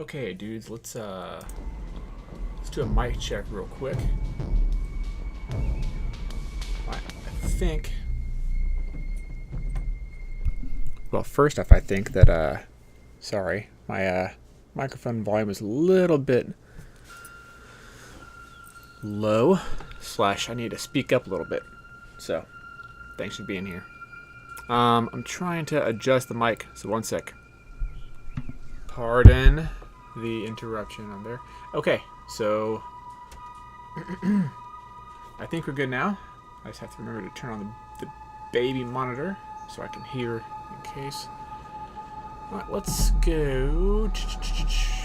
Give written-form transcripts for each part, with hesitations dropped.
Okay, dudes, let's do a mic check real quick. I think. Well, first off, I think that sorry, my microphone volume is a little bit low. Slash, I need to speak up a little bit. So, thanks for being here. I'm trying to adjust the mic. So one sec. Pardon the interruption on there. Okay, so I think we're good now. I just have to remember to turn on the baby monitor so I can hear in case. Alright, let's go.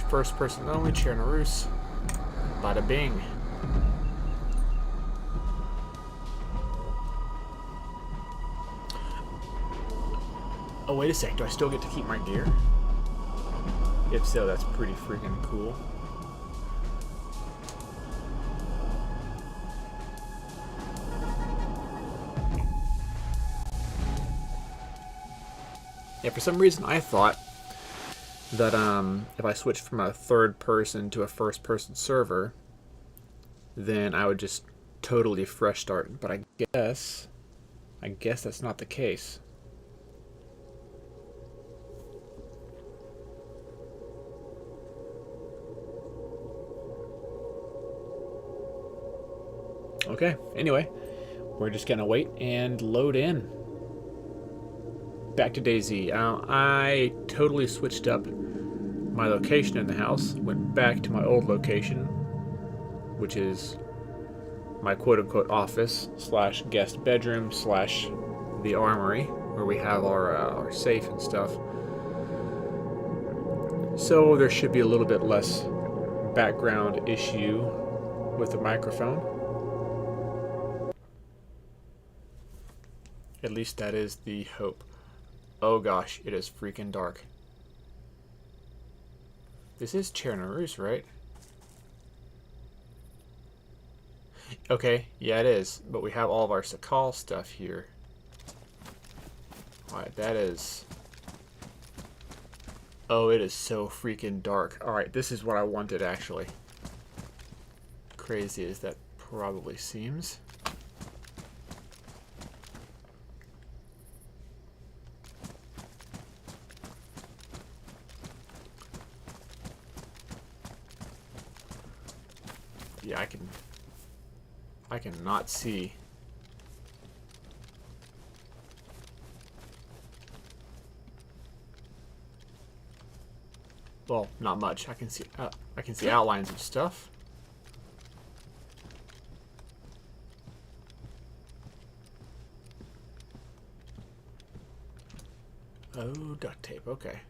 First person only, Chernarus. Bada bing. Oh, wait a sec. Do I still get to keep my gear? If so, that's pretty freaking cool. Yeah, for some reason I thought that if I switched from a third person to a first person server, then I would just totally fresh start. But I guess that's not the case. Okay, anyway, we're just gonna wait and load in. Back to DayZ. I totally switched up my location in the house, went back to my old location, which is my quote-unquote office slash guest bedroom slash the armory, where we have our safe and stuff. So there should be a little bit less background issue with the microphone. At least that is the hope. Oh gosh, it is freaking dark. This is Chernarus, right? Okay, yeah it is. But we have all of our Sakal stuff here. Alright, that is... Oh, it is so freaking dark. Alright, this is what I wanted actually. Crazy as that probably seems. Yeah, I can not see. Well, not much. I can see outlines of stuff. Oh, duct tape. Okay.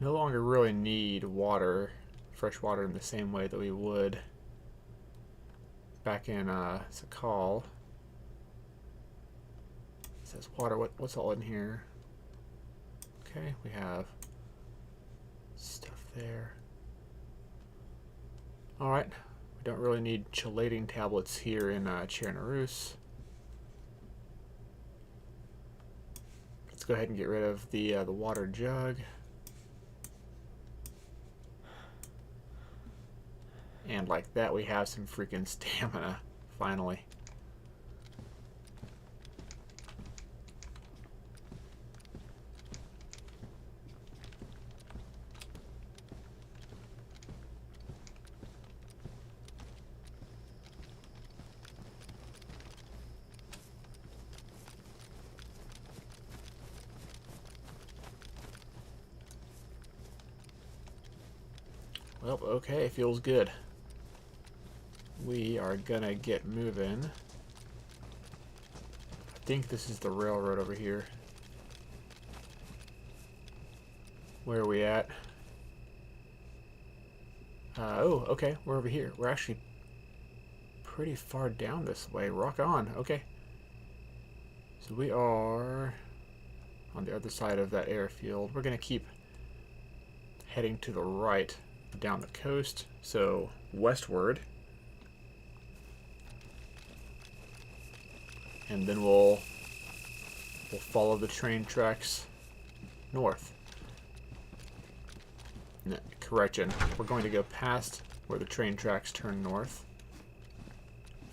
No longer really need water, fresh water in the same way that we would back in Sakal. It says water. What's all in here? Okay, we have stuff there. All right, we don't really need chelating tablets here in Chernarus. Let's go ahead and get rid of the water jug. And like that, we have some freaking stamina, finally. Well, okay, feels good. We are gonna get moving. I think this is the railroad over here. Where are we at? Oh, okay, we're over here. We're actually pretty far down this way. Rock on, okay. So we are on the other side of that airfield. We're gonna keep heading to the right down the coast, so westward. And then we'll We'll follow the train tracks north. No, correction. We're going to go past where the train tracks turn north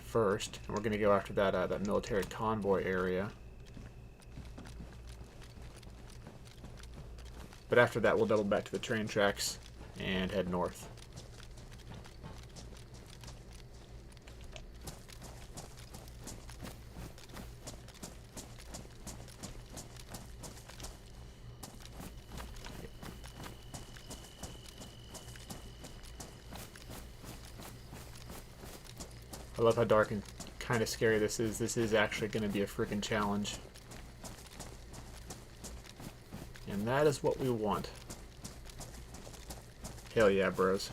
first, and we're going to go after that that military convoy area. But after that, we'll double back to the train tracks and head north. I love how dark and kind of scary this is. This is actually going to be a freaking challenge. And that is what we want. Hell yeah, bros.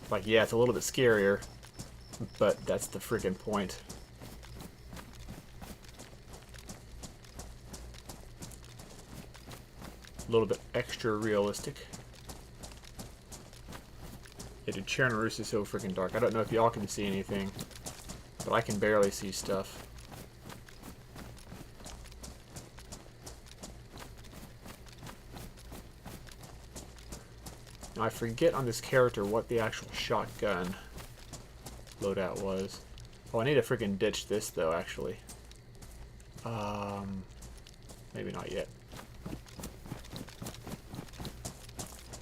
Like, yeah, it's a little bit scarier, but that's the freaking point. A little bit extra realistic. Yeah, dude, Chernarus is so freaking dark. I don't know if y'all can see anything, but I can barely see stuff. Now, I forget on this character what the actual shotgun loadout was. Oh, I need to freaking ditch this, though, actually. Maybe not yet.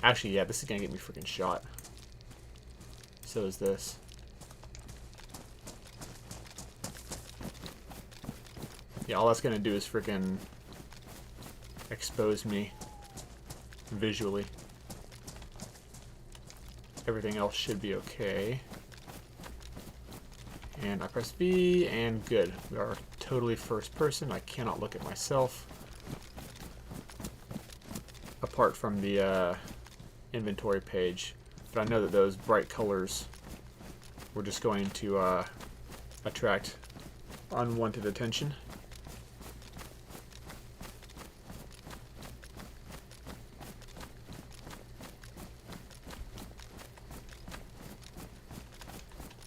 Actually, yeah, this is gonna get me freaking shot. So is this. Yeah, all that's gonna do is freaking expose me visually. Everything else should be okay. And I press B, and good. We are totally first person. I cannot look at myself. Apart from the inventory page. But I know that those bright colors were just going to attract unwanted attention.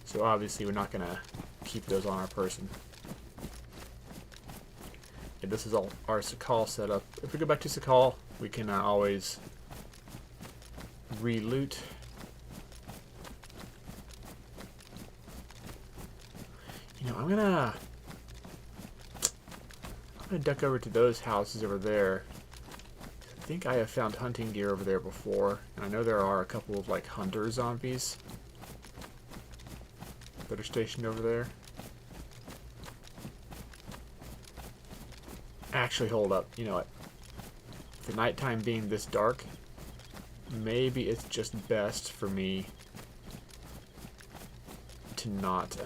So obviously we're not going to keep those on our person. And this is all our Sakal setup. If we go back to Sakal, we can always re-loot. You know, I'm gonna duck over to those houses over there. I think I have found hunting gear over there before, and I know there are a couple of like hunter zombies that are stationed over there. Actually, hold up. You know what? The nighttime being this dark, maybe it's just best for me to not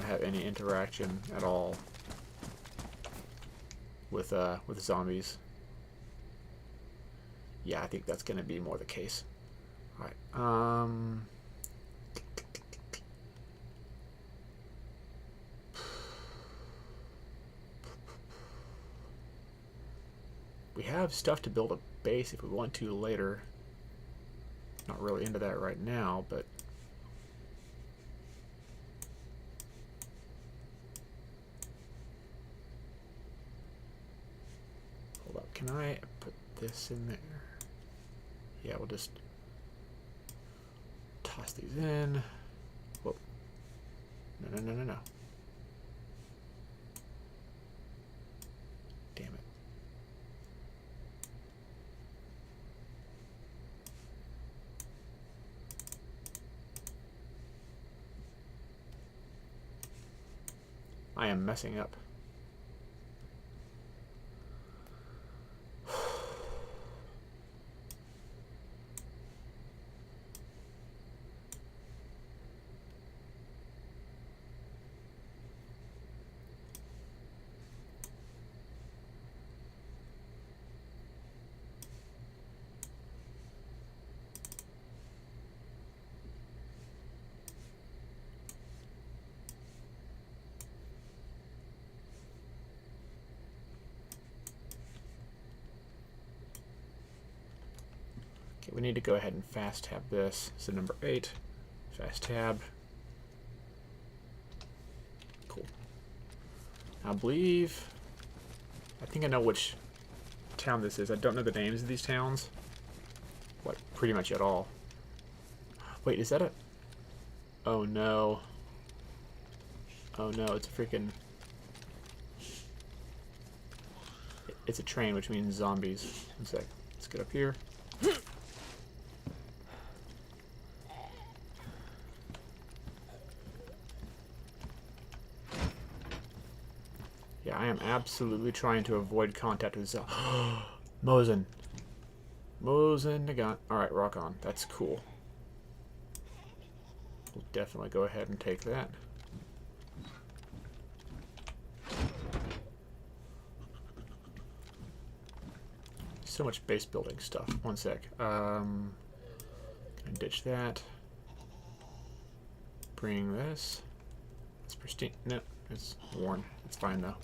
have any interaction at all with zombies. Yeah, I think that's going to be more the case. All right. We have stuff to build a base if we want to later. Not really into that right now, but hold up. Can I put this in there? Yeah, we'll just toss these in. Whoa. No. Damn it. I am messing up. We need to go ahead and fast tab this. So number 8, fast tab. I believe... I think I know which town this is. I don't know the names of these towns. Like, pretty much at all. Wait, is that a... Oh no. Oh no, it's a freaking... It's a train, which means zombies. One sec. Let's get up here. Yeah, I am absolutely trying to avoid contact with zombies. Mosin. Mosin Nagant. Alright, rock on. That's cool. We'll definitely go ahead and take that. So much base building stuff. One sec. Can I ditch that? Bring this. It's pristine. No, it's worn. It's fine though.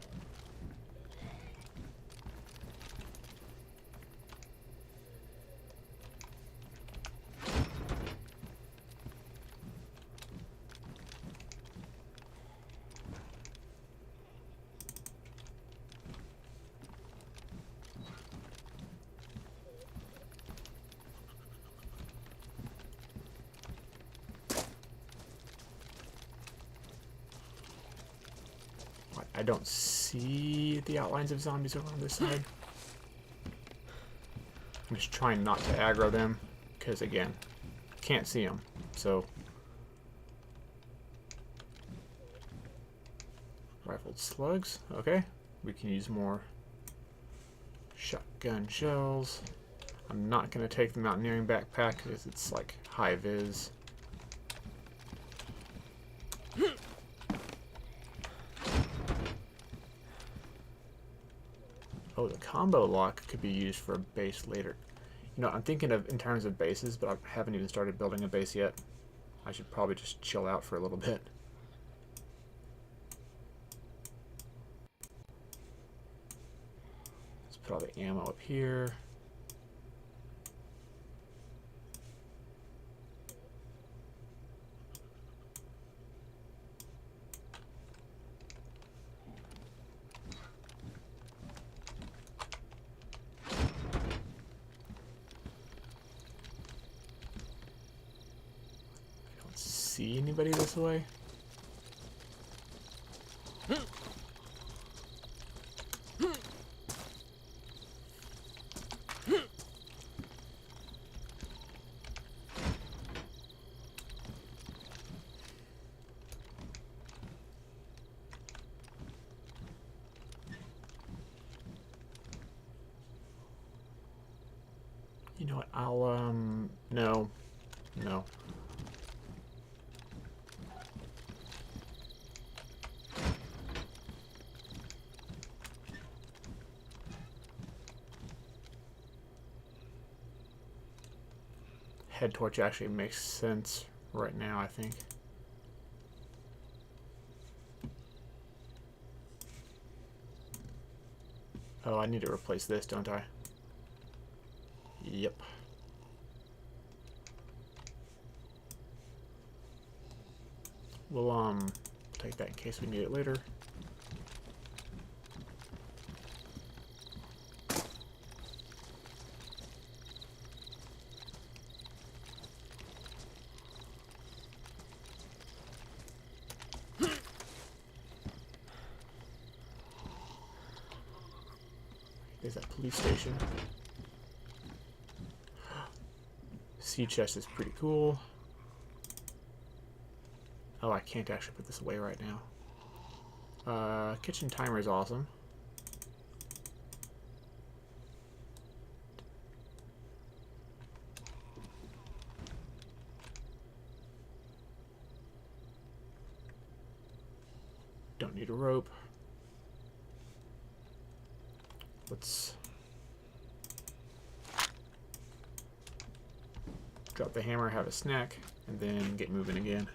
I don't see the outlines of zombies over on this side. I'm just trying not to aggro them, because again, can't see them. So, rifled slugs. Okay, we can use more shotgun shells. I'm not going to take the mountaineering backpack because it's like high vis. Oh, the combo lock could be used for a base later. You know, I'm thinking of in terms of bases, but I haven't even started building a base yet. I should probably just chill out for a little bit. Let's put all the ammo up here. See anybody this way? You know what? I'll no. Head torch actually makes sense right now, I think. Oh, I need to replace this, don't I? Yep. We'll take that in case we need it later. There's that police station. Sea chest is pretty cool. Oh, I can't actually put this away right now. Kitchen timer is awesome. Don't need a rope. Let's drop the hammer, have a snack, and then get moving again.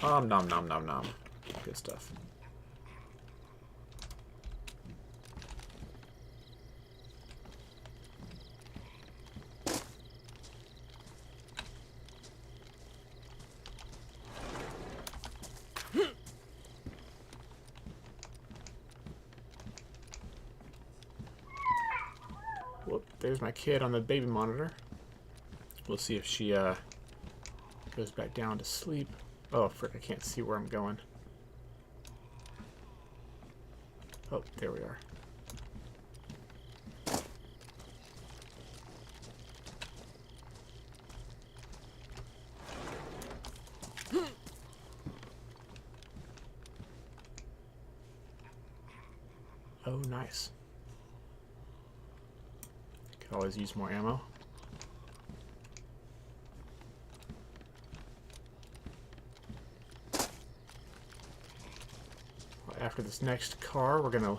Nom nom nom nom. Good stuff. there's my kid on the baby monitor. We'll see if she goes back down to sleep. Oh, frick, I can't see where I'm going. Oh, there we are. Oh, nice. Could always use more ammo. Well, after this next car, we're gonna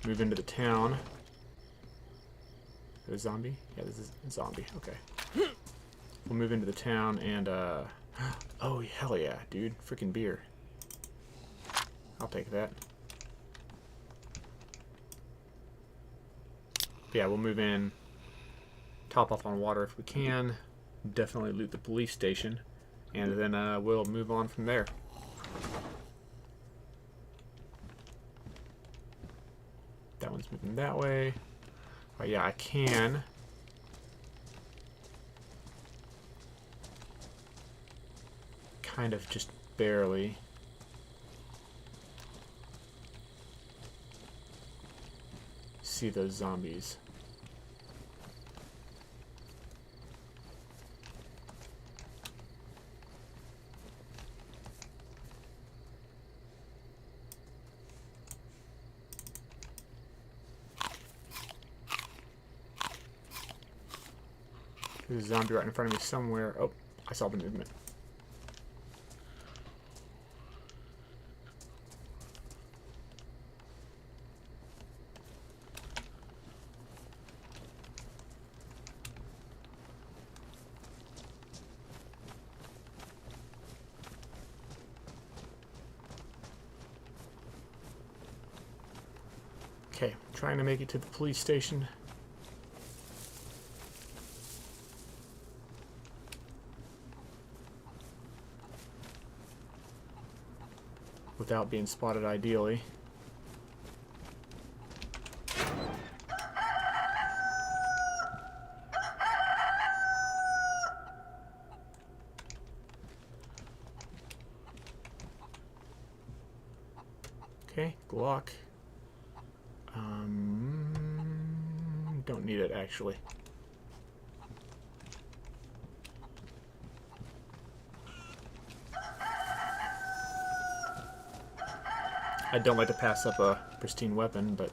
move into the town. Is it a zombie? Yeah, this is a zombie. Okay. We'll move into the town and, oh, hell yeah, dude. Freaking beer. I'll take that. Yeah, we'll move in, top off on water if we can, definitely loot the police station, and then we'll move on from there. That one's moving that way. Oh yeah, I can. Kind of just barely. See those zombies. There's a zombie right in front of me somewhere. Oh, I saw the movement. Okay, trying to make it to the police station. Without being spotted, ideally. Okay, Glock. Don't need it, actually. I don't like to pass up a pristine weapon, but...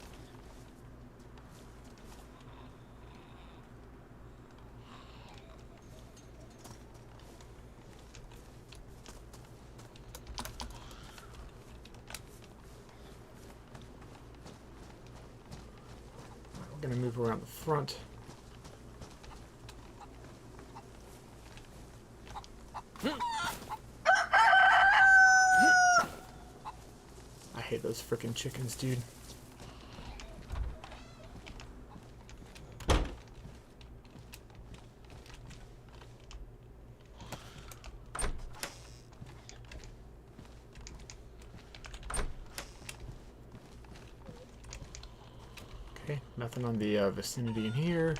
we're gonna move around the front. I hate those frickin' chickens, dude. Okay, nothing on the vicinity in here.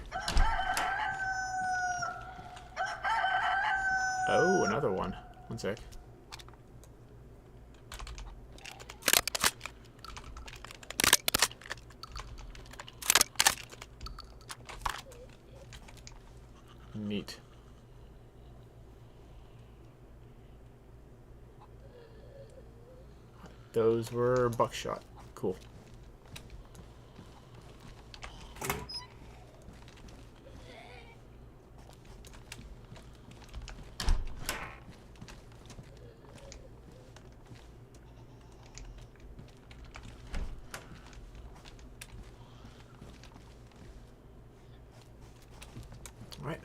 Oh, another one. One sec. Neat. Those were buckshot. Cool. All right.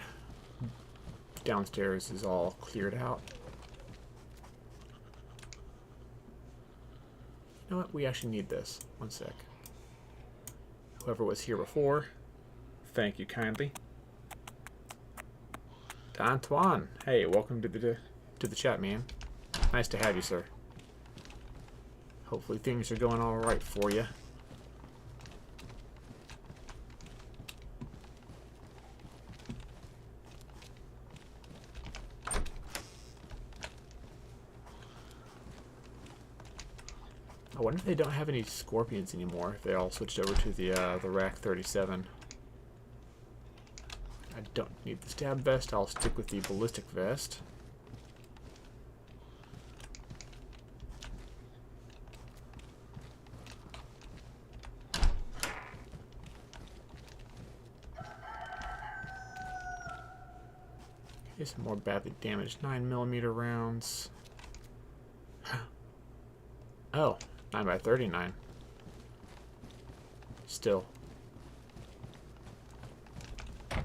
Downstairs is all cleared out. You know what? We actually need this. One sec. Whoever was here before, thank you kindly. Antoine, hey, welcome to the chat, man. Nice to have you, sir. Hopefully things are going all right for you. I wonder if they don't have any scorpions anymore, if they all switched over to the Rack 37. I don't need the stab vest, I'll stick with the ballistic vest. Here's some more badly damaged 9mm rounds. Oh, 9x39. Still. My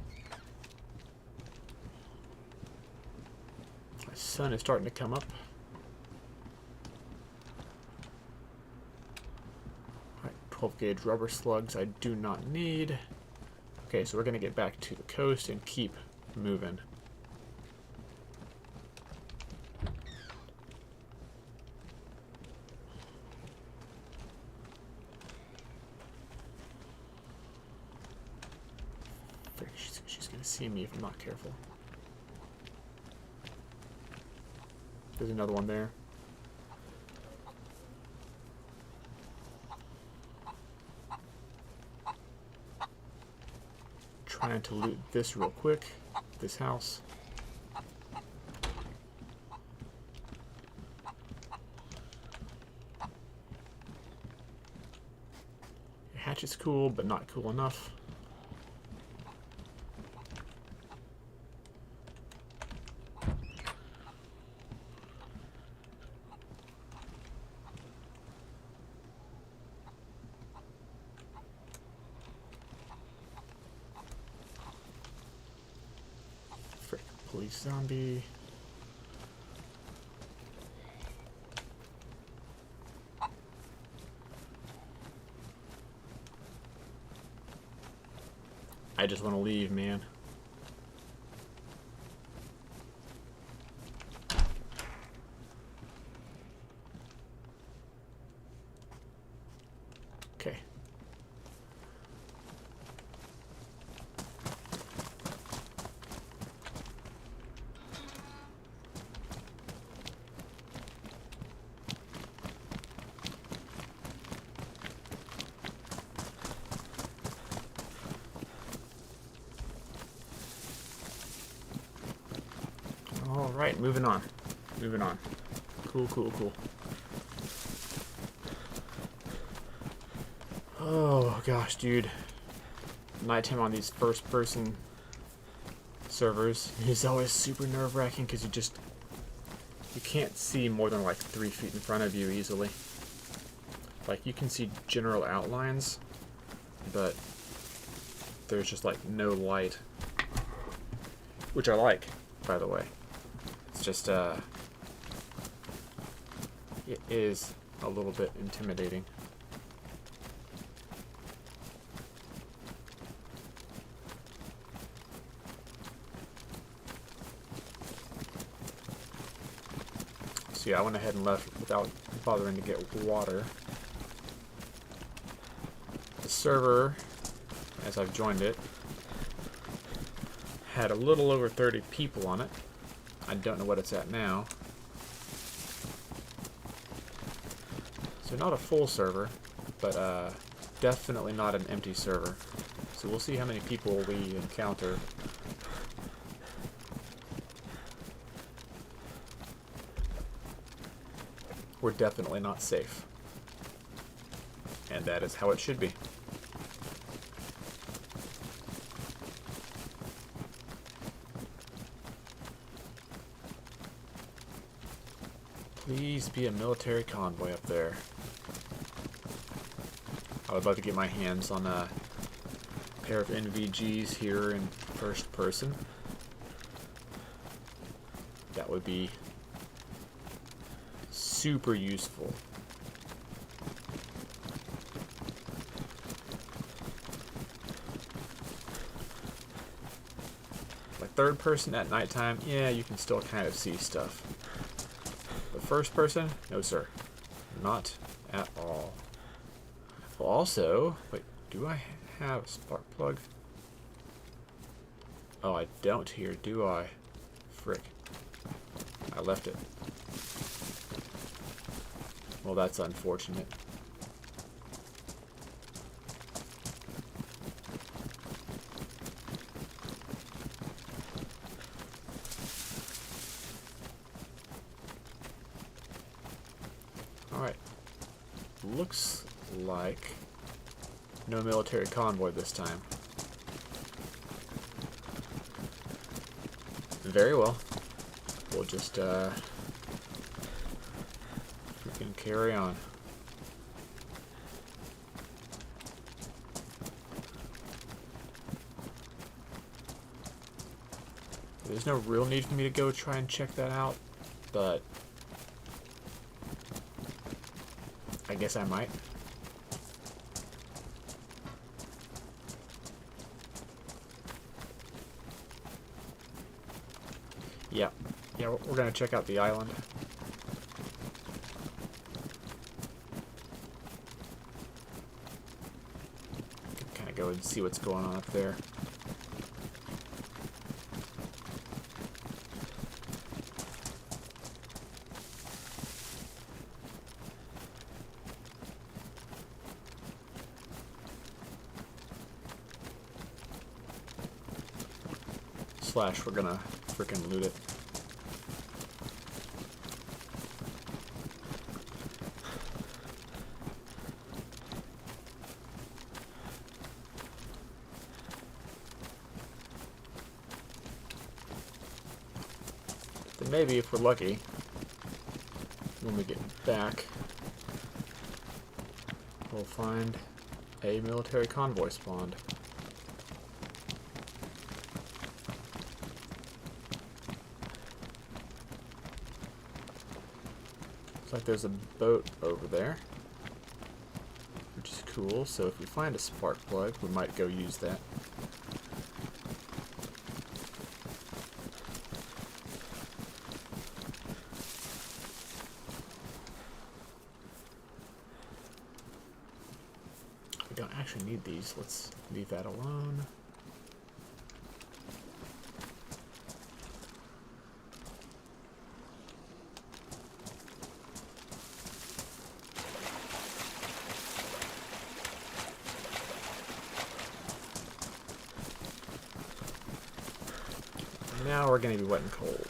sun is starting to come up. Alright, 12 gauge rubber slugs I do not need. Okay, so we're going to get back to the coast and keep moving. She's going to see me if I'm not careful. There's another one there. Trying to loot this real quick. This house. Your hatchet's cool, but not cool enough. Police zombie. I just want to leave, man. Okay. Alright, moving on. Moving on. Cool, cool, cool. Oh gosh, dude. Nighttime on these first-person servers is always super nerve-wracking because you can't see more than like 3 feet in front of you easily. Like, you can see general outlines, but there's just like no light. Which I like, by the way. It's just, it is a little bit intimidating. So yeah, I went ahead and left without bothering to get water. The server, as I've joined it, had a little over 30 people on it. I don't know what it's at now. So not a full server, but definitely not an empty server. So we'll see how many people we encounter. We're definitely not safe. And that is how it should be. Please be a military convoy up there. I would love to get my hands on a pair of NVGs here in first person. That would be super useful. Like third person at nighttime, yeah, you can still kind of see stuff. But first person, no sir. Not at all. Well, also, wait, do I have a spark plug? Oh, I don't here, do I? Frick. I left it. Well, that's unfortunate. Alright. Looks like no military convoy this time. Very well. We'll just freaking carry on. There's no real need for me to go try and check that out, but I guess I might. Yeah, we're gonna check out the island. Kind of go and see what's going on up there. Slash, we're gonna freaking loot it. Then maybe if we're lucky, when we get back, we'll find a military convoy spawned. Like there's a boat over there, which is cool. So if we find a spark plug, we might go use that. We don't actually need these. Let's leave that alone. Now we're going to be wet and cold.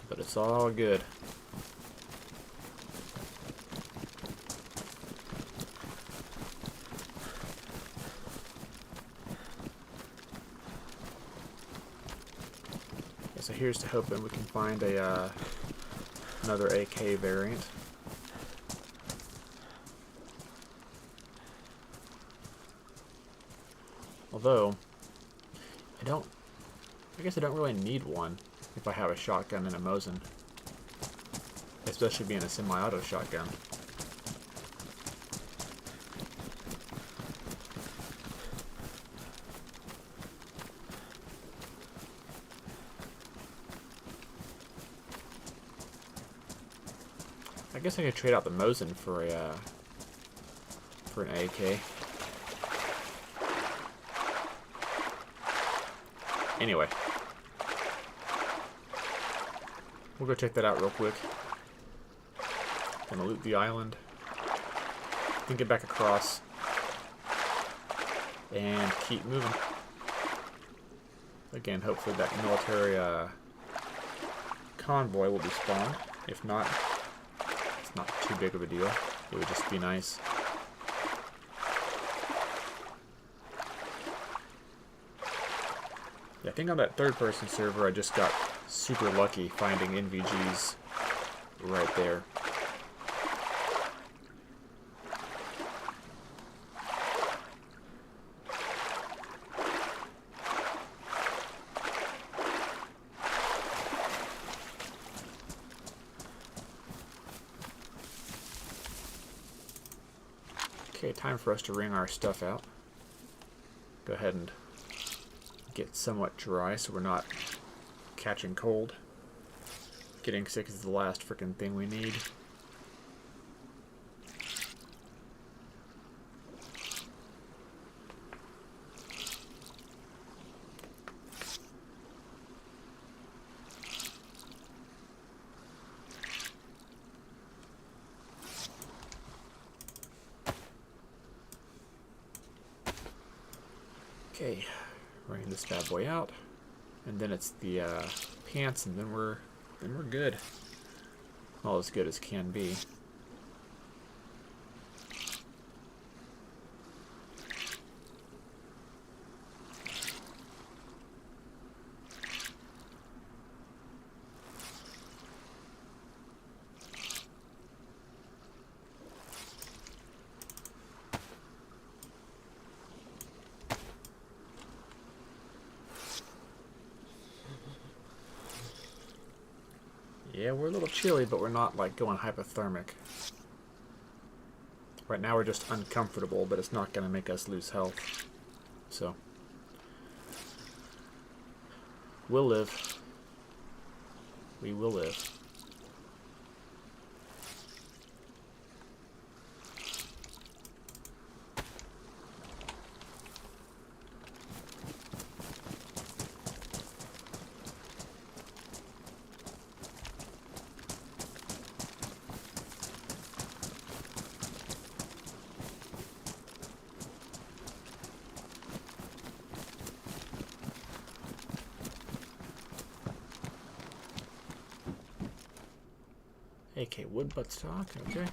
But it's all good. Okay, so here's to hoping we can find a another AK variant. Although, I guess I don't really need one if I have a shotgun and a Mosin. Especially being a semi-auto shotgun. I guess I could trade out the Mosin for an AK. Anyway, we'll go check that out real quick. Gonna loot the island, then get back across, and keep moving. Again, hopefully that military convoy will be spawned. If not, it's not too big of a deal. It would just be nice. Yeah, I think on that third-person server, I just got super lucky finding NVGs right there. Okay, time for us to wring our stuff out. Go ahead and get somewhat dry so we're not catching cold. Getting sick is the last freaking thing we need. Okay, running this bad boy out, and then it's the pants, and then we're good. Well, as good as can be. Yeah, we're a little chilly, but we're not like going hypothermic. Right now we're just uncomfortable, but it's not going to make us lose health. So, we'll live. We will live. AK wood buttstock, okay.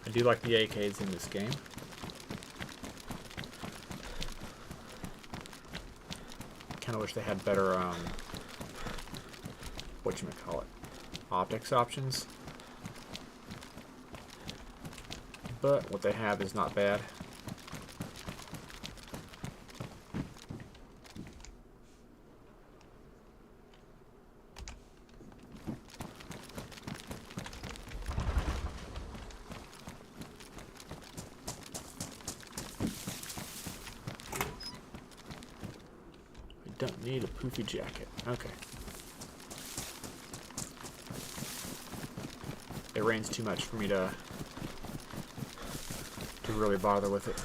I do like the AKs in this game. Kinda wish they had better, whatchamacallit, optics options. But what they have is not bad. Don't need a poofy jacket. Okay. It rains too much for me to really bother with it.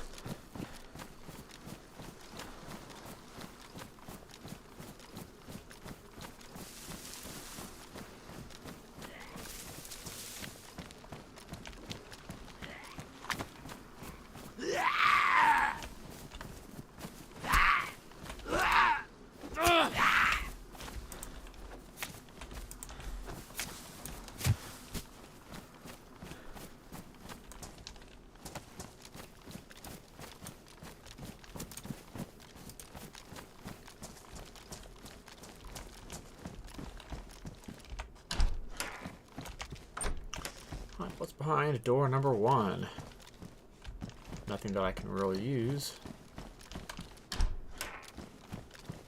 What's behind door number 1? Nothing that I can really use.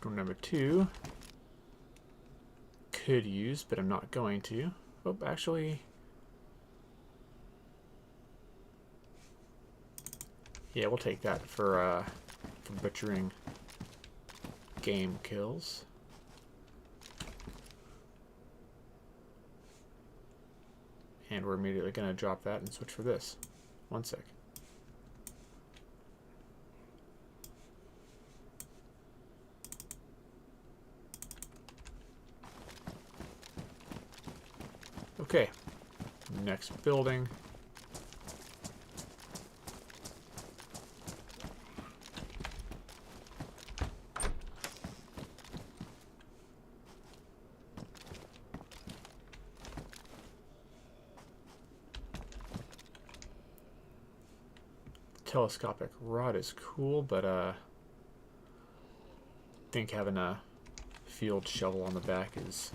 Door number 2. Could use, but I'm not going to. Oh, actually... yeah, we'll take that for butchering game kills. And we're immediately going to drop that and switch for this. One sec. Okay. Next building. Telescopic rod is cool, but I think having a field shovel on the back is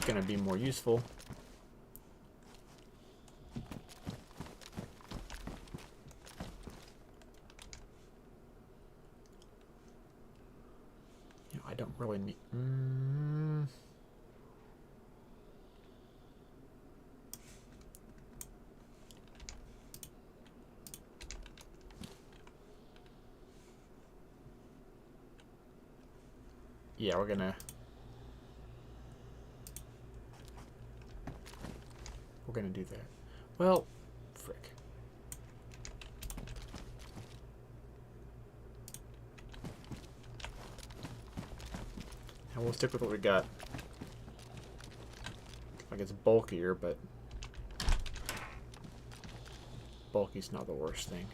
going to be more useful. You know, I don't really need... yeah, we're gonna do that. Well, frick. And we'll stick with what we got. Like it's bulkier, but bulky's not the worst thing.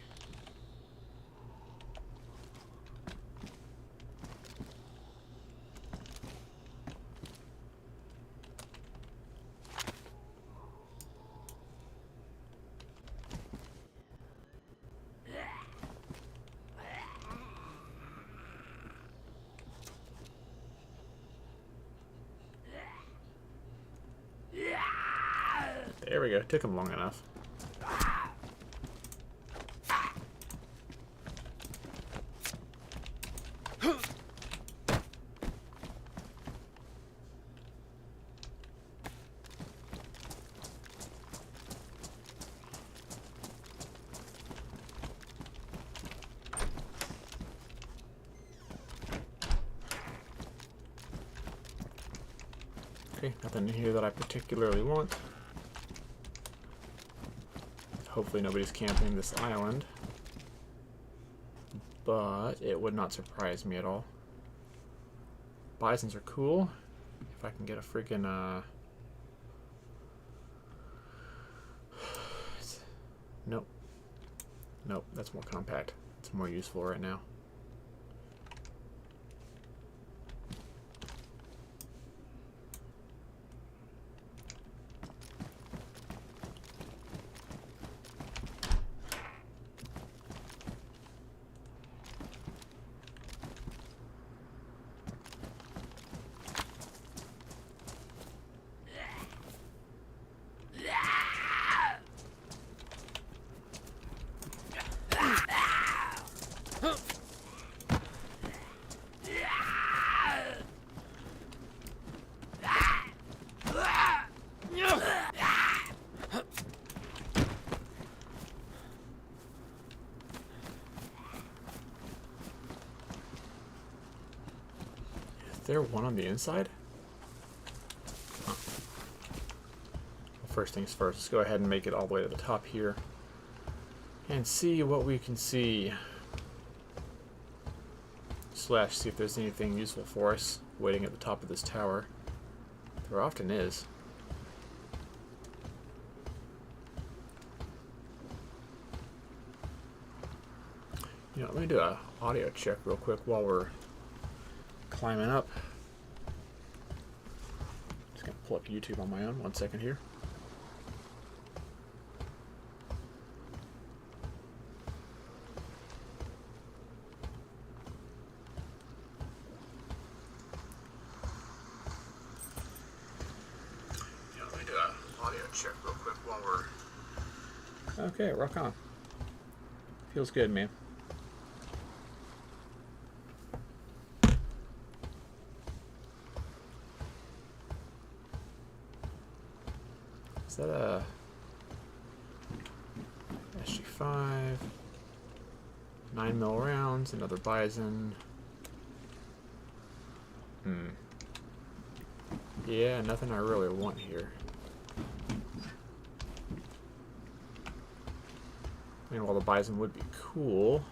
There we go. Took him long enough. Okay, nothing in here that I particularly want. Hopefully nobody's camping this island, but it would not surprise me at all. Bisons are cool. If I can get a freaking nope. Nope, that's more compact. It's more useful right now. Is there one on the inside? Huh. Well, first things first, let's go ahead and make it all the way to the top here and see what we can see. Slash see if there's anything useful for us waiting at the top of this tower. There often is. You know, let me do a audio check real quick while we're climbing up. Just gonna pull up YouTube on my own. 1 second here. Yeah, let me do a audio check real quick while we're. Okay, rock on. Feels good, man. Is that a SG5? 9mm rounds, another Bison. Yeah, nothing I really want here. I mean, while the Bison would be cool,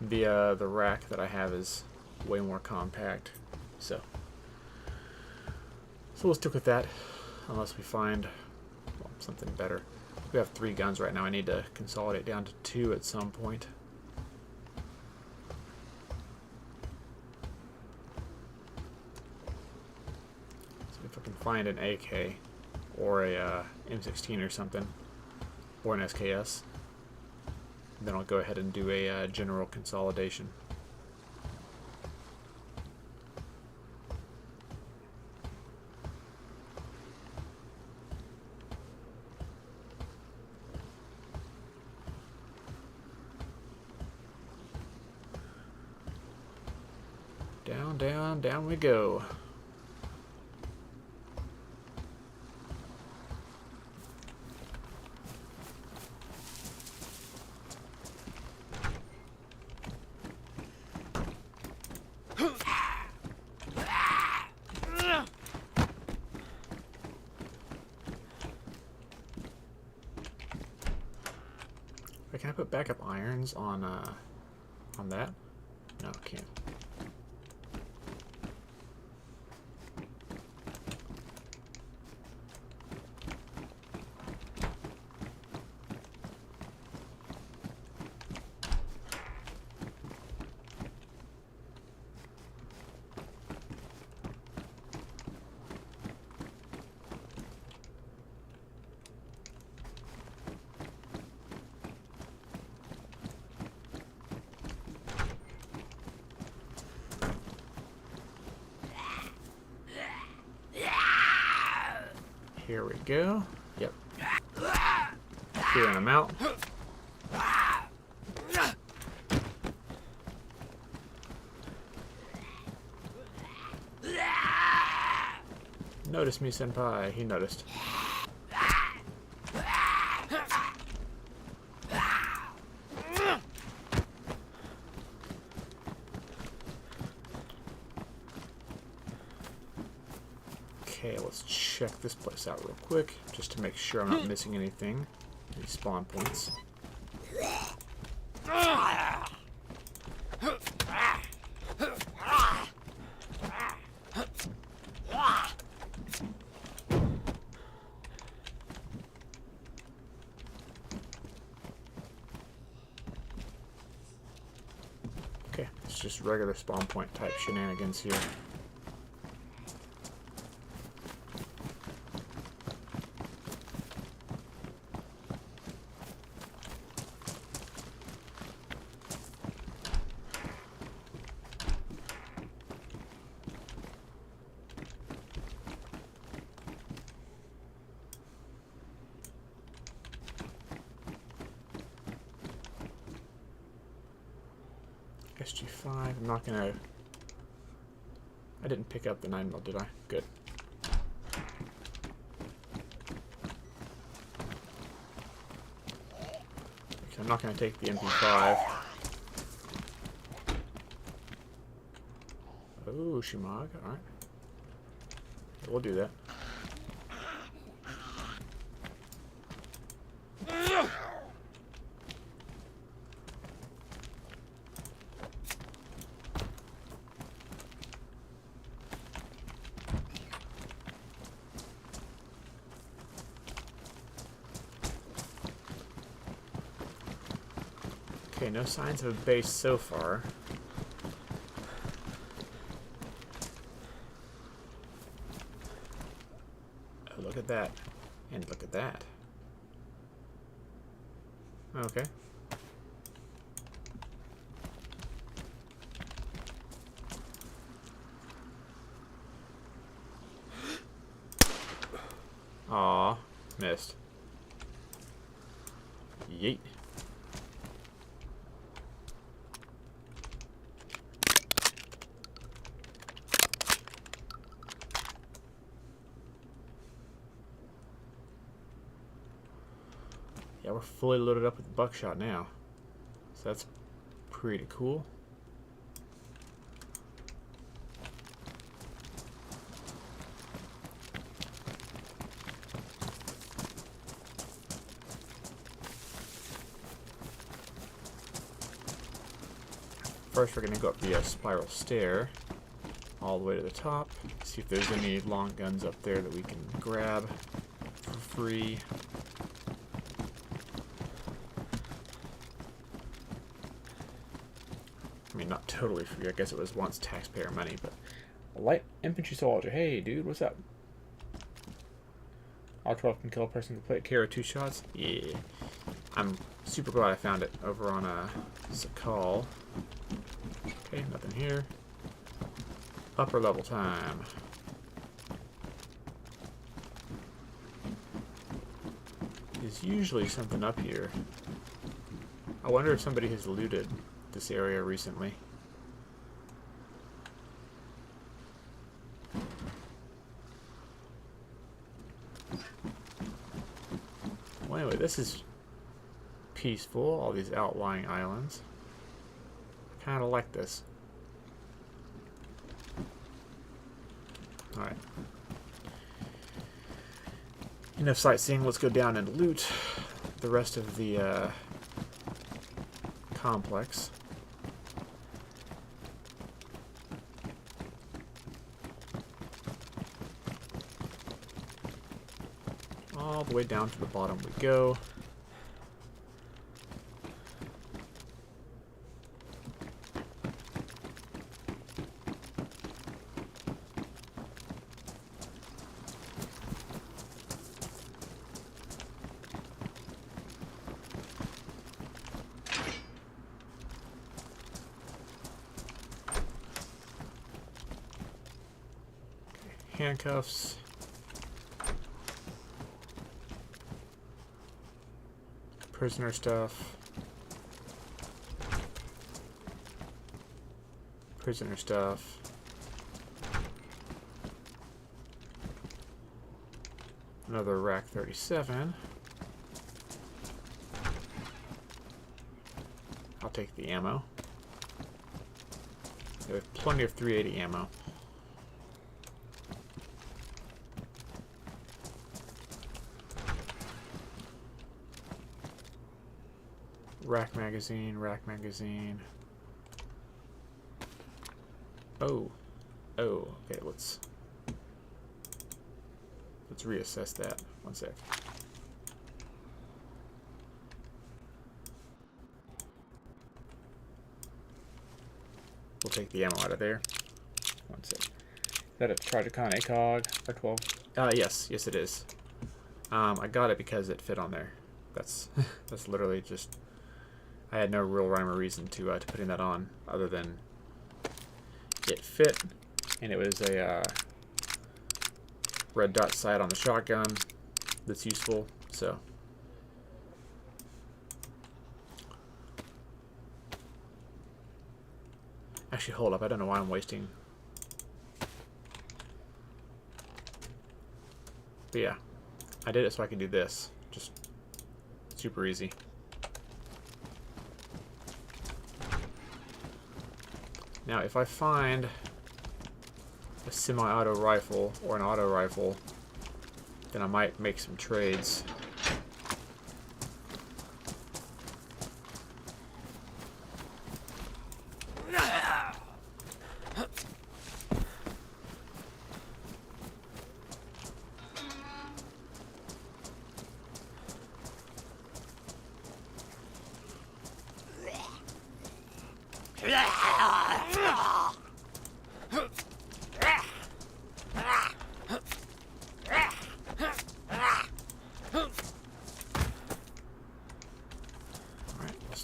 the rack that I have is way more compact, so we'll stick with that unless we find something better. We have 3 guns right now. I need to consolidate down to 2 at some point. So if I can find an AK or a M16 or something, or an SKS, then I'll go ahead and do a general consolidation. Down, down, down we go. Can I put backup irons on that? No, I can't. Here we go. Yep. Clearing them out. Notice me, senpai. He noticed. Okay, let's check this place out real quick, just to make sure I'm not missing anything. These spawn points. Okay, it's just regular spawn point type shenanigans here. SG5, I'm not gonna... I didn't pick up the 9mm, did I? Good. Okay, I'm not gonna take the MP5. Oh, Shimag, alright. We'll do that. Okay, no signs of a base so far. Oh, look at that. And look at that. Okay. Aw, missed. Yeet. Yeah, we're fully loaded up with buckshot now. So that's pretty cool. First, we're going to go up the spiral stair all the way to the top. See if there's any long guns up there that we can grab for free. I mean, not totally free. I guess it was once taxpayer money, but a light infantry soldier. Hey, dude, what's up? R12 can kill a person with plate carry 2 shots. Yeah, I'm super glad I found it over on Sakal. Okay, nothing here. Upper level time. There's usually something up here. I wonder if somebody has looted this area recently. Well, anyway, this is peaceful, all these outlying islands. Kind of like this. Alright. Enough sightseeing, let's go down and loot the rest of the complex. All the way down to the bottom we go. Handcuffs. Prisoner stuff. Prisoner stuff. Another rack 37. I'll take the ammo. We have plenty of 380 ammo. Rack magazine, rack magazine. Oh. Oh, okay, let's reassess that. One sec. We'll take the ammo out of there. One sec. Is that a Tragicon ACOG R12? Yes, yes it is. I got it because it fit on there. That's that's literally just. I had no real rhyme or reason to putting that on, other than it fit, and it was a red dot sight on the shotgun that's useful. So. Actually, hold up. I don't know why I'm wasting. But yeah, I did it so I can do this. Just super easy. Now, if I find a semi-auto rifle or an auto rifle, then I might make some trades.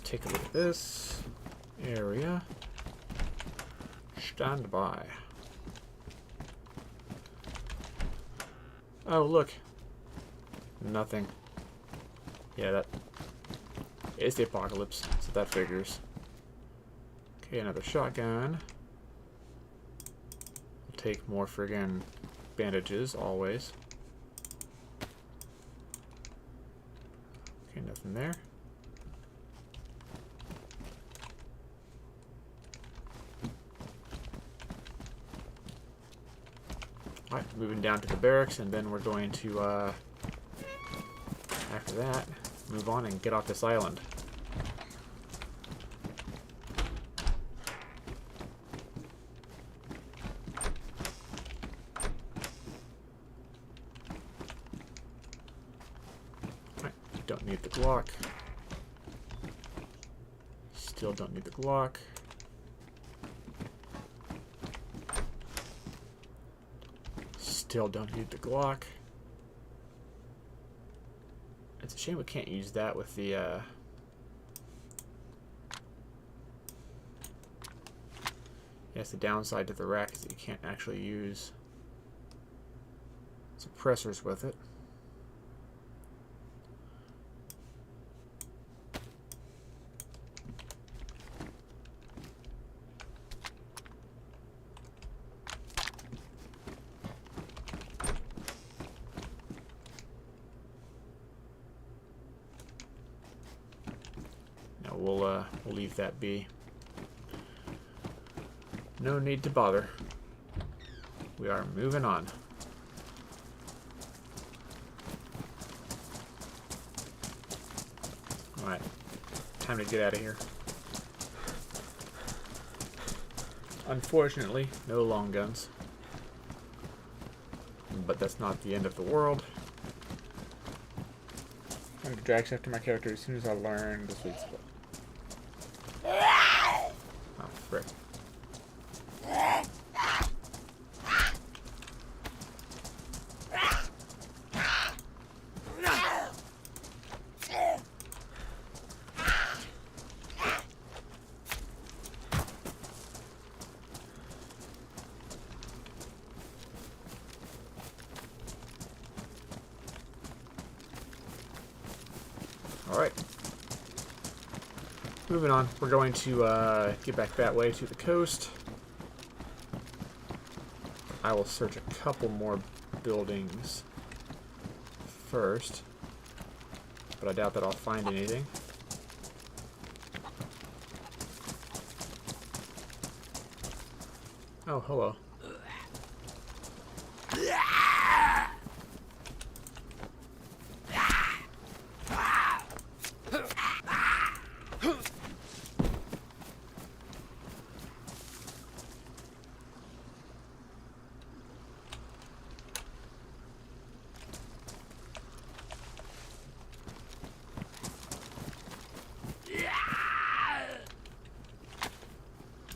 Take a look at this area. Stand by. Oh, look. Nothing. Yeah, that is the apocalypse, so that figures. Okay, another shotgun. We'll take more friggin' bandages, always. Okay, nothing there. Alright, moving down to the barracks, and then we're going to, after that, move on and get off this island. Alright, don't need the Glock. Still don't need the Glock. Still don't need the Glock. It's a shame we can't use that with the yes, the downside to the rack is that you can't actually use suppressors with it. We'll leave that be. No need to bother. We are moving on. Alright, time to get out of here. Unfortunately, no long guns. But that's not the end of the world. I'm going to drag after my character as soon as I learn the sweet spot. Oh, frick. Alright, moving on. We're going to get back that way to the coast. I will search a couple more buildings first, but I doubt that I'll find anything. Oh, hello.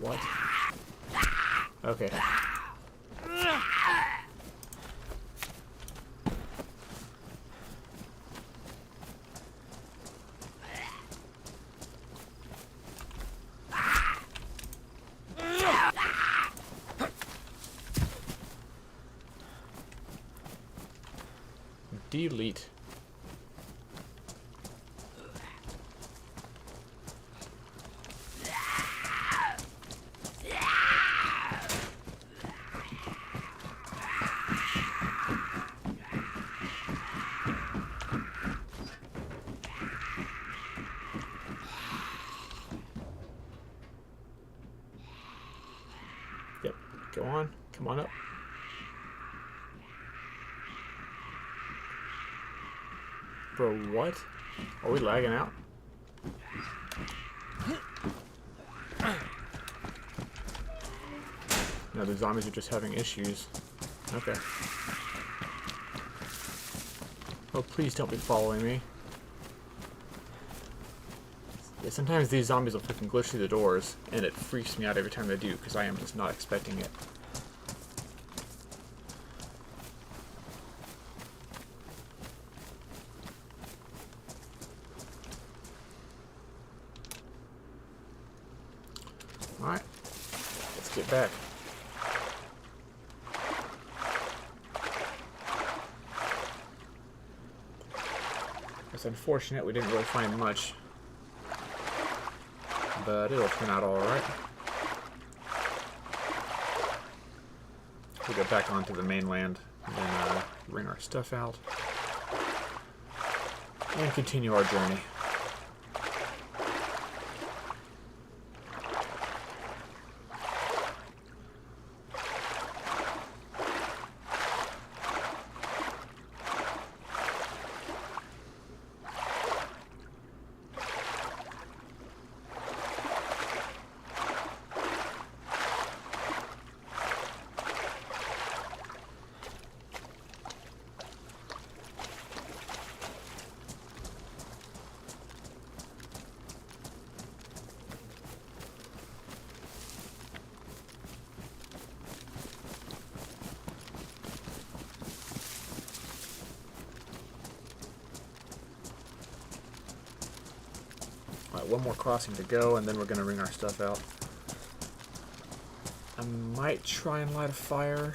What? Okay. Delete. Yep, go on. Come on up. Bro, what? Are we lagging out? No, the zombies are just having issues. Okay. Oh, please don't be following me. Yeah, sometimes these zombies will freaking glitch through the doors, and it freaks me out every time they do, because I am just not expecting it. Alright, let's get back. It's unfortunate we didn't really find much, but it'll turn out alright. We'll get back onto the mainland and then bring our stuff out and continue our journey. Alright, one more crossing to go, and then we're going to bring our stuff out. I might try and light a fire,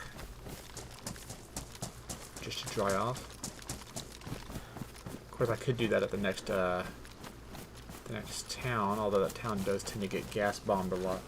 just to dry off. Of course, I could do that at the next town, although that town does tend to get gas bombed a lot.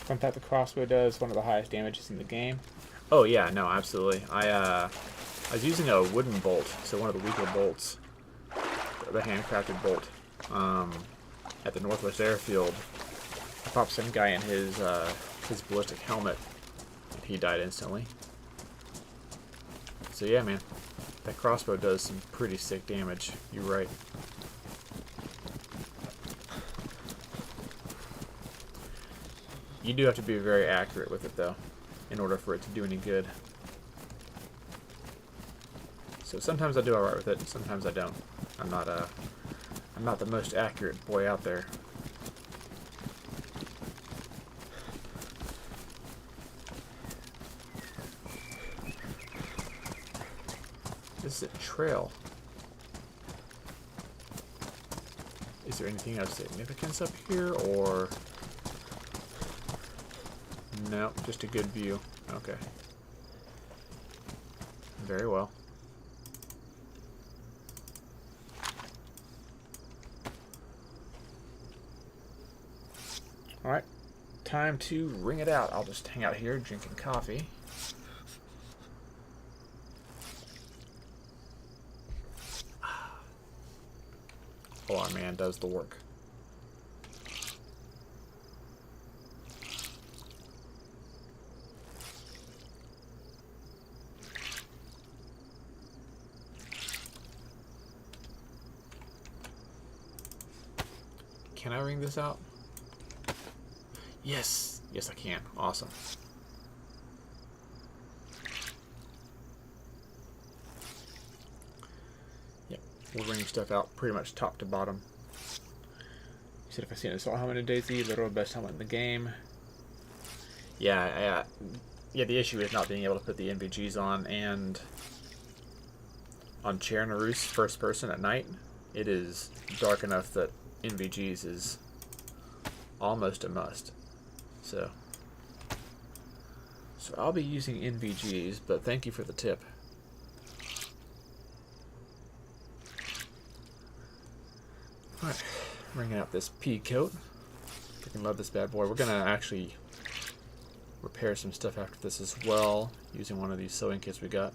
Fun fact, the crossbow does one of the highest damages in the game. Oh yeah, no, absolutely. I was using a wooden bolt, so one of the weaker bolts, the handcrafted bolt, at the Northwest Airfield. I popped some guy in his ballistic helmet, and he died instantly. So yeah, man, that crossbow does some pretty sick damage. You're right. You do have to be very accurate with it, though, in order for it to do any good. So sometimes I do alright with it, and sometimes I don't. I'm not the most accurate boy out there. This is a trail. Is there anything of significance up here, or... No, just a good view. Okay. Very well. Alright, time to ring it out. I'll just hang out here drinking coffee. Oh man, does the work. Can I ring this out? Yes! Yes, I can. Awesome. Yep, we're ringing stuff out pretty much top to bottom. You said if I see an assault helmet in DayZ, literal best helmet in the game. Yeah, yeah, the issue is not being able to put the NVGs on, and on Chernarus first person at night, it is dark enough that NVGs is almost a must. So I'll be using NVGs, but thank you for the tip. Alright, ringing out this pea coat. Freaking love this bad boy. We're gonna actually repair some stuff after this as well, using one of these sewing kits we got.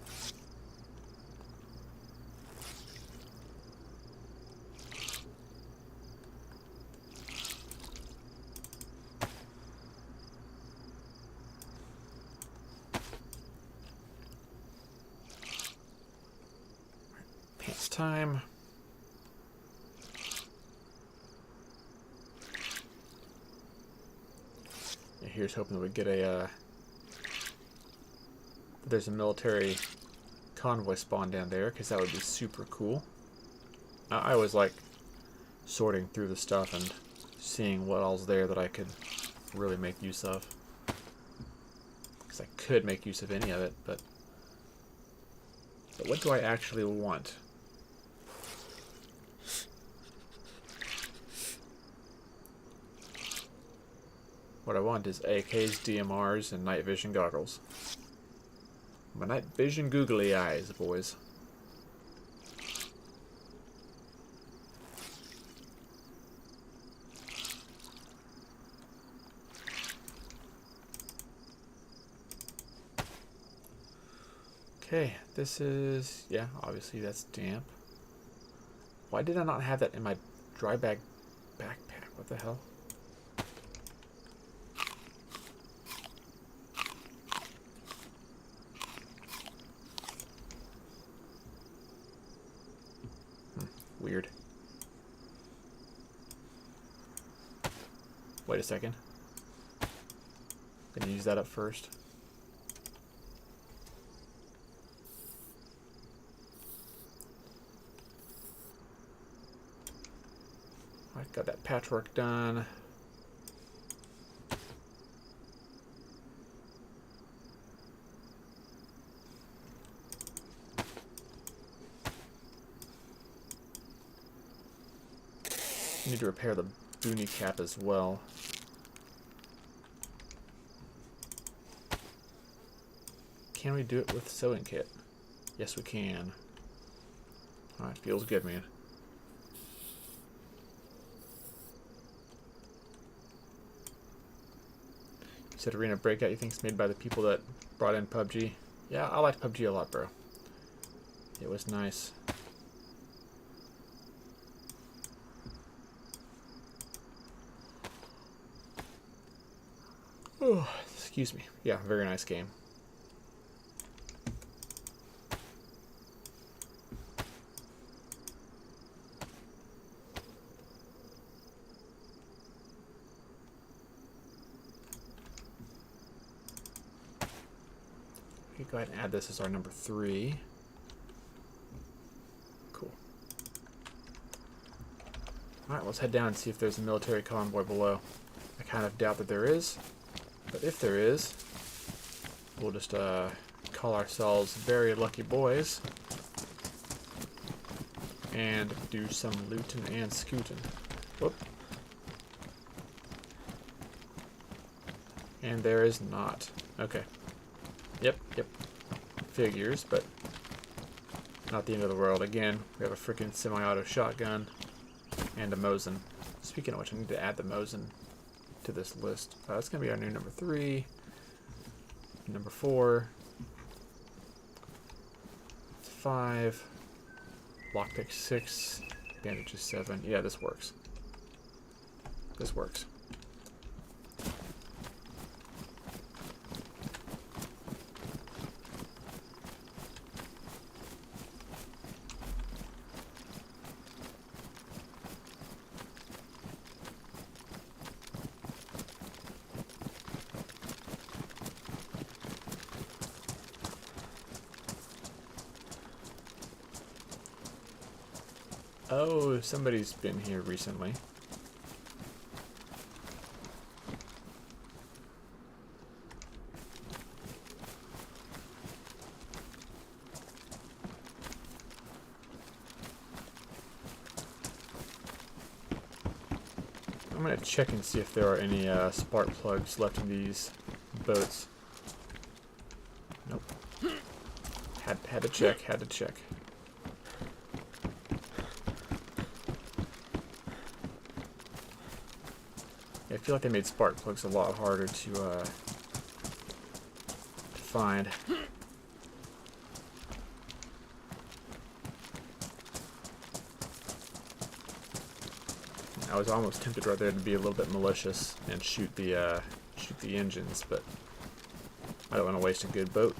Pants time. Yeah, here's hoping that we get a there's a military convoy spawn down there, because that would be super cool. I always like sorting through the stuff and seeing what all's there that I could really make use of. Because I could make use of any of it, but what do I actually want? What I want is AKs, DMRs, and night vision goggles. My night vision googly eyes, boys. Okay, this is... yeah, obviously that's damp. Why did I not have that in my dry bag backpack? What the hell? Weird. Wait a second. Gonna use that up first. Alright, got that patchwork done. Need to repair the boonie cap as well. Can we do it with sewing kit? Yes, we can. Alright, feels good, man. You said Arena Breakout you think is made by the people that brought in PUBG? Yeah, I liked PUBG a lot, bro. It was nice. Oh, excuse me. Yeah, very nice game. Okay, go ahead and add this as our number 3. Cool. Alright, let's head down and see if there's a military convoy below. I kind of doubt that there is. But if there is, we'll just call ourselves very lucky boys and do some looting and scooting. Whoop. And there is not. Okay. Yep. Figures, but not the end of the world. Again, we have a freaking semi-auto shotgun and a Mosin. Speaking of which, I need to add the Mosin to this list. That's going to be our new number 3. Number 4. 5. Lockpick 6. Bandages 7. Yeah, this works. This works. Oh, somebody's been here recently. I'm gonna check and see if there are any spark plugs left in these boats. Nope. Had to check. I feel like they made spark plugs a lot harder to find. I was almost tempted right there to be a little bit malicious and shoot the engines, but I don't want to waste a good boat.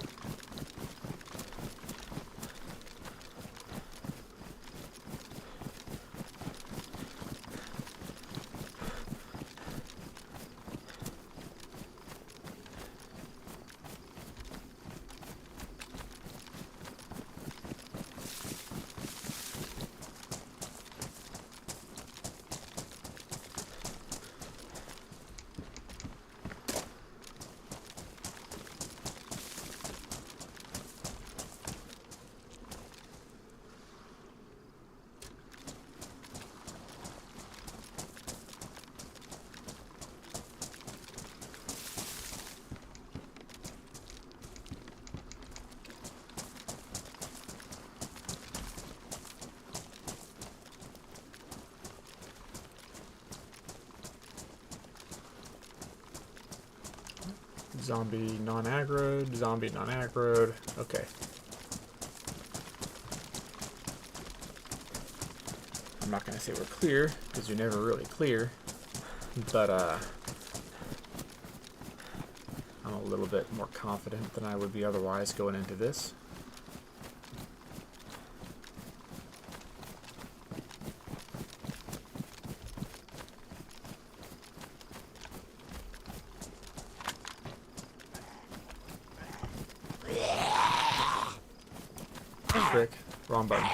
Zombie non-aggroed, zombie non-aggroed. Okay. I'm not going to say we're clear, because you're never really clear. But, I'm a little bit more confident than I would be otherwise going into this. Frick. Wrong button.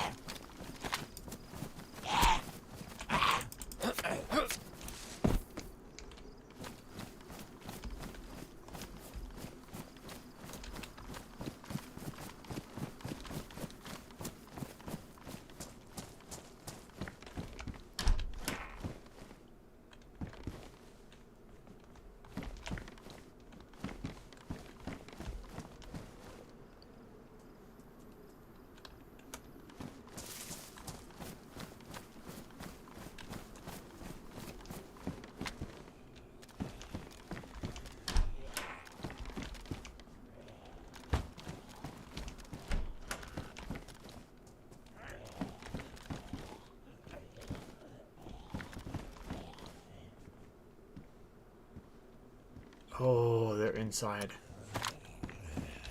Oh, they're inside.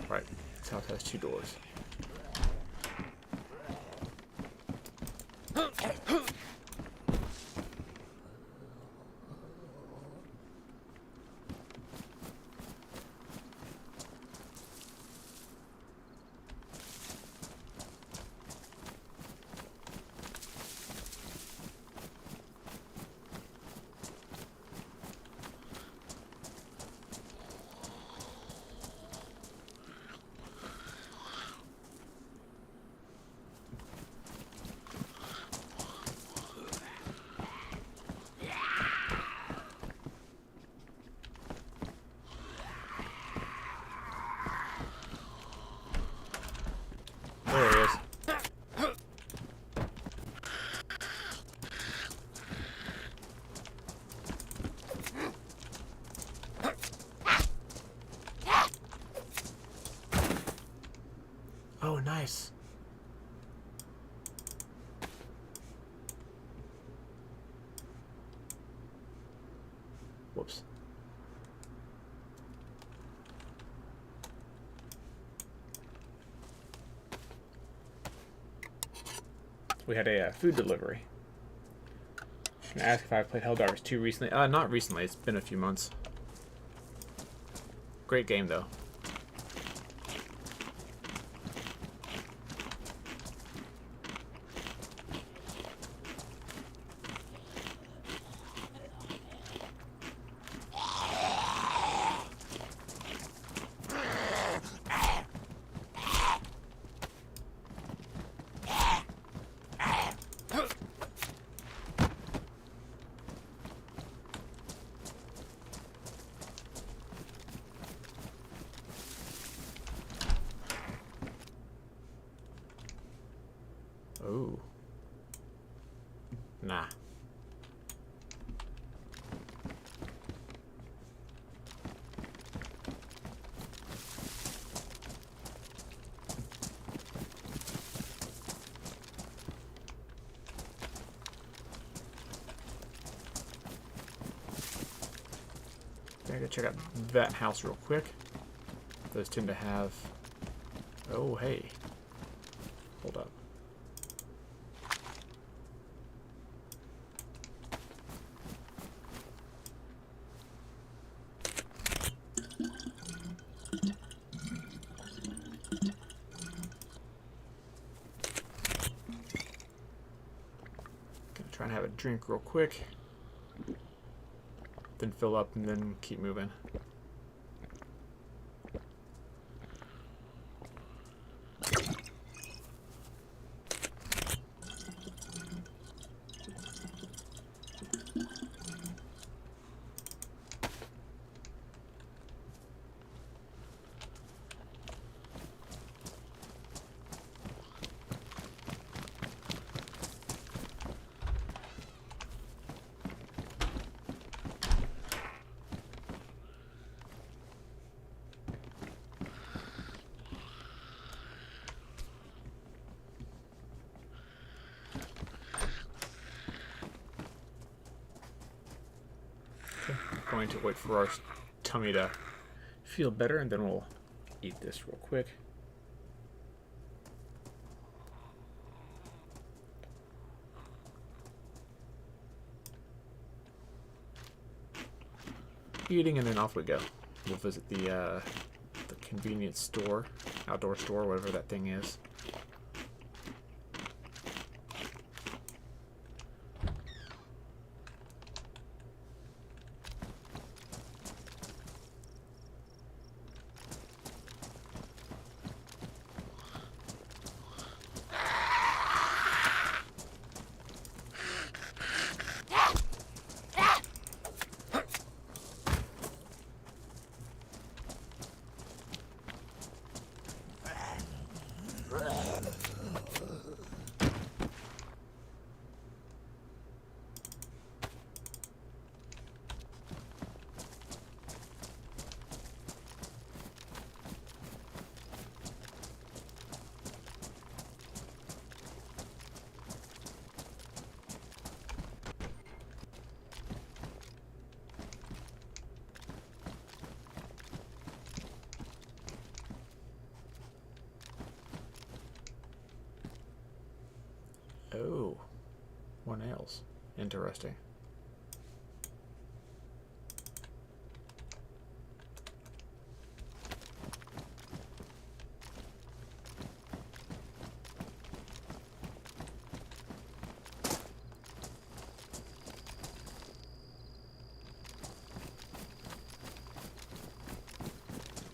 Right, this house has 2 doors. Oh, nice. Whoops. We had a food delivery. Can I ask if I've played Helldivers 2 recently? Not recently. It's been a few months. Great game, though. Oh. Nah. I gotta check out that house real quick. Those tend to have... Oh, hey. Hold up. Gonna try and have a drink real quick. Then fill up and then keep moving. Going to wait for our tummy to feel better, and then we'll eat this real quick. Eating, and then off we go. We'll visit the convenience store, outdoor store, whatever that thing is. Oh, more nails. Interesting.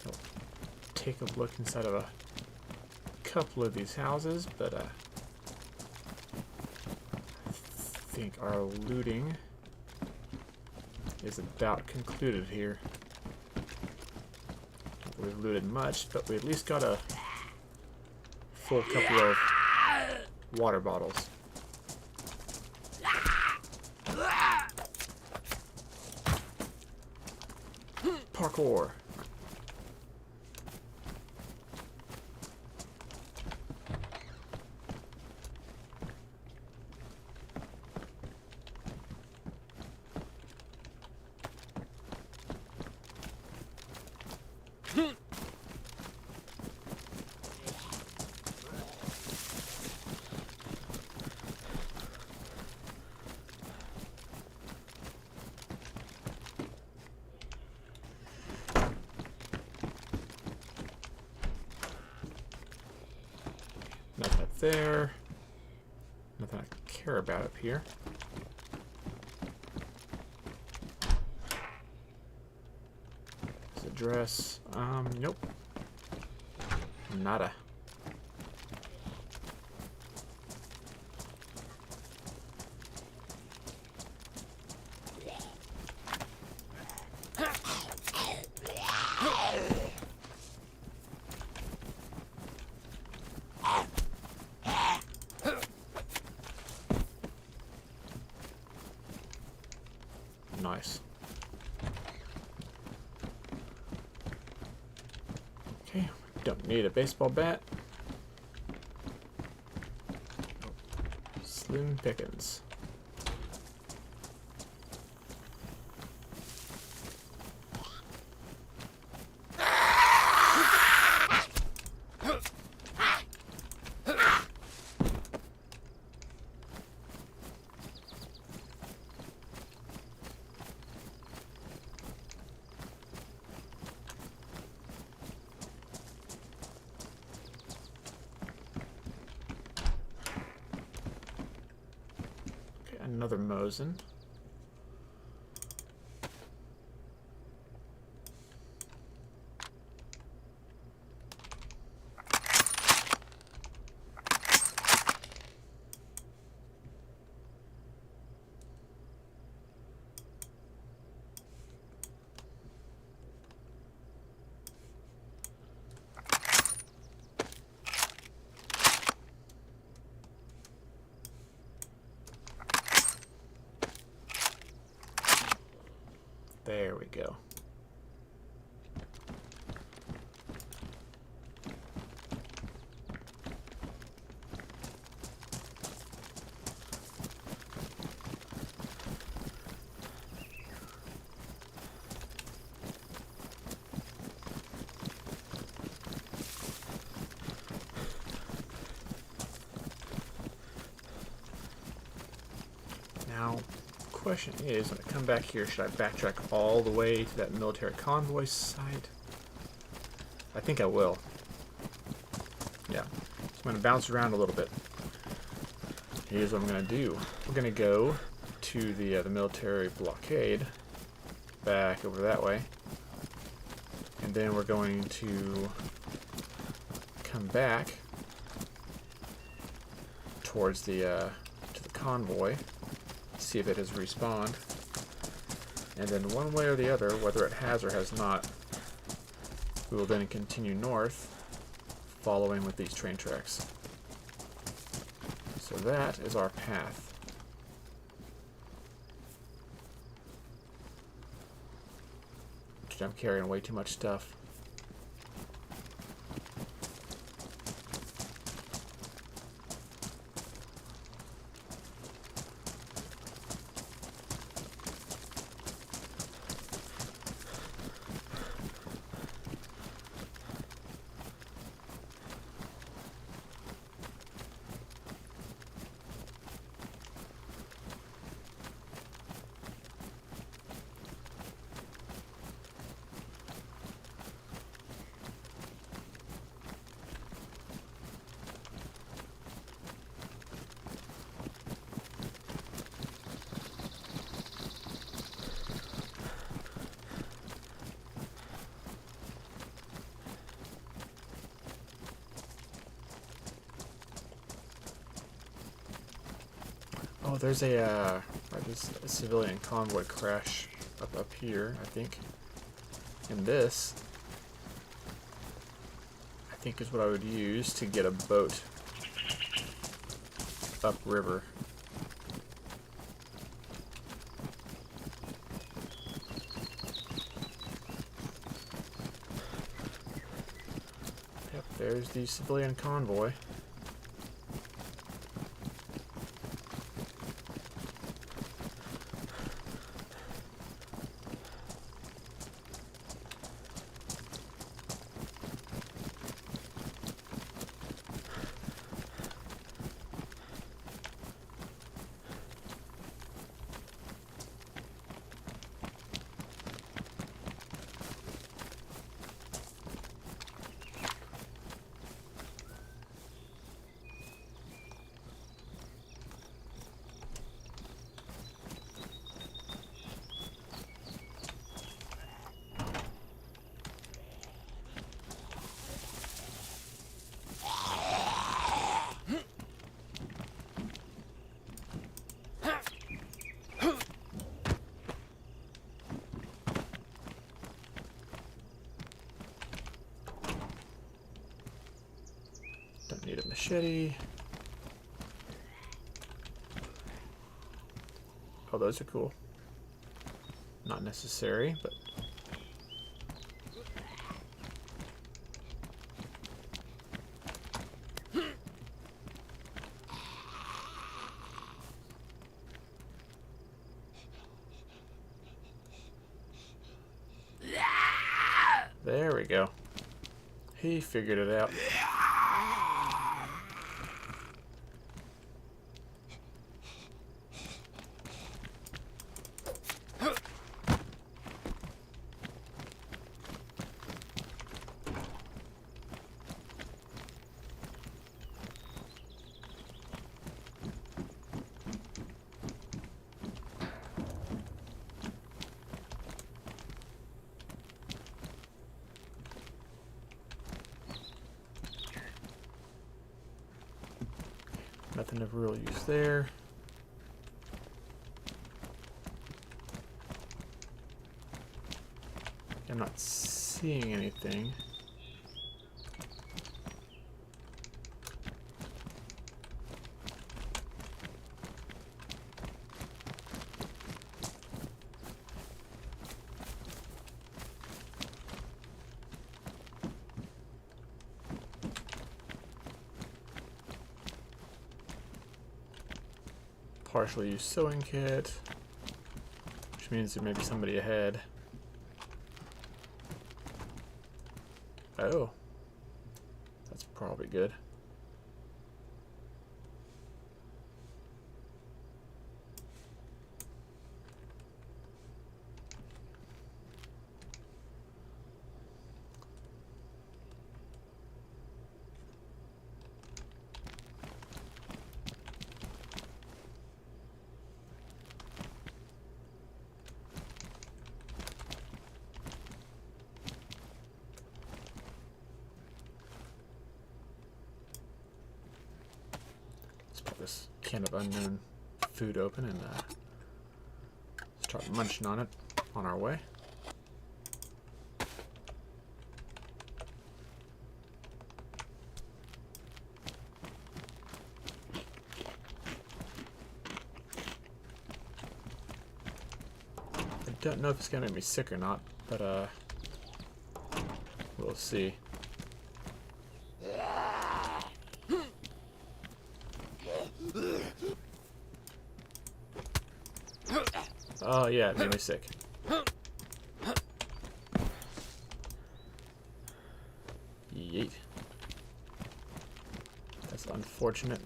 I'll take a look inside of a couple of these houses, but I think our looting is about concluded here. Not that we've looted much, but we at least got a full couple of water bottles. Parkour. there. Nothing I care about up here. This address. Nope. Nada. Nice. Okay, don't need a baseball bat. Slim pickings. Another Mosin. There we go. Now, question is, when I come back here, should I backtrack all the way to that military convoy site? I think I will. Yeah. I'm going to bounce around a little bit. Here's what I'm going to do. We're going to go to the military blockade, back over that way, and then we're going to come back towards the to the convoy. See if it has respawned, and then one way or the other, whether it has or has not, we will then continue north, following with these train tracks. So that is our path. I'm carrying way too much stuff. Oh, there's a civilian convoy crash up here, I think. And this, I think, is what I would use to get a boat upriver. Yep, there's the civilian convoy. Need a machete. Oh, those are cool. Not necessary, but... There we go. He figured it out. Nothing of real use there. I'm not seeing anything. Partially used sewing kit, which means there may be somebody ahead. Oh, that's probably good. This can of unknown food open and start munching on it on our way. I don't know if it's gonna make me sick or not, but we'll see. Oh yeah, it made me sick. Yeet. That's unfortunate.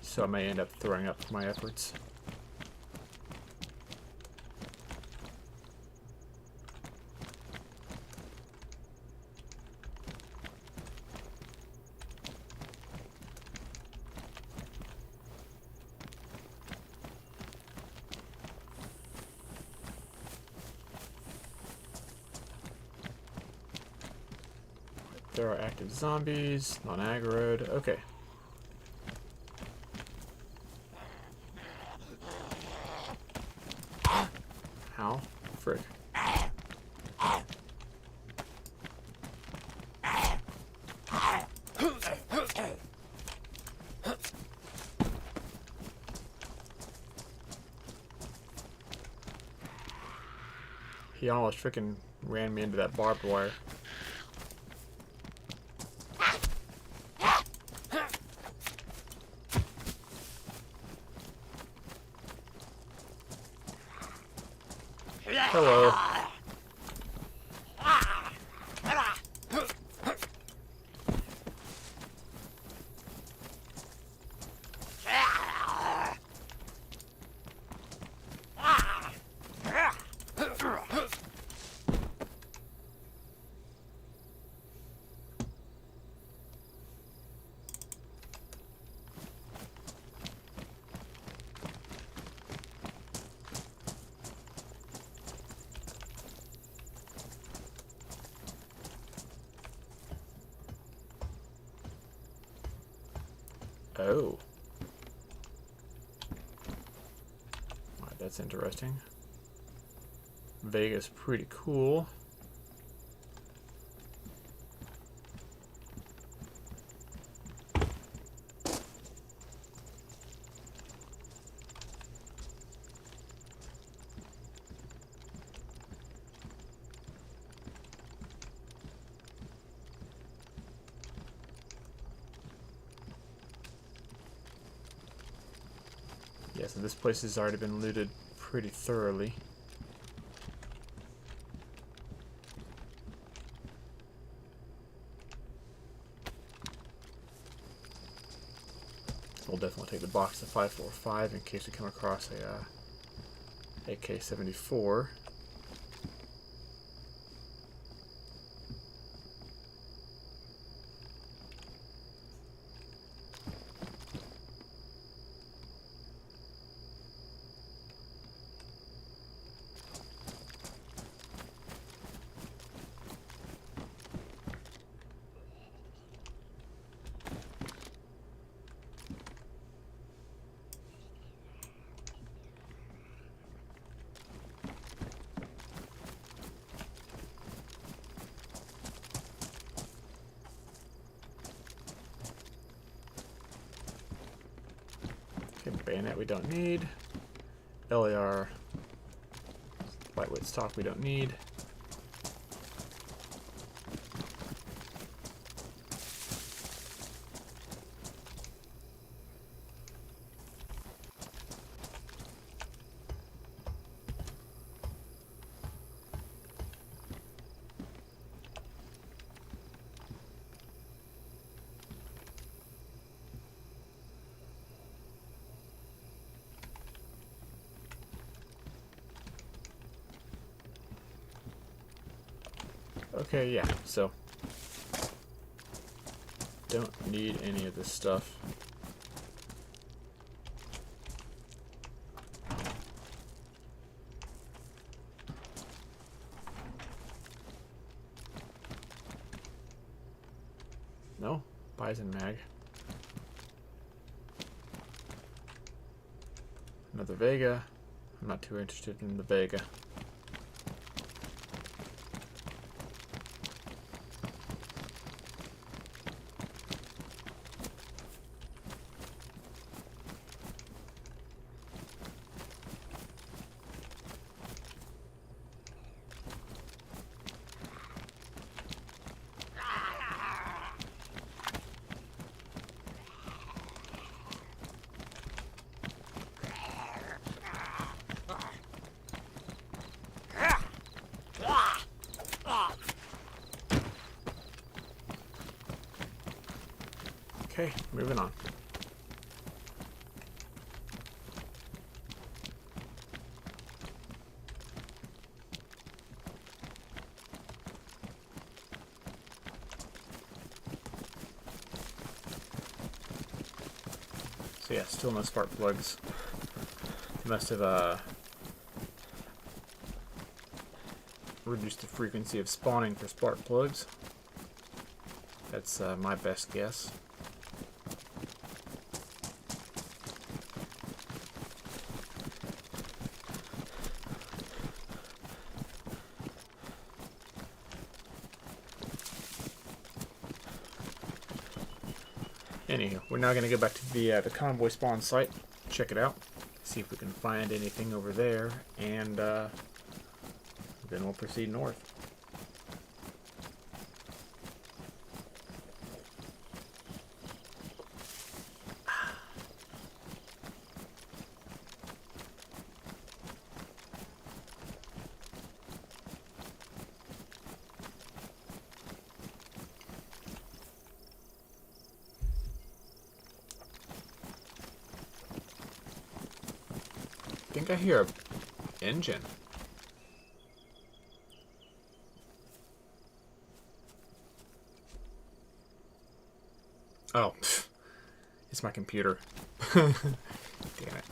So I may end up throwing up for my efforts. There are active zombies, non-aggroed. Okay. How? Frick. He almost freaking ran me into that barbed wire. Hello. Oh. Alright, that's interesting. Vega's pretty cool. So this place has already been looted pretty thoroughly. So we'll definitely take the box of 545 in case we come across a AK-74. Okay, bayonet we don't need. LAR lightweight stock we don't need. Okay, yeah, so don't need any of this stuff. No, Bison mag. Another Vega. I'm not too interested in the Vega. Okay, moving on. So yeah, still no spark plugs. They must have reduced the frequency of spawning for spark plugs. That's my best guess. Anywho, we're now going to go back to the convoy spawn site, check it out, see if we can find anything over there, and then we'll proceed north. I think I hear an engine. Oh, it's my computer. Damn it.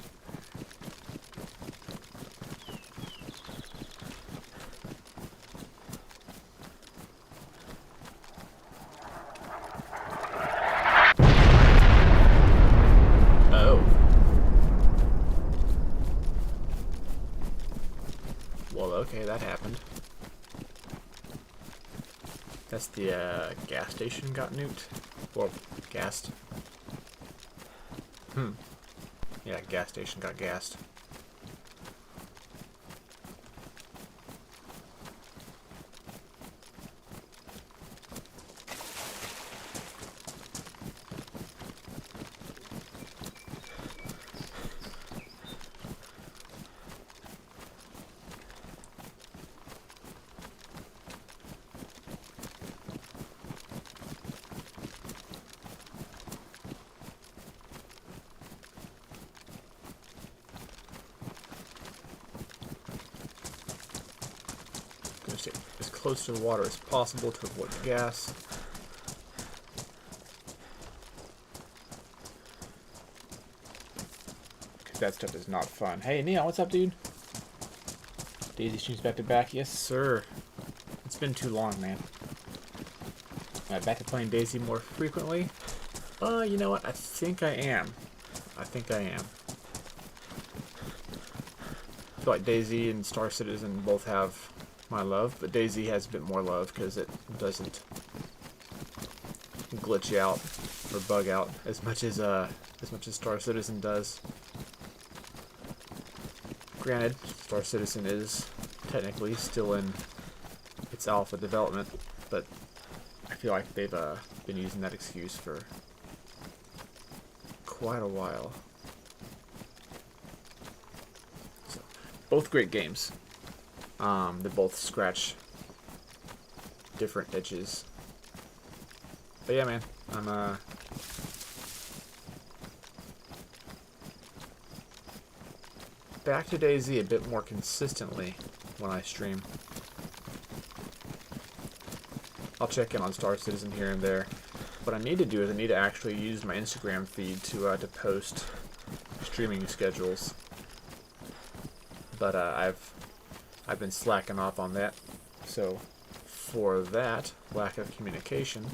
Okay, that happened. That's the gas station got nuked. Well, gassed. Yeah, gas station got gassed. stay as close to the water as possible to avoid the gas. Because that stuff is not fun. Hey, Neon, what's up, dude? DayZ streams back to back. Yes, sir. It's been too long, man. Back to playing DayZ more frequently. You know what? I think I am. I feel like DayZ and Star Citizen both have my love, but DayZ has a bit more love because it doesn't glitch out or bug out as much as Star Citizen does. Granted, Star Citizen is technically still in its alpha development, but I feel like they've been using that excuse for quite a while. So, both great games. They both scratch different itches. But yeah, man, I'm back to DayZ a bit more consistently when I stream. I'll check in on Star Citizen here and there. What I need to do is I need to actually use my Instagram feed to post streaming schedules. But I've been slacking off on that. So for that lack of communication,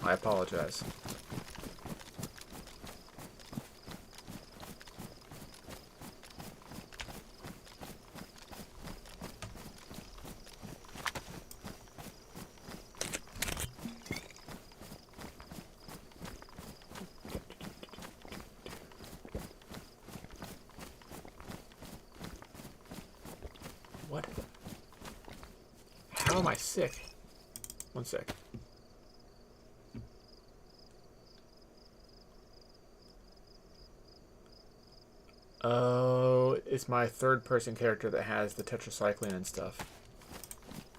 I apologize. What? How am I sick? One sec. Oh, it's my third-person character that has the tetracycline and stuff.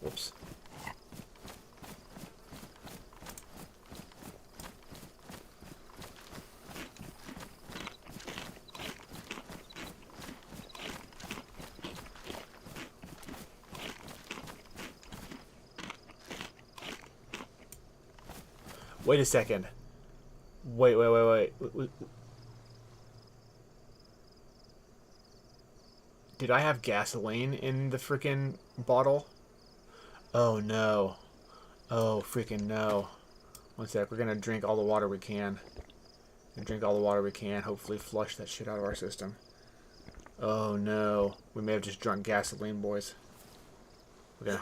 Whoops. Wait a second. Wait. Did I have gasoline in the freaking bottle? Oh no. Oh freaking no. One sec, we're gonna drink all the water we can. Hopefully flush that shit out of our system. Oh no. We may have just drunk gasoline, boys. We're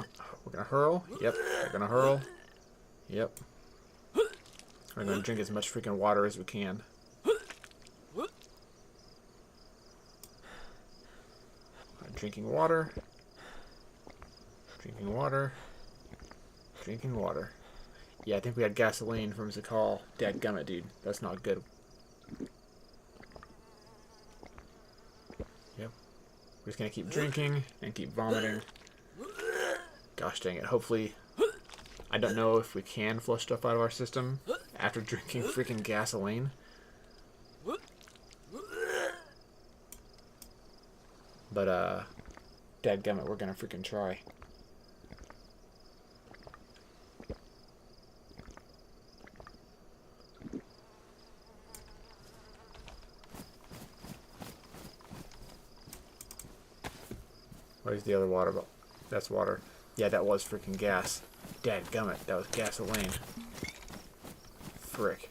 gonna hurl. Yep. We're gonna hurl. Yep. We're gonna drink as much freaking water as we can. Drinking water. Drinking water. Drinking water. Yeah, I think we had gasoline from Zakal. Dadgummit, dude. That's not good. Yep. We're just gonna keep drinking and keep vomiting. Gosh dang it. Hopefully, I don't know if we can flush stuff out of our system after drinking freaking gasoline. But, dadgummit, we're gonna freaking try. Where's the other water bottle? That's water. Yeah, that was freaking gas. Dadgummit, that was gasoline. Frick.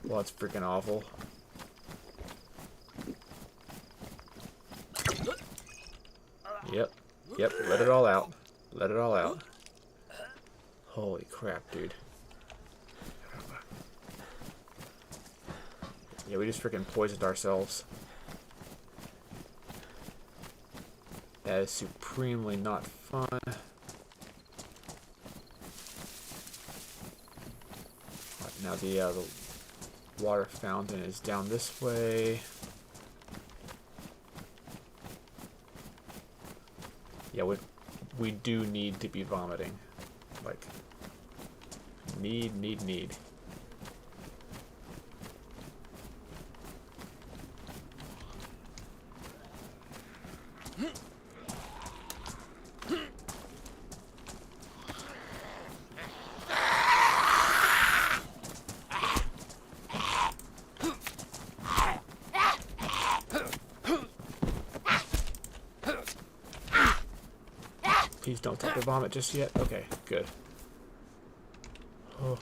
Well, that's freaking awful. Yep. Yep, let it all out. Let it all out. Holy crap, dude. Yeah, we just freaking poisoned ourselves. That is supremely not fun. Right, now the water fountain is down this way. Yeah, we do need to be vomiting. Like, need. Please don't stop the vomit just yet. Okay, good. Oh.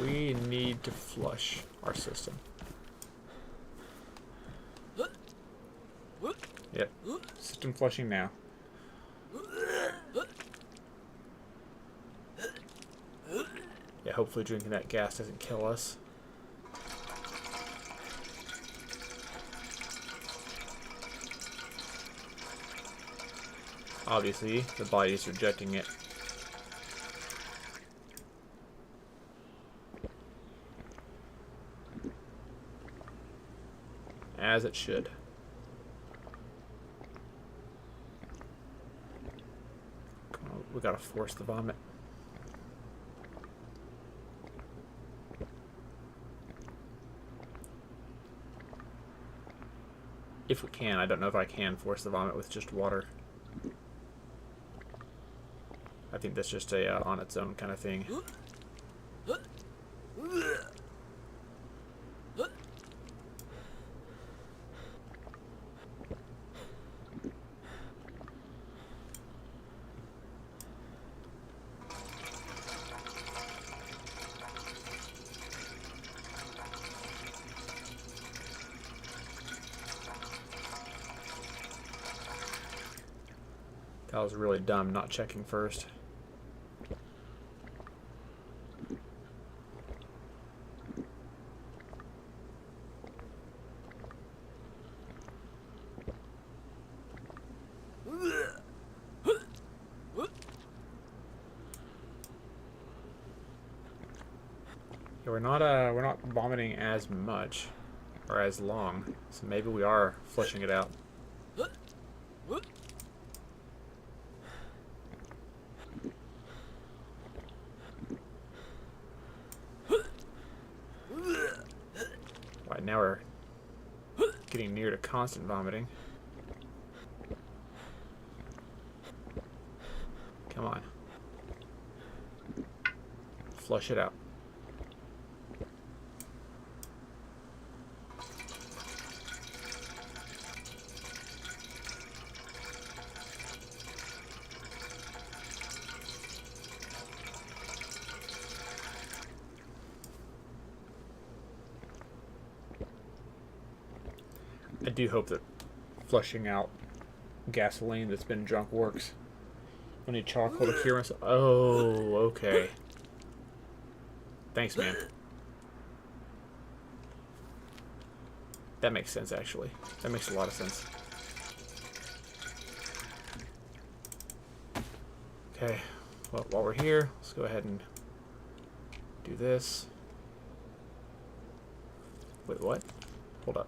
We need to flush our system. Yep, system flushing now. Yeah, hopefully drinking that gas doesn't kill us. Obviously, the body is rejecting it. As it should. Come on, we gotta force the vomit. If we can, I don't know if I can force the vomit with just water. I think that's just a on its own kind of thing. That was really dumb not checking first. Yeah, we're not vomiting as much or as long, so maybe we are flushing it out. Right, now we're getting near to constant vomiting. Come on. Flush it out. I do hope that flushing out gasoline that's been drunk works. I need charcoal to cure myself. Oh, okay. Thanks, man. That makes sense, actually. That makes a lot of sense. Okay. Well, while we're here, let's go ahead and do this. Wait, what? Hold up.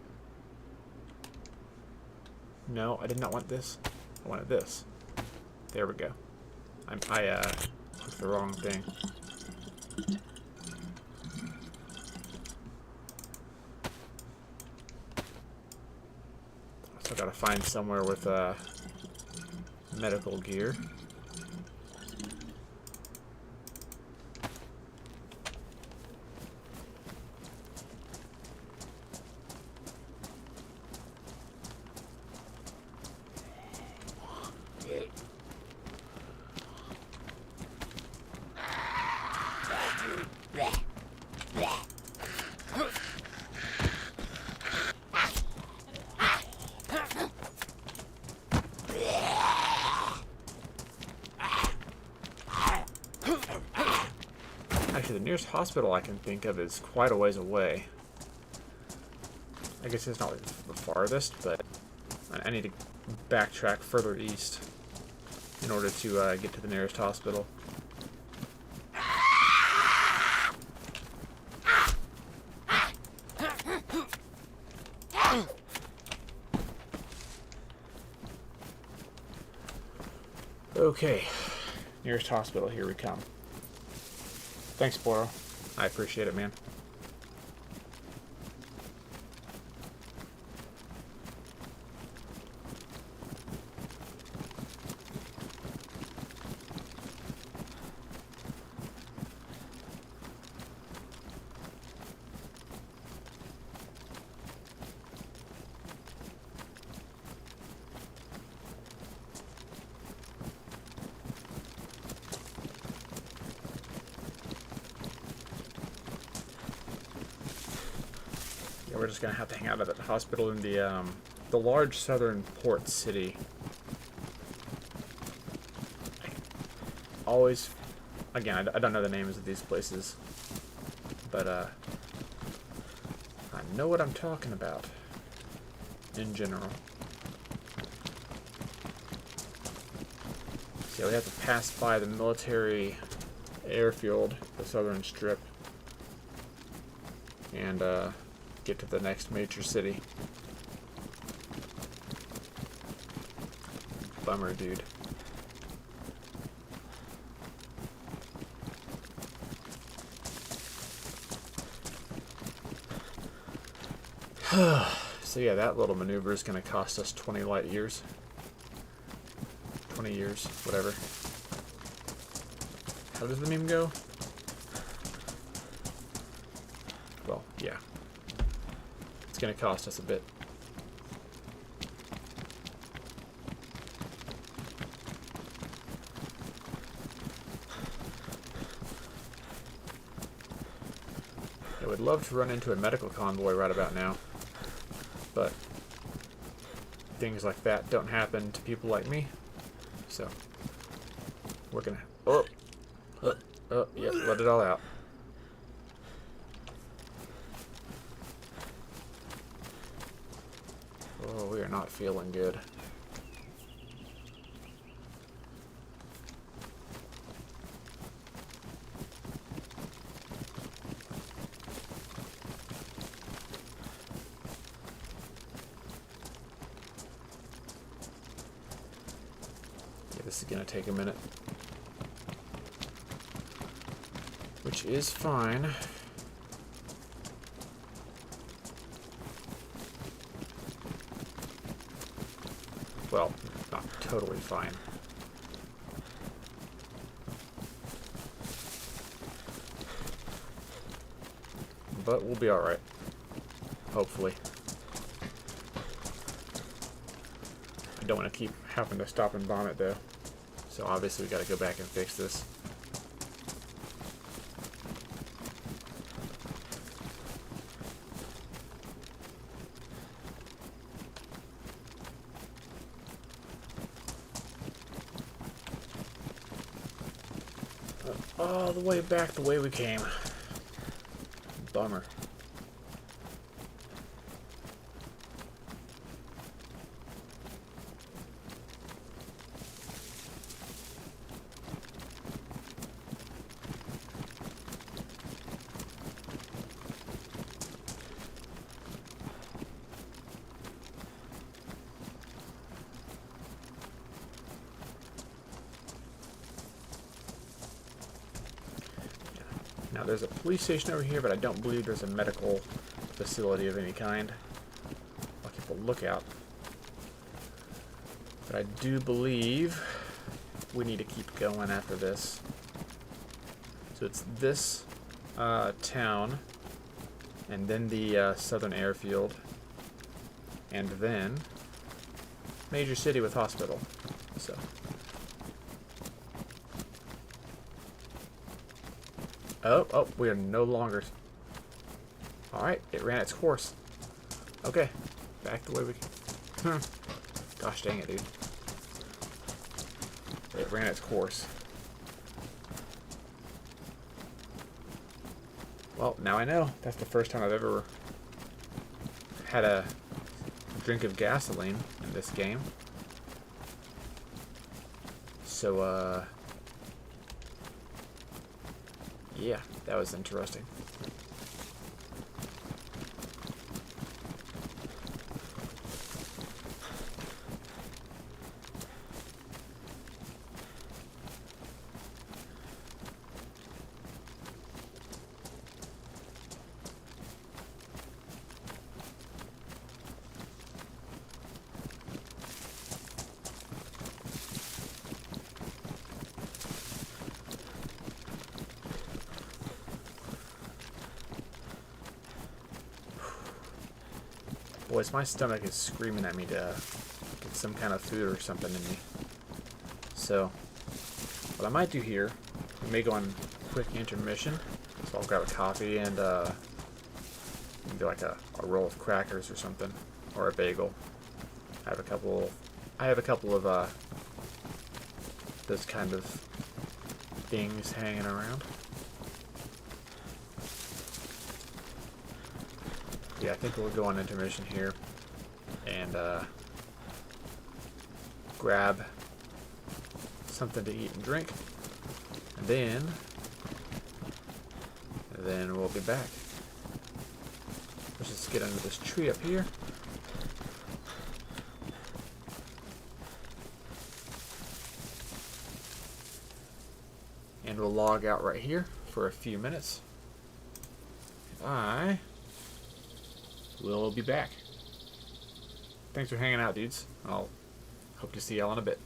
No, I did not want this. I wanted this. There we go. I clicked the wrong thing. So I gotta find somewhere with medical gear. Actually, the nearest hospital I can think of is quite a ways away. I guess it's not the farthest, but I need to backtrack further east in order to get to the nearest hospital. Okay, nearest hospital, here we come. Thanks, Boro. I appreciate it, man. we're just gonna have to hang out at the hospital in the large southern port city. Always, again, I don't know the names of these places, but I know what I'm talking about in general. So we have to pass by the military airfield, the southern strip, and get to the next major city. Bummer, dude. So yeah, that little maneuver is going to cost us 20 light years. 20 years, whatever. How does the meme go? Well, yeah. It's going to cost us a bit. I would love to run into a medical convoy right about now. But things like that don't happen to people like me. So we're gonna yeah, let it all out. Oh, we are not feeling good. This is going to take a minute. Which is fine. Well, not totally fine. But we'll be alright. Hopefully. I don't want to keep having to stop and bomb it though. So obviously we got to go back and fix this. All the way back the way we came. Bummer. Now there's a police station over here, but I don't believe there's a medical facility of any kind. I'll keep a lookout. But I do believe we need to keep going after this. So it's this town, and then the southern airfield, and then major city with hospital. So. Oh, we are no longer... Alright, it ran its course. Okay, back the way we... Gosh dang it, dude. It ran its course. Well, now I know. That's the first time I've ever had a drink of gasoline in this game. So, yeah, that was interesting. Boys, my stomach is screaming at me to get some kind of food or something in me. So, what I might do here, we may go on a quick intermission. So I'll grab a coffee and do like a a roll of crackers or something, or a bagel. I have a couple. I have a couple of those kind of things hanging around. Yeah, I think we'll go on intermission here and grab something to eat and drink, and then we'll be back. Let's just get under this tree up here. And we'll log out right here for a few minutes. I will be back. Thanks for hanging out, dudes. I'll hope to see y'all in a bit.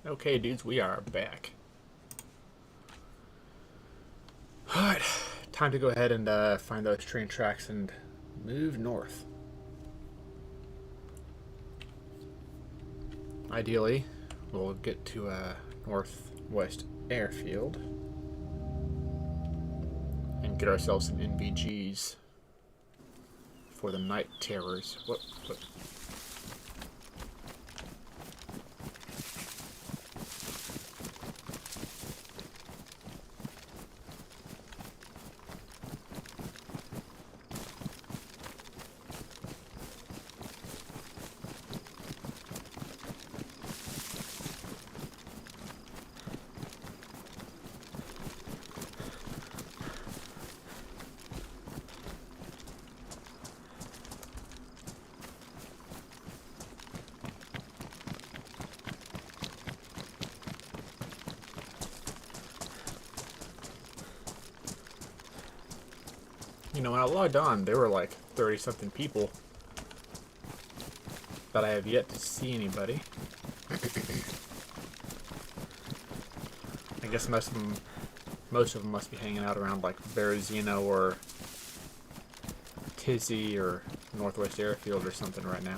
Okay, dudes, we are back. Alright, time to go ahead and find those train tracks and move north. Ideally, we'll get to a northwest airfield and get ourselves some NVGs for the night terrors. What? You know, when I logged on, there were like 30-something people, but I have yet to see anybody. I guess most of them must be hanging out around like Berezino or Tizzy or Northwest Airfield or something right now.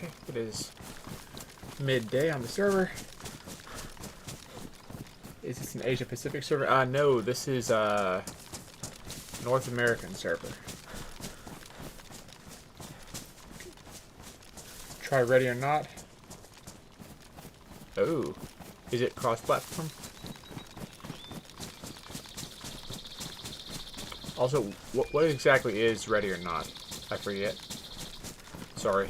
Okay, it is midday on the server. Is this an Asia Pacific server? No, this is a North American server. Try ready or not. Oh, is it cross-platform? Also, what exactly is ready or not? I forget. Sorry.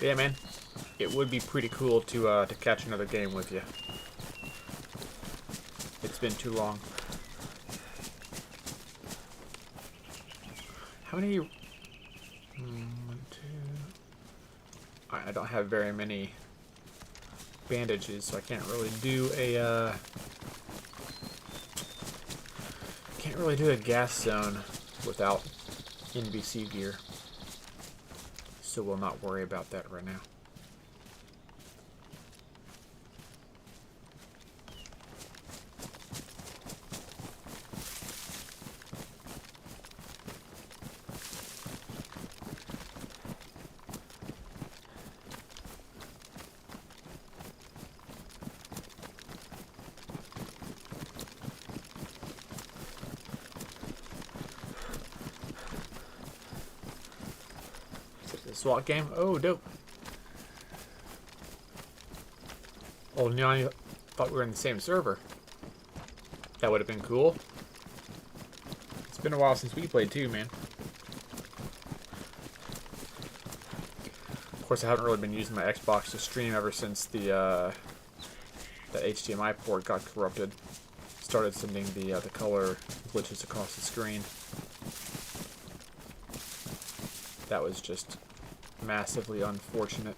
Yeah, man. It would be pretty cool to catch another game with you. It's been too long. How many? 1, 2. I don't have very many bandages, so I can't really do a gas zone without NBC gear. So we'll not worry about that right now. SWAT game? Oh, dope. Oh, no, I thought we were in the same server. That would have been cool. It's been a while since we played too, man. Of course, I haven't really been using my Xbox to stream ever since the HDMI port got corrupted. Started sending the color glitches across the screen. That was just massively unfortunate.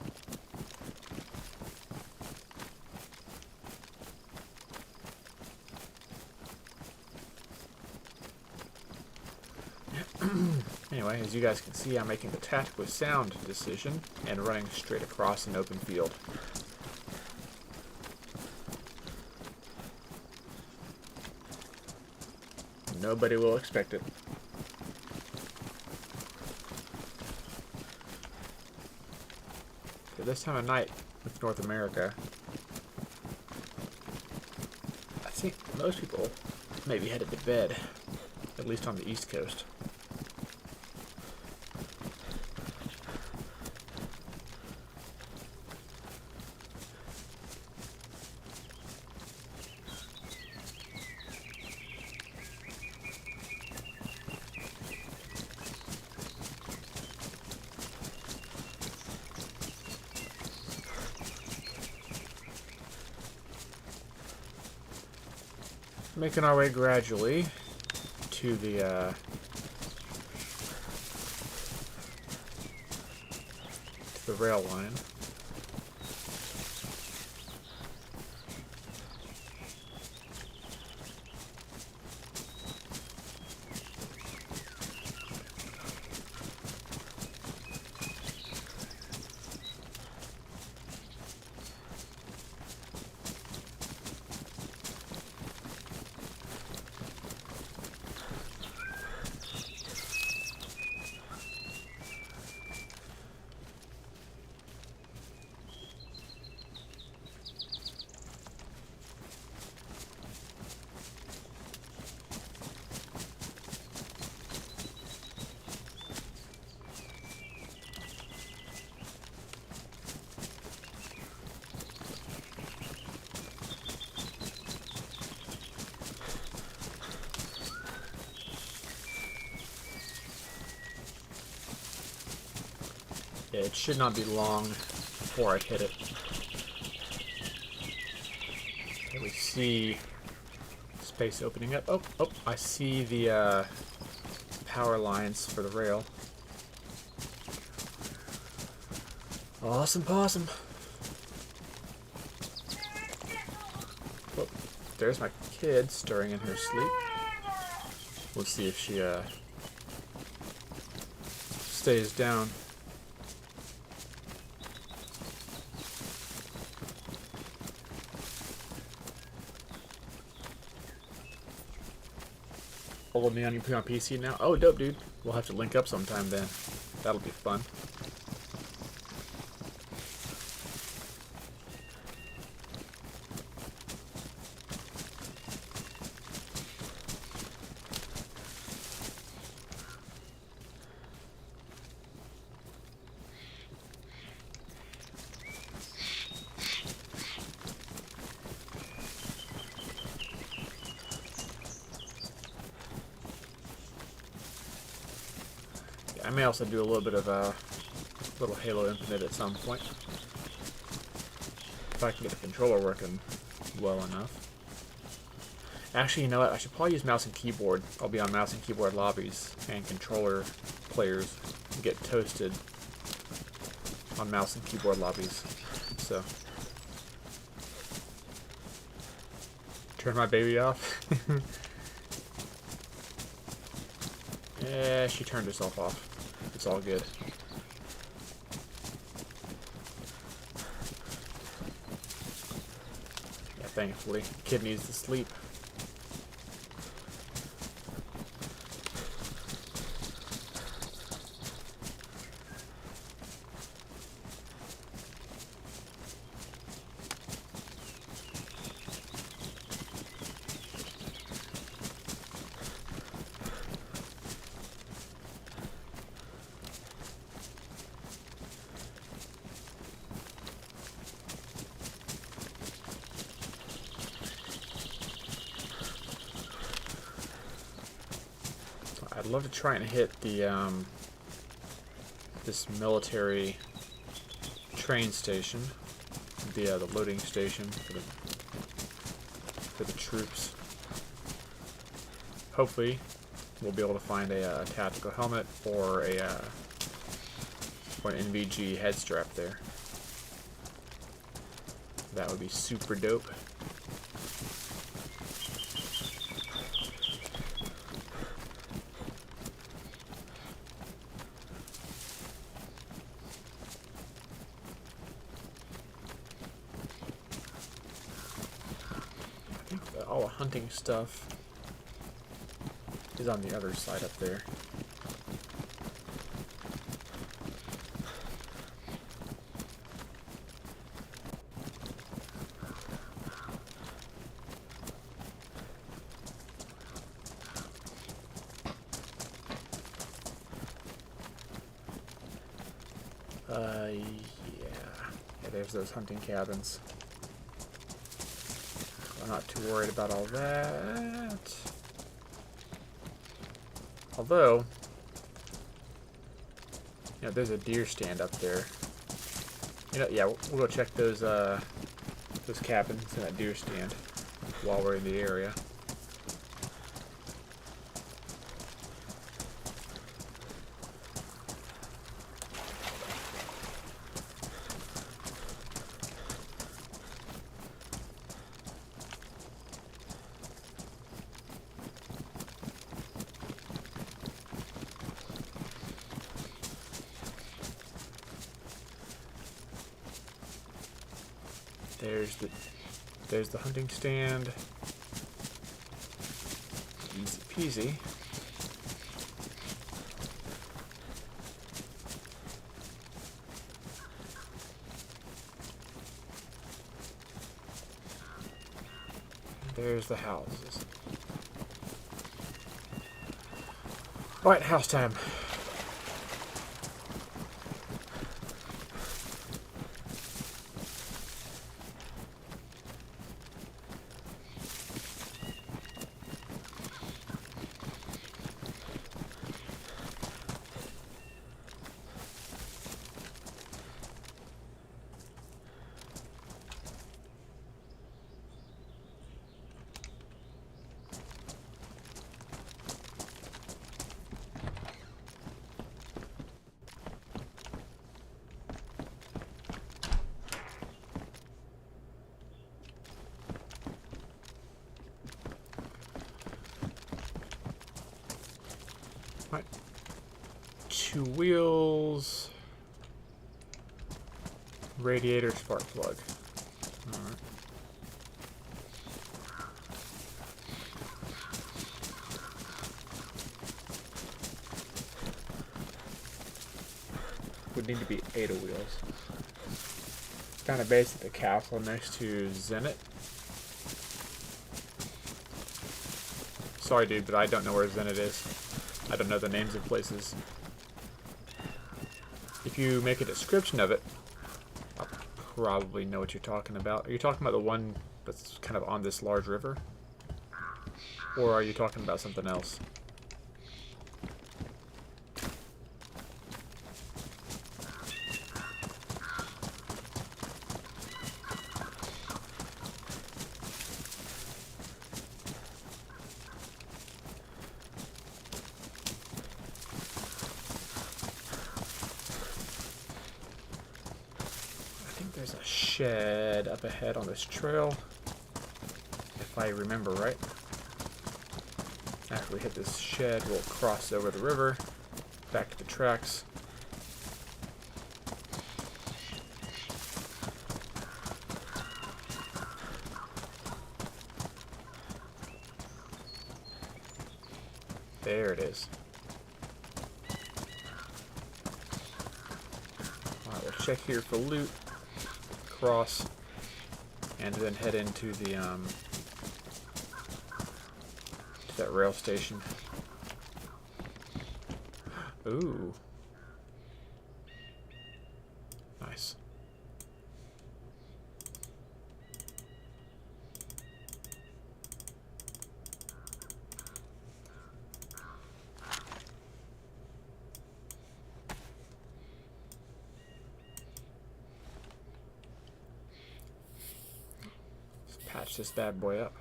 Anyway, as you guys can see, I'm making the tactically sound decision and running straight across an open field. nobody will expect it. For this time of night with North America, I think most people may be headed to bed, at least on the East Coast. Making our way gradually to the rail line. Yeah, it should not be long before I hit it. Okay, we see space opening up. Oh, I see the power lines for the rail. Awesome possum. Oh, there's my kid stirring in her sleep. We'll see if she stays down. Old man, you play on PC now? Oh, dope, dude. We'll have to link up sometime then. That'll be fun. I may also do a little bit of little Halo Infinite at some point. If I can get the controller working well enough. Actually, you know what? I should probably use mouse and keyboard. I'll be on mouse and keyboard lobbies, and controller players get toasted on mouse and keyboard lobbies. So, turn my baby off. Yeah, she turned herself off. It's all good. Yeah, thankfully, kid needs to sleep. I'd love to try and hit the this military train station, the loading station for the troops. Hopefully, we'll be able to find a tactical helmet or an NVG head strap there. That would be super dope. All the hunting stuff is on the other side up there. Yeah, there's those hunting cabins. I'm not too worried about all that. Although, you know, there's a deer stand up there. You know, yeah, we'll go check those cabins and that deer stand while we're in the area. There's the hunting stand. Easy peasy. There's the houses. Alright, house time. Right. 2 wheels. Radiator, spark plug. Alright. Would need to be 8 wheels. Kind of based at the castle next to Zenit. Sorry, dude, but I don't know where Zenit is. I don't know the names of places. If you make a description of it, I'll probably know what you're talking about. Are you talking about the one that's kind of on this large river? Or are you talking about something else? There's a shed up ahead on this trail, if I remember right. After we hit this shed, we'll cross over the river, back to the tracks. There it is. Alright, we'll check here for loot. Cross, and then head into the to that rail station. Ooh, nice. Patch this bad boy up.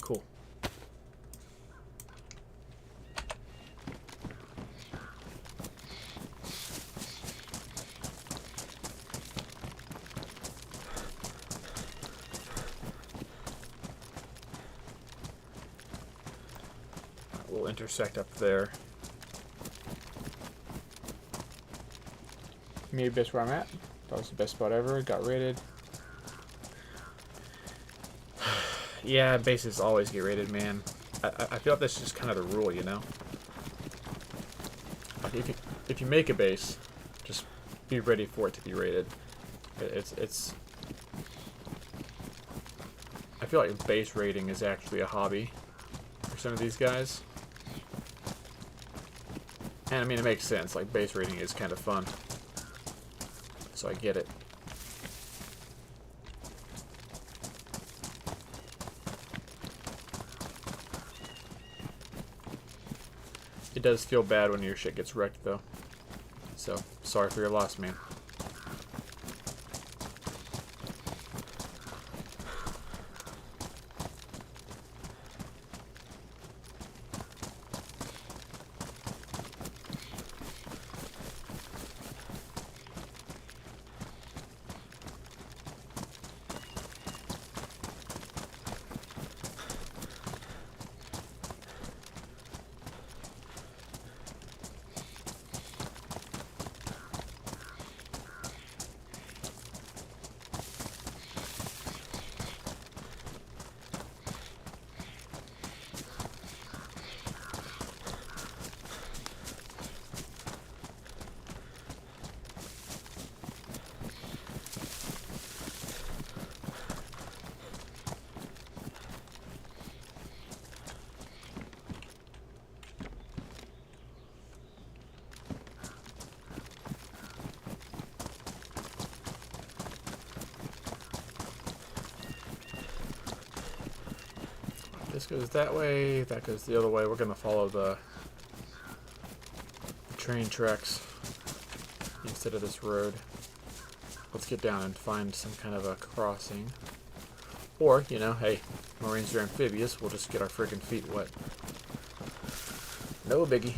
Cool. We'll intersect up there. Maybe that's where I'm at. That was the best spot ever. Got raided. Yeah, bases always get rated, man. I feel like that's just kind of the rule, you know? If you make a base, just be ready for it to be rated. It's I feel like base rating is actually a hobby for some of these guys. And I mean, it makes sense. Like, base rating is kind of fun. So I get it. It does feel bad when your shit gets wrecked, though. So, sorry for your loss, man. This goes that way, that goes the other way. We're going to follow the train tracks instead of this road. Let's get down and find some kind of a crossing. Or, you know, hey, Marines are amphibious, we'll just get our friggin' feet wet. No biggie.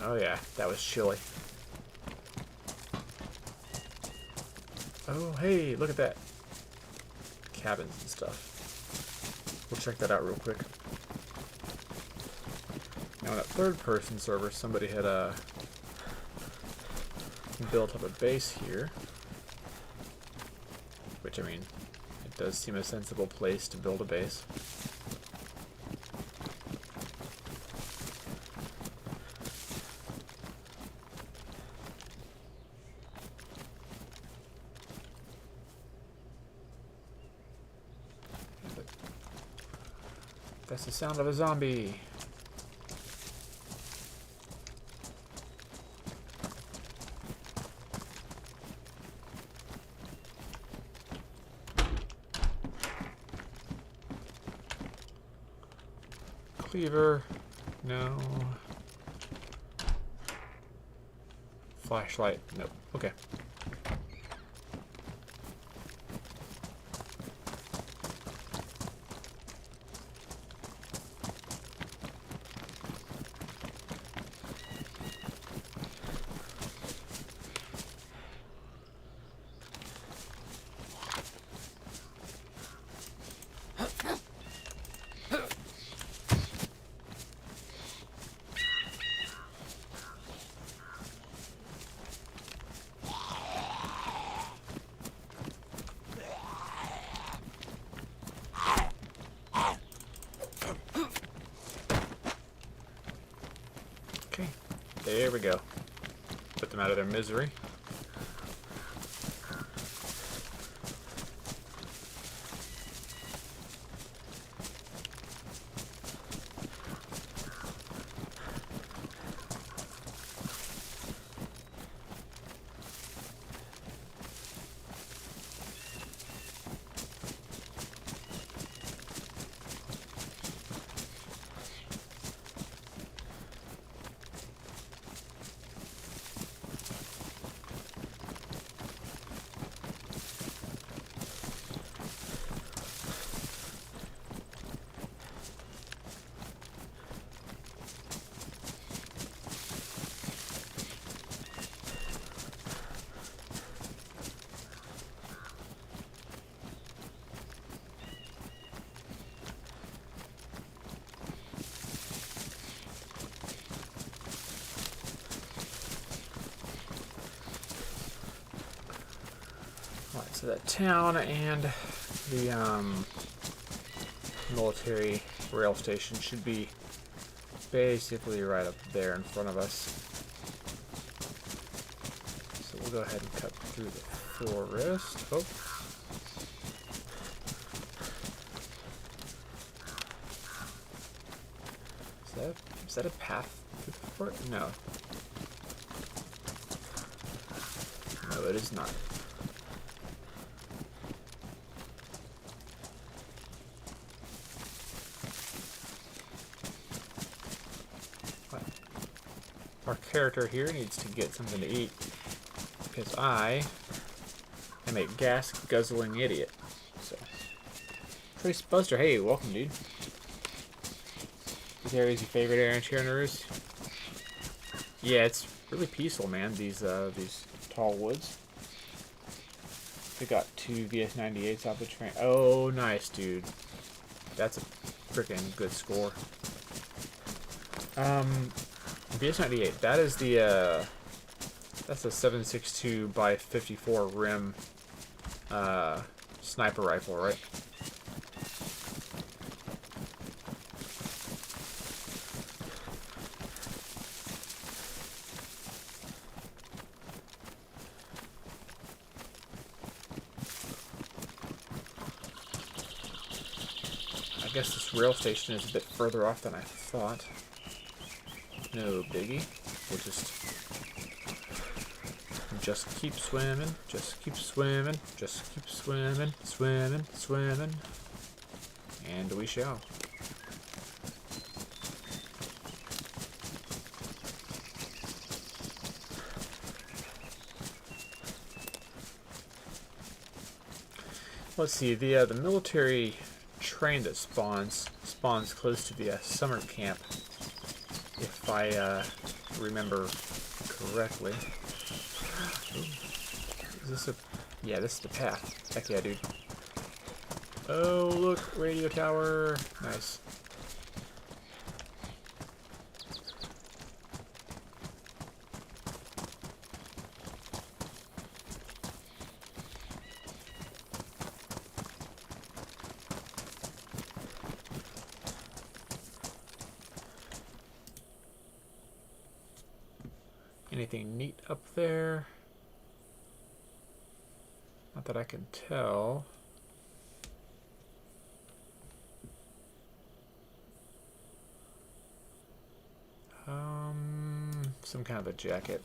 Oh yeah, that was chilly. Oh hey, look at that. Cabins and stuff. We'll check that out real quick. Now on that third person server, somebody had built up a base here. Which, I mean, it does seem a sensible place to build a base. That's the sound of a zombie. Cleaver. No. Flashlight. Nope. Okay. Okay, there we go. Put them out of their misery. Alright, so that town and the military rail station should be basically right up there in front of us. So we'll go ahead and cut through the forest. Oh. Is that a path through the forest? No. No, it is not. Our character here needs to get something to eat because I am a gas guzzling idiot. So, Trace Buster, hey, welcome, dude. This area is your favorite area in Chernarus? Yeah, it's really peaceful, man. These tall woods. We got 2 VS-98s off the train. Oh, nice, dude. That's a freaking good score. VS-98. That is the that's a 7.62 by 54 rim sniper rifle, right? I guess this rail station is a bit further off than I thought. No biggie. We'll just keep swimming, just keep swimming, just keep swimming, swimming, swimming. And we shall. Let's see, the military train that spawns close to the summer camp, if I remember correctly. Is this a... Yeah, this is the path. Heck yeah, dude. Oh, look, radio tower. Nice. Anything neat up there? Not that I can tell. Some kind of a jacket.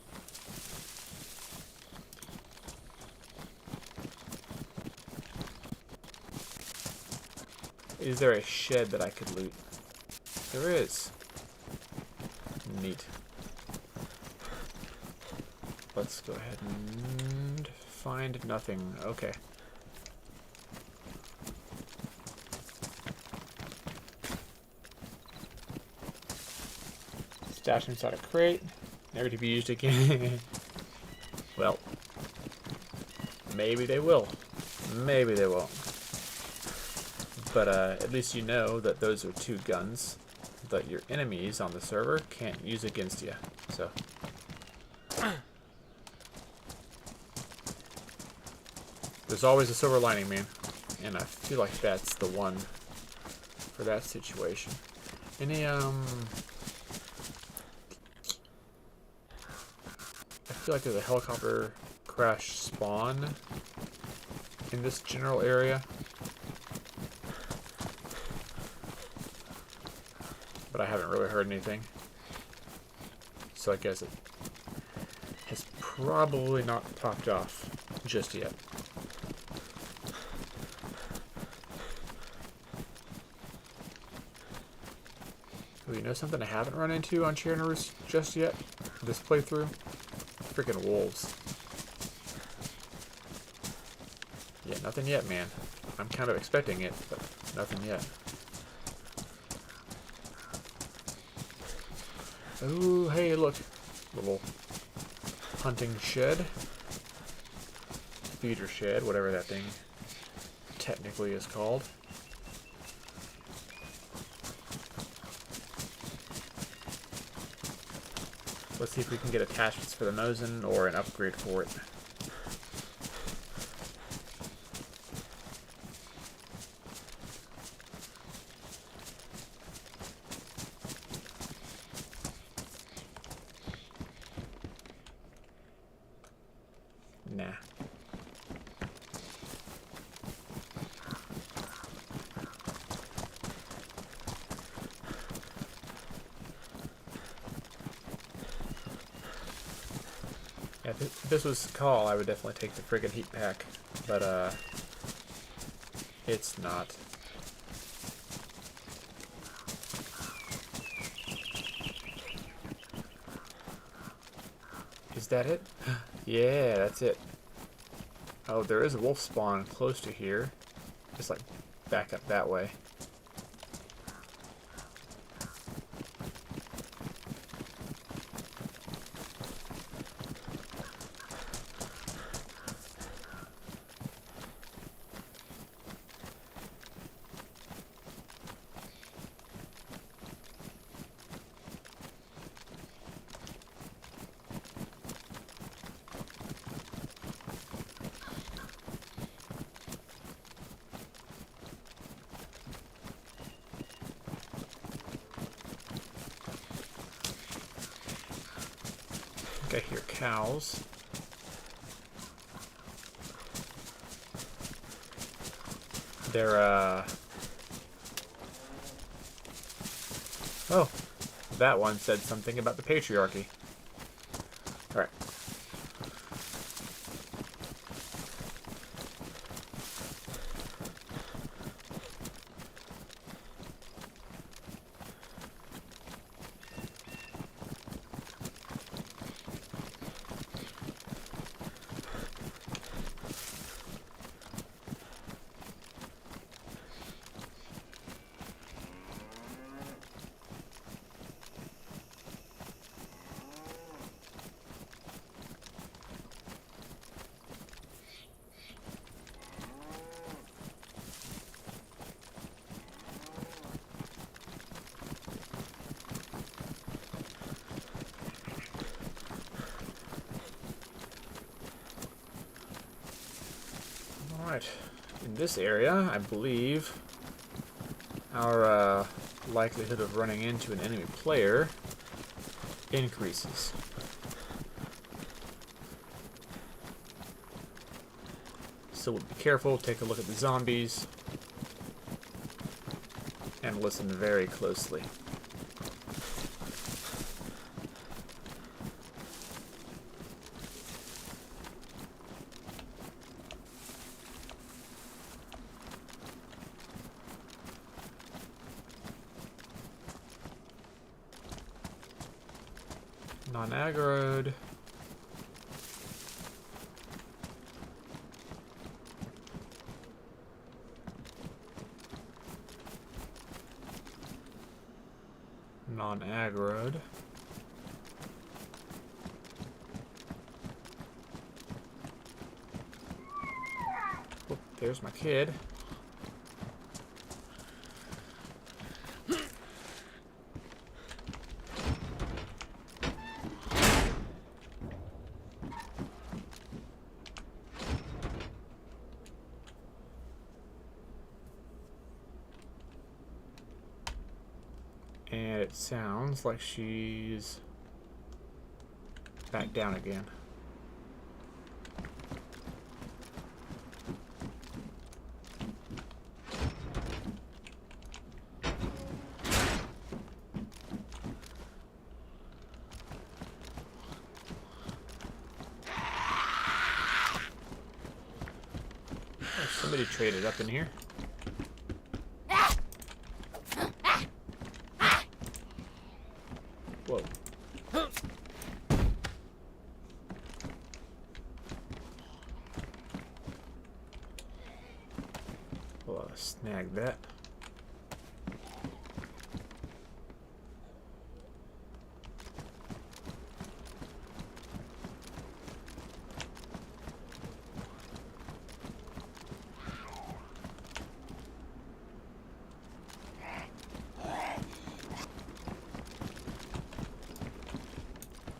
Is there a shed that I could loot? There is. Neat. Let's go ahead and find nothing. Okay. Stash inside a crate. Never to be used again. Well, maybe they will. Maybe they won't. But at least you know that those are 2 guns that your enemies on the server can't use against you. So. There's always a silver lining, man. And I feel like that's the one for that situation. Any, I feel like there's a helicopter crash spawn in this general area. But I haven't really heard anything. So I guess it has probably not popped off just yet. Oh, you know something I haven't run into on Chernarus just yet? This playthrough? Freaking wolves. Yeah, nothing yet, man. I'm kind of expecting it, but nothing yet. Oh, hey, look. Little hunting shed. Feeder shed, whatever that thing technically is called. Let's see if we can get attachments for the Mosin or an upgrade for it. Nah. Yeah, if this was Call, I would definitely take the friggin' heat pack, but it's not. Is that it? Yeah, that's it. Oh, there is a wolf spawn close to here. Just like back up that way. I hear cows. They're, oh, that one said something about the patriarchy. Alright. Alright, in this area, I believe our likelihood of running into an enemy player increases. So be careful, take a look at the zombies, and listen very closely. Non-aggroed. Non-aggroed. Oh, there's my kid. And it sounds like she's back down again. Oh, somebody traded up in here. Whoa. Well, snag that.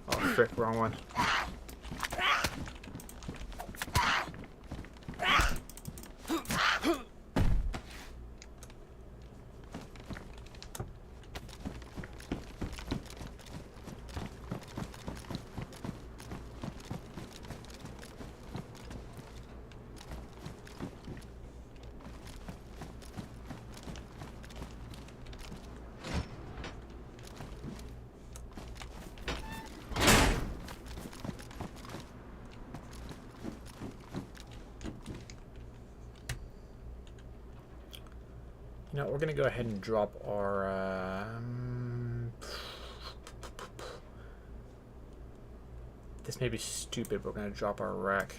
Oh, frick, wrong one. know, we're gonna go ahead and drop our. This may be stupid, but we're gonna drop our rack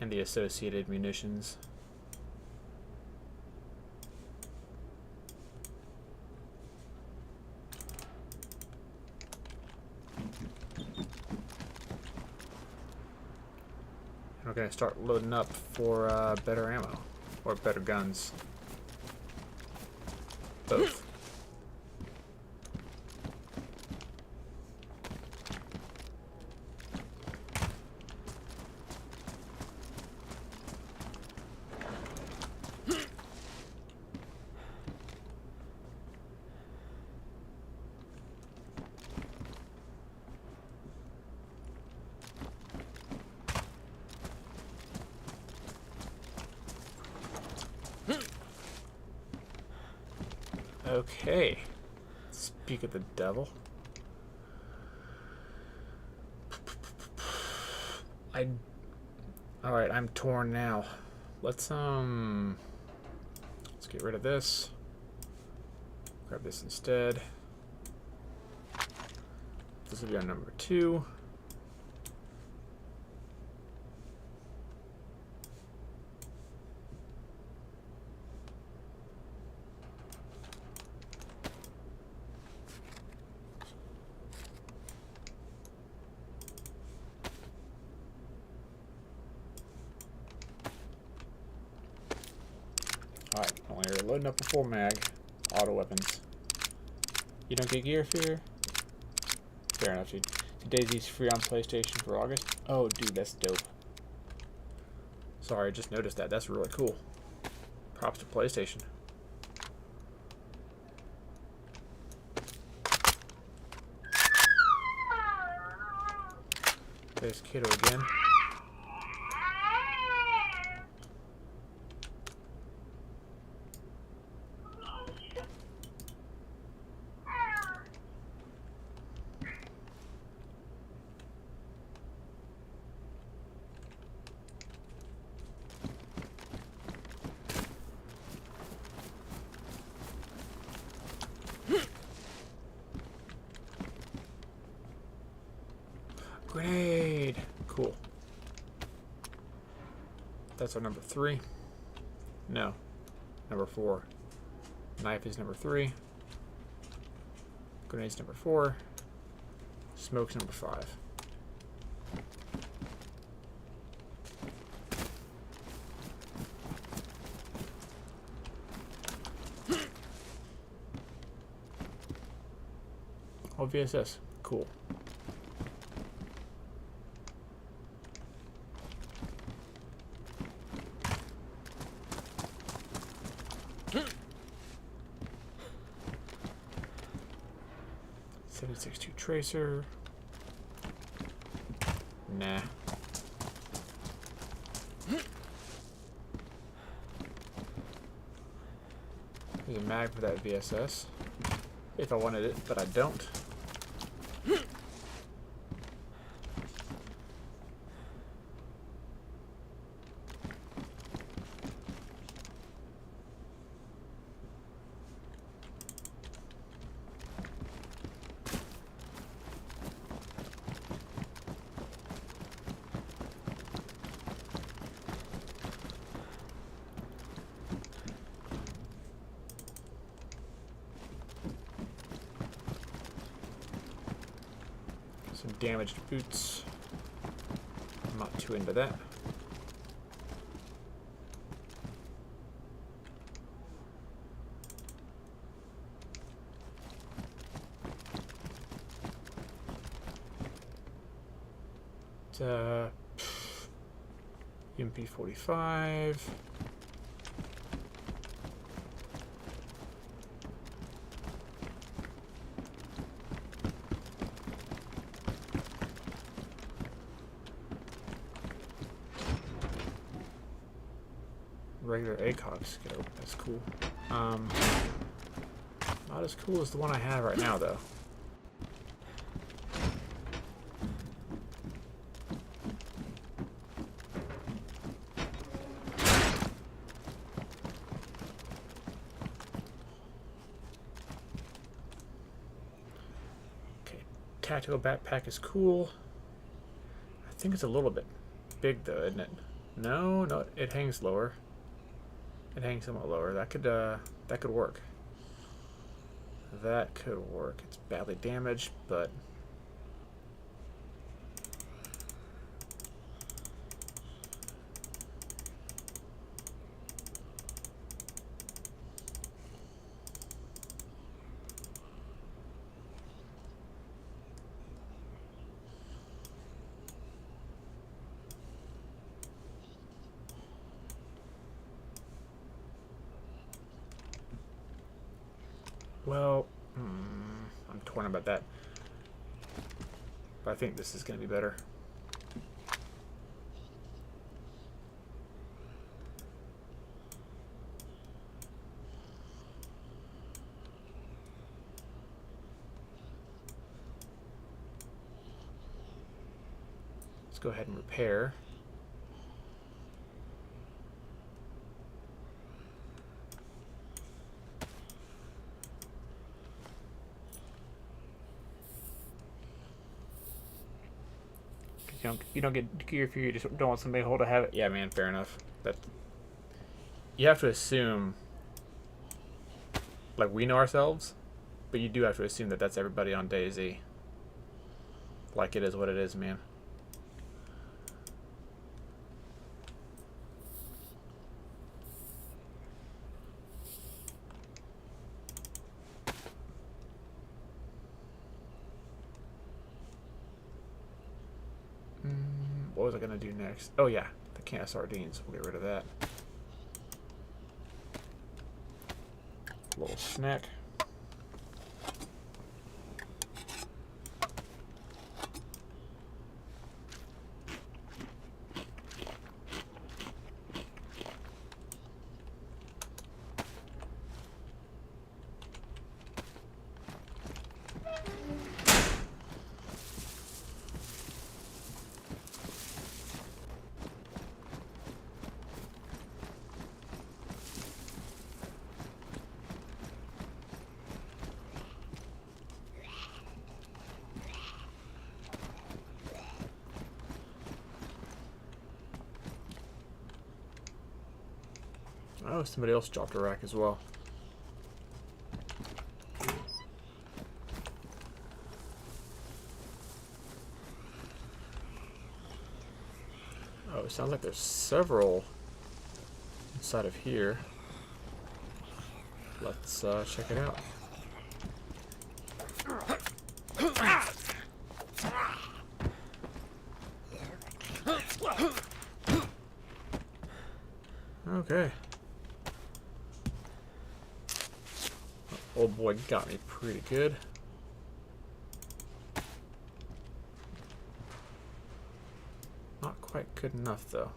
and the associated munitions. We're going to start loading up for better ammo. Or better guns. Both. Okay. Speak of the devil. Alright, I'm torn now. Let's get rid of this. Grab this instead. This will be our number 2. Alright, only you're loading up a full mag. Auto weapons. You don't get gear fear? Fair enough, dude. DayZ's free on PlayStation for August. Oh, dude, that's dope. Sorry, I just noticed that. That's really cool. Props to PlayStation. There's Kiddo again. Grenade! Cool. That's our number 3. No. Number 4. Knife is number 3. Grenade's number 4. Smoke's number 5. Oh, VSS. Cool. .762 tracer. Nah. There's a mag for that VSS. If I wanted it, but I don't. Some damaged boots. I'm not too into that. MP45. Regular ACOG scope. That's cool. Not as cool as the one I have right now, though. tactical backpack is cool. I think it's a little bit big though, isn't it? No, no, it hangs lower. It hangs somewhat lower. That could work. That could work. It's badly damaged, but well, I'm torn about that. But I think this is going to be better. Let's go ahead and repair. You don't get gear if you just don't want somebody to hold a habit. Yeah, man, fair enough. That you have to assume, like, we know ourselves, but you do have to assume that that's everybody on DayZ. Like, it is what it is, man. What was I gonna do next? Oh yeah, the can of sardines. We'll get rid of that. Little snack. Oh, somebody else dropped a rack as well. Oh, it sounds like there's several inside of here. Let's check it out. Okay. Old boy got me pretty good. Not quite good enough, though.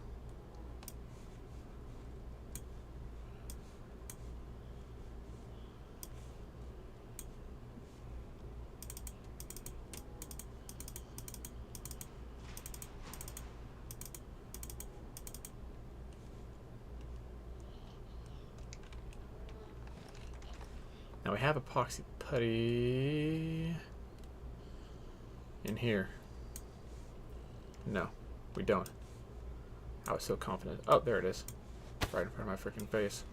Now we have epoxy putty in here. No, we don't. I was so confident. Oh, there it is. Right in front of my freaking face.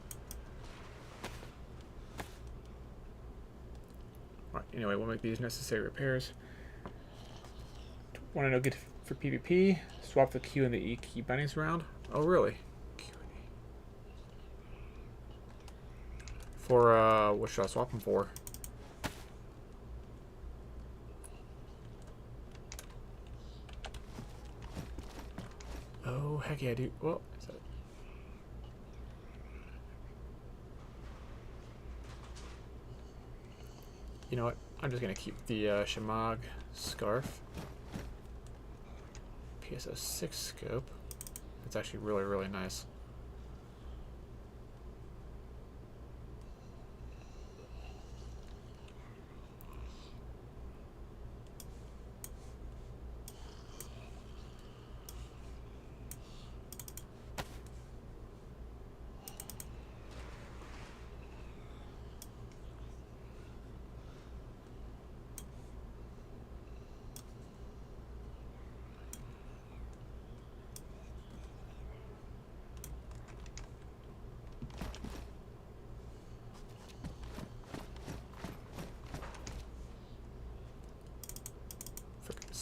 Alright, anyway, we'll make these necessary repairs. Want to know good for PvP? Swap the Q and the E key bindings around. Oh, really? Q and E. For, what should I swap them for? Oh, heck yeah, dude. Well, is that... You know what? I'm just going to keep the Shamag scarf. PSO 6 scope. It's actually really, really nice.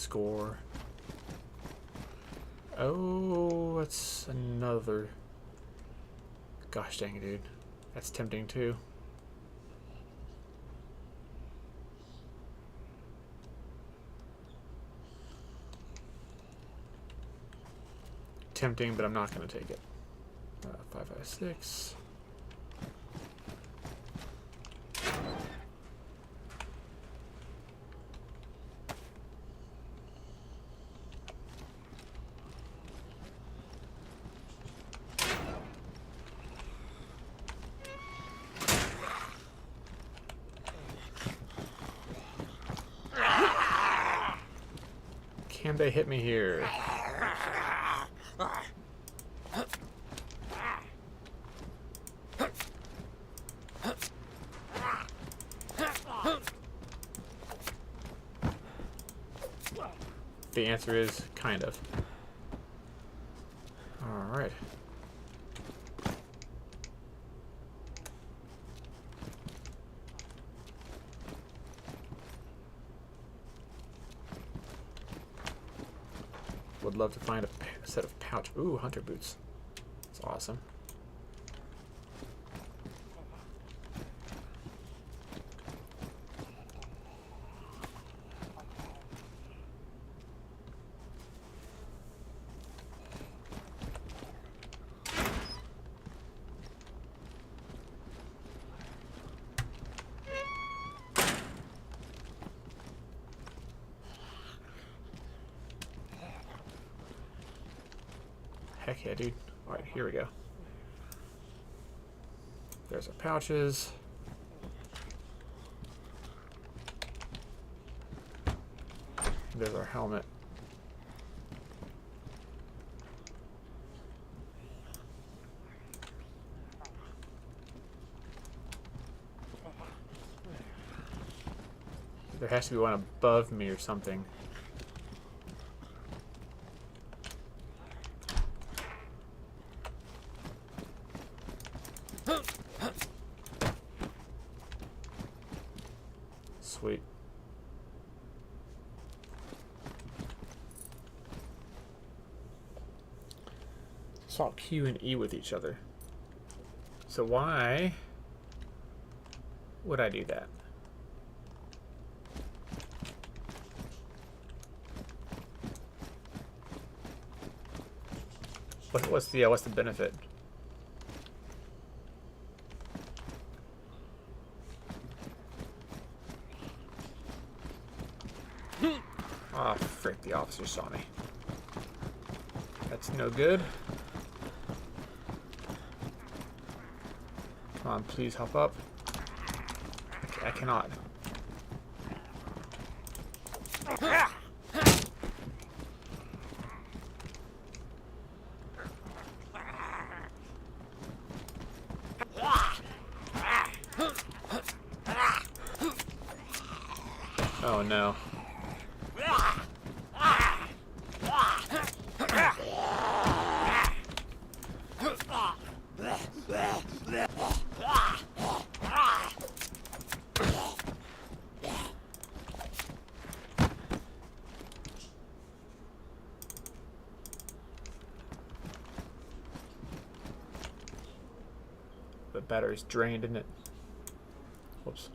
score. Oh, that's another. Gosh dang it, dude. That's tempting too. Tempting, but I'm not going to take it. 556. Can they hit me here? The answer is kind of. All right. Would love to find a set of pouch. Ooh, hunter boots. That's awesome. Heck yeah, dude. Alright, here we go. There's our pouches. There's our helmet. There has to be one above me or something. Sweet. Swap Q and E with each other. So why would I do that? What's the benefit? Ah, oh, frick, the officer saw me. That's no good. Come on, please hop up. I cannot. Oh no. The battery's drained, isn't it? Whoops.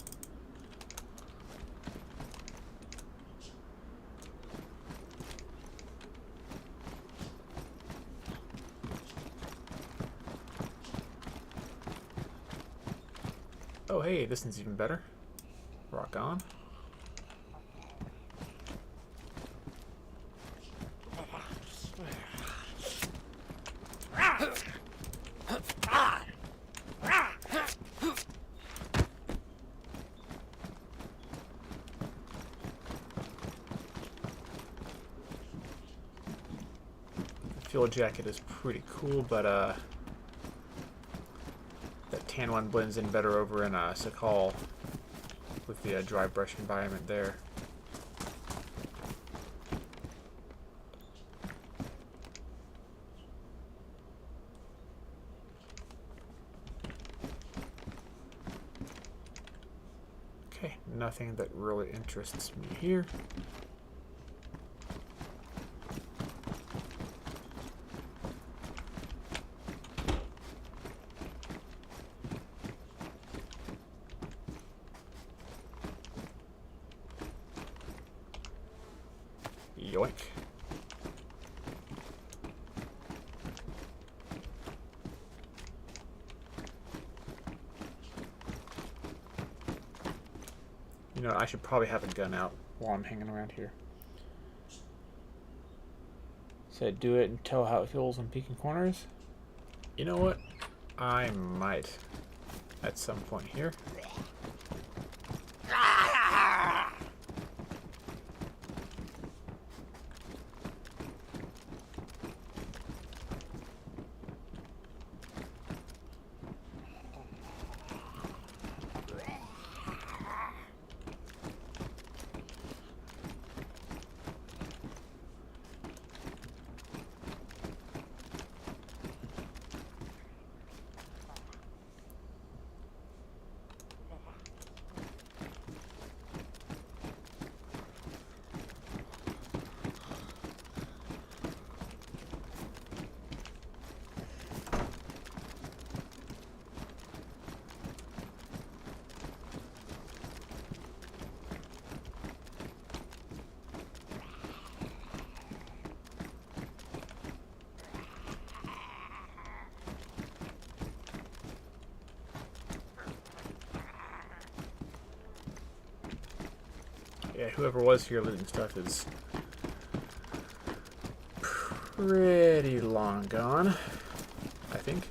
Oh hey, this one's even better. Rock on. Fuel jacket is pretty cool, but that tan one blends in better over in Sakal with the dry brush environment there. Okay, nothing that really interests me here. Yoink. You know, I should probably have a gun out while I'm hanging around here. Said do it and tell how it feels when peeking corners. You know what? I might at some point here. Yeah, whoever was here looting stuff is pretty long gone, I think.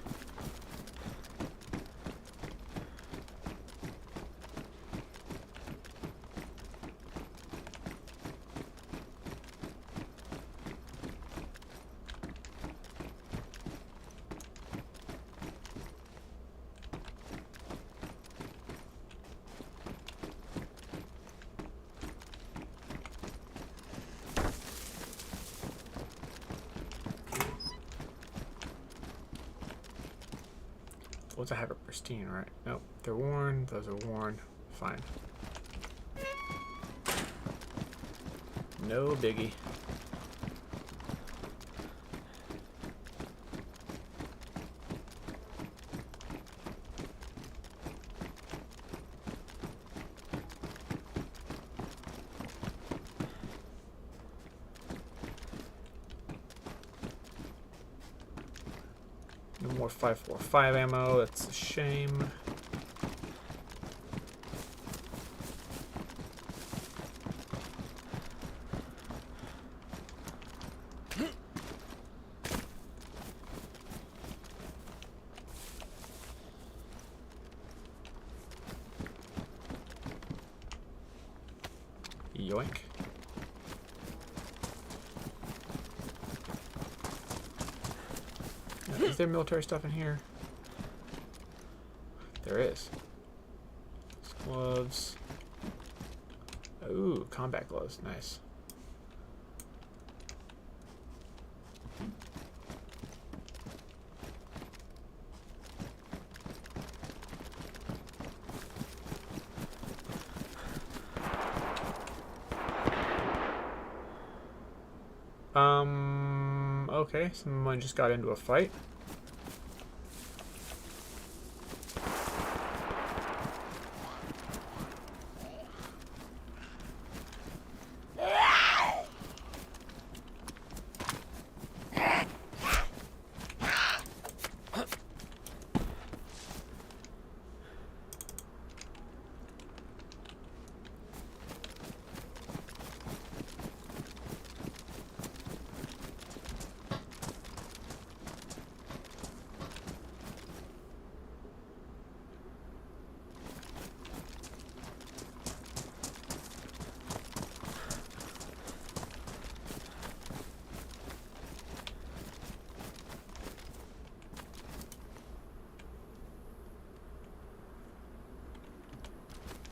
Once I have it pristine, right? Nope, they're worn. Those are worn. Fine. No biggie. No more 5.45 ammo, that's a shame. Yoink. Is there military stuff in here? There is. Gloves. Ooh, combat gloves. Nice. Okay, someone just got into a fight.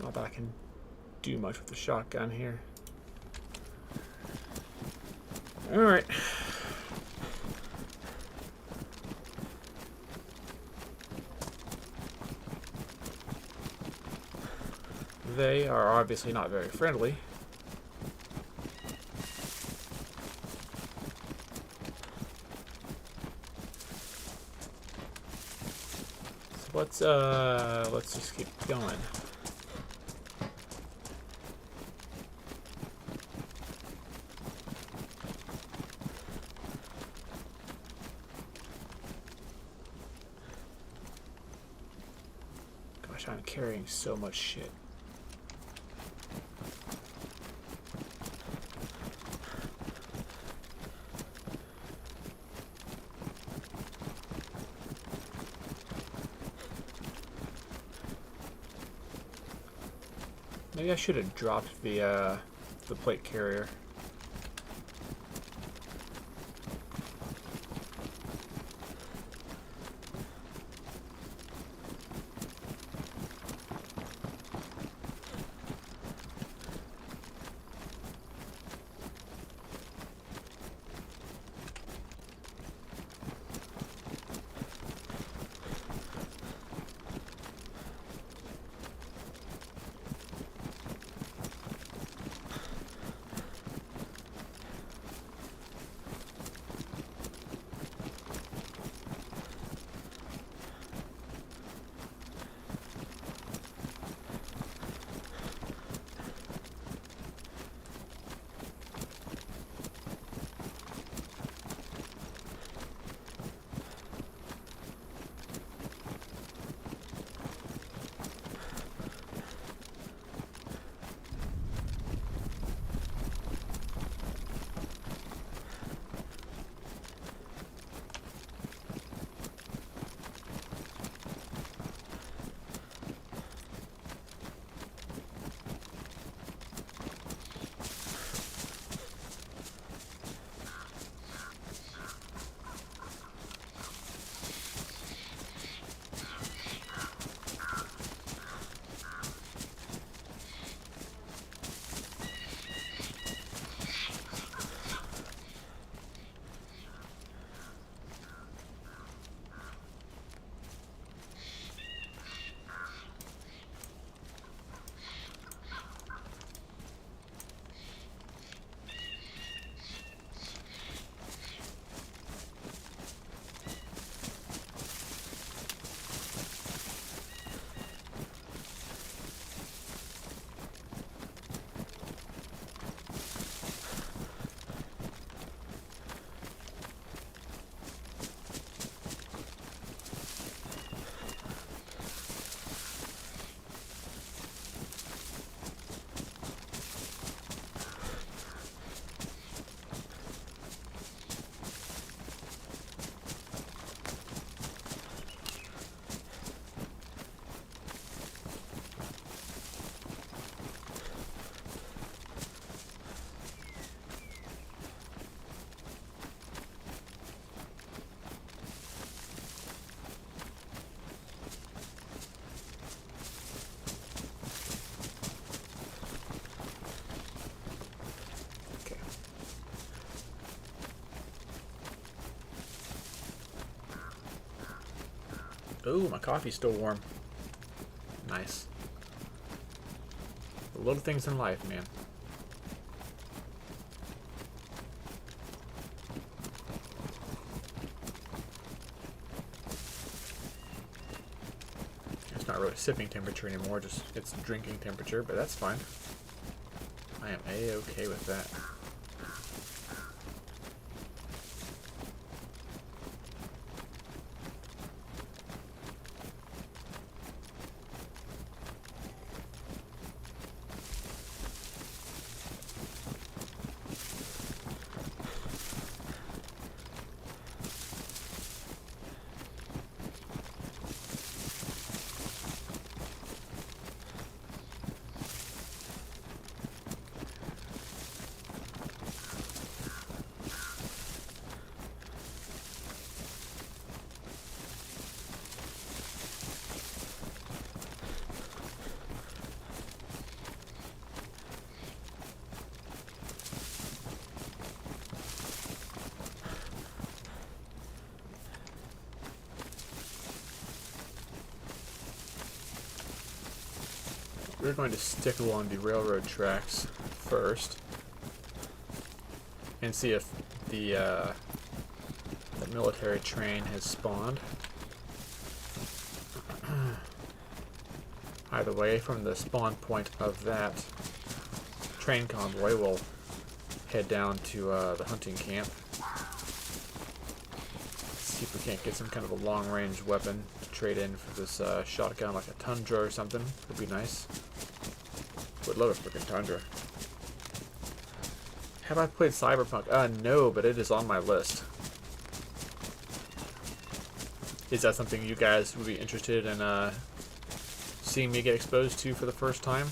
Not that I can do much with the shotgun here. Alright. They are obviously not very friendly. So let's just keep going. Gosh, I'm carrying so much shit. Maybe I should have dropped the plate carrier. Ooh, my coffee's still warm. Nice. The little things in life, man. It's not really sipping temperature anymore, just it's drinking temperature, but that's fine. I am A-okay with that. We're going to stick along the railroad tracks first and see if the military train has spawned. Either way, from the spawn point of that train convoy, we'll head down to the hunting camp. See if we can't get some kind of a long-range weapon to trade in for this shotgun, like a Tundra or something. Would be nice. Would love a freaking Tundra. Have I played Cyberpunk? No, but it is on my list. Is that something you guys would be interested in seeing me get exposed to for the first time?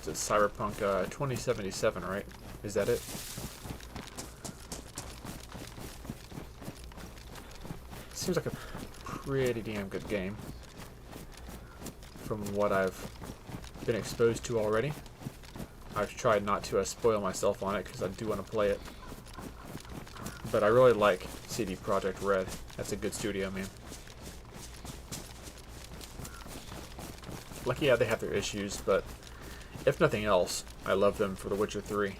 It's Cyberpunk 2077, right? Is that it? Seems like a pretty damn good game from what I've been exposed to already. I've tried not to spoil myself on it because I do want to play it. But I really like CD Projekt Red. That's a good studio, man. Like, yeah, they have their issues, but if nothing else, I love them for The Witcher 3.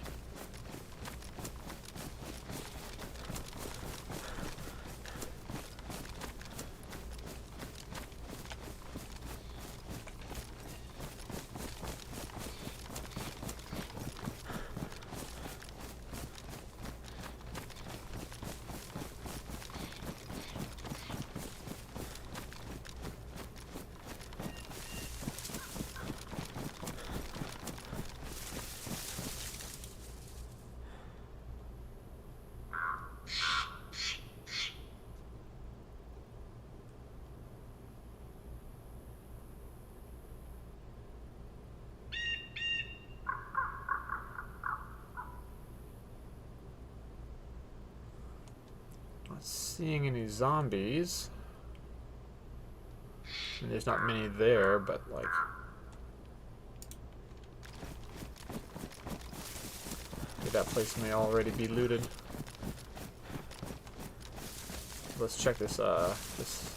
Not seeing any zombies. I mean, there's not many there, but like... okay, that place may already be looted. Let's check this this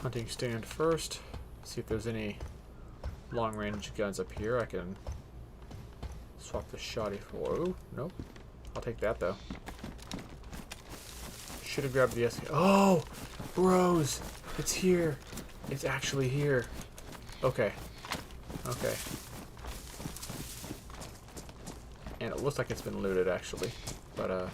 hunting stand first. See if there's any long-range guns up here. I can swap the shotty for... oh, nope. I'll take that though. Should have grabbed the SK. Oh, bros, it's here. It's actually here. Okay. Okay. And it looks like it's been looted actually, but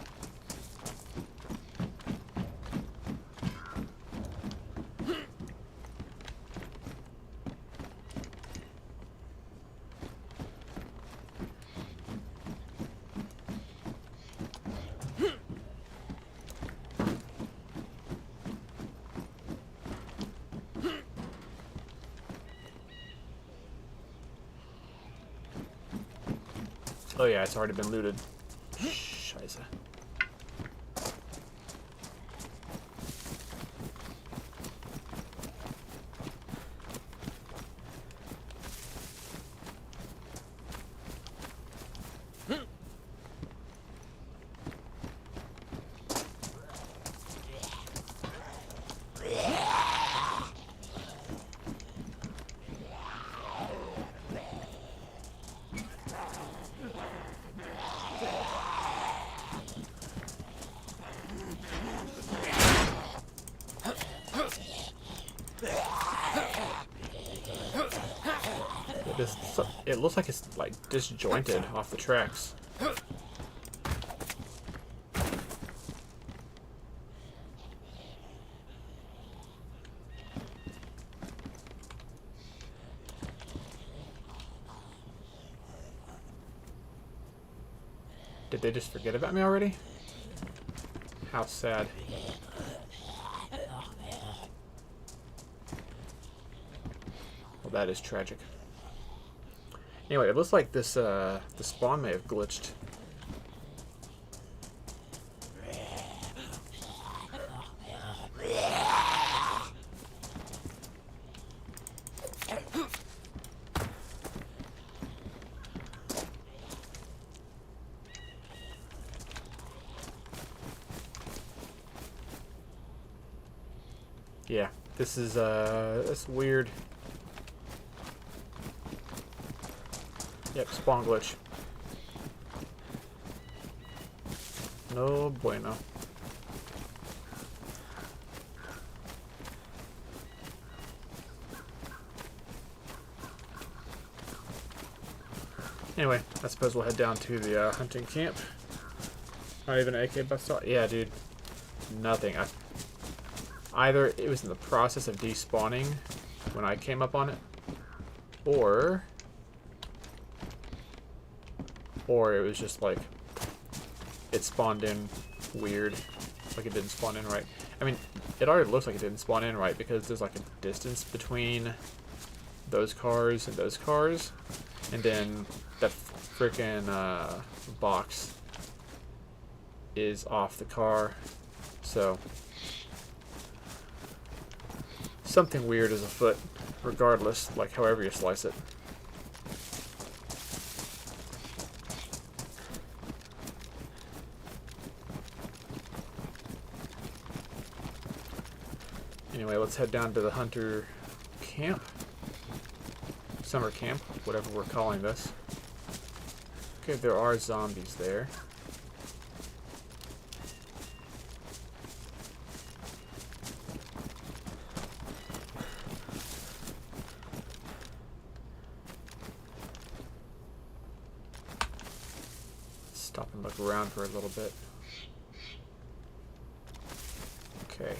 oh yeah, it's already been looted. Scheiße. It looks like it's like disjointed off the tracks. Did they just forget about me already? How sad. Well, that is tragic. Anyway, it looks like this the spawn may have glitched. Yeah, this is that's weird. Yep, spawn glitch. No bueno. Anyway, I suppose we'll head down to the hunting camp. Not even an AK buster. Yeah, dude. nothing. Either it was in the process of despawning when I came up on it, or it was just like it spawned in weird, like it didn't spawn in right. I mean, it already looks like it didn't spawn in right because there's like a distance between those cars and those cars, and then that freaking box is off the car, so something weird is afoot, regardless, like however you slice it. Anyway, let's head down to the hunter camp. Summer camp, whatever we're calling this. Okay, there are zombies there. Stop and look around for a little bit. Okay.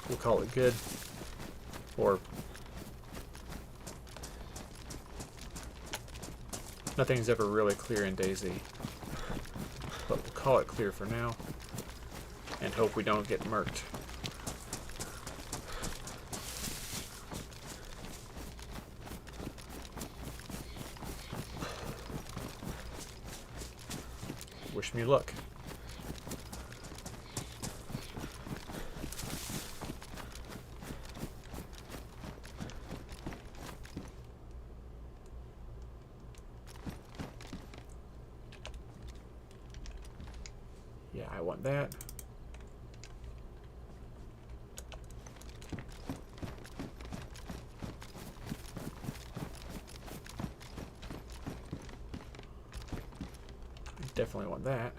We'll call it good. Or nothing's ever really clear in DayZ. But we'll call it clear for now. And hope we don't get murked. Wish me luck. Yeah, I want that. I definitely want that.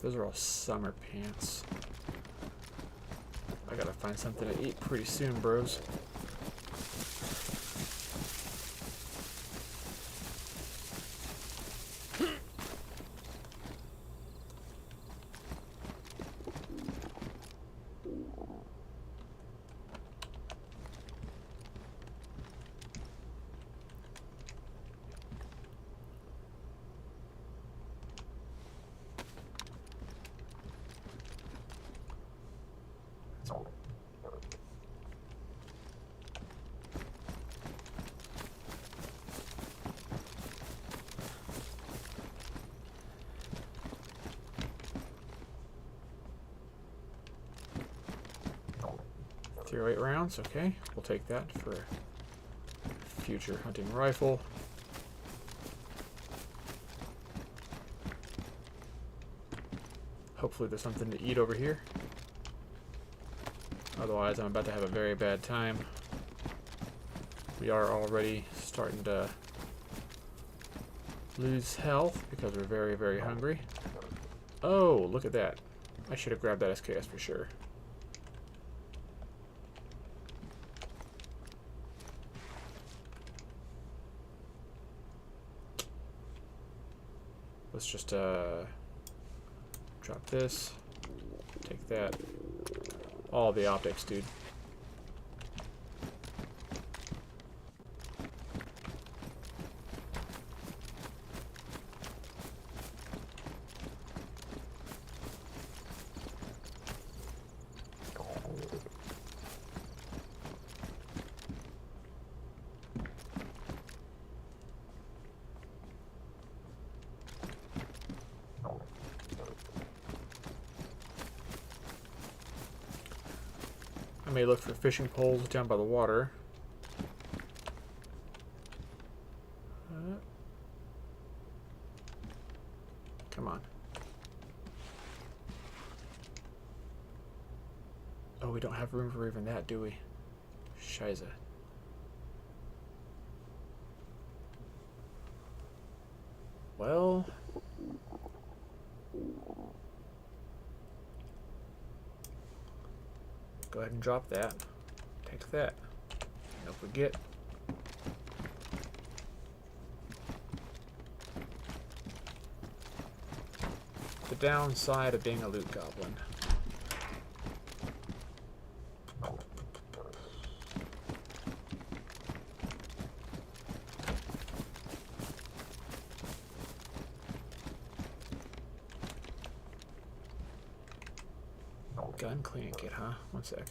Those are all summer pants. I gotta find something to eat pretty soon, bros. .08 rounds, okay. We'll take that for a future hunting rifle. Hopefully there's something to eat over here. Otherwise, I'm about to have a very bad time. We are already starting to lose health because we're very, very hungry. Oh, look at that. I should have grabbed that SKS for sure. Let's just drop this, take that, all the optics, dude. I may look for fishing poles down by the water. Come on. Oh, we don't have room for even that, do we? Scheiße. Well... Go ahead and drop that. Take that. Don't forget. The downside of being a loot goblin. Gun cleaning kit, huh? One sec.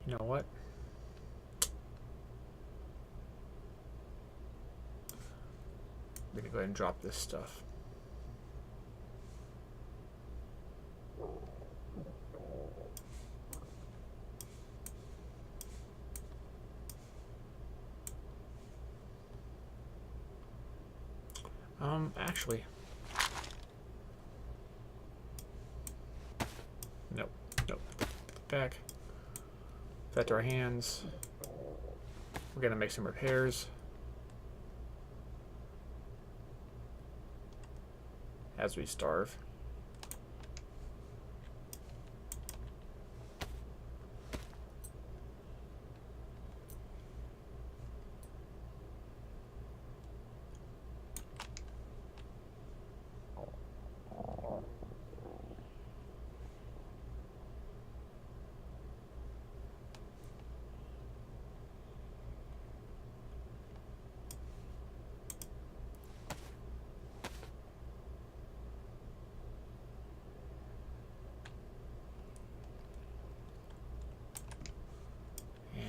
You know what? I'm gonna go ahead and drop this stuff. Actually. Nope. Nope. Back. That to our hands. We're gonna make some repairs. As we starve.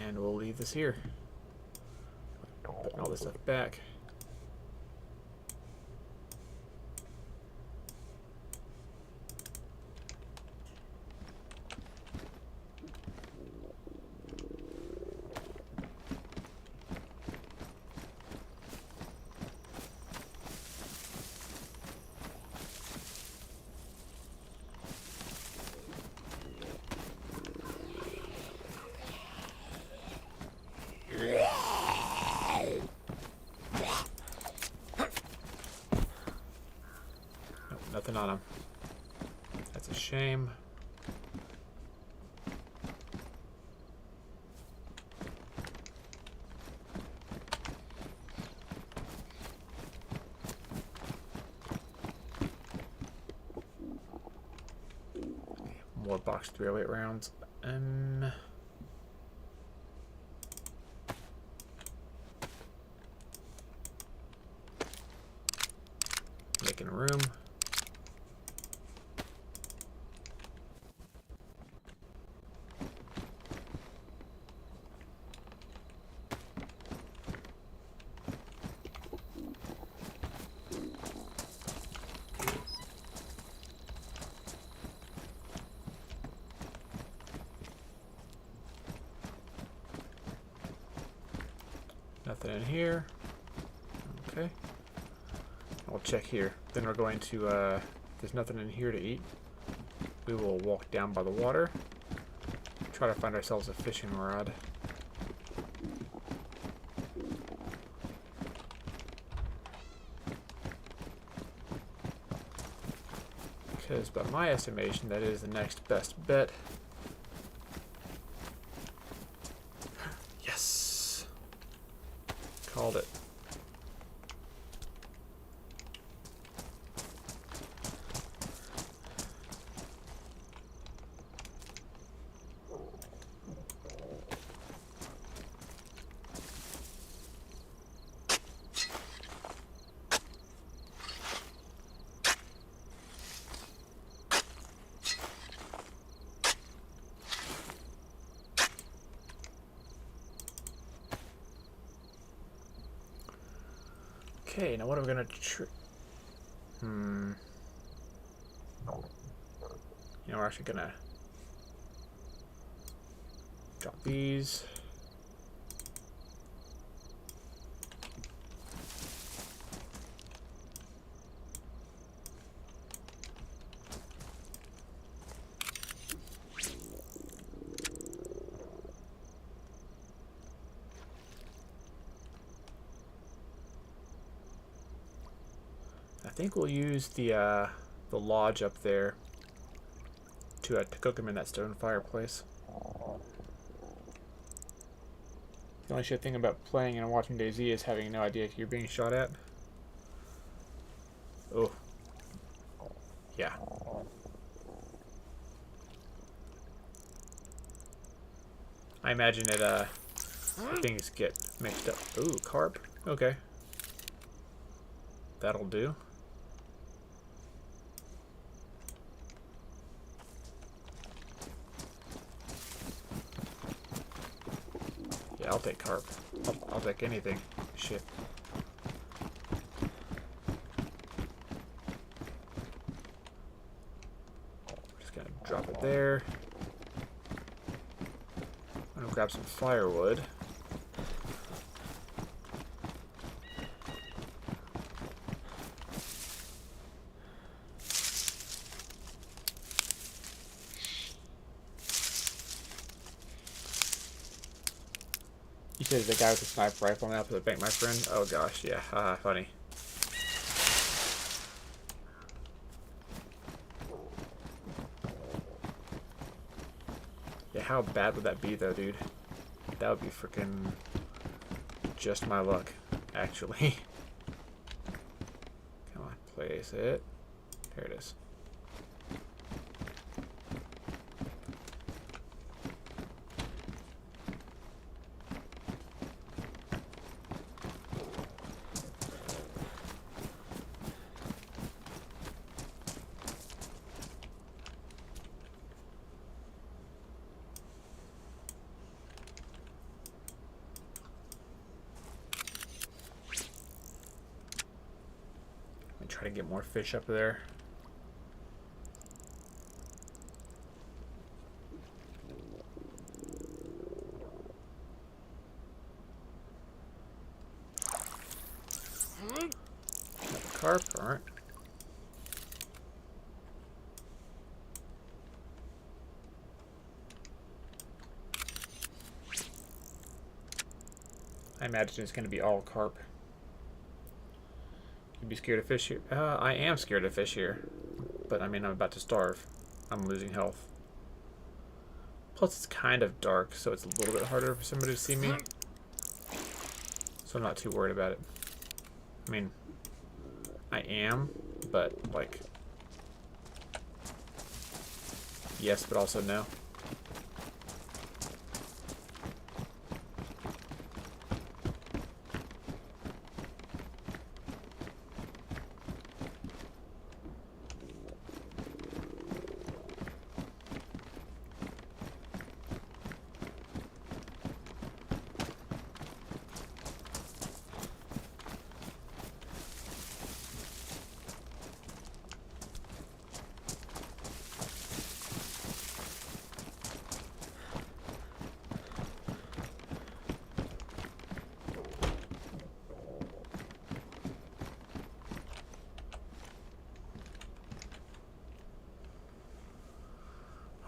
And we'll leave this here. Putting all this stuff back. Nothing on him. That's a shame. More box 308 rounds. Making room. Nothing in here. Okay. I'll check here. Then we're going to, there's nothing in here to eat. We will walk down by the water. Try to find ourselves a fishing rod. Because by my estimation, that is the next best bet. Yes! Called it. Okay, now what are we gonna You know, we're actually gonna drop these. think we'll use the lodge up there to cook them in that stone fireplace. The only shit thing about playing and watching DayZ is having no idea if you're being shot at. Oh. Yeah. I imagine it, things get mixed up. Ooh, carp. Okay. That'll do. Yeah, I'll take carp. I'll take anything. Shit. Just gonna drop it there. I'm gonna grab some firewood. You said the guy with the sniper rifle now for the bank, my friend? Oh gosh, yeah, haha, funny. Yeah, how bad would that be though, dude? That would be freaking just my luck, actually. Come on, place it. There it is. Try to get more fish up there. Another carp, alright. I imagine it's going to be all carp. You'd be scared of fish here? I am scared of fish here. But I mean, I'm about to starve. I'm losing health. Plus, it's kind of dark, so it's a little bit harder for somebody to see me. So I'm not too worried about it. I mean, I am, but like, yes, but also no.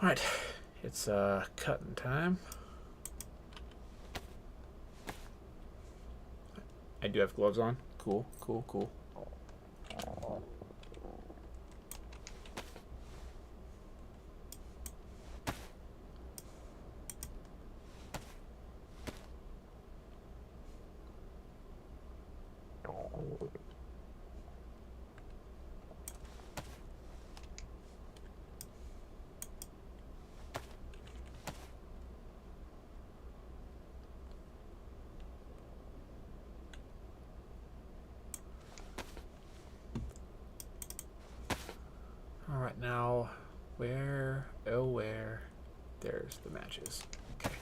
Alright, it's cutting time. I do have gloves on. Cool, cool, cool. Alright, now, where, oh where, there's the matches. Okay.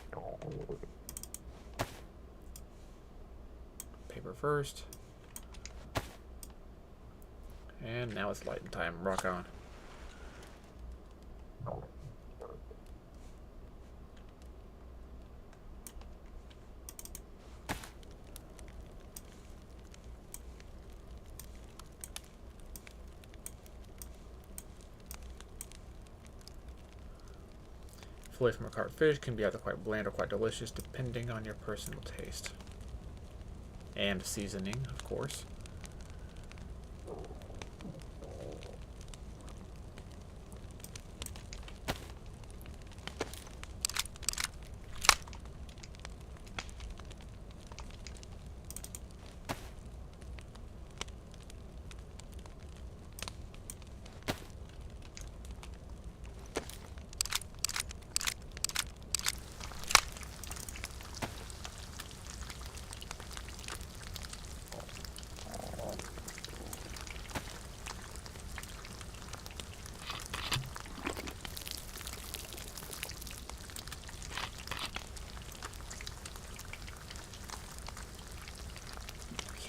Paper first. And now it's lighting time, rock on. Fillet from a carp fish can be either quite bland or quite delicious, depending on your personal taste. And seasoning, of course.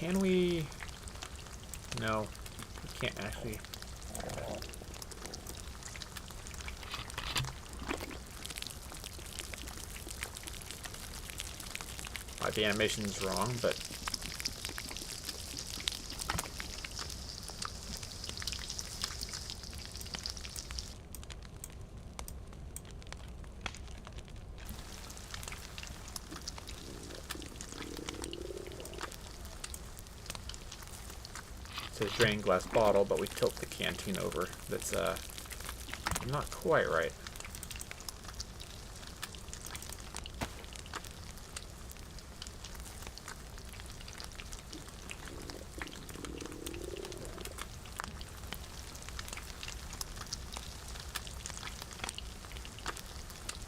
Can we... No, we can't actually. The animation's wrong, but... It says drain glass bottle, but we tilt the canteen over. That's not quite right.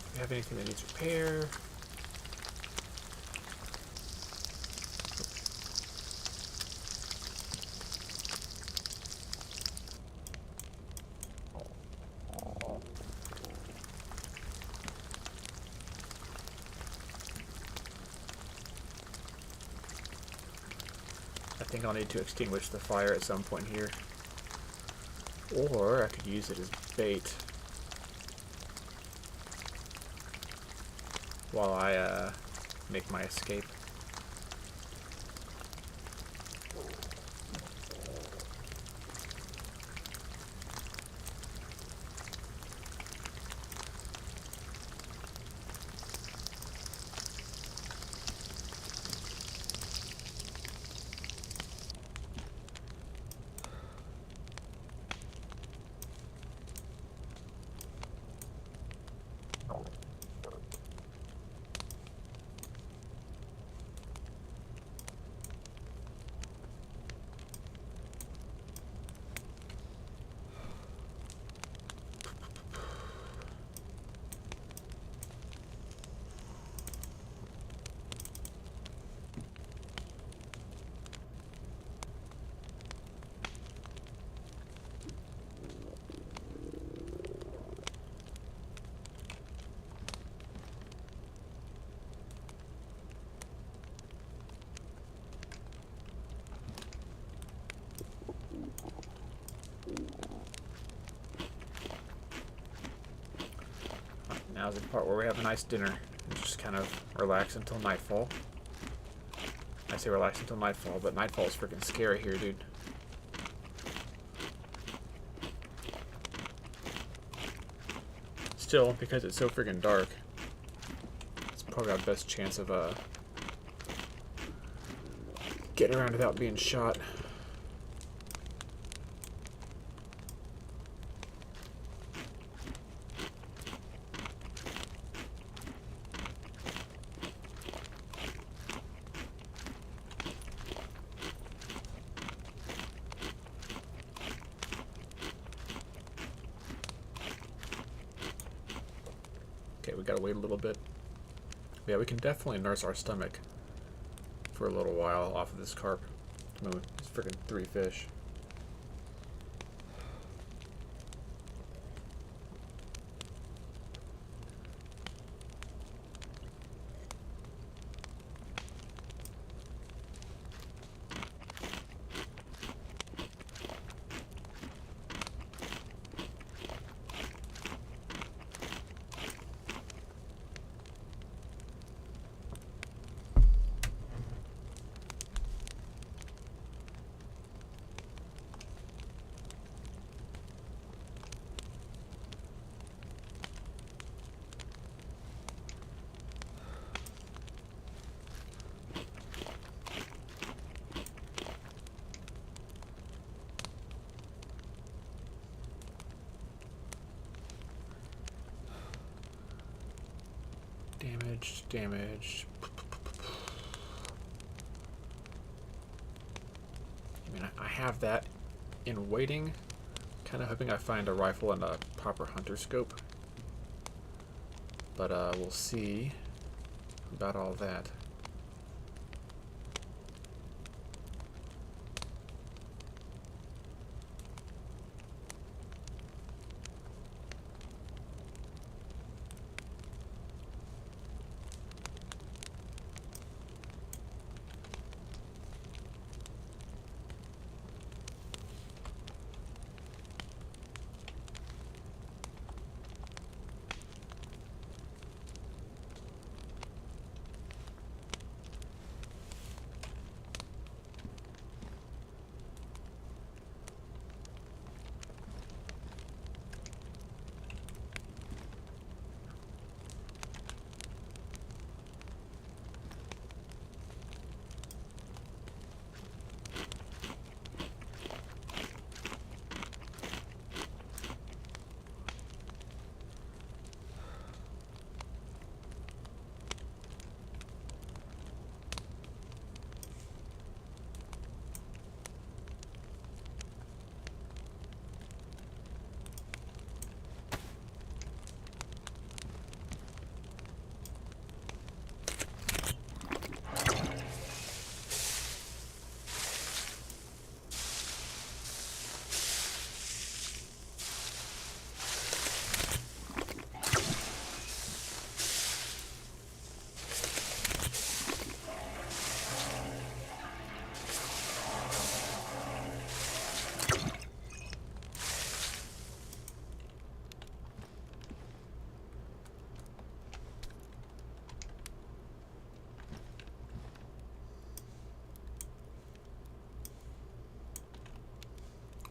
Do we have anything that needs repair? I think I'll need to extinguish the fire at some point here. Or I could use it as bait while I make my escape. Now's the part where we have a nice dinner and just kind of relax until nightfall. I say relax until nightfall, but nightfall is freaking scary here, dude. Still, because it's so freaking dark, it's probably our best chance of getting around without being shot. Okay, we gotta wait a little bit. Yeah, we can definitely nurse our stomach for a little while off of this carp. I mean, it's freaking 3 fish. Damaged. I mean, I have that in waiting. Kind of hoping I find a rifle and a proper hunter scope. But we'll see about all that.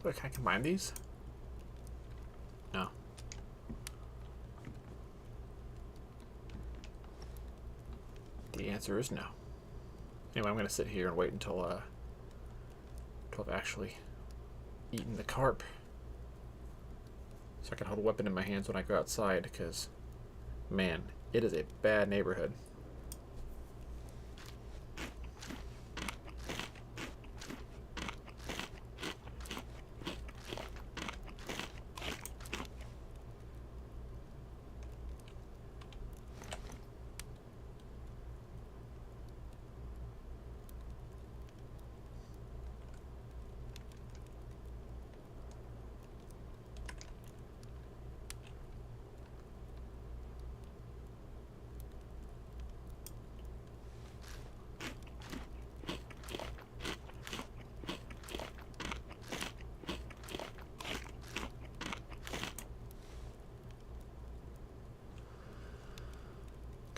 Wait, can I combine these? No. The answer is no. Anyway, I'm going to sit here and wait until I've actually eaten the carp. So I can hold a weapon in my hands when I go outside, because, man, it is a bad neighborhood.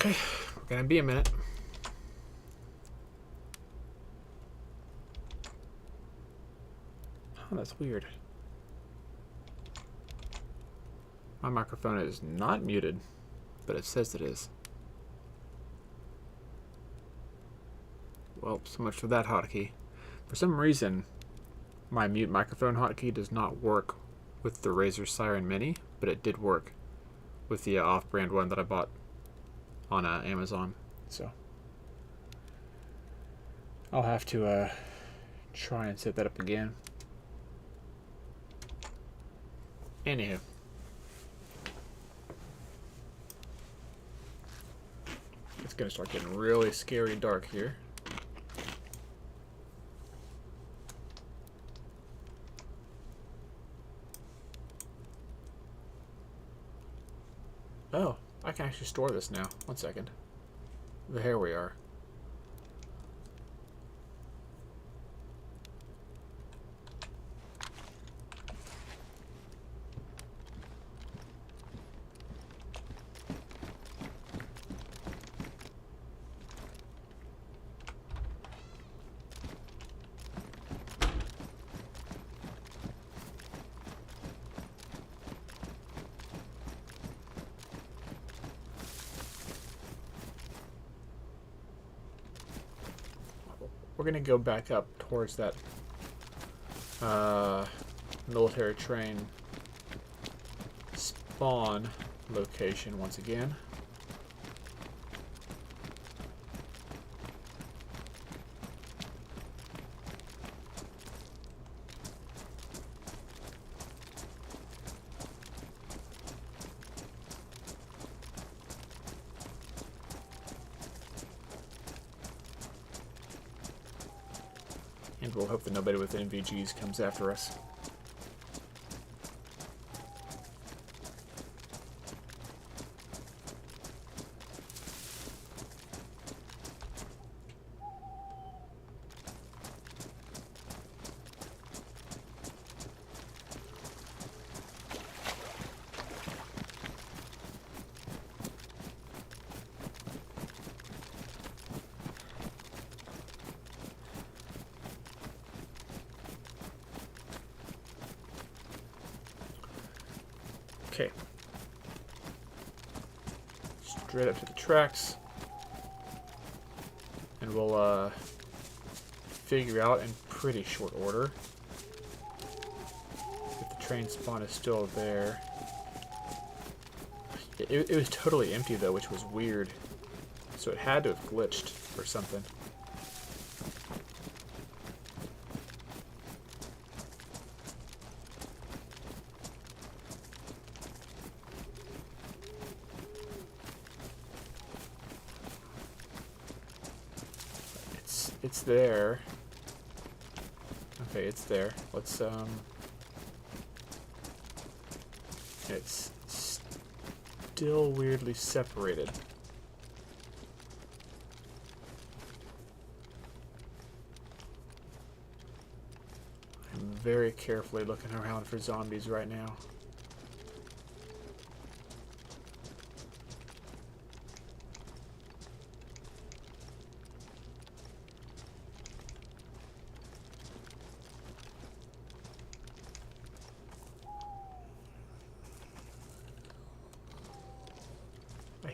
Okay, we're gonna be a minute. Oh, that's weird. My microphone is not muted, but it says it is. Well, so much for that hotkey. For some reason, my mute microphone hotkey does not work with the Razer Siren Mini, but it did work with the off-brand one that I bought on Amazon. So I'll have to try and set that up again. Anywho, it's gonna start getting really scary dark here. Oh, I can actually store this now. 1 second. Here we are. We're gonna go back up towards that military train spawn location once again. And we'll hope that nobody with NVGs comes after us. Okay. Straight up to the tracks. And we'll figure out in pretty short order if the train spawn is still there. It was totally empty though, which was weird. So it had to have glitched or something. It's there. Okay, it's there. Let's it's still weirdly separated. I'm very carefully looking around for zombies right now.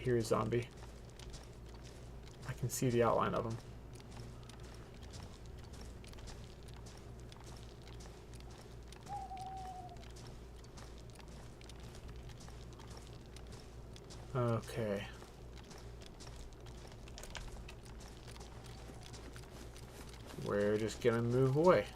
hear a zombie. I can see the outline of him. Okay. We're just gonna move away.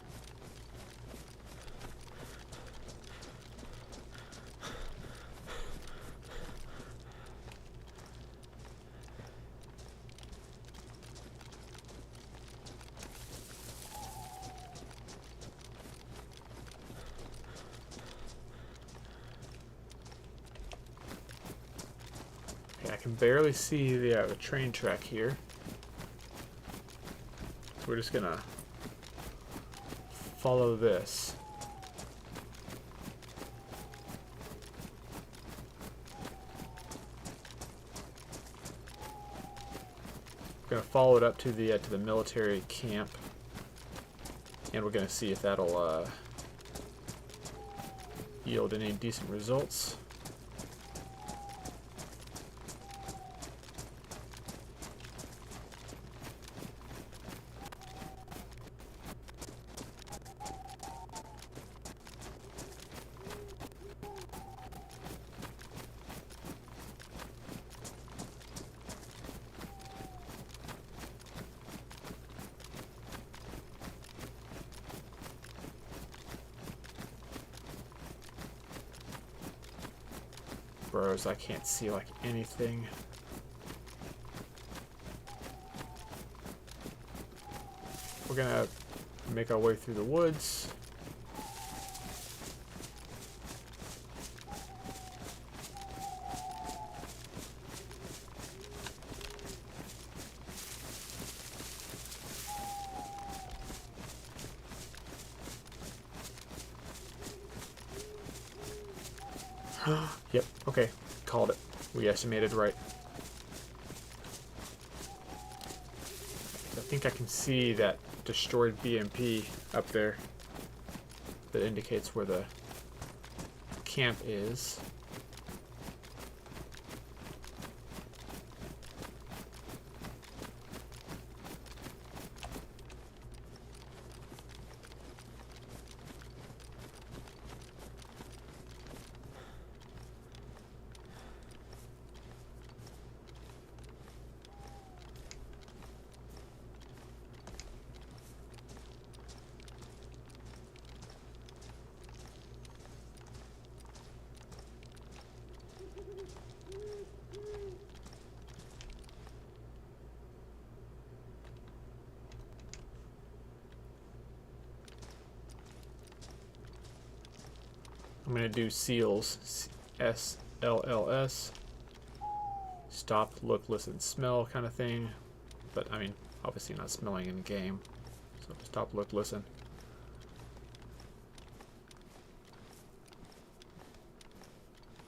Okay, I can barely see the train track here. So we're just gonna follow this. We're gonna follow it up to the military camp, and we're gonna see if that'll yield any decent results. Bros, I can't see like anything. We're gonna make our way through the woods. Yep, okay. Called it. We estimated right. I think I can see that destroyed BMP up there that indicates where the camp is. I'm going to do SEALs, SLLS, stop, look, listen, smell kind of thing. But, I mean, obviously not smelling in game. So stop, look, listen.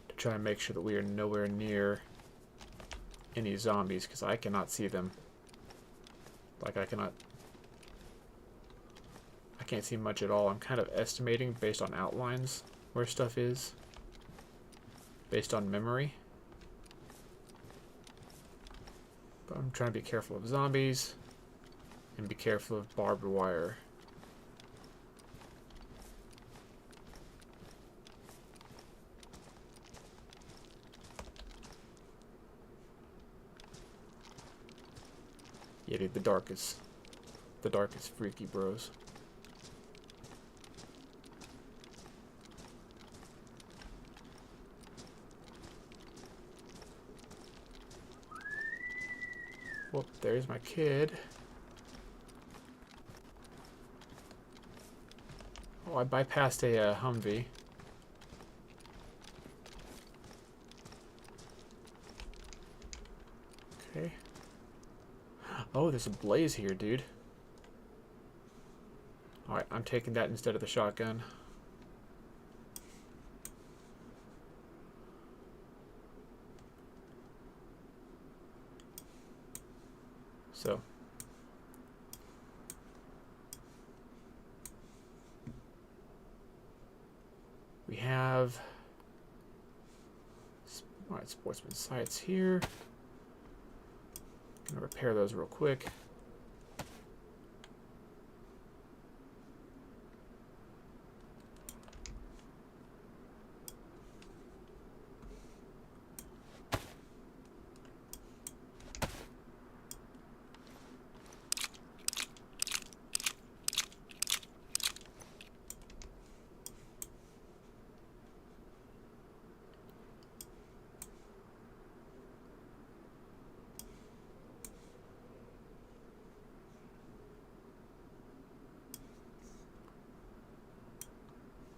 To try and make sure that we are nowhere near any zombies, because I cannot see them. Like, I can't see much at all. I'm kind of estimating based on outlines where stuff is, based on memory. But I'm trying to be careful of zombies and be careful of barbed wire. Yeah, dude, the dark is freaky, bros. Whoop, there's my kid. Oh, I bypassed a Humvee. Okay. Oh, there's a blaze here, dude. Alright, I'm taking that instead of the shotgun. So. We have... Alright, sportsman sights here. Gonna repair those real quick.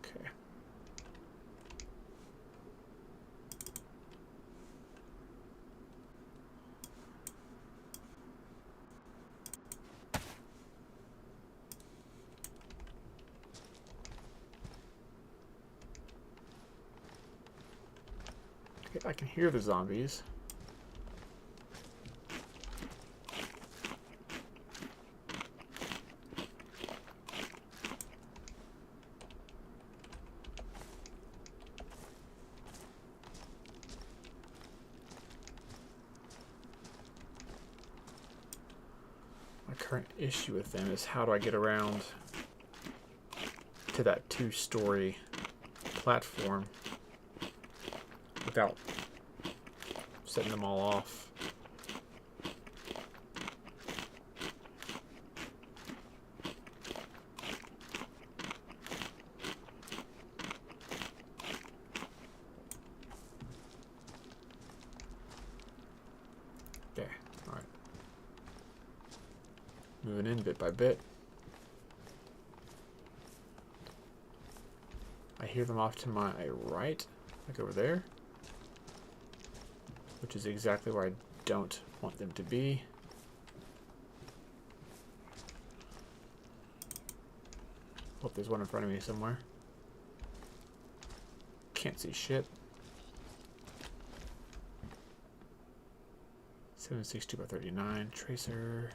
Okay. Okay, I can hear the zombies. My current issue with them is how do I get around to that 2-story platform without setting them all off. Okay, alright. Moving in bit by bit. I hear them off to my right, like over there, which is exactly where I don't want them to be. Hope there's one in front of me somewhere. Can't see shit. 762 by 39 tracer.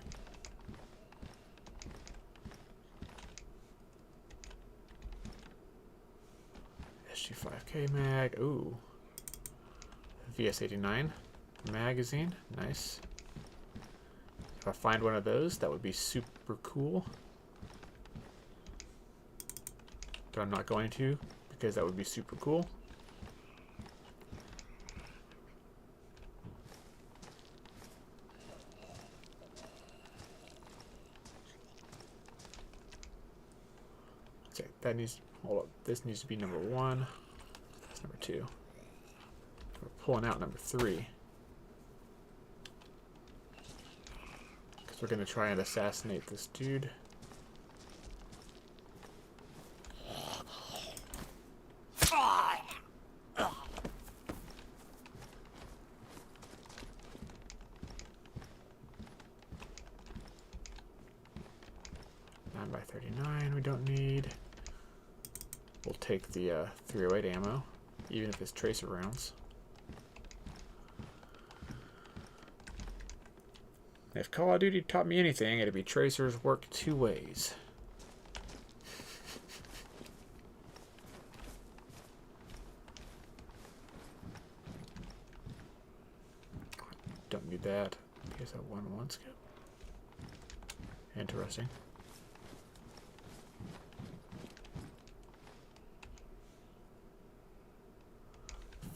SG5K mag. Ooh. VS89 magazine. Nice. If I find one of those, that would be super cool. But I'm not going to, because that would be super cool. Okay, that needs, hold up, this needs to be number 1. That's number 2. We're pulling out number 3. Because we're going to try and assassinate this dude. By 39 we don't need. We'll take the 308 ammo, even if it's tracer rounds. If Call of Duty taught me anything, it'd be tracers work 2 ways. Don't need that. PSO1 scope. Interesting.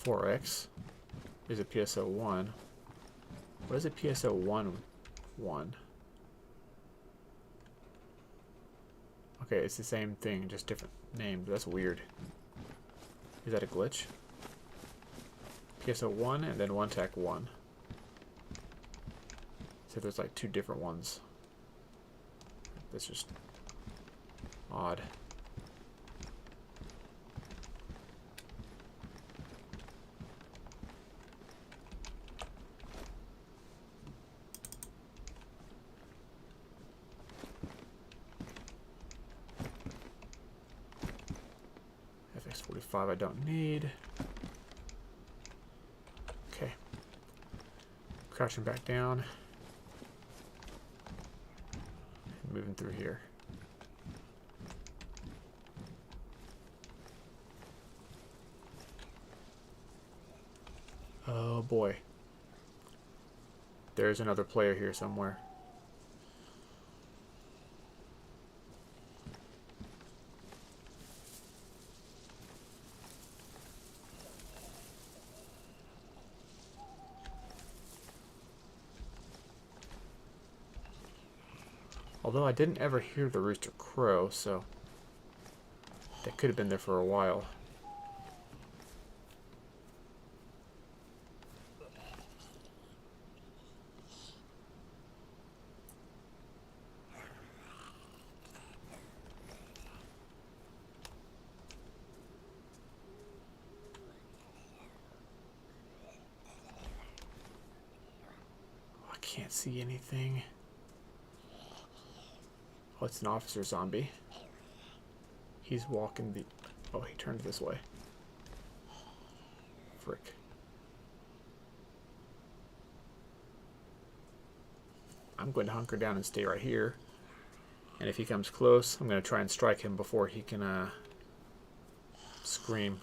4X is a PSO1. What is a PSO1 1? Okay, it's the same thing, just different names. That's weird. Is that a glitch? PSO1 and then 1 TAC 1. So there's like 2 different ones. That's just odd. FX45 I don't need. Okay. Crouching back down. And moving through here. Oh boy. There's another player here somewhere. Although I didn't ever hear the rooster crow, so they could have been there for a while. I can't see anything. Oh, it's an officer zombie. He's walking the... Oh, he turned this way. Frick. I'm going to hunker down and stay right here. And if he comes close, I'm going to try and strike him before he can scream.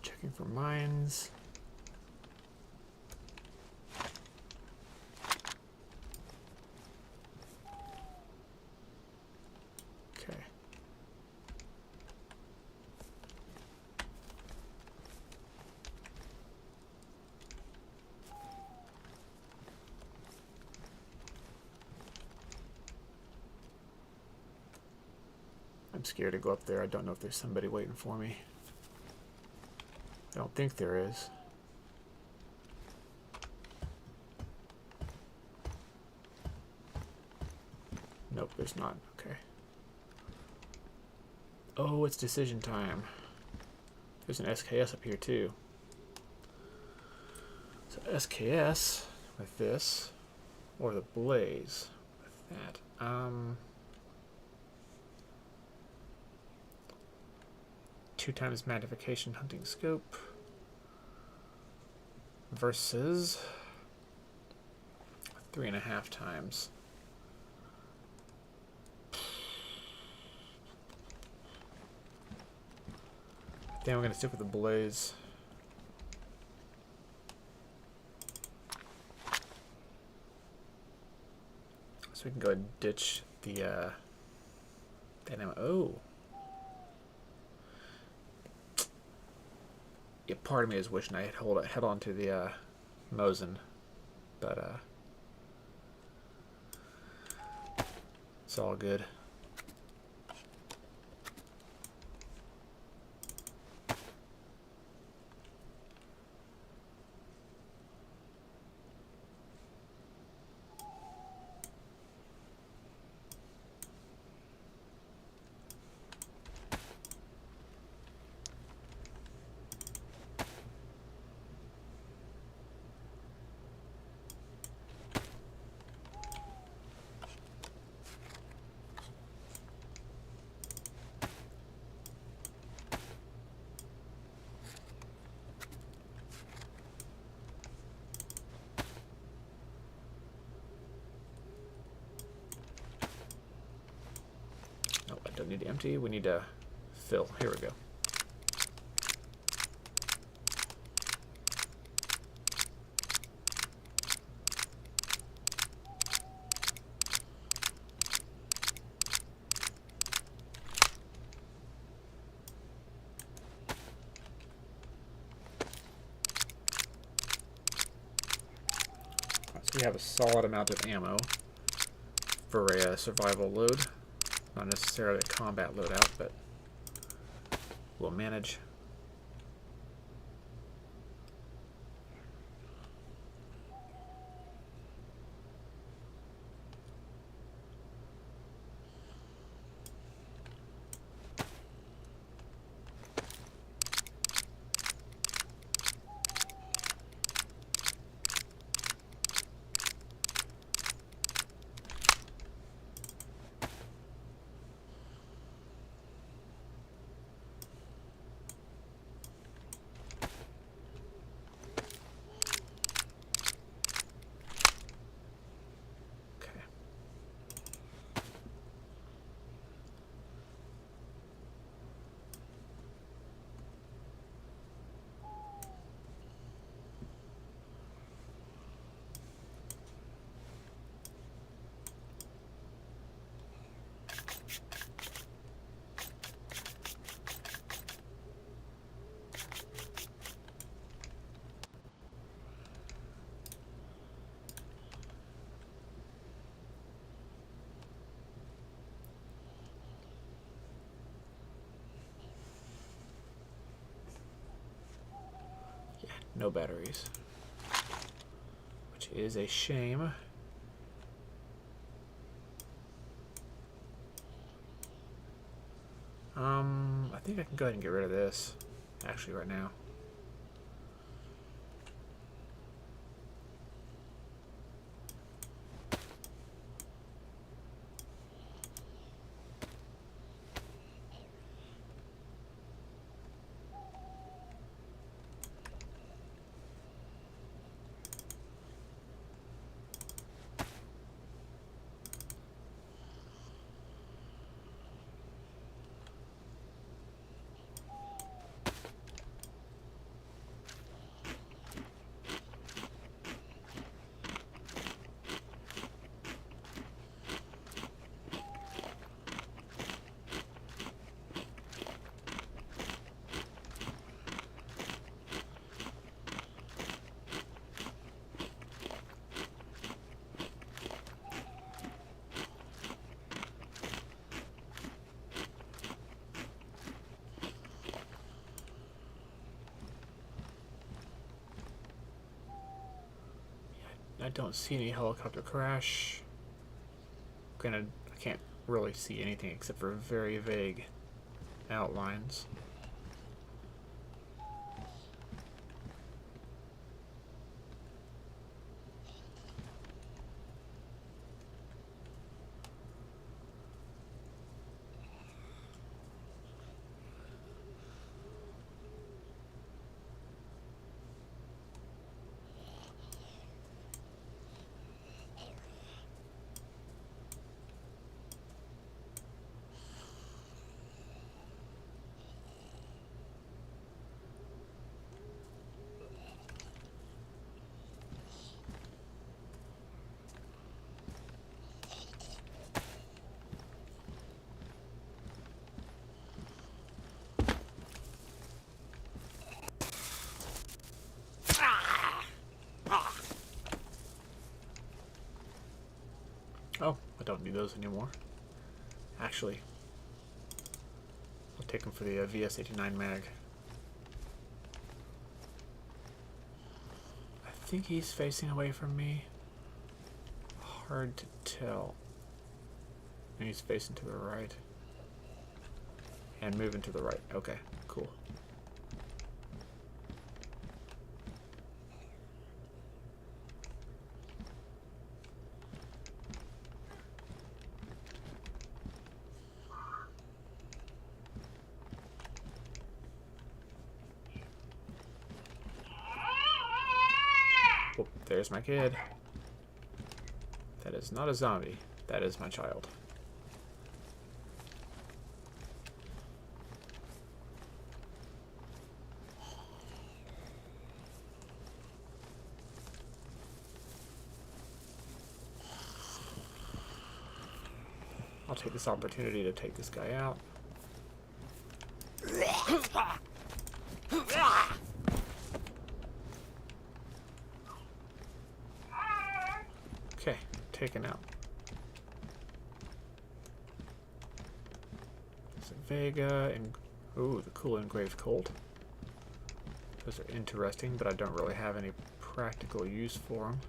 Checking for mines. Okay. I'm scared to go up there. I don't know if there's somebody waiting for me. I don't think there is. Nope, there's not. Okay. Oh, it's decision time. There's an SKS up here too. So SKS with this, or the Blaze with that. 2 times magnification hunting scope versus 3.5 times. Then we're going to stick with the Blaze. So we can go ahead and ditch the dynamo. Oh. Yeah, part of me is wishing I had held on to the Mosin, but it's all good. Don't need to empty, we need to fill. Here we go. So we have a solid amount of ammo for a survival load. Not necessarily a combat loadout, but we'll manage. No batteries. Which is a shame. I think I can go ahead and get rid of this, actually, right now. I don't see any helicopter crash. Granted, I can't really see anything except for very vague outlines. Oh, I don't need those anymore. Actually, I'll take them for the VS-89 mag. I think he's facing away from me. Hard to tell. And he's facing to the right. And moving to the right. Okay, cool. Oh, there's my kid. That is not a zombie. That is my child. I'll take this opportunity to take this guy out. Okay, taken out. There's a Vega and ooh, the cool engraved Colt. Those are interesting, but I don't really have any practical use for them.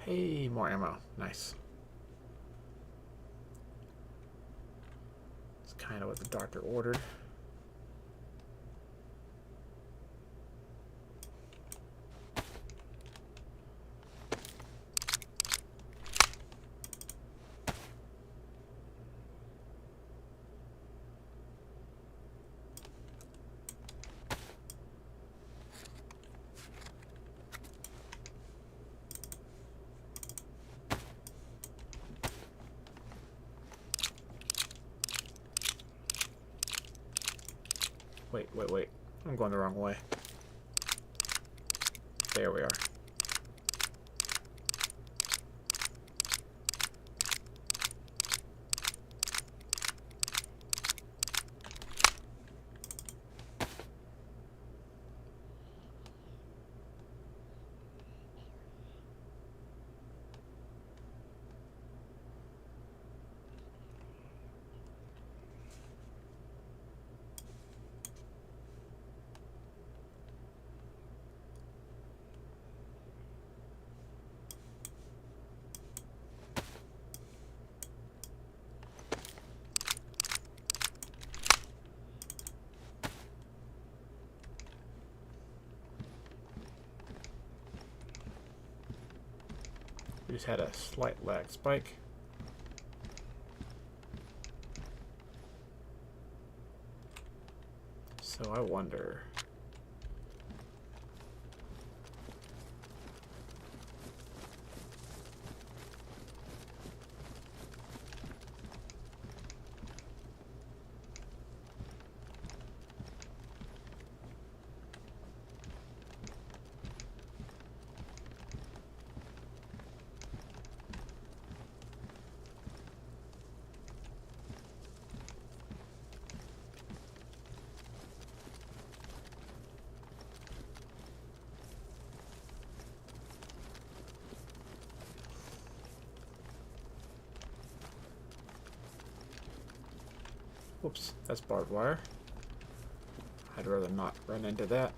Hey, more ammo. Nice. It's kind of what the doctor ordered. Wait. I'm going the wrong way. There we are. We just had a slight lag spike. So I wonder. Whoops, that's barbed wire. I'd rather not run into that.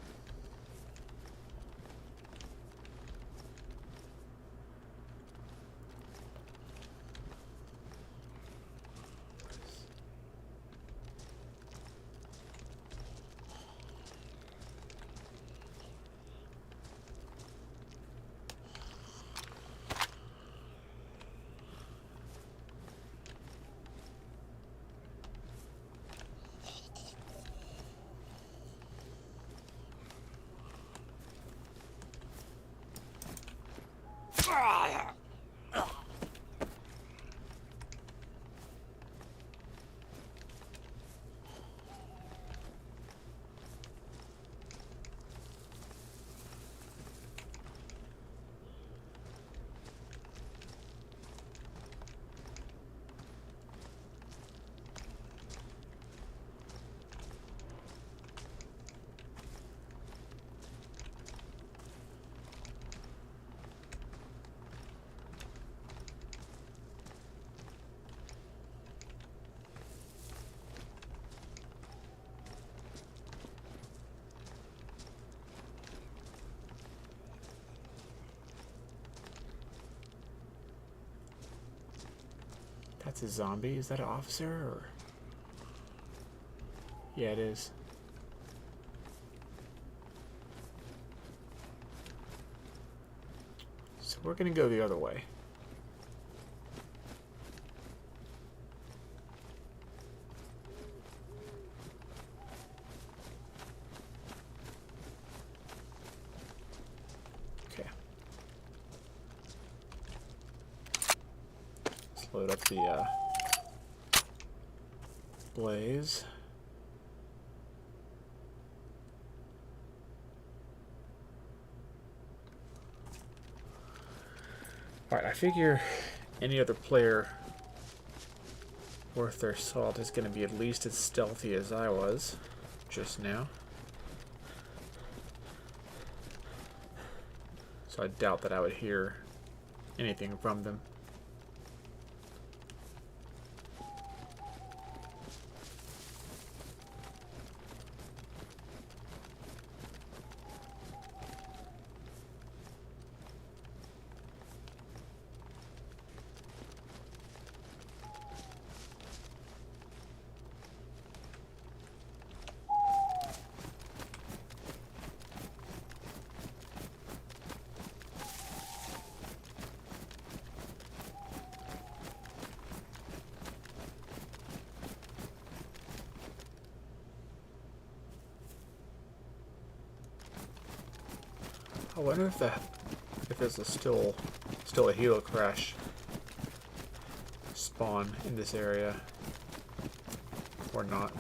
That's a zombie. Is that an officer? Or... yeah, it is. So we're gonna go the other way. Okay. Let's load up the blaze. Alright, I figure any other player worth their salt is going to be at least as stealthy as I was just now. So I doubt that I would hear anything from them. I wonder if there's still a helo crash spawn in this area or not.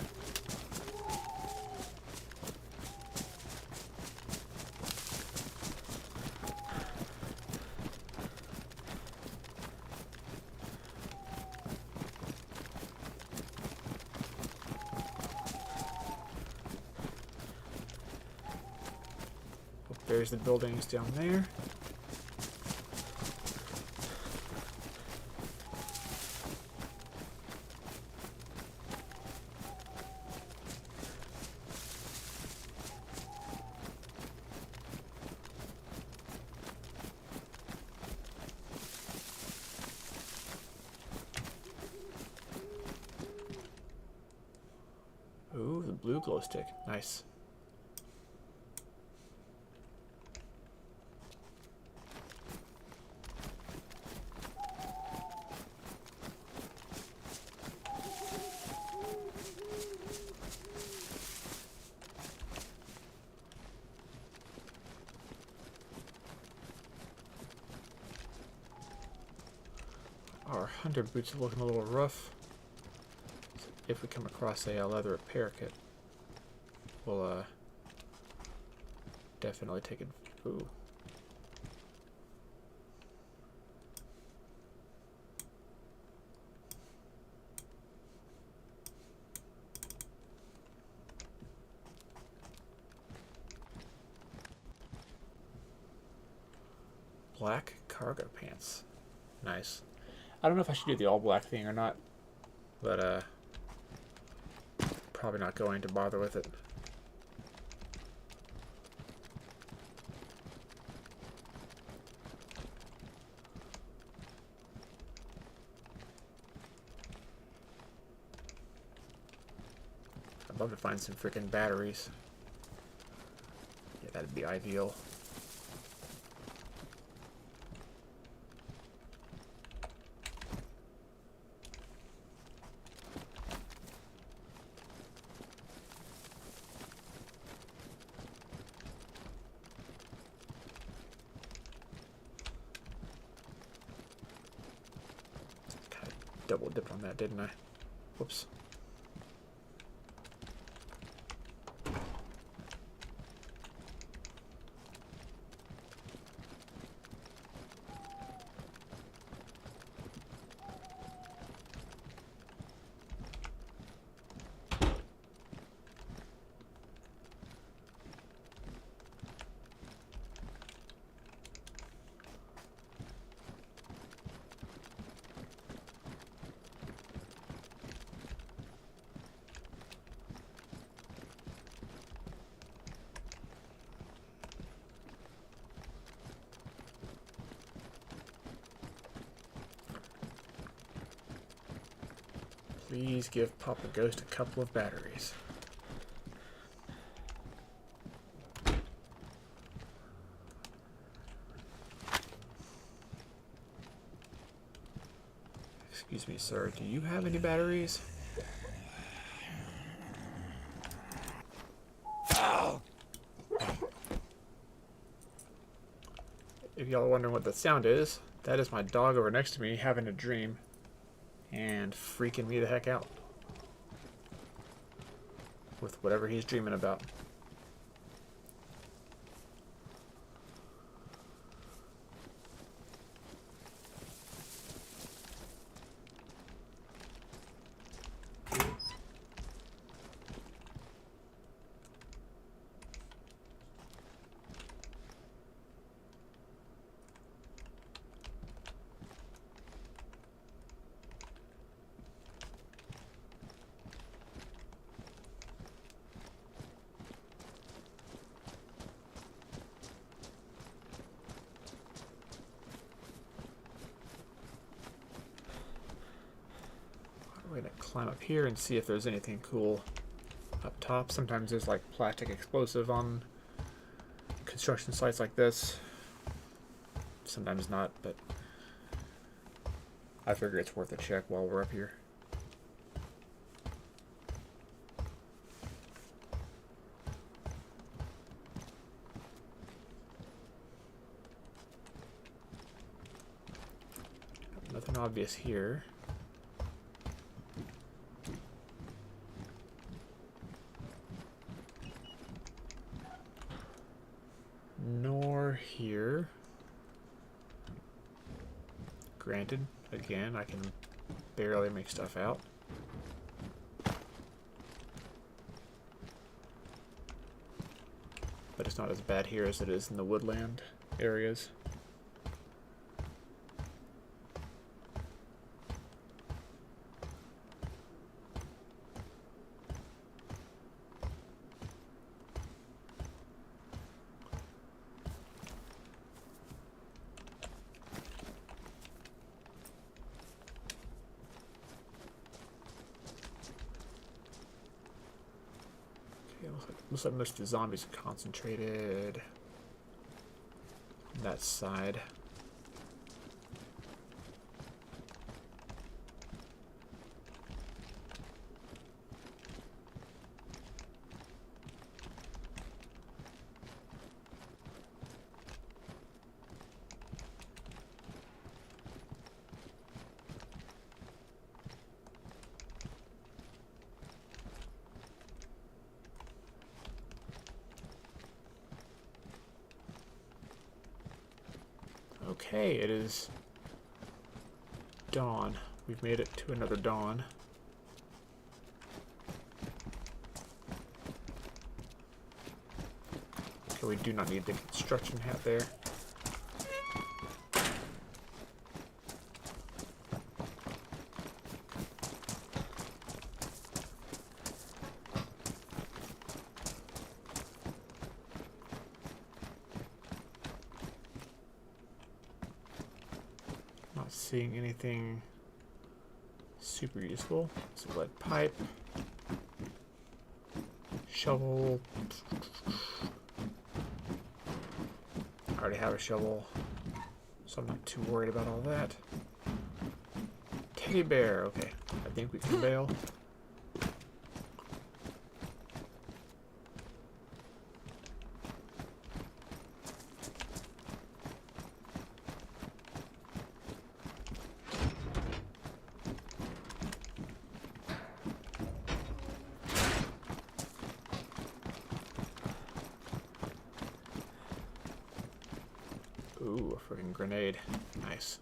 there's the buildings down there. Ooh, the blue glow stick. Nice. Our hunter boots are looking a little rough. So if we come across a leather repair kit, we'll definitely take it. Ooh. Black cargo pants. Nice. I don't know if I should do the all black thing or not, but probably not going to bother with it. I'd love to find some freaking batteries. Yeah, that'd be ideal. Double dipped on that, didn't I? Whoops. Please give Papa Ghost a couple of batteries. Excuse me, sir. Do you have any batteries? If y'all are wondering what that sound is, that is my dog over next to me having a dream and freaking me the heck out with whatever he's dreaming about. We're gonna climb up here and see if there's anything cool up top. Sometimes there's like plastic explosive on construction sites like this. Sometimes not, but I figure it's worth a check while we're up here. Nothing obvious here. Nor here. Granted, again, I can barely make stuff out. But but it's not as bad here as it is in the woodland areas. Looks like most of the zombies are concentrated on that side. Okay, it is dawn. We've made it to another dawn. Okay, we do not need the construction hat there. Not seeing anything super useful. So lead pipe, shovel. I already have a shovel, so I'm not too worried about all that. Teddy bear, okay. I think we can bail. Ooh, a freaking grenade. Nice.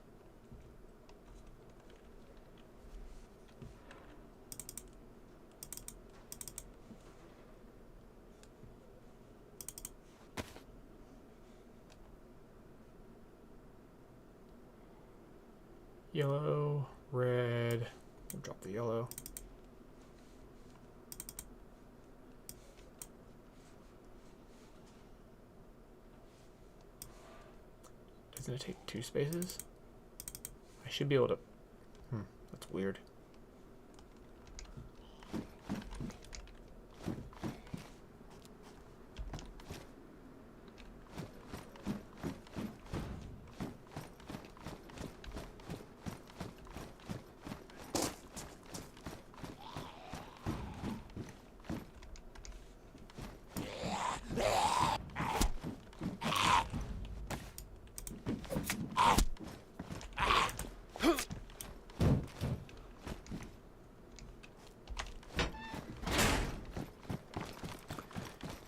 Yellow, red. We'll drop the yellow. Doesn't it take 2 spaces? I should be able to... that's weird.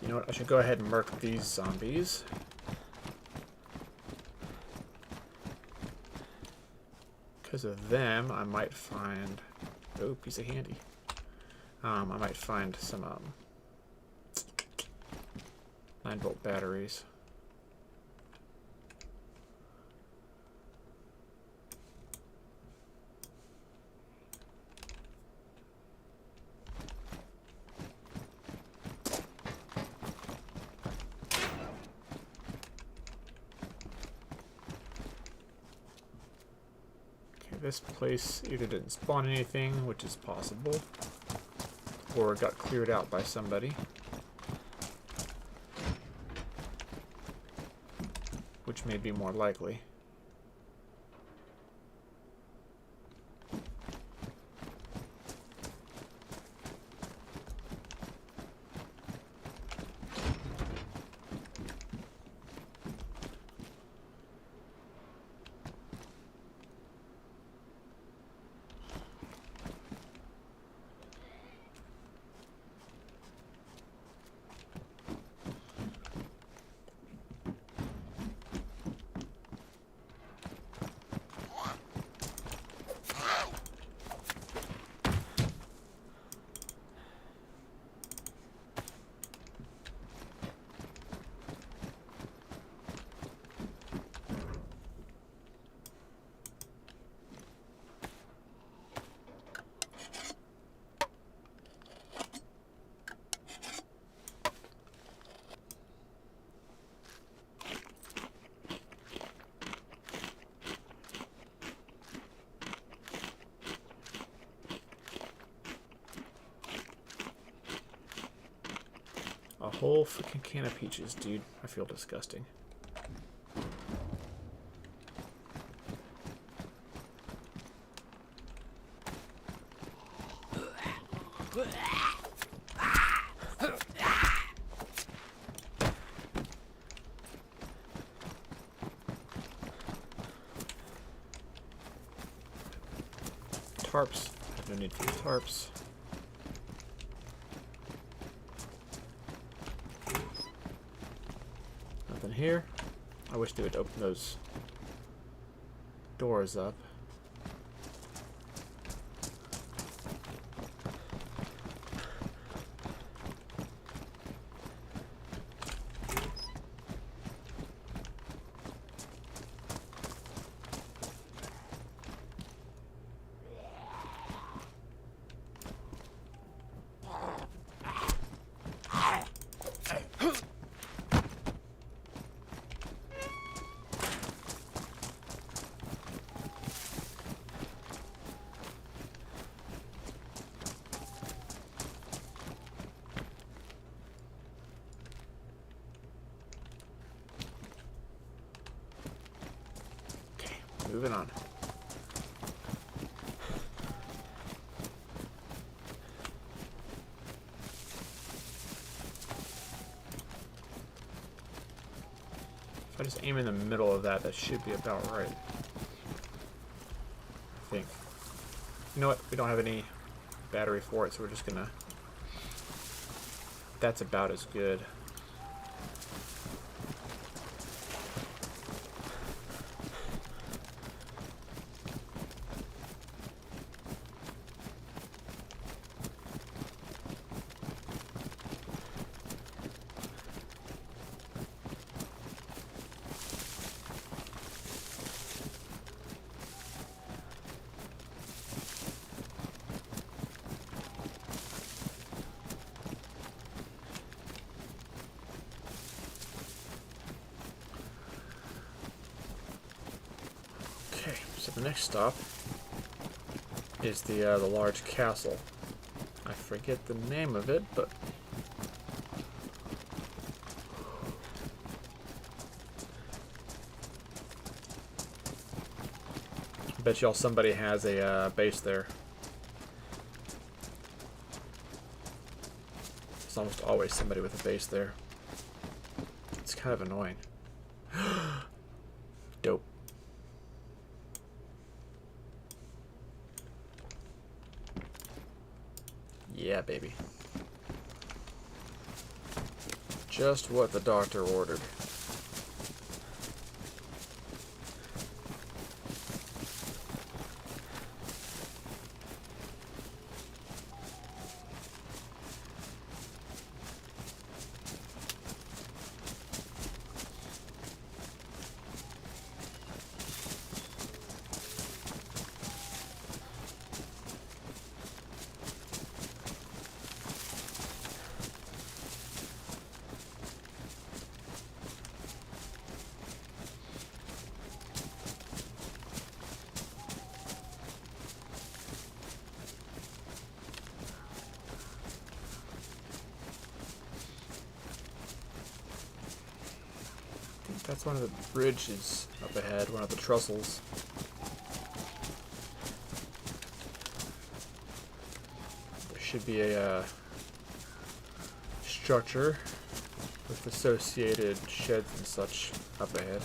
You know what? I should go ahead and murk these zombies. Because of them, I might find... Oh, piece of handy. I might find some 9-volt batteries. This place either didn't spawn anything, which is possible, or got cleared out by somebody, which may be more likely. whole freaking can of peaches, dude. I feel disgusting. Tarps. I have no need for tarps. Nothing here. I wish they would open those doors up. Moving on. If I just aim in the middle of that, that should be about right. I think. You know what? We don't have any battery for it, so we're just gonna... That's about as good. So the next stop is the large castle. I forget the name of it, but I bet y'all somebody has a base there. There's almost always somebody with a base there. It's kind of annoying. Dope. Yeah, baby. Just what the doctor ordered. That's one of the bridges up ahead, one of the trussels. There should be a structure with associated sheds and such up ahead.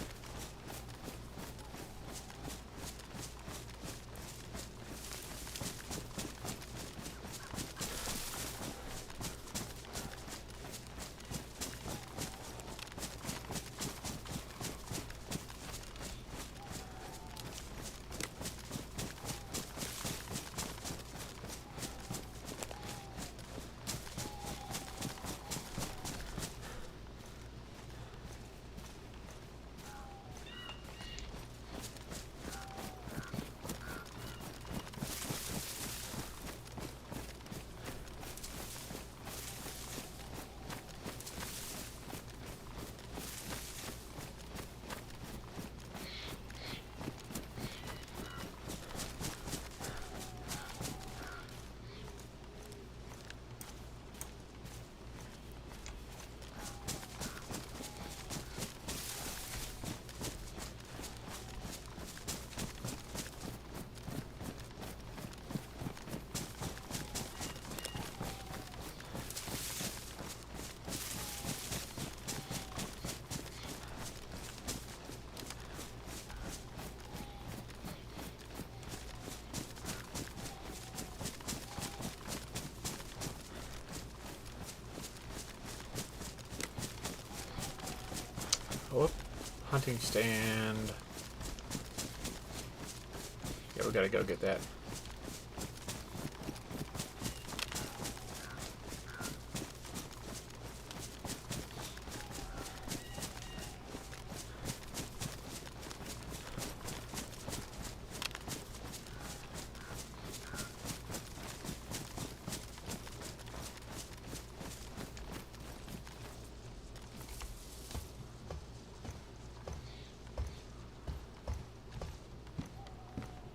hunting stand. Yeah, we gotta go get that.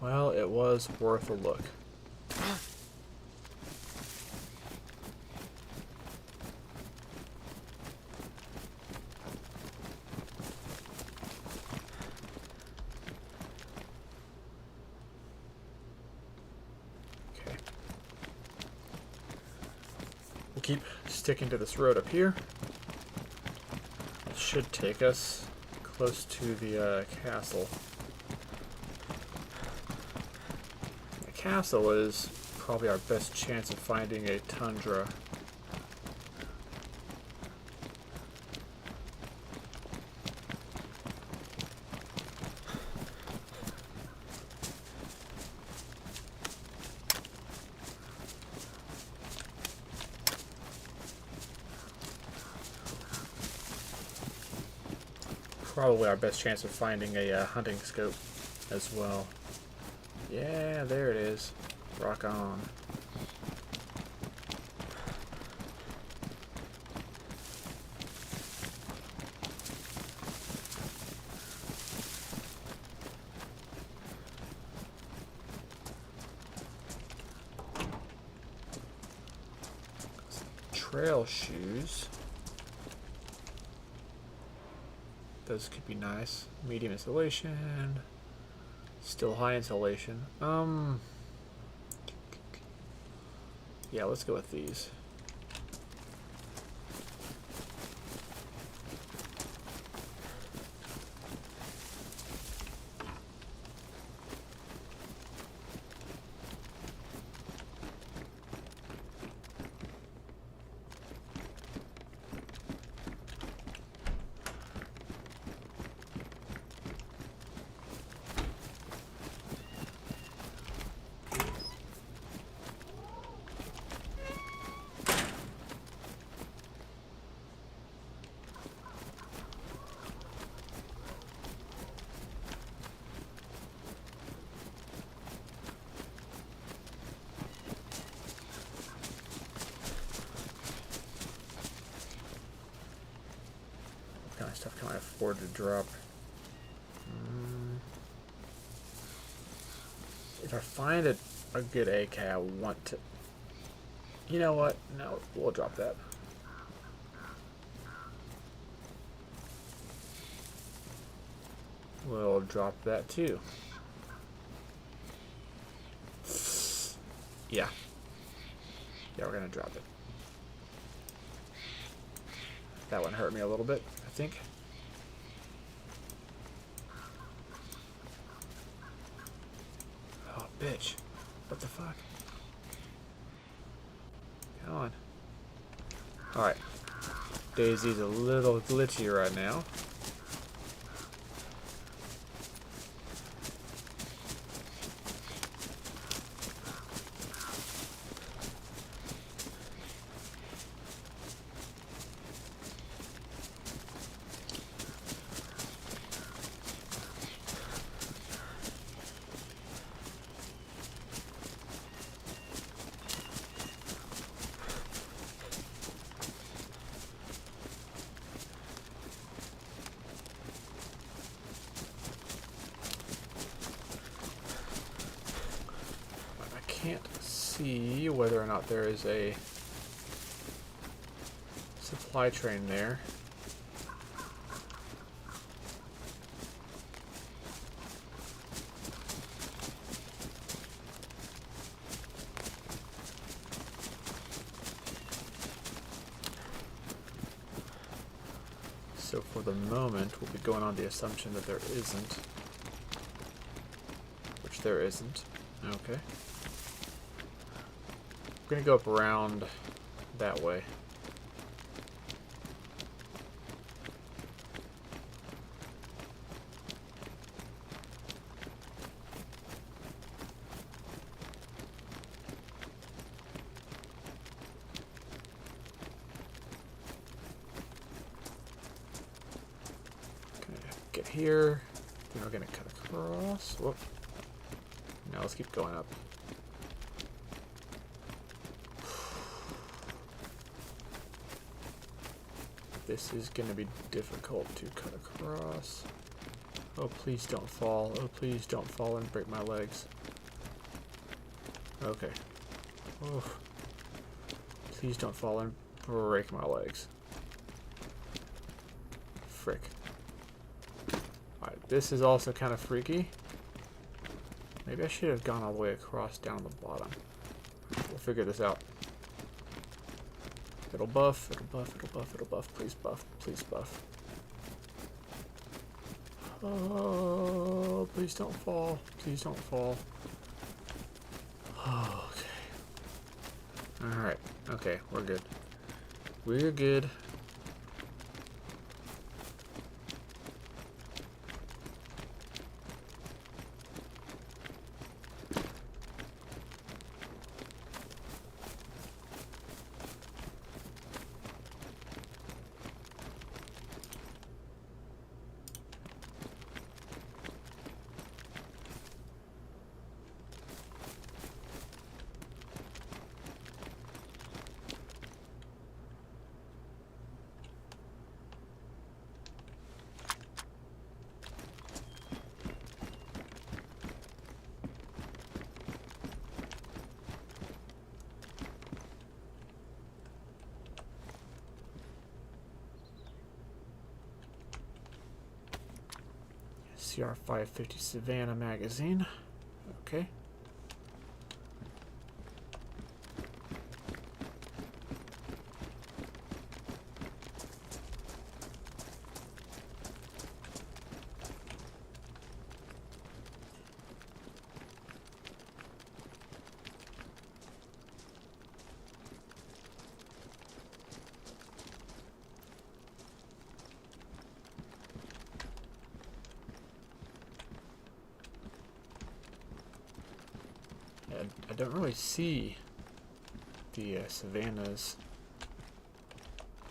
Well, it was worth a look. Okay. We'll keep sticking to this road up here. It should take us close to the castle. Castle is probably our best chance of finding a tundra. Probably our best chance of finding a hunting scope as well. Yeah, there it is. Rock on. Trail shoes. Those could be nice. Medium insulation. Still high insulation. Yeah, let's go with these. What kind of stuff can I afford to drop? If I find a good AK, I want to... You know what? No, we'll drop that. We'll drop that too. Yeah. Yeah, we're gonna drop it. That one hurt me a little bit, I think. Oh, bitch. What the fuck? Come on. Alright. DayZ's a little glitchy right now. Can't see whether or not there is a supply train there. So for the moment, we'll be going on the assumption that there isn't. Which there isn't. Okay. We're gonna go up around that way. here. Then we're gonna cut across. Whoop. Now let's keep going up. This is gonna be difficult to cut across. Oh, please don't fall. Oh, please don't fall and break my legs. Okay. Oh. Please don't fall and break my legs. Frick. Alright, this is also kind of freaky. Maybe I should have gone all the way across down the bottom. We'll figure this out. It'll buff, it'll buff, it'll buff, it'll buff. Please buff, please buff. Oh, please don't fall. Please don't fall. Oh, okay. Alright, okay, we're good. We're good. CR 550 Savannah magazine. Okay. I don't really see the savannas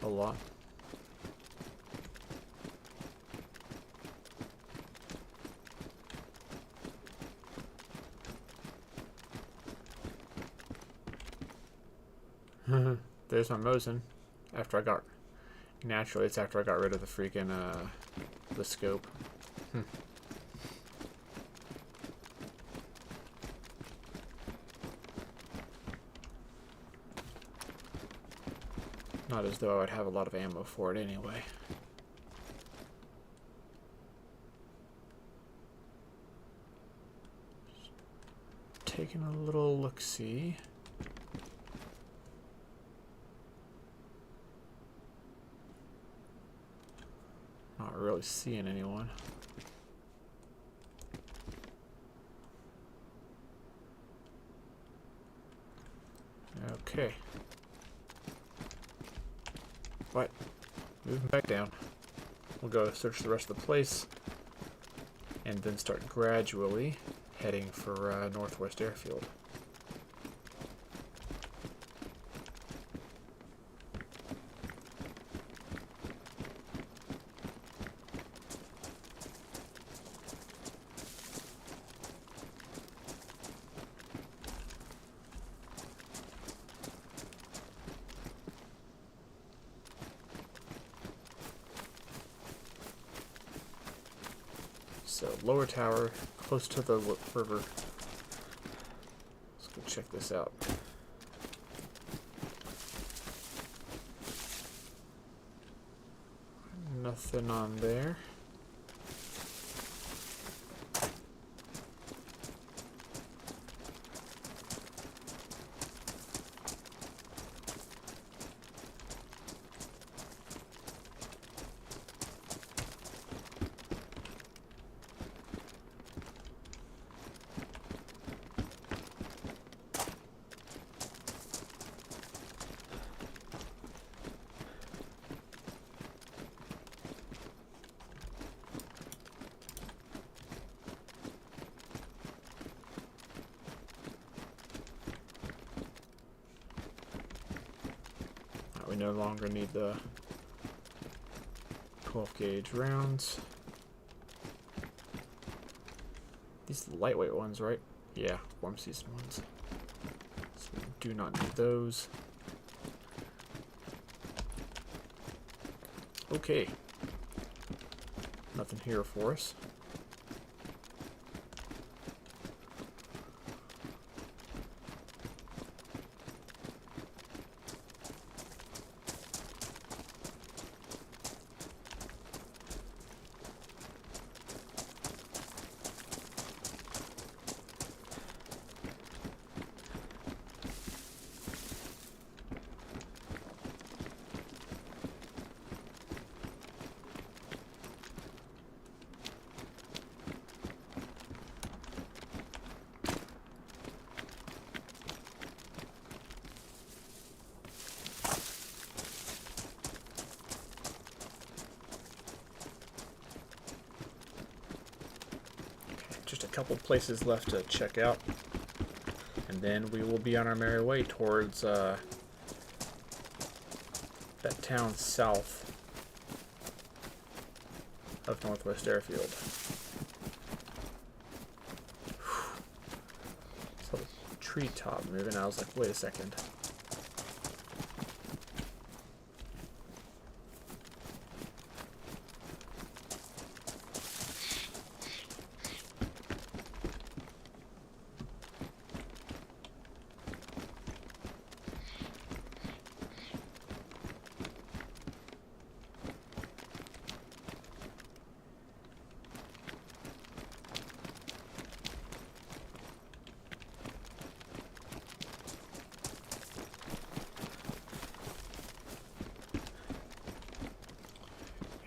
a lot. There's my Mosin. After I got... Naturally, it's after I got rid of the freaking, the scope. Not as though I would have a lot of ammo for it anyway. Just taking a little look-see. Not really seeing anyone. Okay. What? Moving back down. We'll go search the rest of the place and then start gradually heading for Northwest Airfield. So, lower tower, close to the river. Let's go check this out. Nothing on there. We no longer need the 12 gauge rounds. These lightweight ones, right? Yeah, warm season ones. So we do not need those. Okay. Nothing here for us. Just a couple places left to check out, and then we will be on our merry way towards that town south of Northwest Airfield. Saw the treetop moving. I was like, wait a second.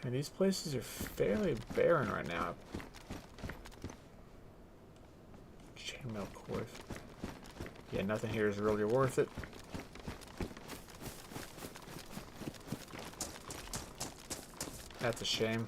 And these places are fairly barren right now. Chainmail cord. Yeah, nothing here is really worth it. That's a shame.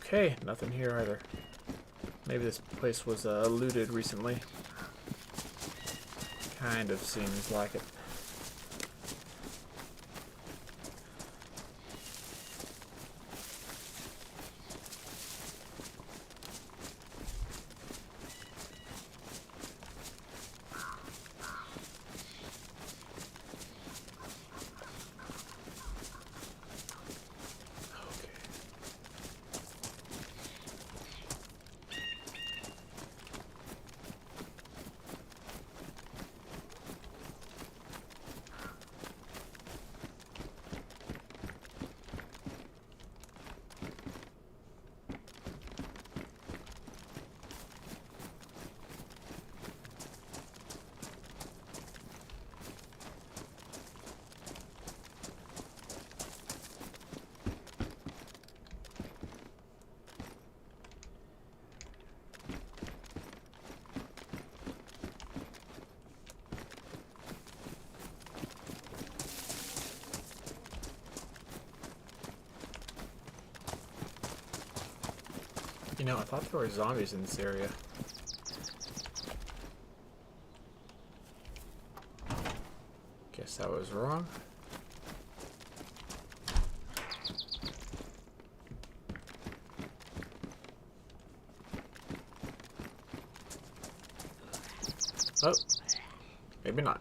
Okay, nothing here either. Maybe this place was looted recently. Kind of seems like it. You know, I thought there were zombies in this area. Guess I was wrong. Oh, maybe not.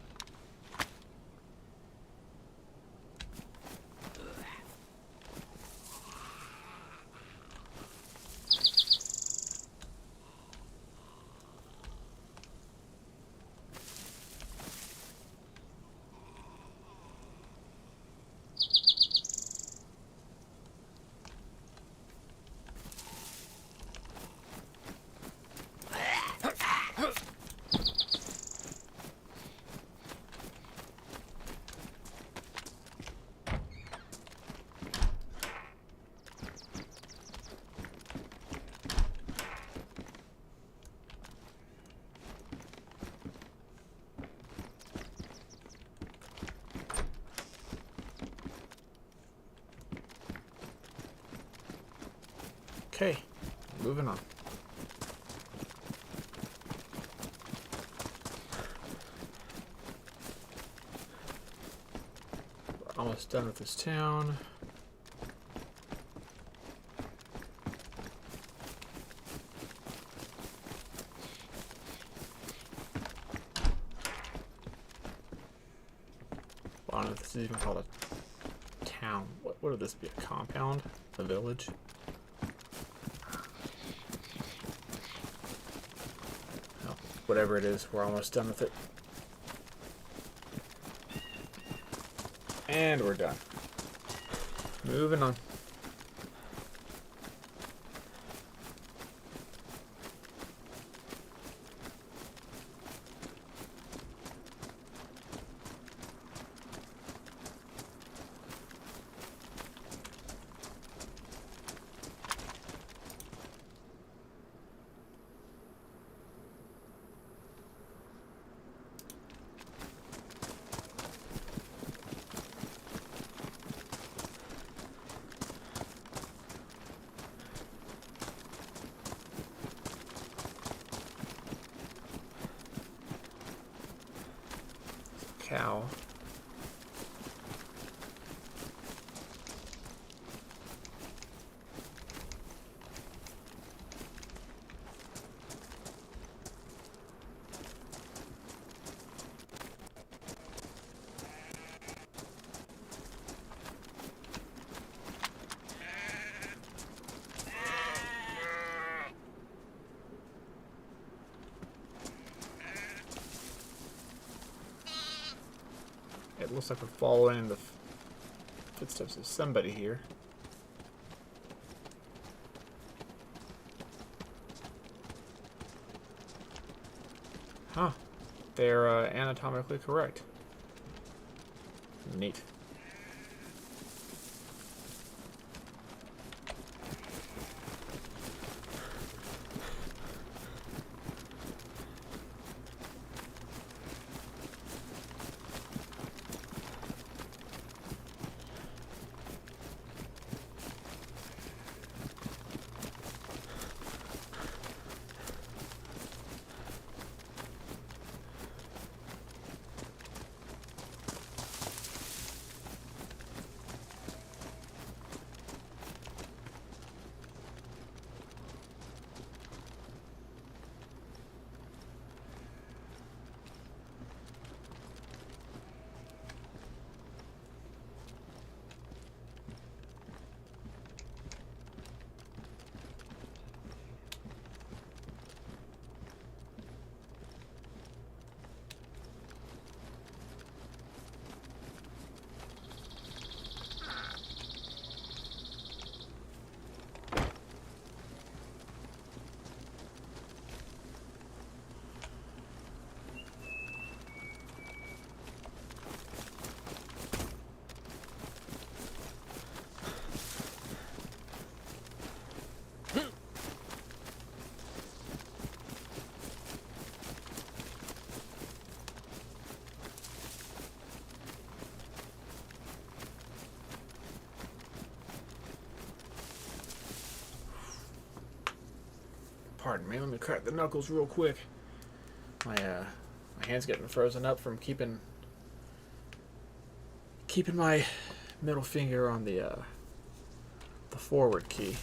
Okay, moving on. We're almost done with this town. I don't know if this is even called a town. What would this be? A compound? A village? Oh, whatever it is, we're almost done with it. And we're done. Moving on. Cow. It looks like we're following the footsteps of somebody here. Huh. They're anatomically correct. Neat. Pardon me, let me crack the knuckles real quick. My hand's getting frozen up from keeping my middle finger on the forward key.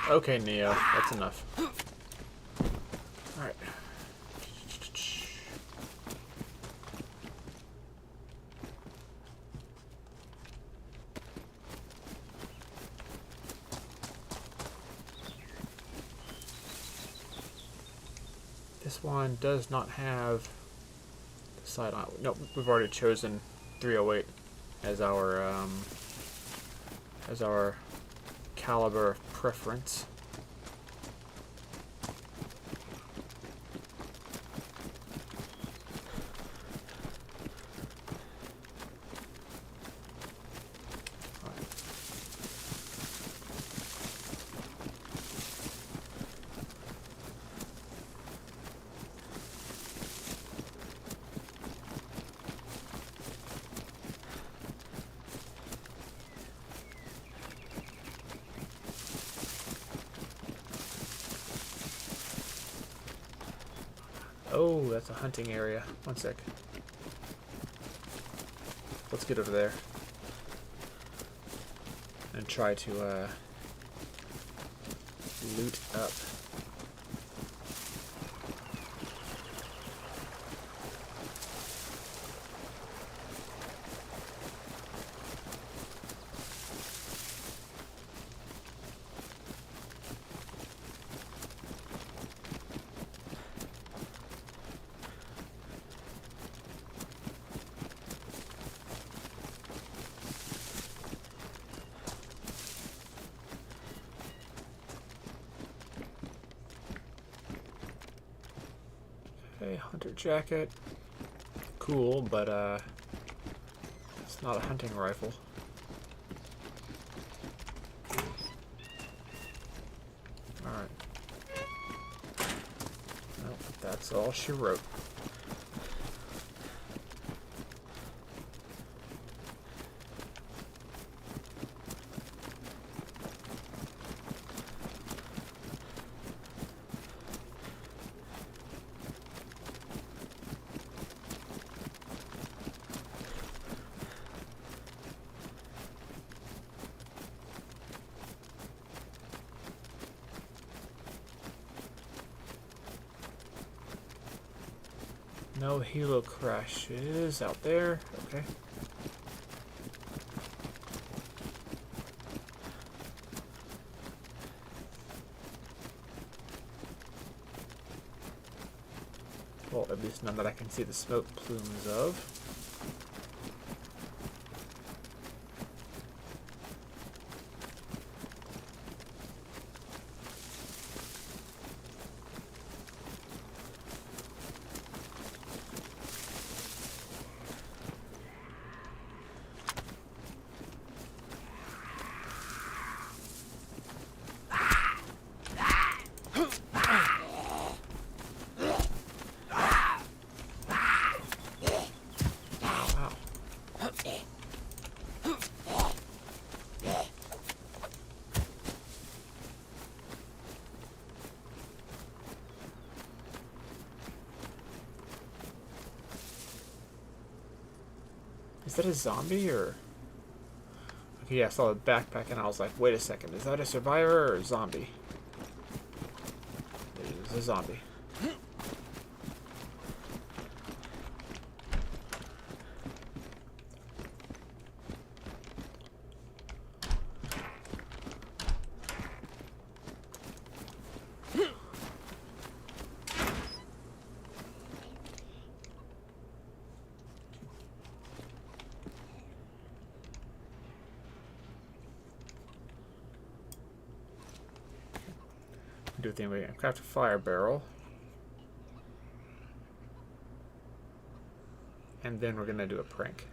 Okay, Neo, that's enough. Alright. This one does not have the side on. Nope, we've already chosen 308 as our caliber of preference. Oh, that's a hunting area. One sec. Let's get over there and try to loot up. Okay, hunter jacket. Cool, but it's not a hunting rifle. Alright. Nope, that's all she wrote. No helo crashes out there. Okay. Well, at least none that I can see the smoke plumes of. Is that a zombie or? Okay, yeah, I saw a backpack and I was like, wait a second, is that a survivor or a zombie? It is a zombie. Do a thing we can craft a fire barrel. And then we're gonna do a prank.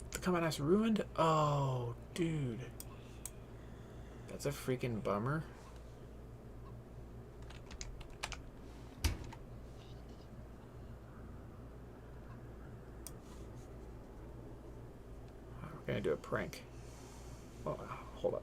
The Commandant's ruined? Oh, dude. That's a freaking bummer. We're gonna do a prank. Oh, hold up.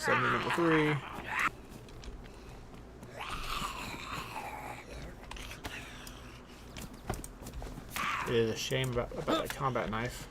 send me number 3. It is a shame about that combat knife.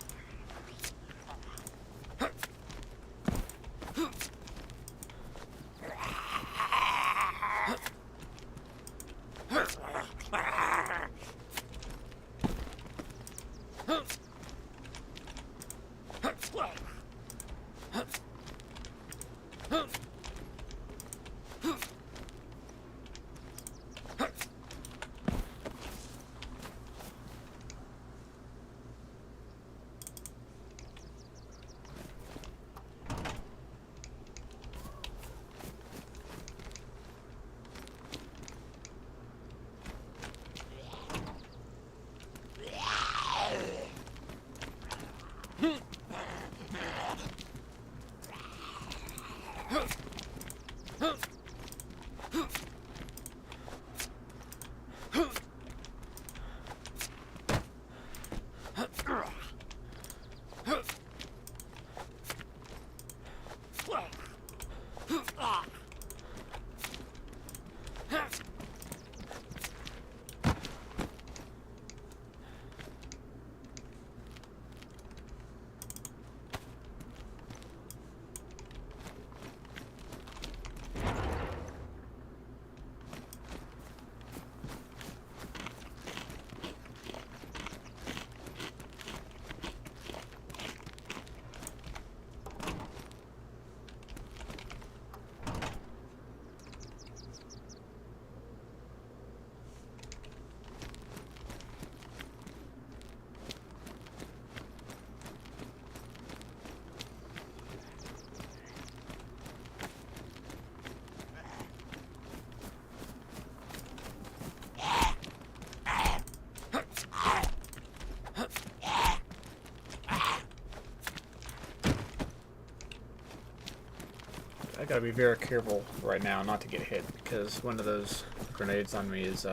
I gotta be very careful right now not to get hit, because one of those grenades on me is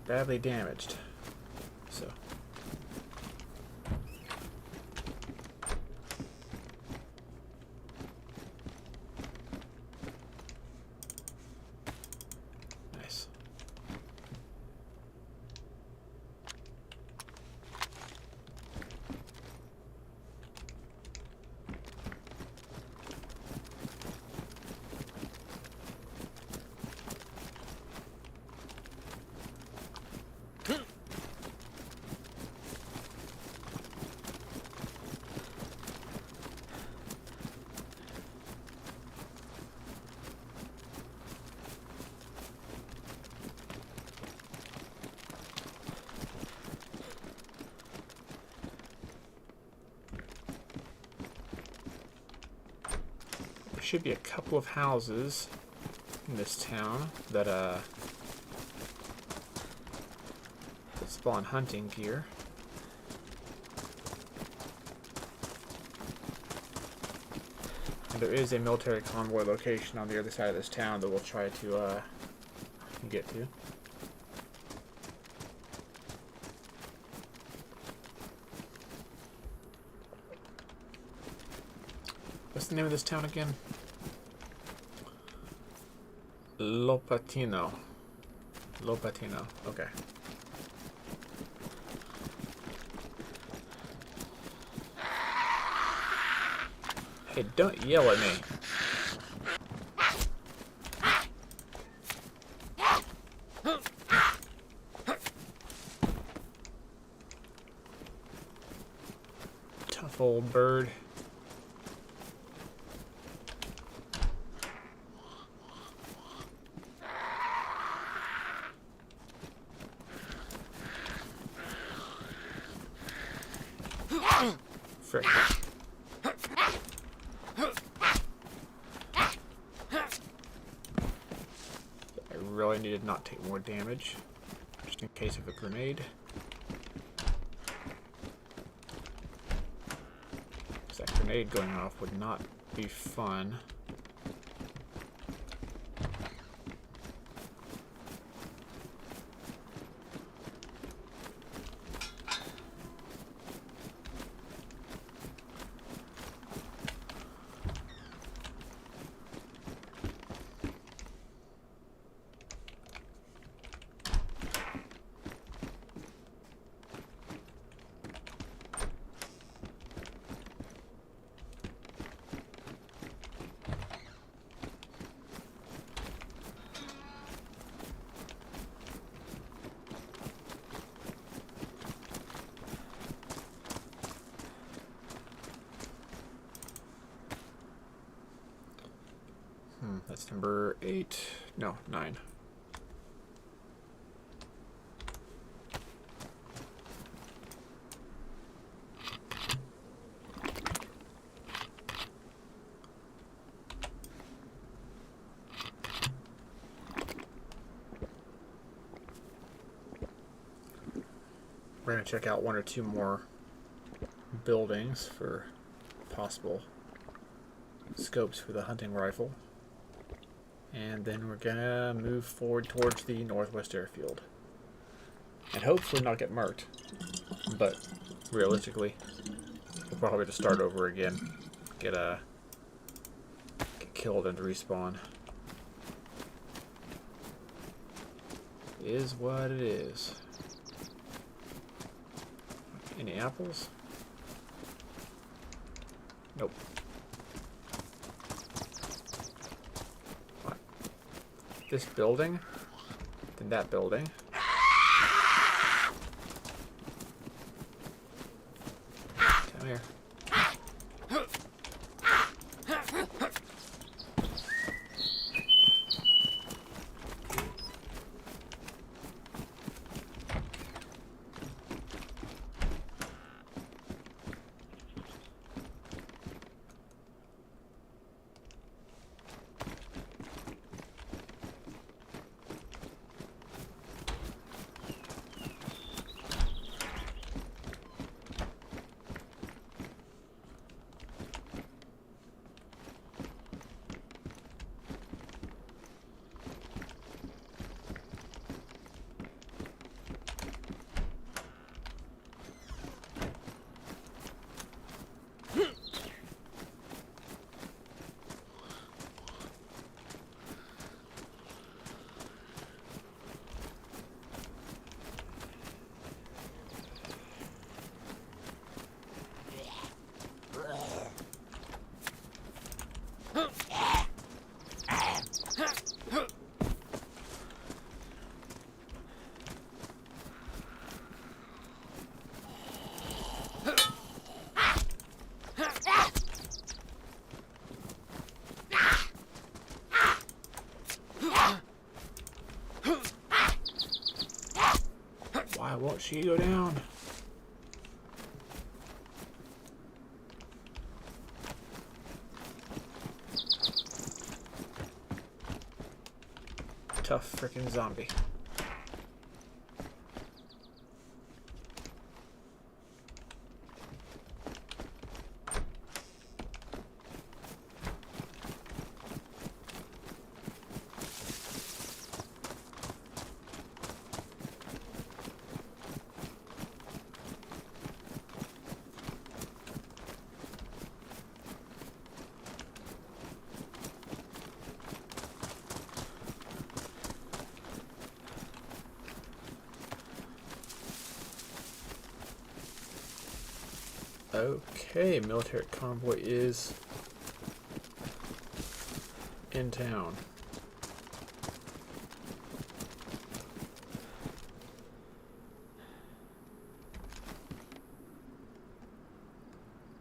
badly damaged. So. Nice. Should be a couple of houses in this town that spawn hunting gear. And there is a military convoy location on the other side of this town that we'll try to get to. What's the name of this town again? Lopatino. Lopatino. Okay. Hey, don't yell at me. Tough old bird. Frick. I really need to not take more damage, just in case of a grenade. Because that grenade going off would not be fun. That's number 8. No, 9. We're going to check out 1 or 2 more buildings for possible scopes for the hunting rifle. And then we're going to move forward towards the northwest airfield. And hopefully not get marked. But realistically, we'll probably just start over again. Get killed and respawn. Is what it is. Any apples? Nope. What? This building? Then that building. Come here. Why won't she go down? Tough freaking zombie. Okay, military convoy is in town.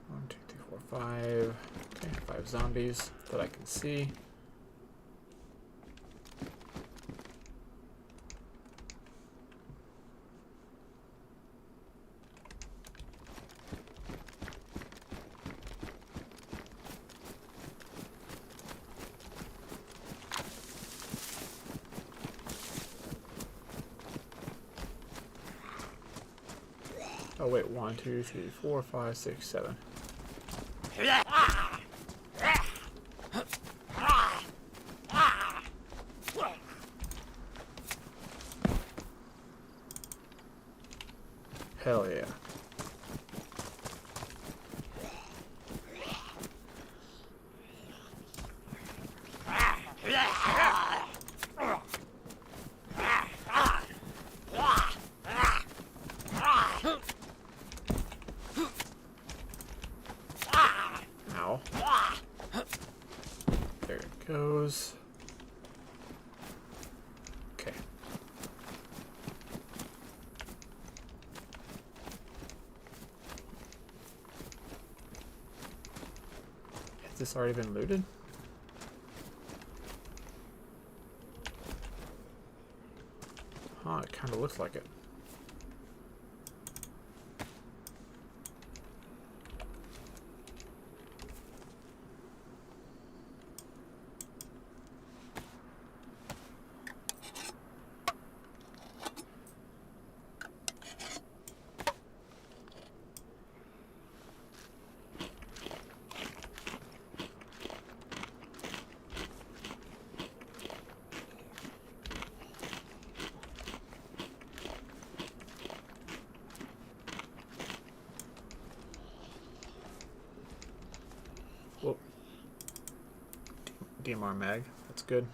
One, two, three, four, 5. Okay, 5 zombies that I can see. Oh wait, 1, 2, 3, 4, 5, 6, 7. Hell yeah. Ow. There it goes. Okay. Has this already been looted? Huh, it kind of looks like it. Whoop. DMR mag. That's good.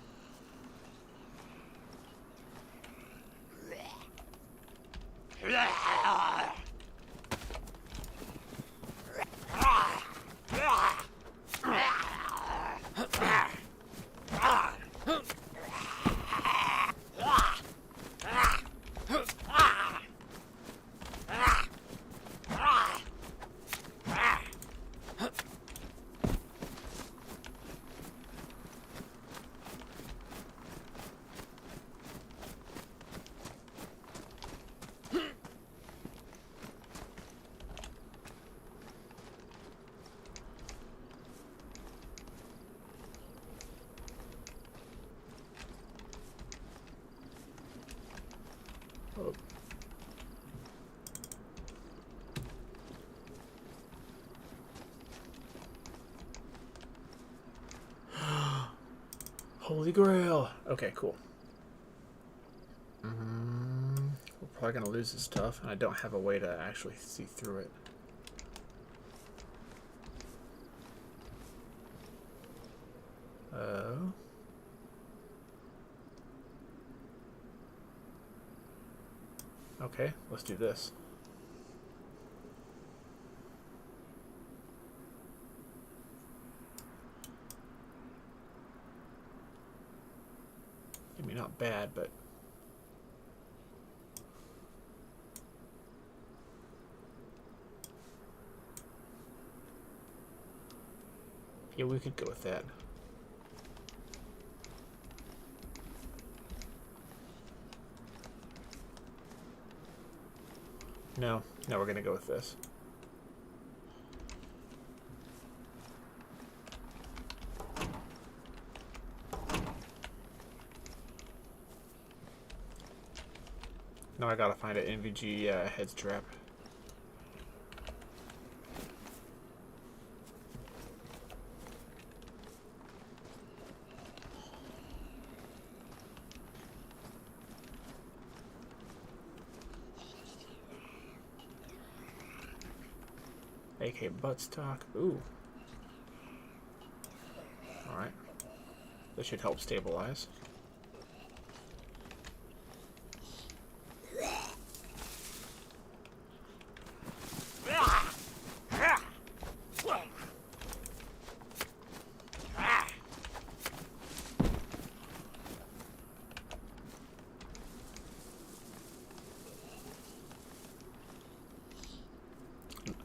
Oh. Holy Grail. Okay, cool. We're probably gonna lose this stuff, and I don't have a way to actually see through it. Oh. Okay, let's do this. I mean, not bad, but... yeah, we could go with that. No, we're gonna go with this. Now I gotta find an NVG head strap. AK buttstock. Ooh. Alright. This should help stabilize.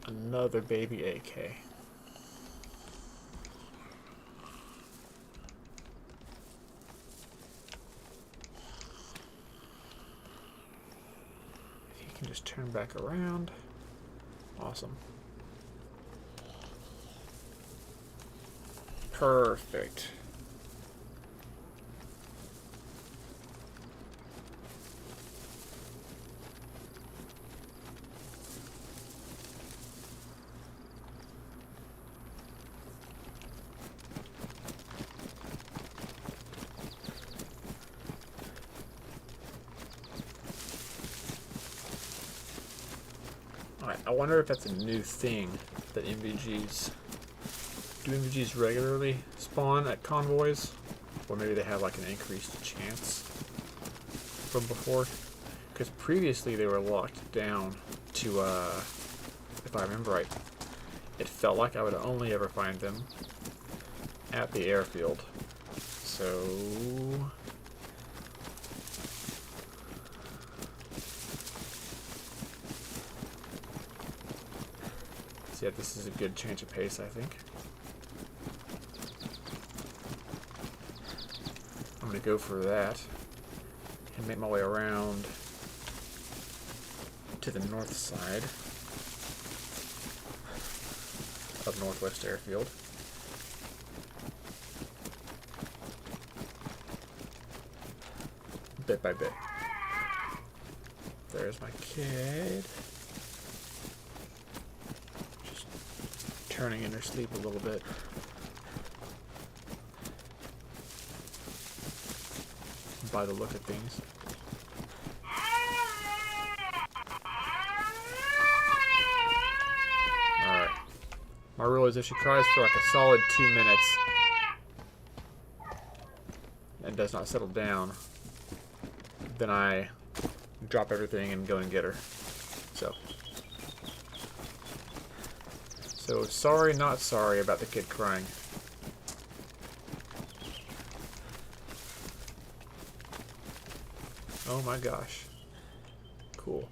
Another baby AK. If you can just turn back around. Awesome. Perfect. Alright, I wonder if that's a new thing that MVGs... do MVGs regularly spawn at convoys? Or maybe they have like an increased chance from before? Because previously they were locked down to, if I remember right, it felt like I would only ever find them at the airfield. So... yeah, this is a good change of pace, I think. I'm gonna go for that. And make my way around to the north side of Northwest Airfield. Bit by bit. There's my kid. Just turning in her sleep a little bit. By the look of things. Alright. My rule is if she cries for like a solid 2 minutes and does not settle down, then I drop everything and go and get her. So sorry, not sorry about the kid crying. Oh my gosh. Cool.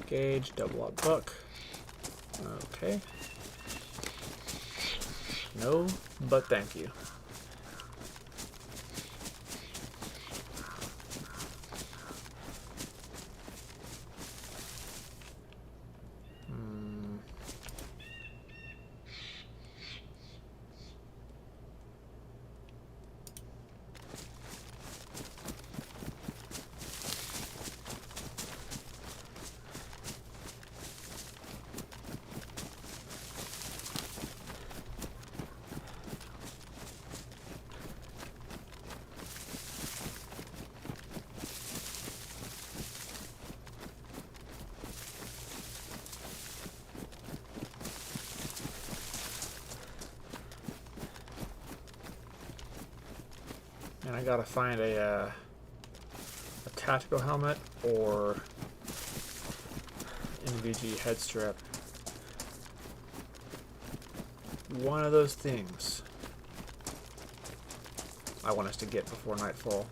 Gauge, double up buck. Okay. No, but thank you. And I gotta find a tactical helmet or NVG head strap. One of those things I want us to get before nightfall.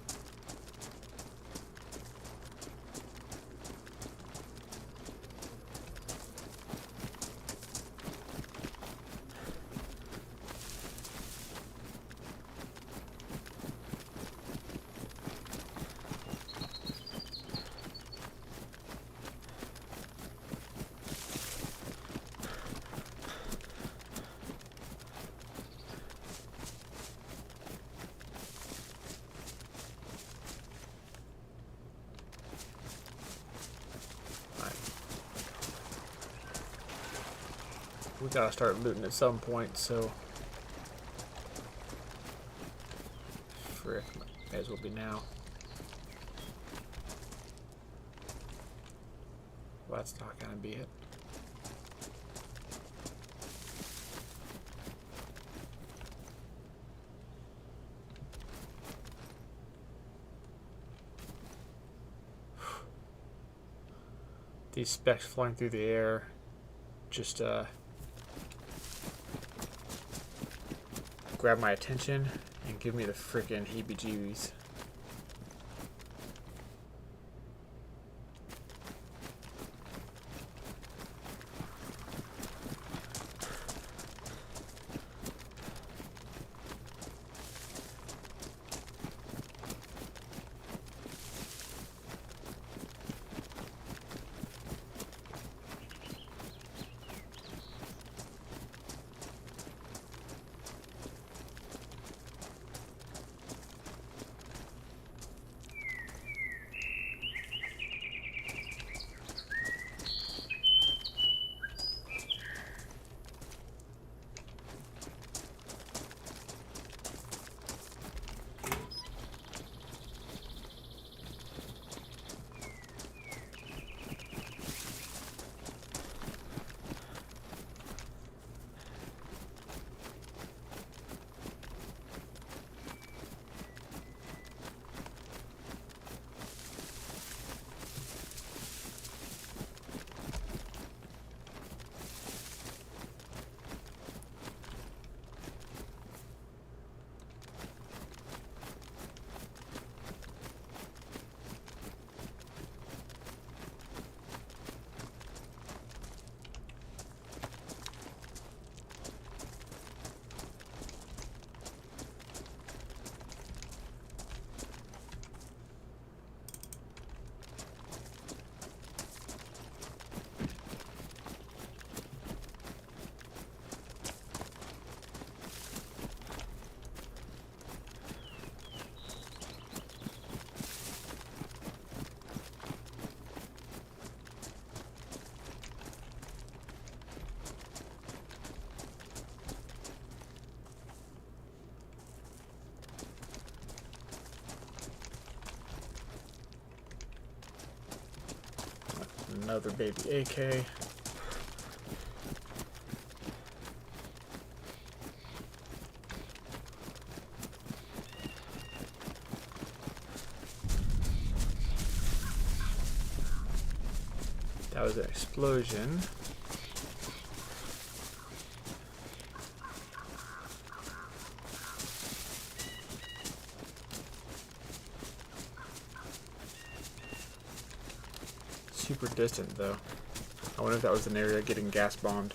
We gotta start looting at some point, so frick, may as well be now. Well, that's not gonna be it. These specks flying through the air just grab my attention and give me the frickin' heebie-jeebies. Another baby AK. That was an explosion. Super distant though. I wonder if that was an area getting gas bombed.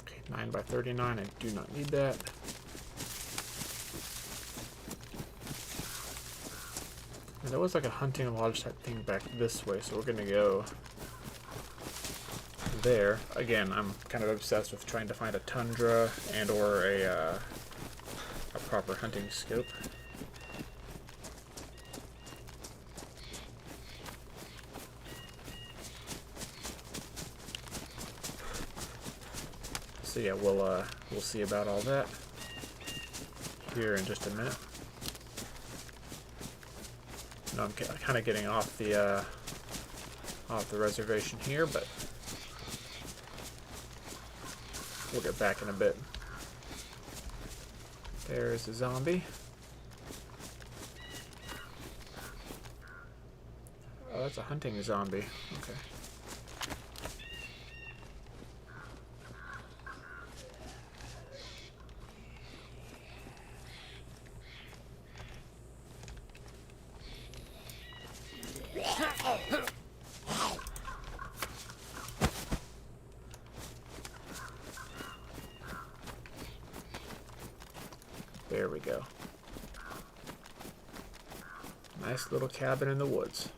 Okay, 9 by 39, I do not need that. And there was like a hunting lodge type thing back this way, so we're gonna go there. Again, I'm kind of obsessed with trying to find a tundra and or a proper hunting scope. So yeah, we'll see about all that. here in just a minute. No, I'm kind of getting off the reservation here, but we'll get back in a bit. There's a zombie. Oh, that's a hunting zombie. Okay. There we go. Nice little cabin in the woods.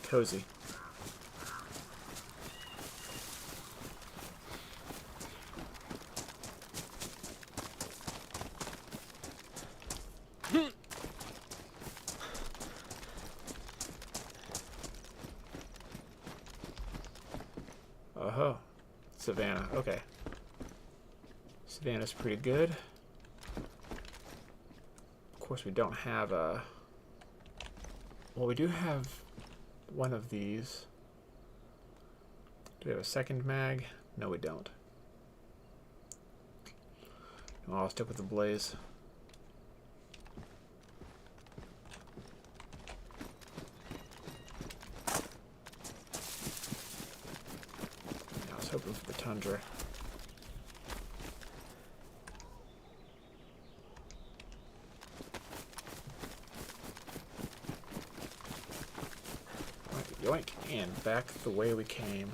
Cozy. Oh, Savannah. Okay. Savannah's pretty good. Of course, we don't have a... Well, we do have one of these. Do we have a second mag? No, we don't. Well, I'll stick with the blaze. I was hoping for the tundra. Yoink, and back the way we came.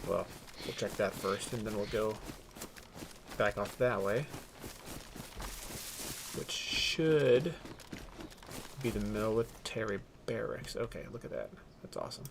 Well, we'll check that first, and then we'll go back off that way, which should be the military barracks. Okay, look at that. That's awesome.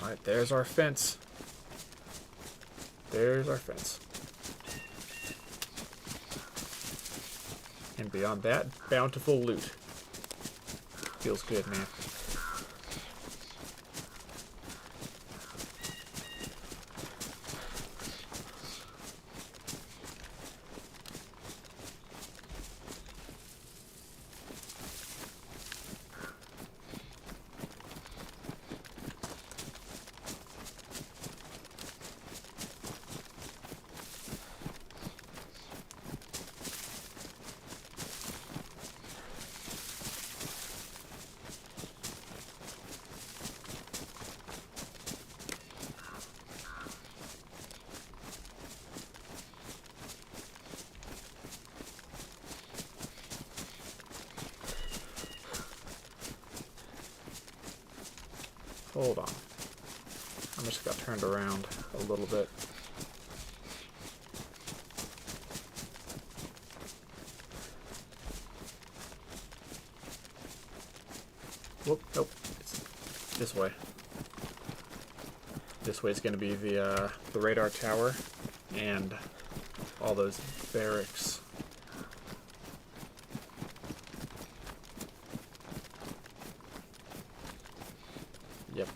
Alright, there's our fence. There's our fence. And beyond that, bountiful loot. Feels good, man. Hold on. I just got turned around a little bit. Whoop, nope. It's this way. This way is going to be the radar tower and all those barracks. Yep.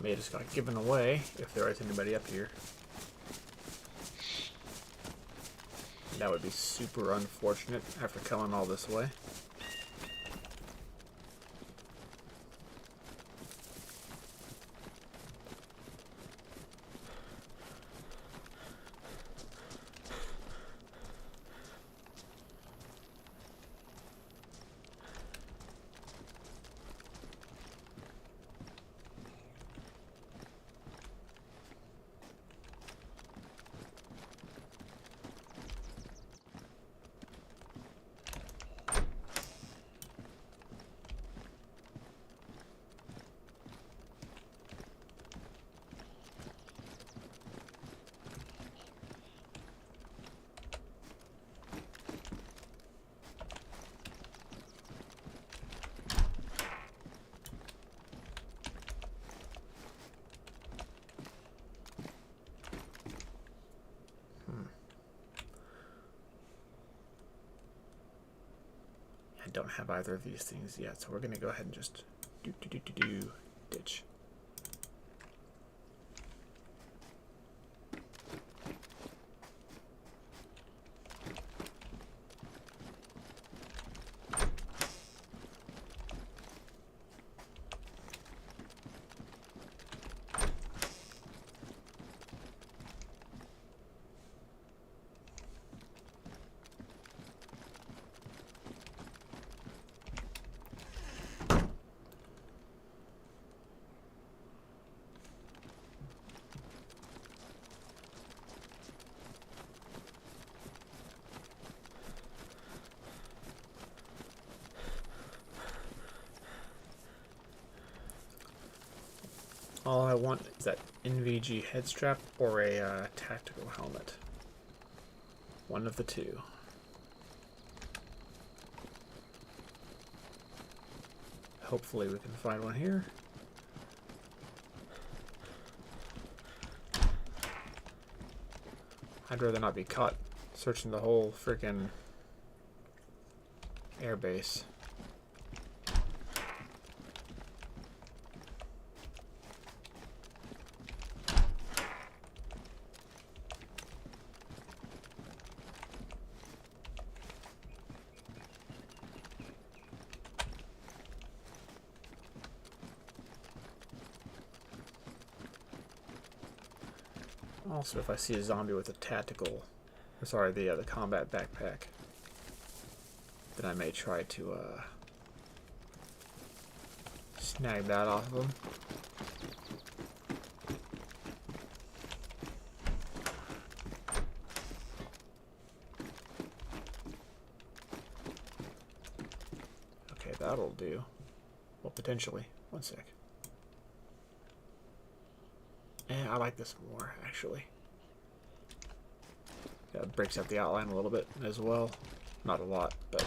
May have just got given away if there is anybody up here. That would be super unfortunate after coming all this way. Don't have either of these things yet, so we're gonna go ahead and just ditch. All I want is that NVG head strap or a tactical helmet. One of the two. Hopefully we can find one here. I'd rather not be caught searching the whole freaking airbase. Also, if I see a zombie with a tactical, or sorry, the combat backpack, then I may try to snag that off of him. Okay, that'll do. Well, potentially. One sec. I like this more, actually. Yeah, it breaks up the outline a little bit as well. Not a lot, but...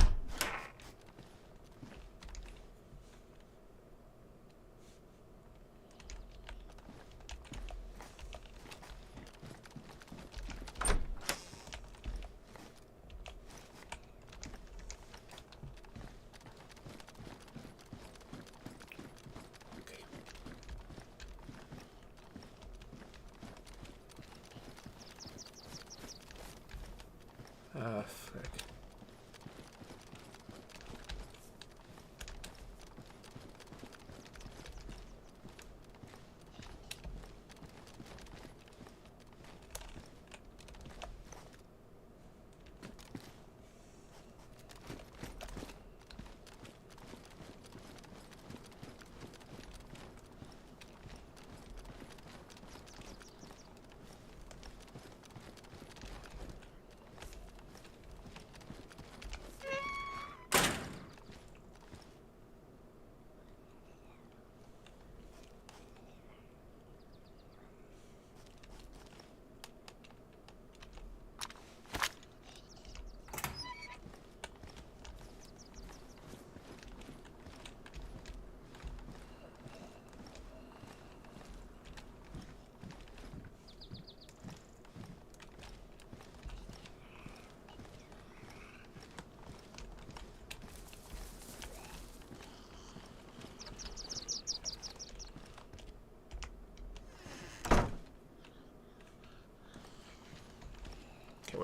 frick.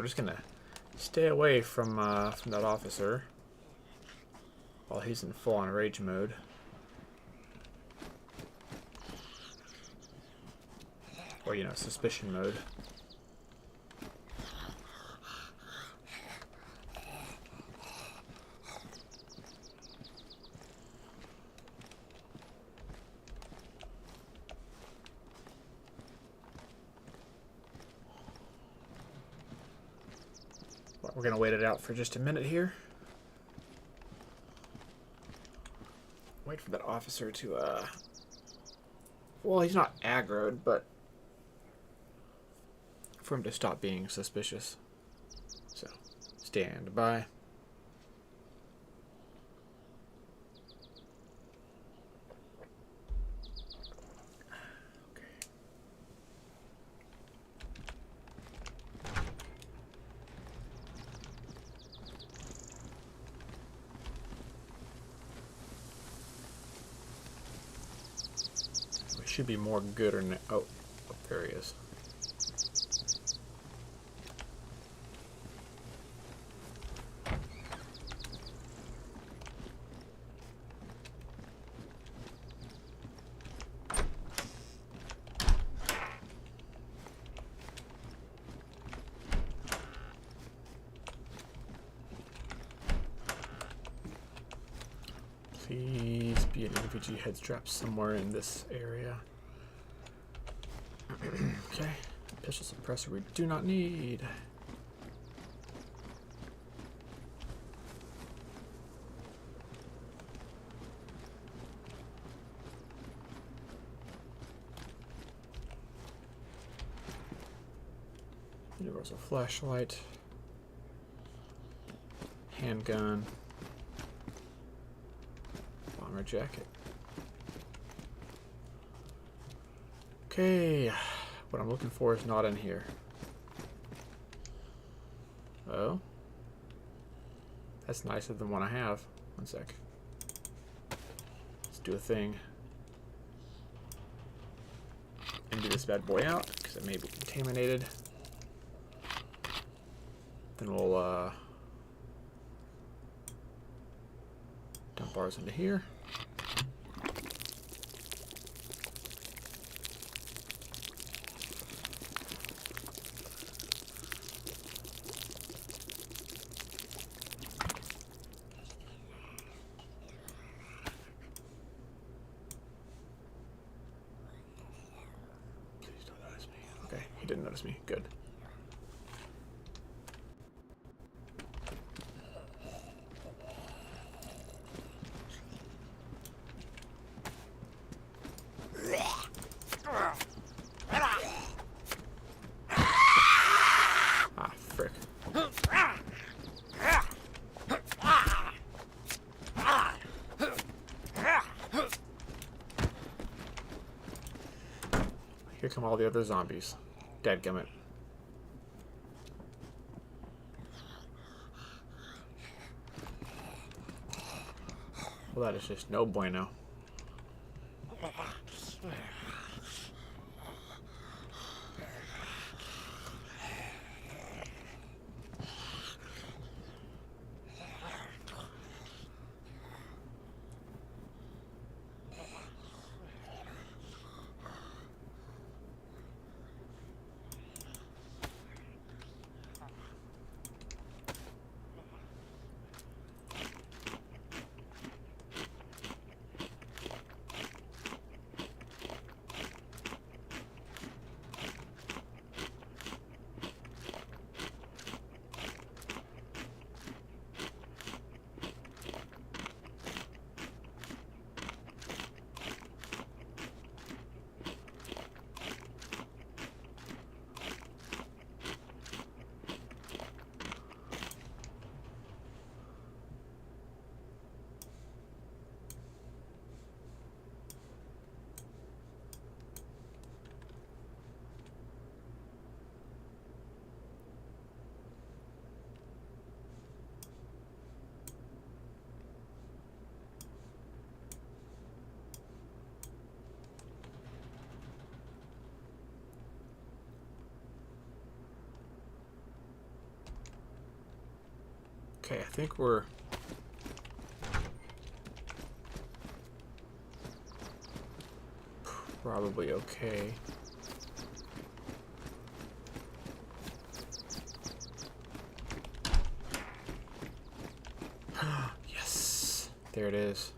we're just gonna stay away from that officer while he's in full-on rage mode. Or, you know, suspicion mode. We're gonna wait it out for just a minute here. Wait for that officer to, well, he's not aggroed, but for him to stop being suspicious. So, stand by. Should be more good or no. Oh, there he is. Please be an NVG head strap somewhere in this area. Okay, pistol suppressor we do not need. Universal flashlight. Handgun. Bomber jacket. Okay, what I'm looking for is not in here. Oh, that's nicer than one I have. One sec. Let's do a thing. Empty this bad boy out because it may be contaminated. Then we'll dump ours into here. He didn't notice me. Good. Ah, frick. Here come all the other zombies. Dadgummit. Well, that is just no bueno. Okay, I think we're... probably okay. Yes! There it is.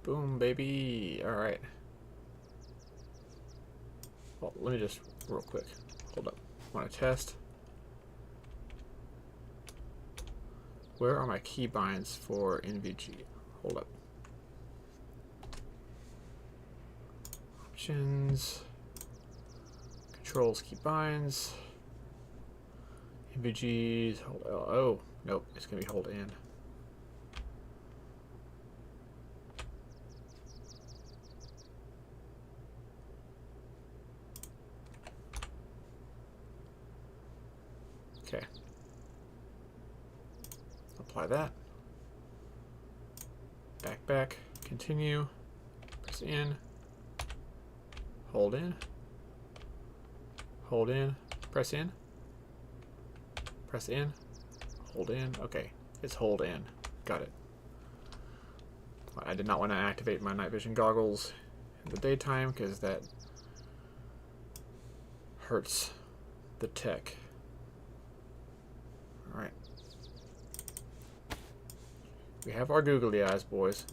Boom, baby! Alright. Well, let me just, real quick, hold up. Want to test? Where are my keybinds for NVG? Hold up. Options. Controls, keybinds. NVGs, hold L. Oh, nope, it's going to be hold in. Okay. Apply that. Back, continue. Press in. Hold in. Hold in. Press in. Press in. Hold in. Okay. It's hold in. Got it. I did not want to activate my night vision goggles in the daytime because that hurts the tech. Alright. We have our googly eyes, boys.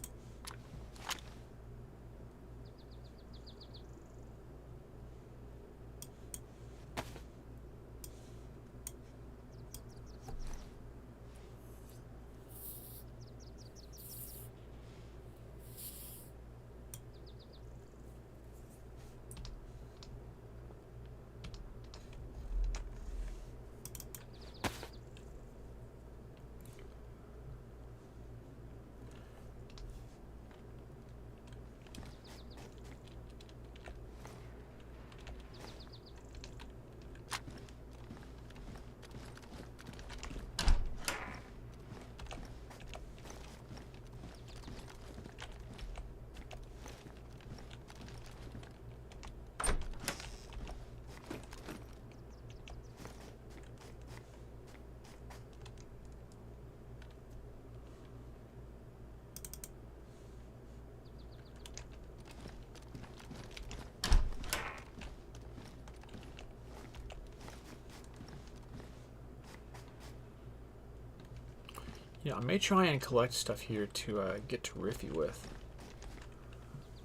Yeah, I may try and collect stuff here to get to Riffy with.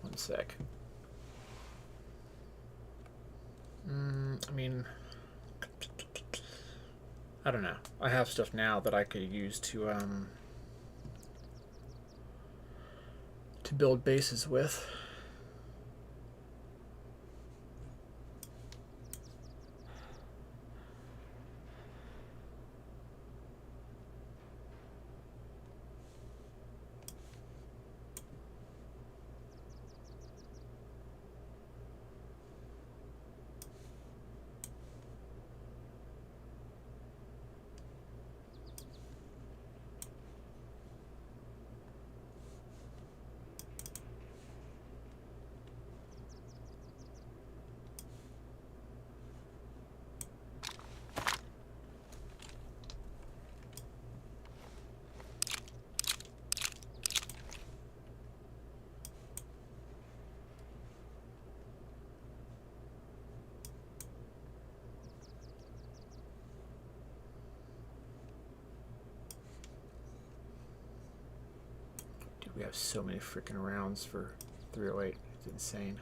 One sec. I mean, I don't know. I have stuff now that I could use to build bases with. We have so many freaking rounds for 308. It's insane.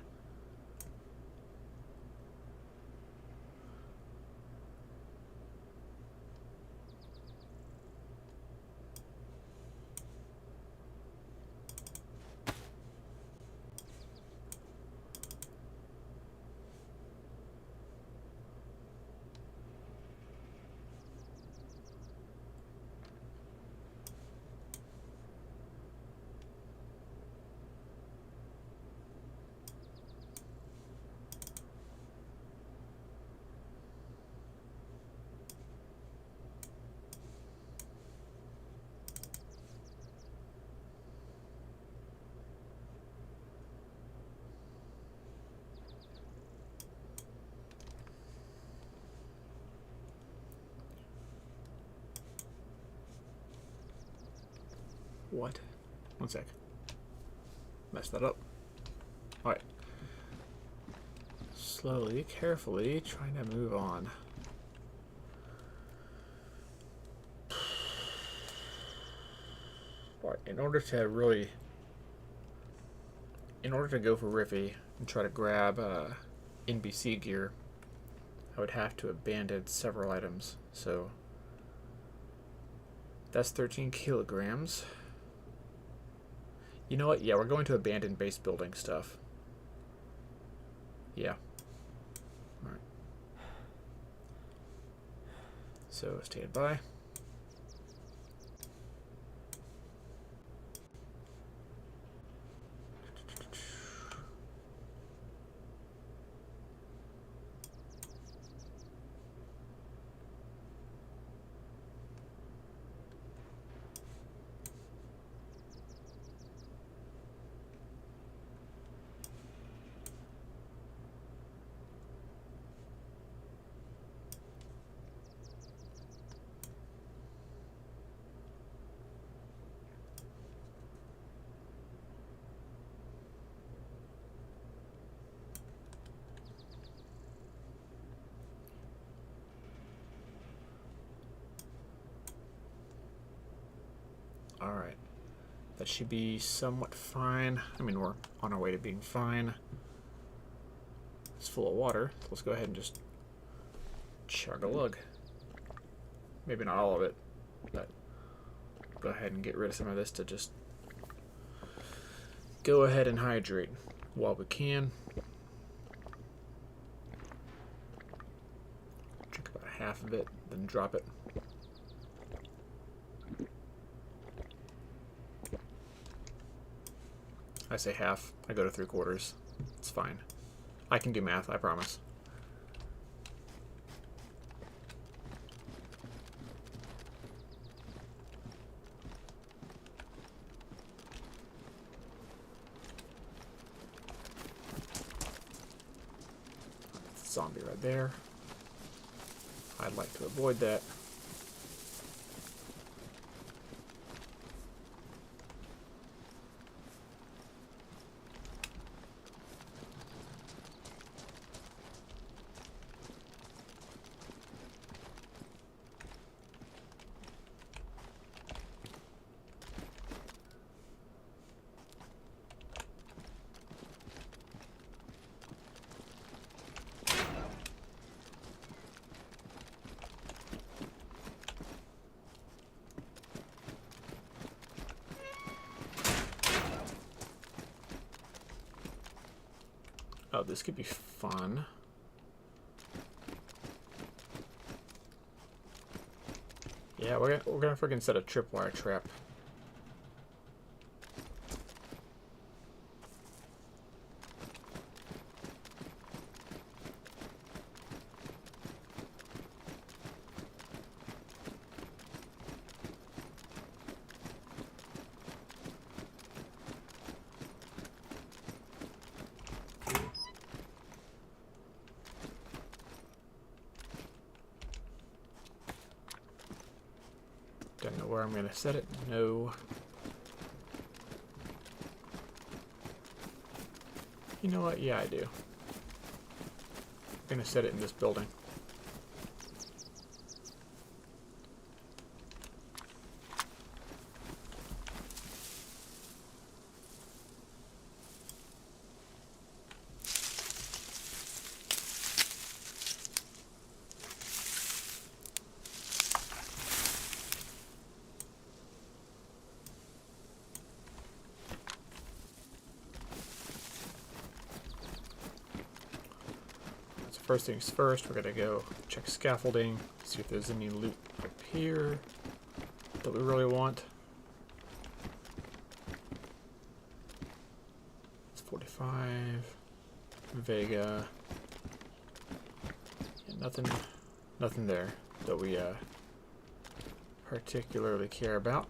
What? One sec. Messed that up. Alright. Slowly, carefully, trying to move on. Alright, in order to go for Riffy and try to grab NBC gear, I would have to abandon several items. So that's 13 kilograms. You know what? Yeah, we're going to abandon base building stuff. Yeah. Alright. So, stand by. Alright. That should be somewhat fine. I mean, we're on our way to being fine. It's full of water. So let's go ahead and just chug a lug. Maybe not all of it, but go ahead and get rid of some of this to just go ahead and hydrate while we can. Drink about half of it, then drop it. I say half. I go to 3/4. It's fine. I can do math, I promise. Zombie right there. I'd like to avoid that. Oh, this could be fun. Yeah, we're gonna freaking set a tripwire trap. Don't know where I'm gonna set it. No. You know what? Yeah, I do. I'm gonna set it in this building. First things first, we're gonna go check scaffolding, see if there's any loot up here that we really want. It's 45. Vega. Yeah, nothing there that we particularly care about.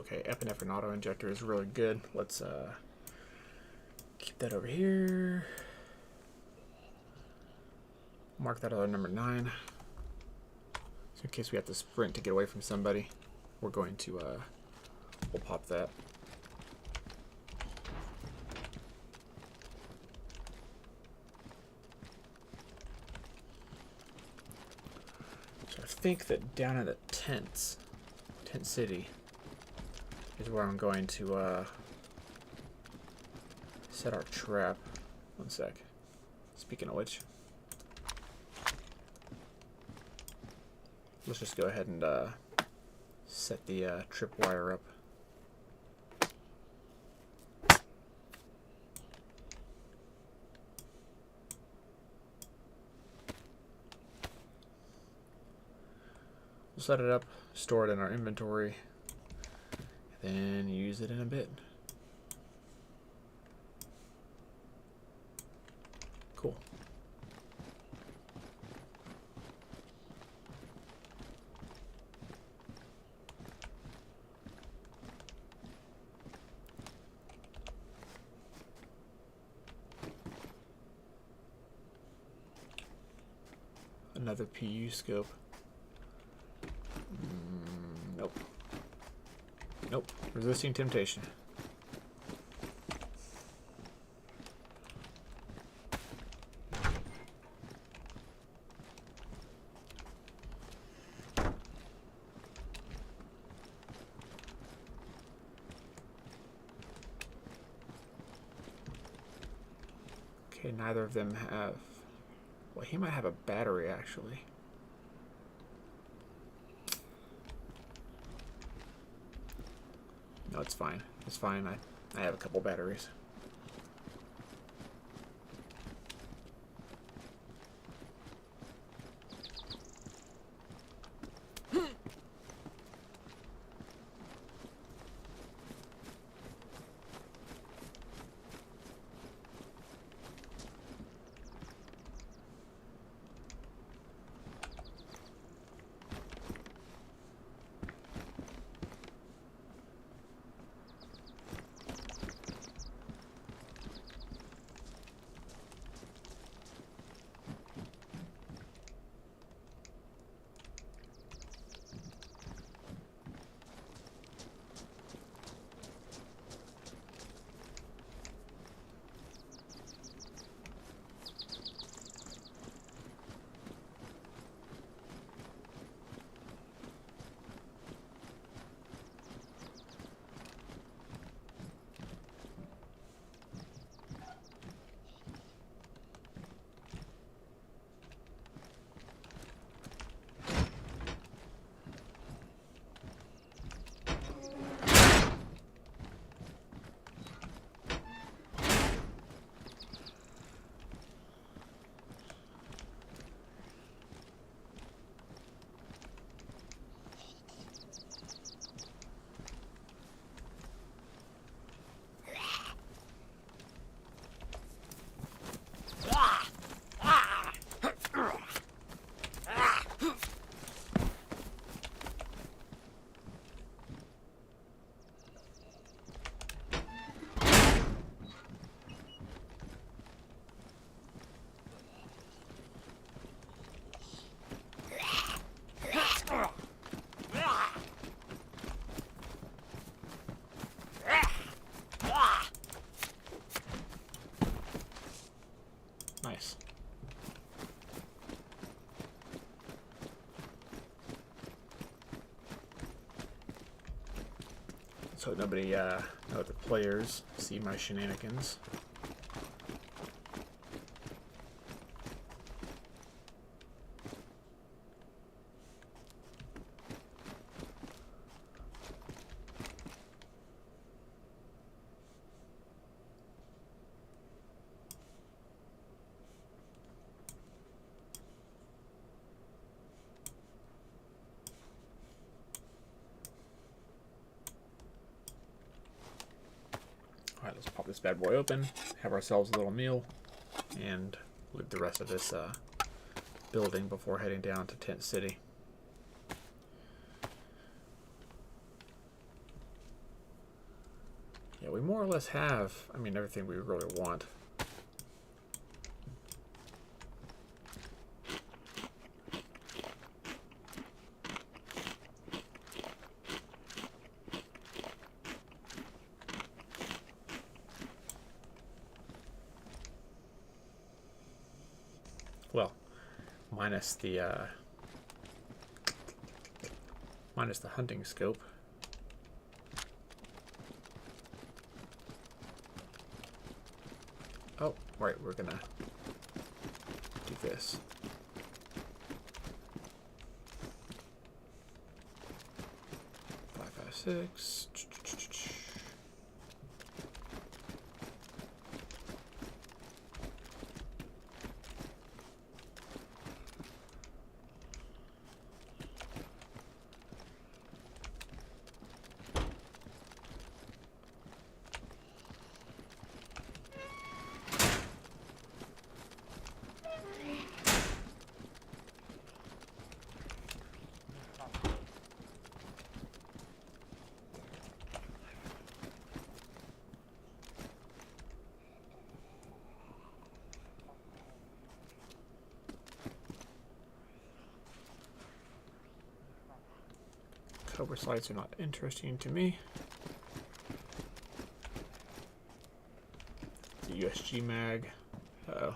Okay, epinephrine auto-injector is really good. Let's keep that over here. Mark that other number 9. So in case we have to sprint to get away from somebody, we're going to, we'll pop that. So I think that down in the tent city, is where I'm going to set our trap. One sec. Speaking of which, let's just go ahead and set the tripwire up. We'll set it up, store it in our inventory, then use it in a bit. Cool. Another PU scope. Nope. Nope. Resisting temptation. Okay, neither of them have... Well, he might have a battery, actually. No, it's fine. It's fine. I have a couple batteries. Nice. So nobody, no other players see my shenanigans. Alright, let's pop this bad boy open, have ourselves a little meal, and loot the rest of this building before heading down to Tent City. Yeah, we more or less have, I mean, everything we really want. Well, minus the hunting scope. Oh, right, we're gonna do this. Five, five, six. Cobra slides are not interesting to me. The USG mag. Uh-oh.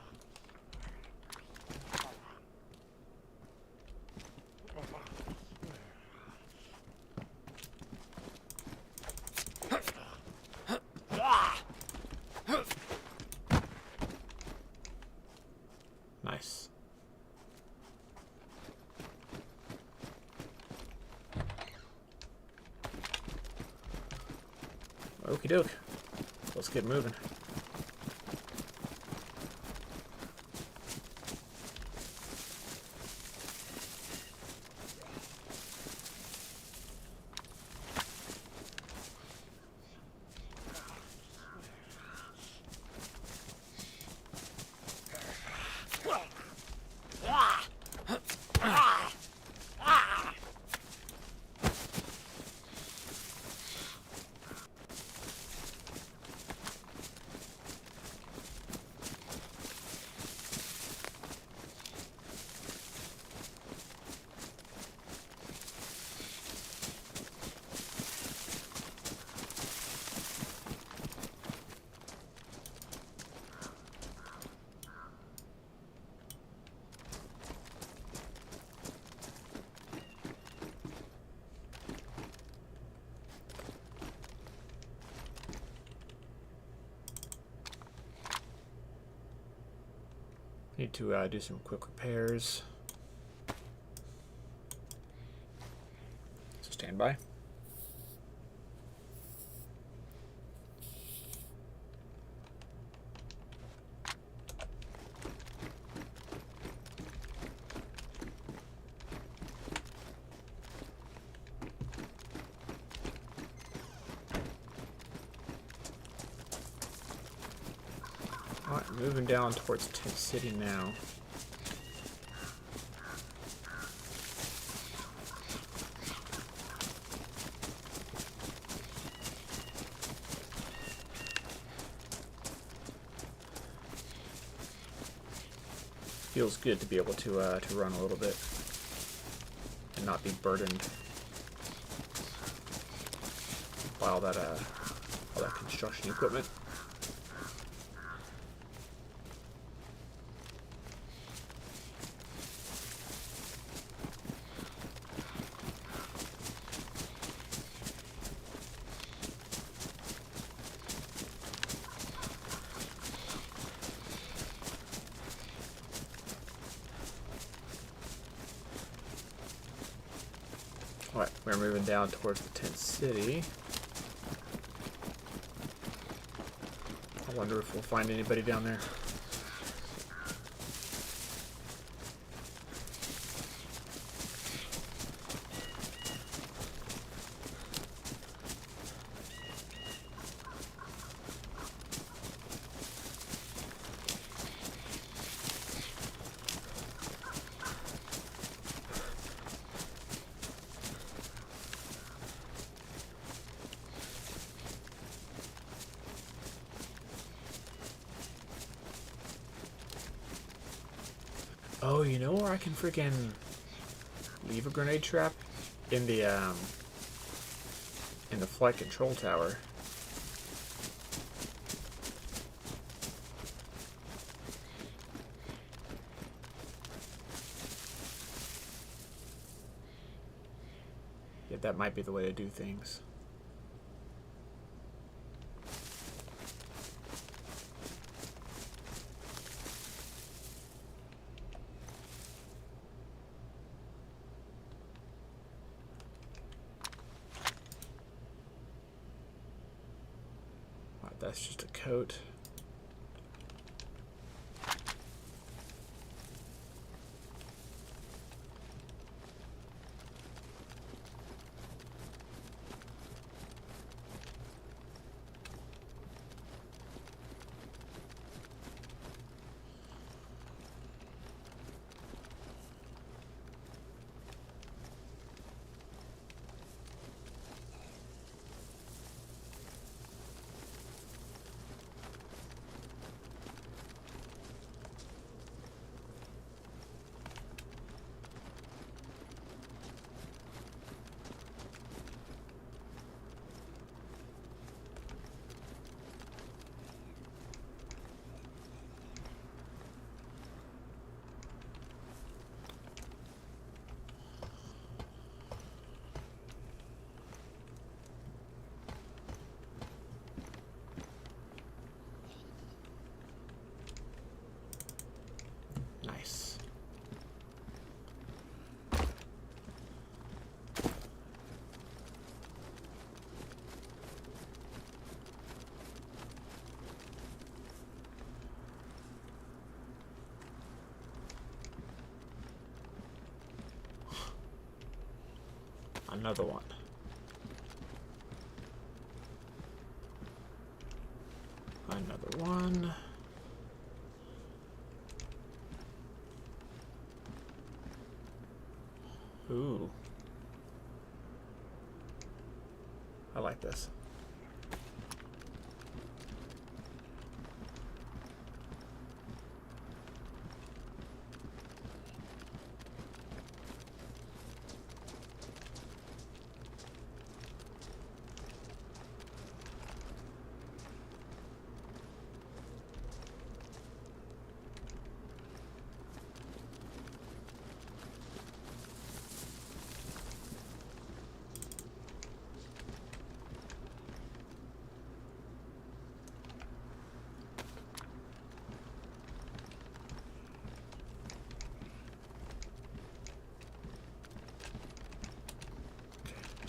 Nice. Okie doke. Let's get moving. Need to do some quick repairs. So stand by. Alright, moving down towards Tent City now. Feels good to be able to run a little bit and not be burdened by all that construction equipment. Alright, we're moving down towards the Tent City. I wonder if we'll find anybody down there. Oh, you know where I can freaking leave a grenade trap? In the flight control tower. Yeah, that might be the way to do things. Wow, that's just a coat. Nice. Another one. Another one. Ooh. I like this.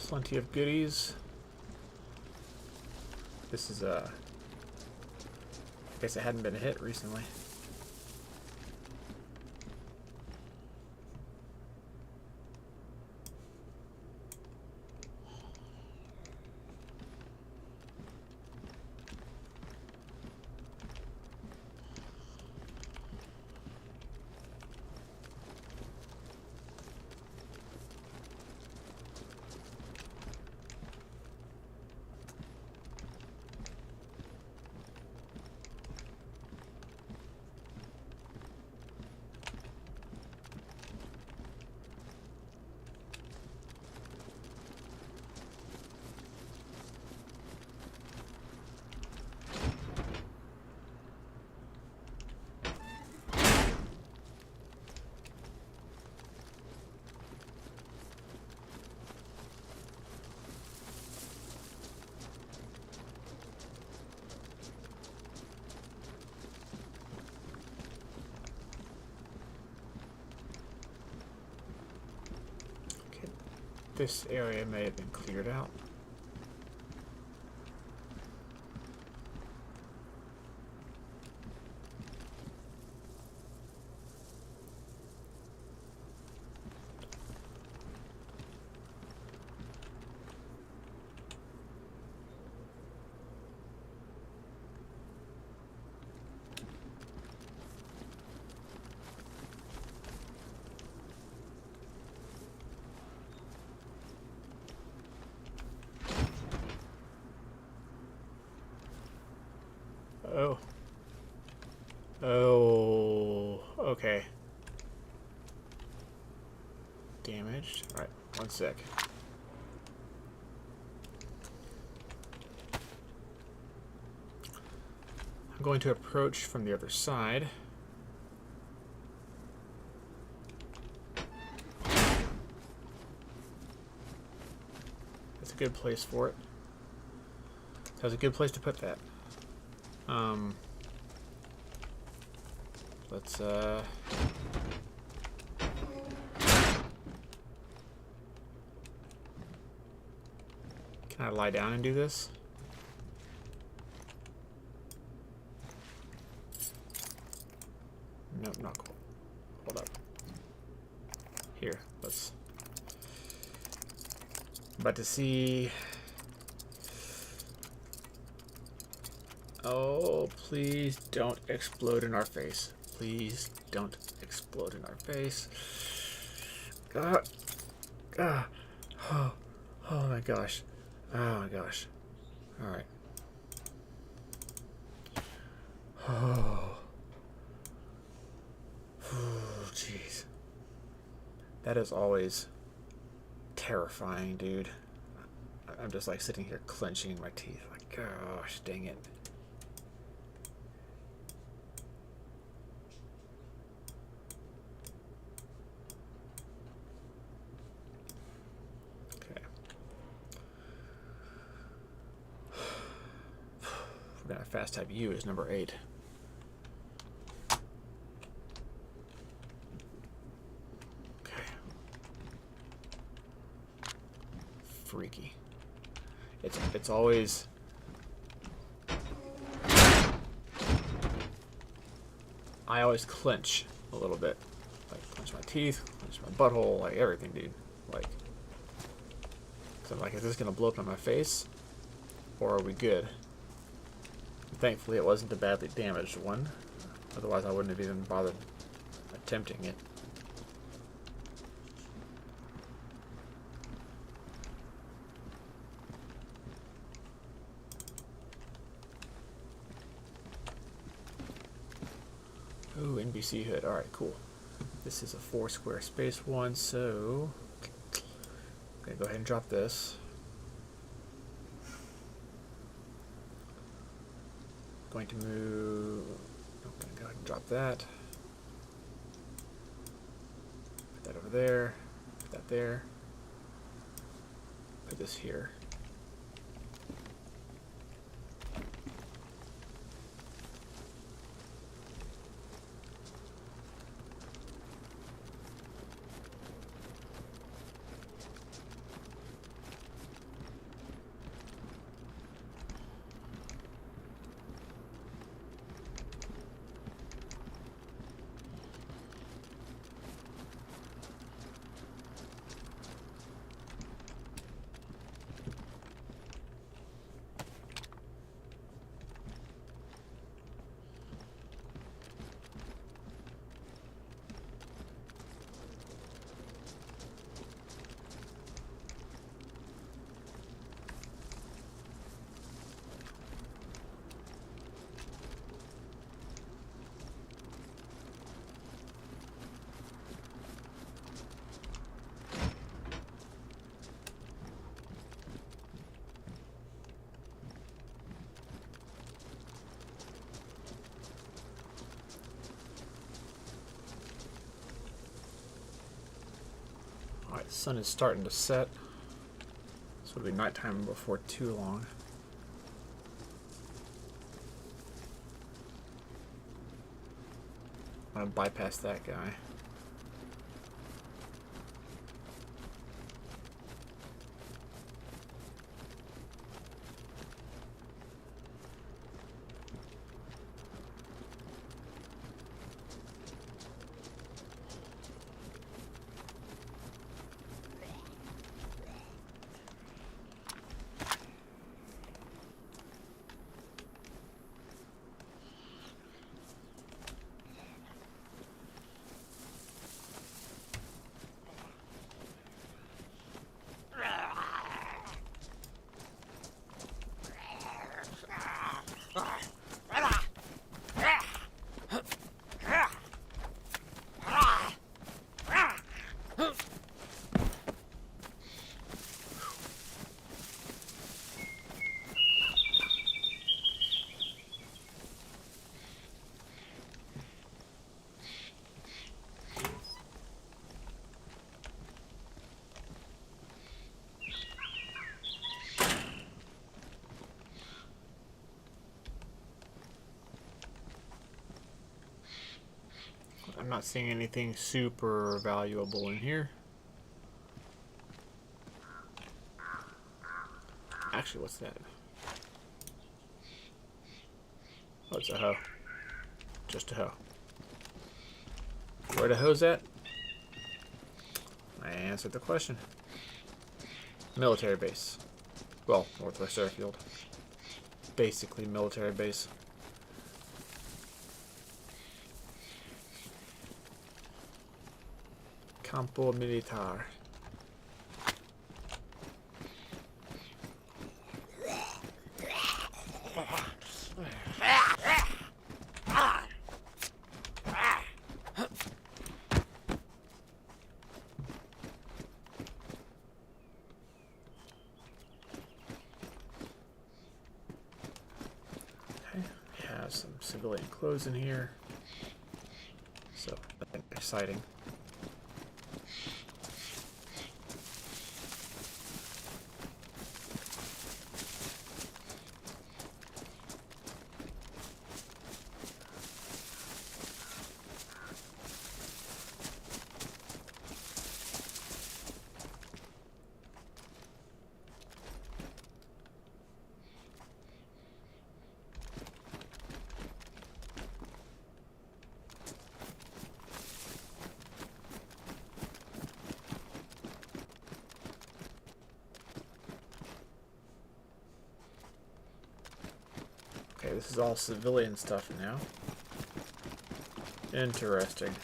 Plenty of goodies. This is I guess it hadn't been a hit recently. This area may have been cleared out. Oh. Oh, okay. damaged. Alright, 1 sec. I'm going to approach from the other side. That's a good place for it. That's a good place to put that. Let's can I lie down and do this? Nope, not cool. Hold up. Here, let's. About to see. Oh, please don't explode in our face. Please don't explode in our face. Oh my gosh. Oh my gosh. Alright. Oh, jeez. That is always terrifying, dude. I'm just like sitting here clenching my teeth. Like, gosh, dang it. Okay. We're gonna fast type U is number 8. Freaky. It's always I always clench a little bit. Like clench my teeth, clench my butthole, like everything, dude. Like, so I'm like, is this gonna blow up in my face? Or are we good? Thankfully it wasn't a badly damaged one. Otherwise I wouldn't have even bothered attempting it. Ooh, NBC hood. Alright, cool. This is a 4 square space one, so I'm gonna go ahead and drop this. Going to move. I'm gonna go ahead and drop that. Put that over there. Put that there. Put this here. Alright, the sun is starting to set. So it'll be nighttime before too long. I'm gonna bypass that guy. I'm not seeing anything super valuable in here. Actually, what's that? Oh, it's a hoe. Just a hoe. Where the hoe's at? I answered the question. Military base. Well, Northwest Airfield. Basically military base. Campo Militar. Some civilian clothes in here, so nothing exciting. Okay, this is all civilian stuff now. Interesting.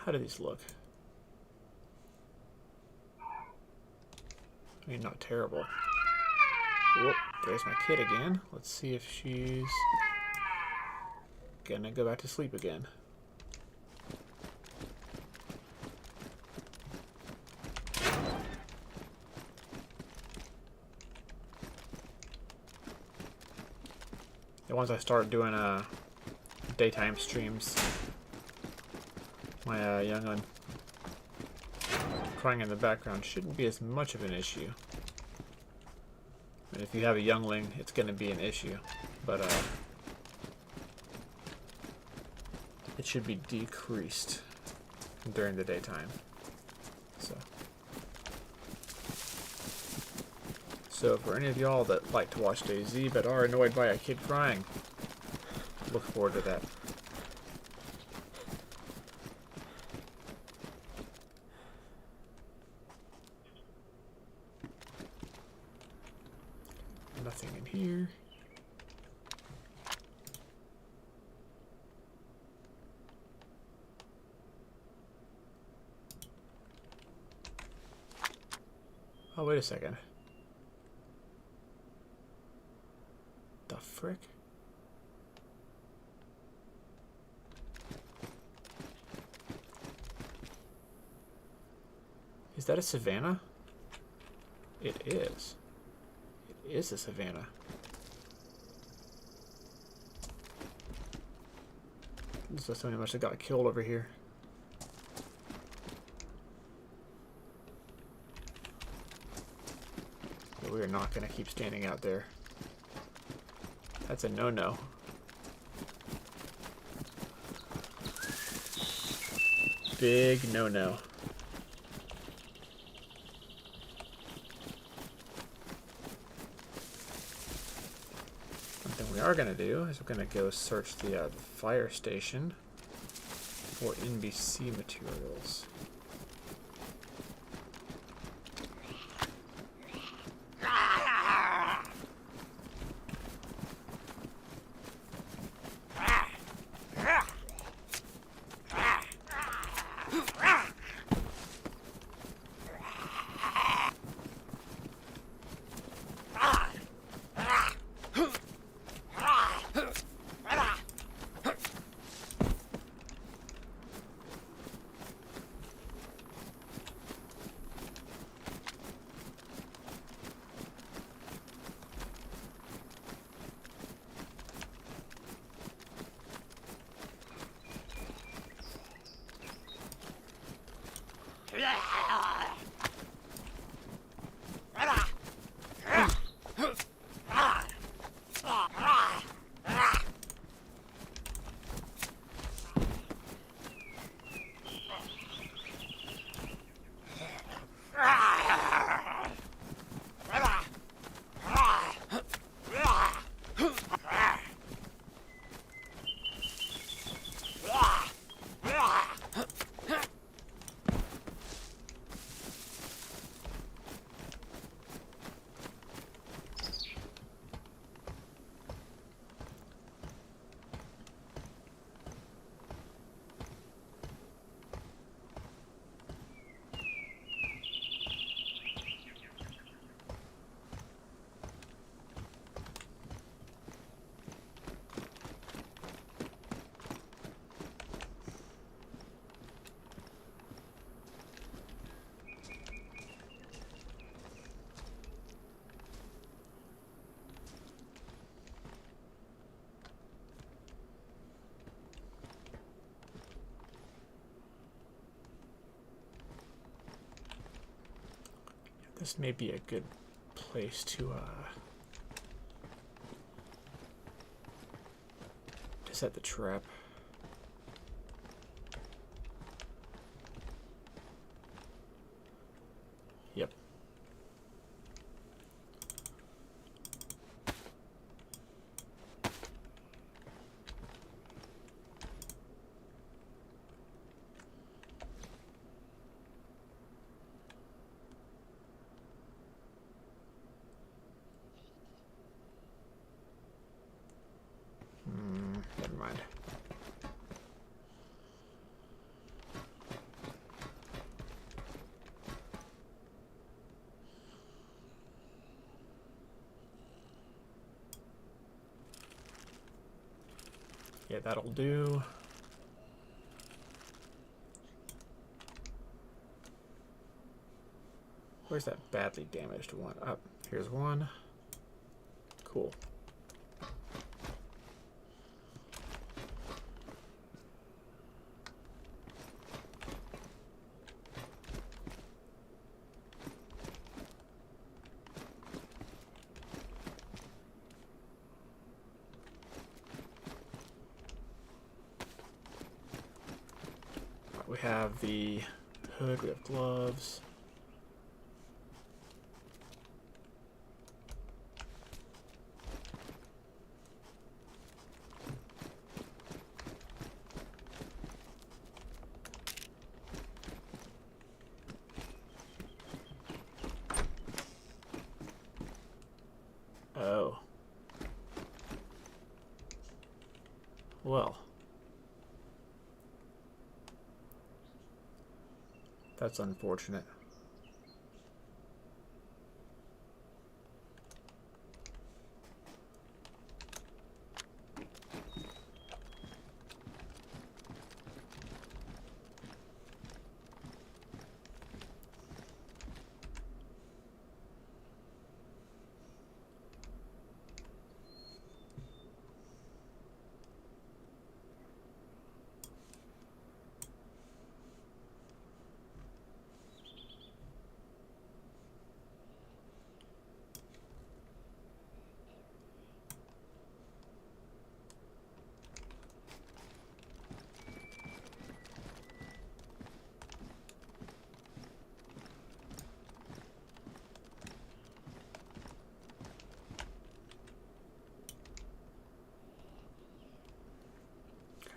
How do these look? I mean, not terrible. Whoop, there's my kid again. Let's see if she's gonna go back to sleep again. And once I start doing daytime streams, my young one crying in the background shouldn't be as much of an issue. And if you have a youngling, it's going to be an issue, but it should be decreased during the daytime. So for any of y'all that like to watch DayZ but are annoyed by a kid crying, look forward to that. Nothing in here. Oh, wait a second. The frick? Is that a savannah? It is. It is a savannah. Looks like somebody must have got killed over here. But we are not going to keep standing out there. That's a no-no. Big no-no. One thing we are going to do is we're going to go search the fire station for NBC materials. This may be a good place to set the trap. Yep. Never mind. Yeah, that'll do. Where's that badly damaged one? Up. Here's one. Cool. We have the hood, we have gloves. Oh. Well. That's unfortunate.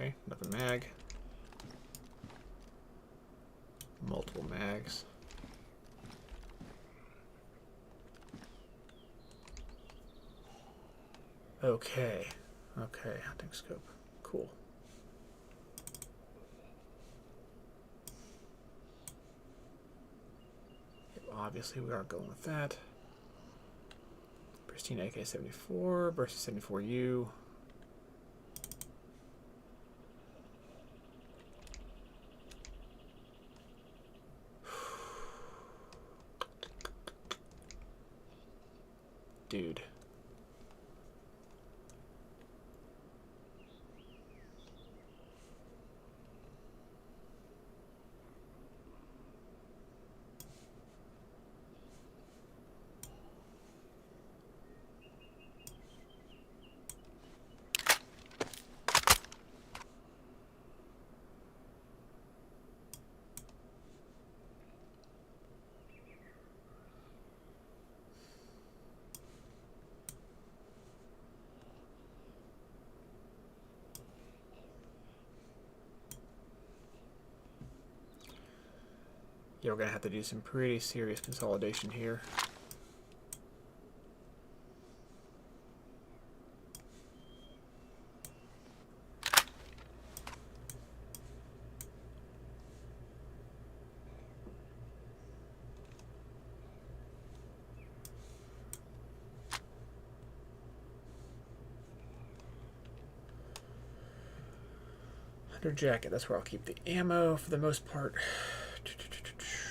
Okay, another mag. Multiple mags. Okay. Okay, hunting scope. Cool. Yep, obviously we are going with that. Pristine AK-74 versus 74U. Dude. Yeah, we're gonna have to do some pretty serious consolidation here. Hunter jacket, that's where I'll keep the ammo for the most part.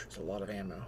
It's a lot of ammo.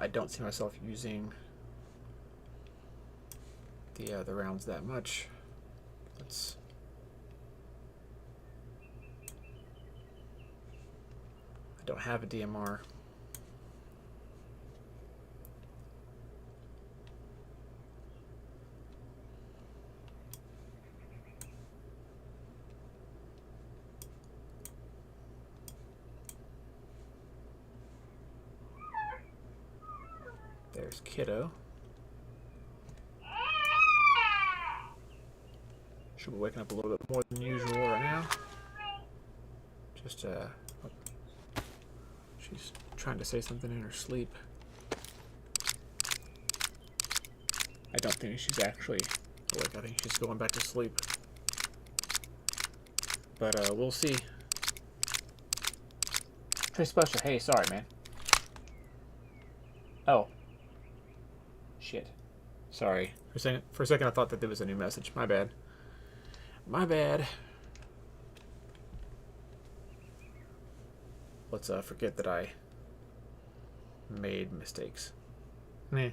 I don't see myself using the rounds that much. Let's. I don't have a DMR. There's Kiddo. Should be waking up a little bit more than usual right now. Just she's trying to say something in her sleep. I don't think she's actually awake. I think she's going back to sleep. But we'll see. Trace Buster, hey, sorry, man. Oh. Shit. Sorry. For a second I thought that there was a new message. My bad. My bad. Let's forget that I made mistakes. Meh.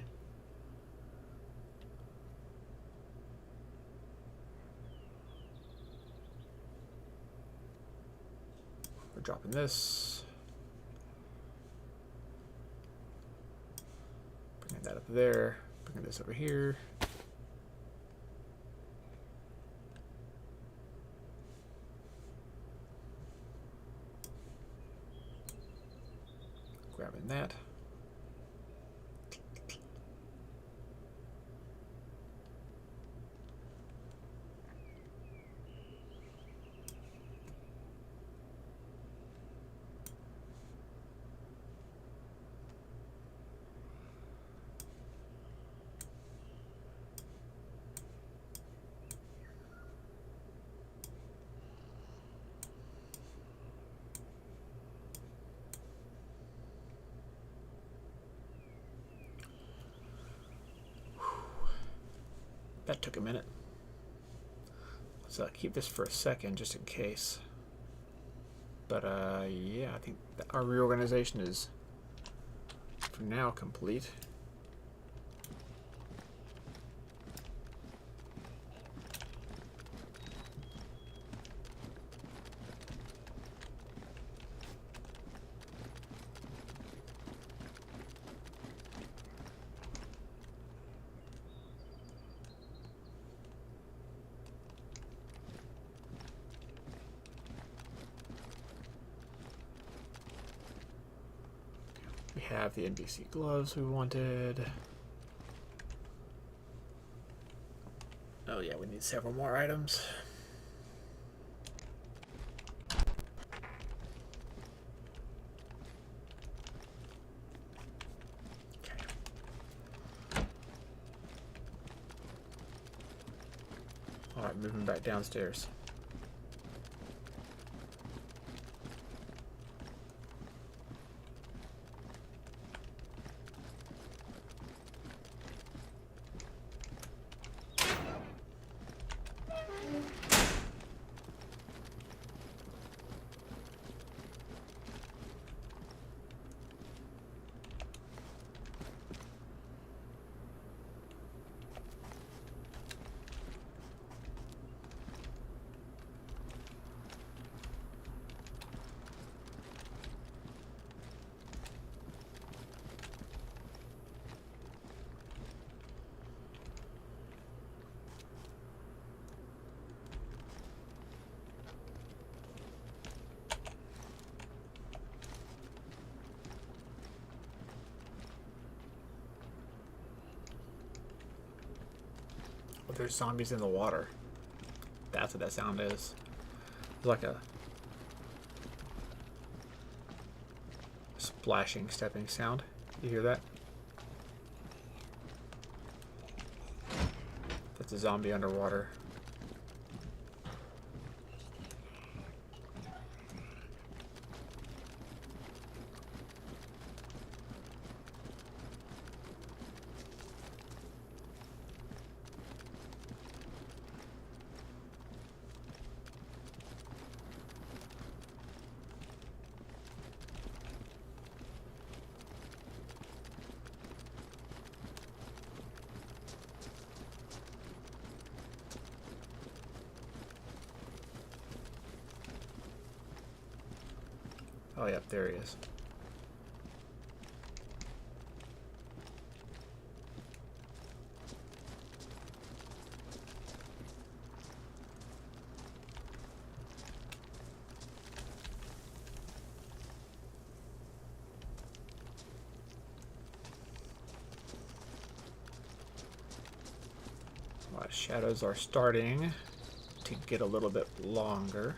We're dropping this. Bringing that up there. Bringing this over here. Grabbing that. That took a minute. Let's keep this for a second just in case. But yeah, I think our reorganization is for now complete. We have the NBC gloves we wanted. Oh yeah, we need several more items. Okay. Alright, moving back downstairs. Oh, there's zombies in the water. That's what that sound is. It's like a splashing, stepping sound. You hear that? That's a zombie underwater. Oh, yeah, there he is. Shadows are starting to get a little bit longer.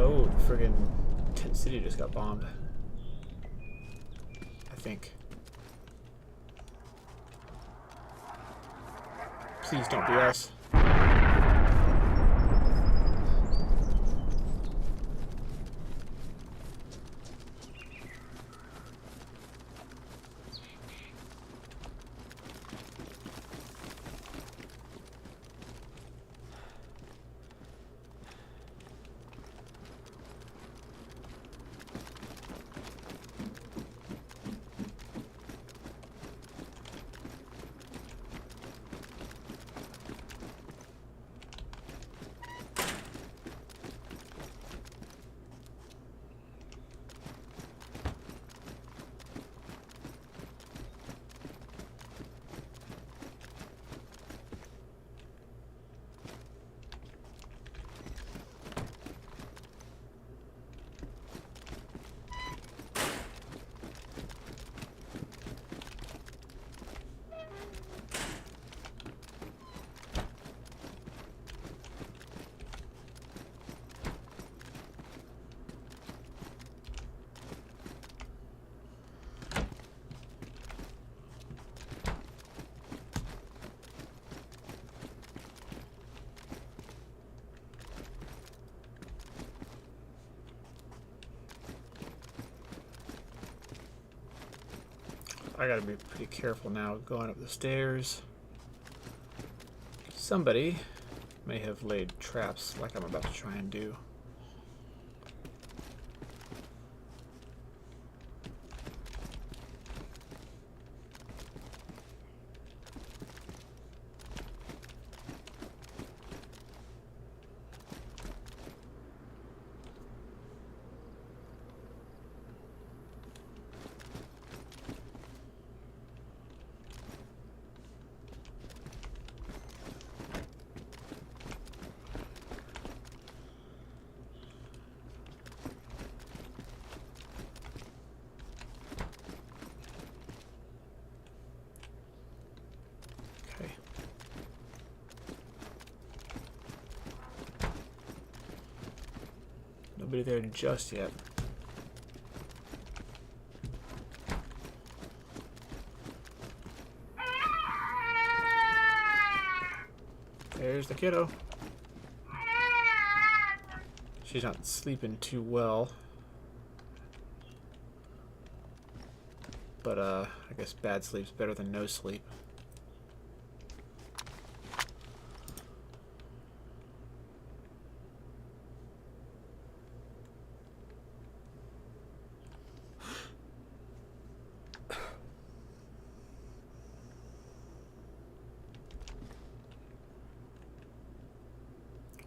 Oh, the friggin' tent city just got bombed. I think. Please don't be us. I gotta be pretty careful now going up the stairs. Somebody may have laid traps like I'm about to try and do. Nobody there just yet. There's the kiddo. She's not sleeping too well. But I guess bad sleep's better than no sleep.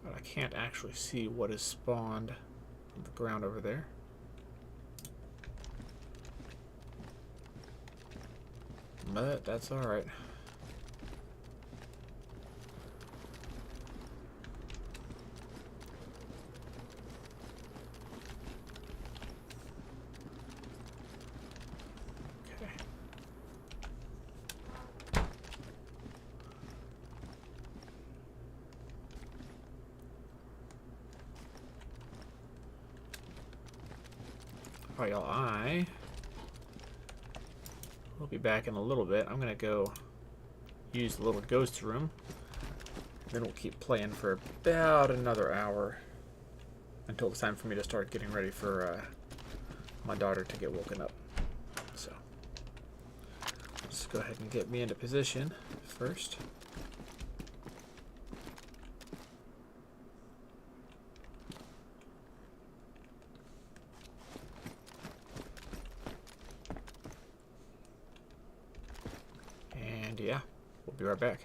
But I can't actually see what is spawned on the ground over there. But that's alright. Alright, y'all, I will be back in a little bit. I'm gonna go use the little ghost room. Then we'll keep playing for about another hour until it's time for me to start getting ready for my daughter to get woken up. So let's go ahead and get me into position first. And yeah, we'll be right back.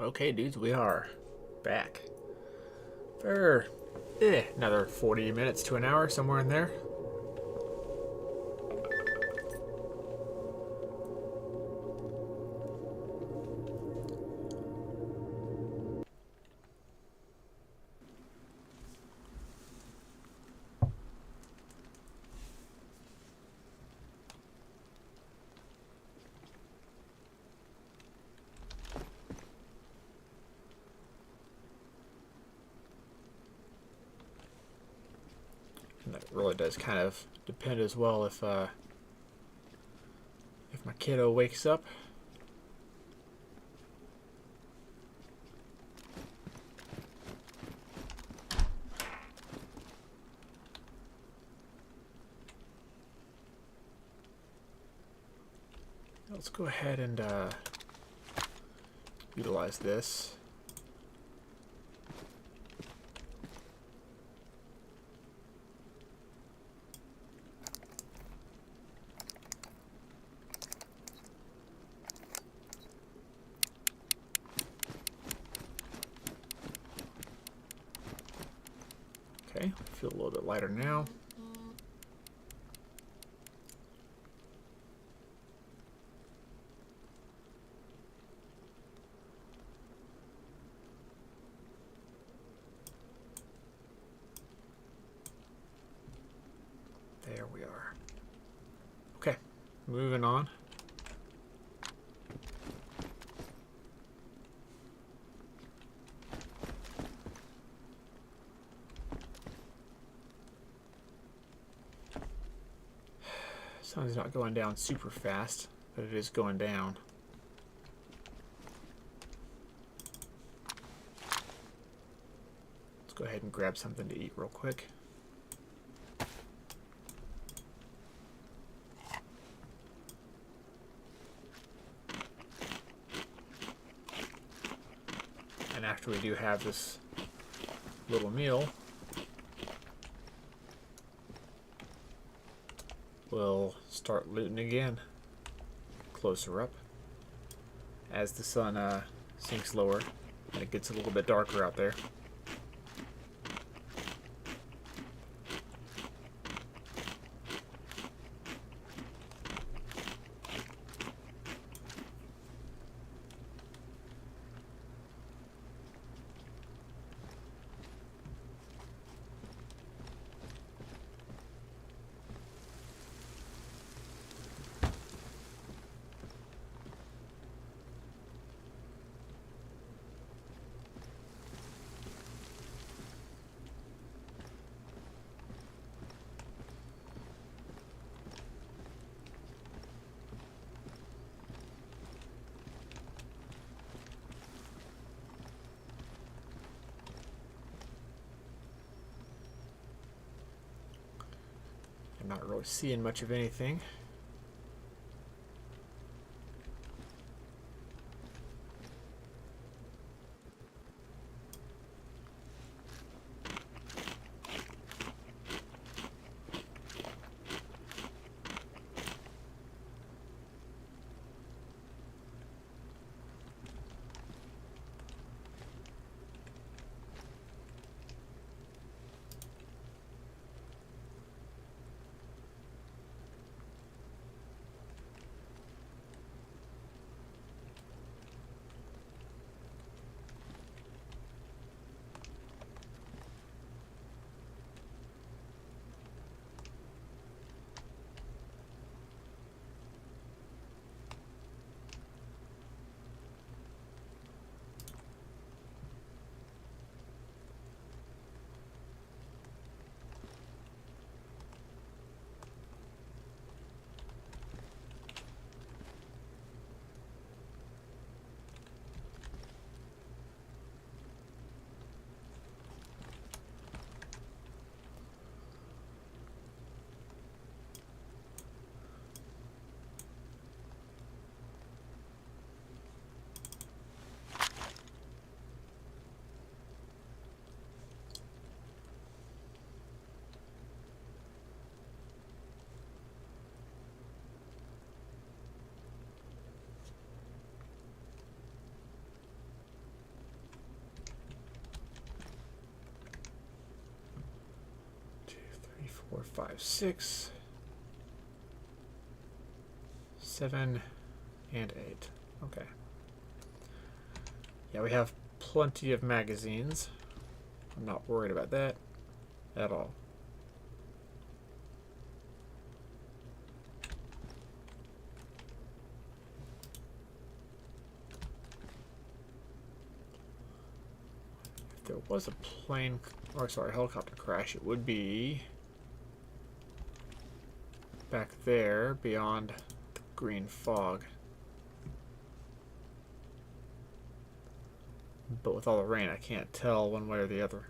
Okay, dudes, we are back for another 40 minutes to an hour, somewhere in there. And that really does kind of depend as well if my kiddo wakes up. Let's go ahead and utilize this. Okay, feel a little bit lighter now. There we are. Okay, moving on. Sun's not going down super fast, but it is going down. Let's go ahead and grab something to eat real quick. And after we do have this little meal, we'll start looting again, closer up, as the sun sinks lower and it gets a little bit darker out there. I'm not really seeing much of anything. 5, 6, 7, and 8. Okay. Yeah, we have plenty of magazines. I'm not worried about that at all. If there was a plane, or sorry, helicopter crash, it would be back there beyond the green fog. But with all the rain, I can't tell one way or the other.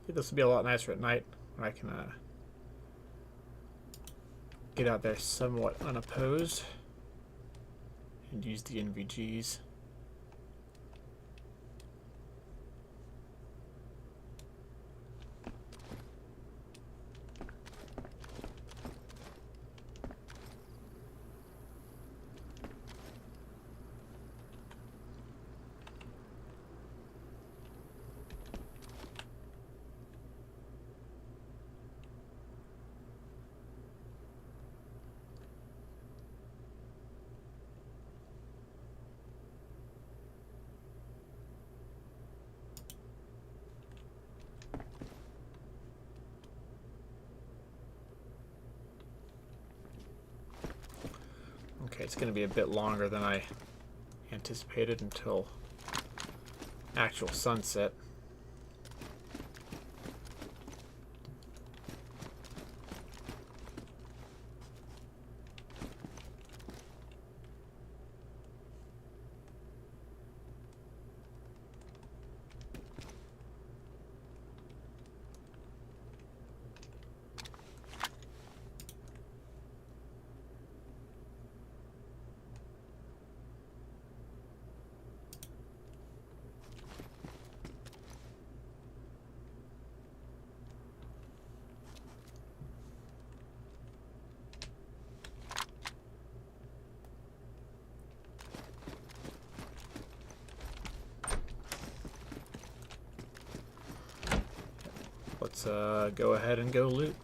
This will be a lot nicer at night when I can get out there somewhat unopposed and use the NVGs. Okay, it's going to be a bit longer than I anticipated until actual sunset. Let's go ahead and go loot.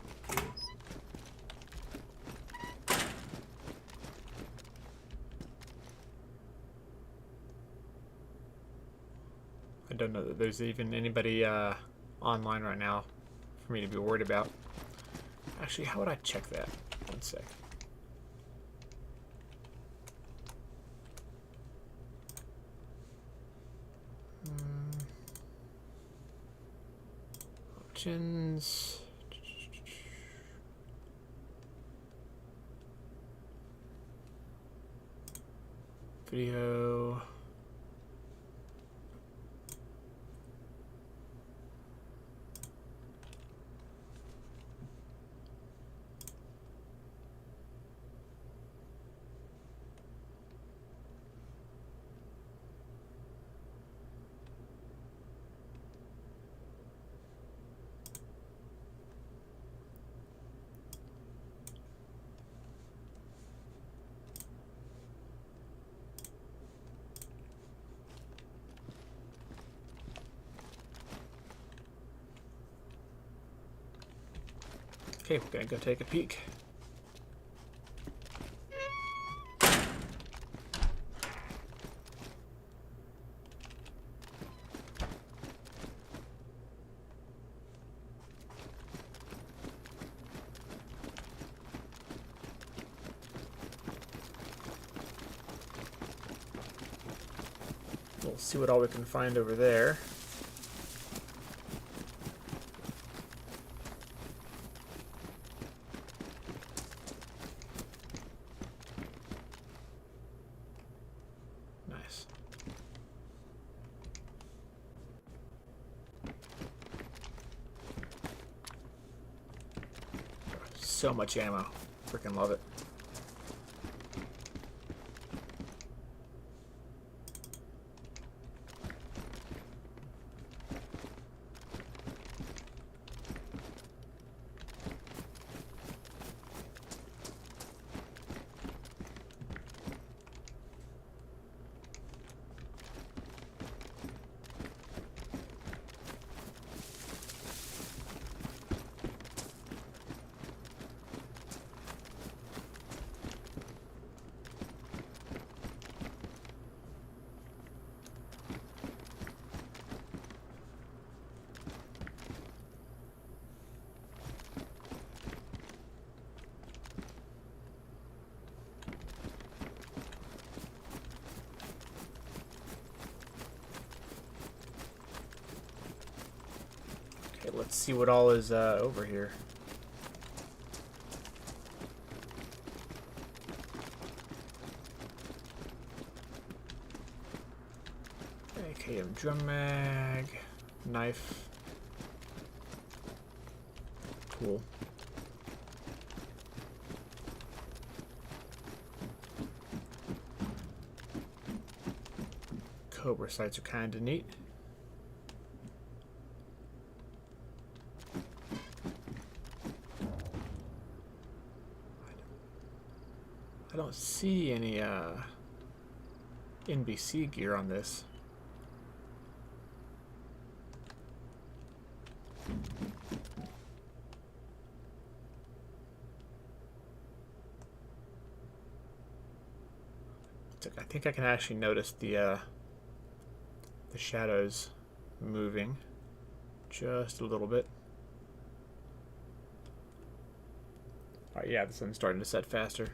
I don't know that there's even anybody online right now for me to be worried about. Actually, how would I check that? One sec. Options. Video. Okay, we're gonna go take a peek. We'll see what all we can find over there. Nice. So much ammo. Freaking love it. Okay, let's see what all is over here. AKM drum mag, knife. Cool. Cobra sights are kind of neat. I don't see any NBC gear on this. I think I can actually notice the shadows moving just a little bit. Alright, yeah, the sun's starting to set faster.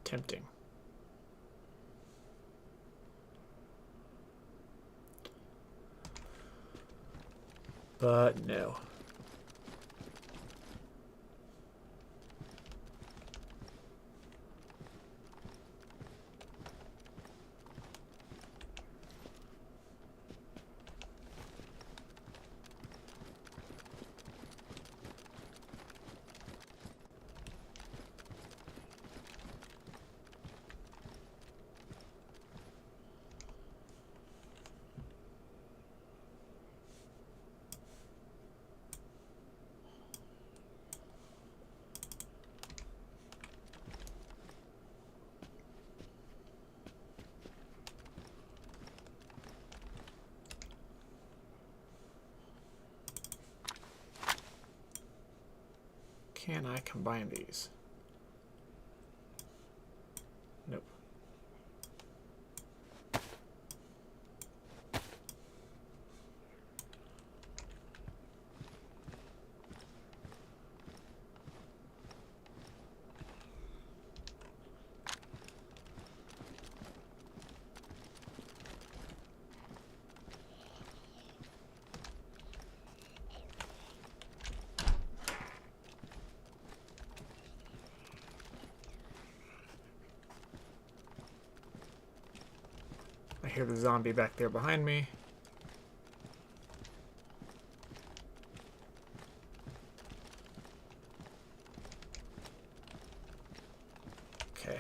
Tempting. But no. Can I combine these? Nope. hear the zombie back there behind me. Okay.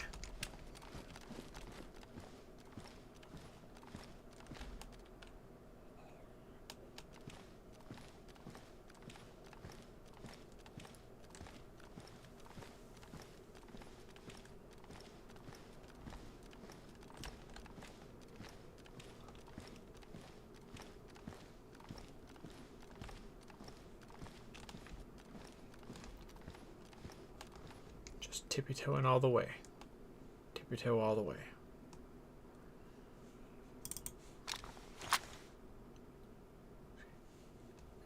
Just tippy-toeing all the way. Tippy-toe all the way.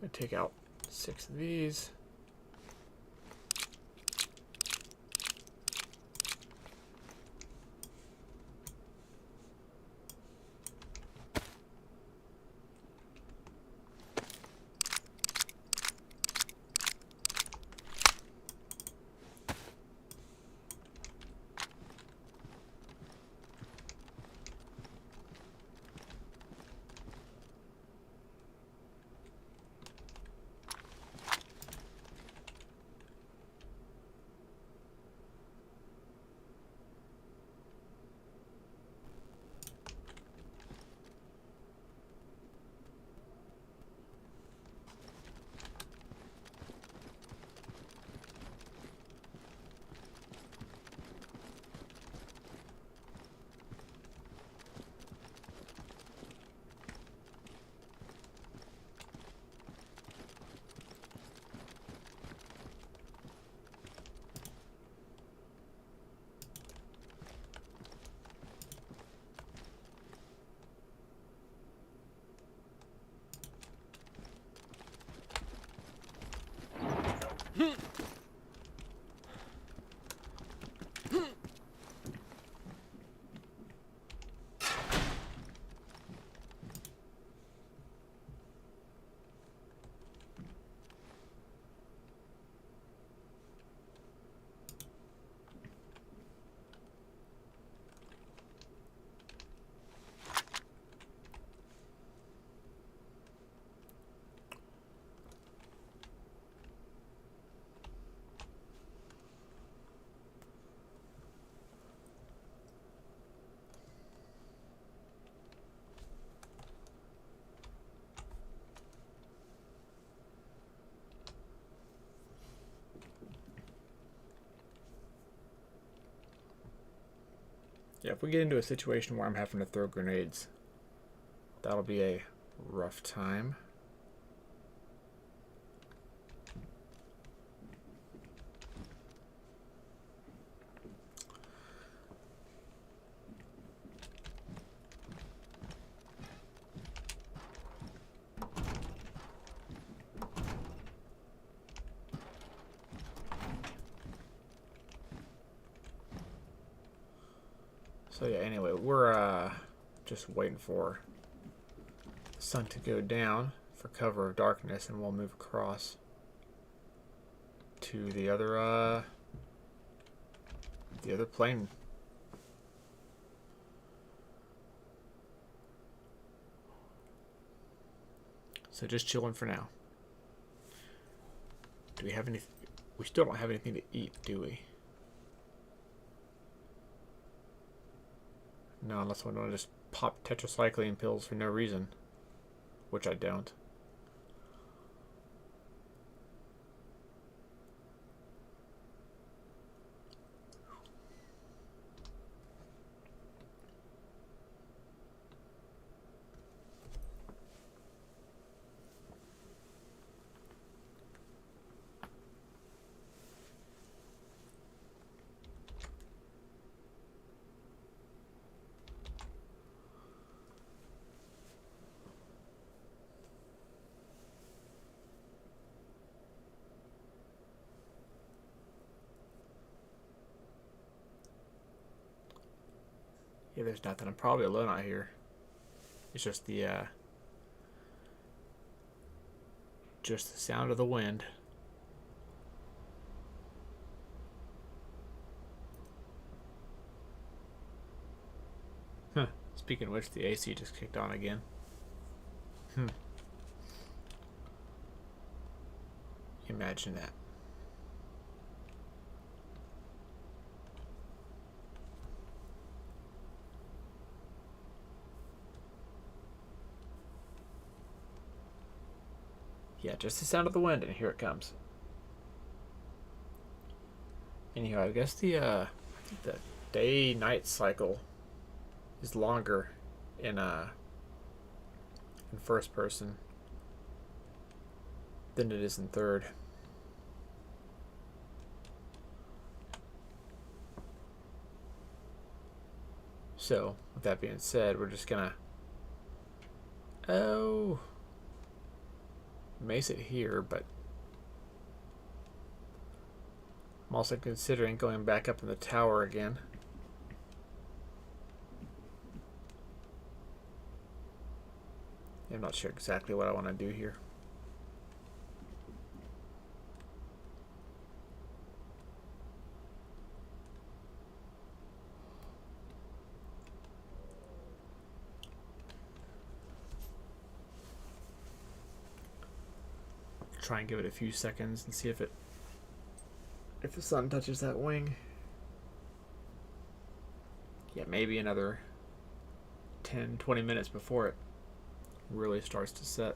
Gonna take out 6 of these. Yeah, if we get into a situation where I'm having to throw grenades, that'll be a rough time. So yeah, anyway, we're just waiting for the sun to go down for cover of darkness, and we'll move across to the other plane. So just chilling for now. Do we have any? We still don't have anything to eat, do we? No, unless I want to just pop tetracycline pills for no reason, which I don't. Yeah, there's nothing. I'm probably alone out here. It's just the sound of the wind. Huh. Speaking of which, the AC just kicked on again. Imagine that. Yeah, just the sound of the wind, and here it comes. Anyhow, I guess the day-night cycle is longer in first person than it is in third. So, with that being said, we're just gonna mace it here, but I'm also considering going back up in the tower again. I'm not sure exactly what I want to do here. Try and give it a few seconds and see if the sun touches that wing. Yeah, maybe another 10-20 minutes before it really starts to set.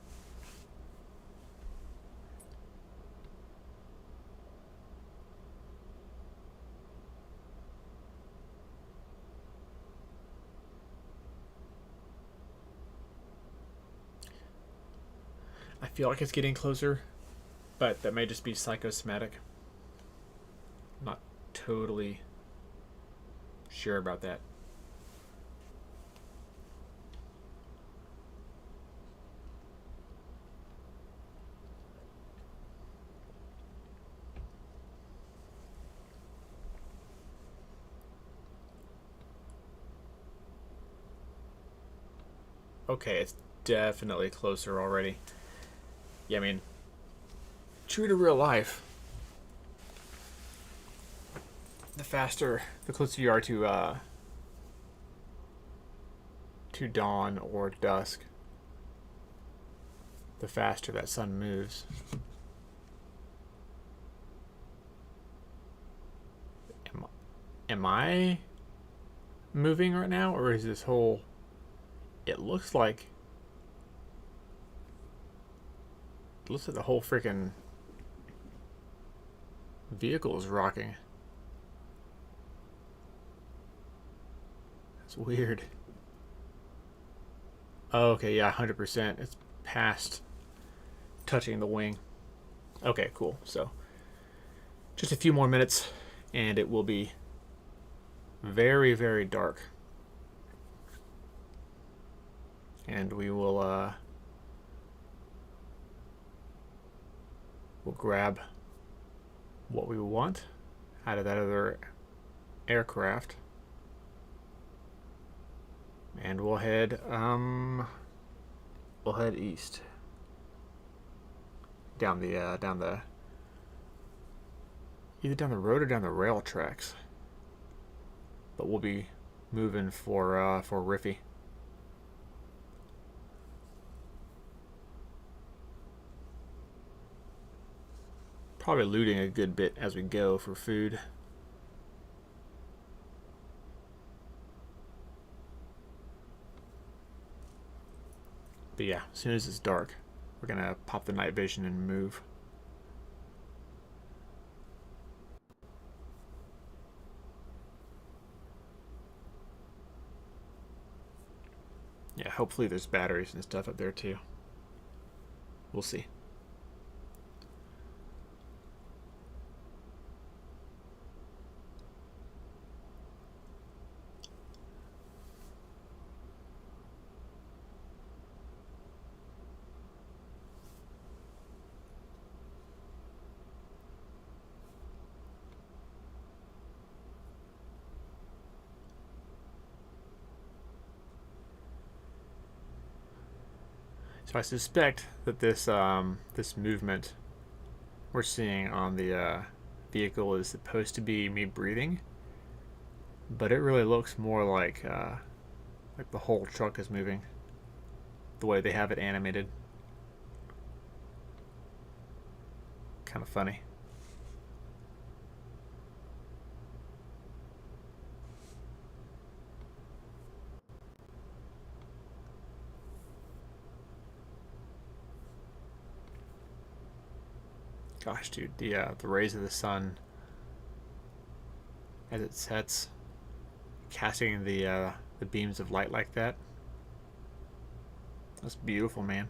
I feel like it's getting closer, but that may just be psychosomatic. I'm not totally sure about that. Okay, it's definitely closer already. Yeah, I mean, true to real life, the closer you are to dawn or dusk, the faster that sun moves. Am I moving right now, or is this whole... It looks like the whole freaking vehicle is rocking. That's weird. Oh, okay, yeah, 100%. It's past touching the wing. Okay, cool. So just a few more minutes and it will be very, very dark. And we will we'll grab what we want out of that other aircraft, and we'll head east down the either down the road or down the rail tracks. But we'll be moving for Riffy. Probably looting a good bit as we go for food. But yeah, as soon as it's dark, we're gonna pop the night vision and move. Yeah, hopefully there's batteries and stuff up there too. We'll see. So I suspect that this movement we're seeing on the vehicle is supposed to be me breathing, but it really looks more like Like the whole truck is moving. The way they have it animated. Kind of funny. Gosh, dude, the rays of the sun as it sets, casting the beams of light like that. That's beautiful, man.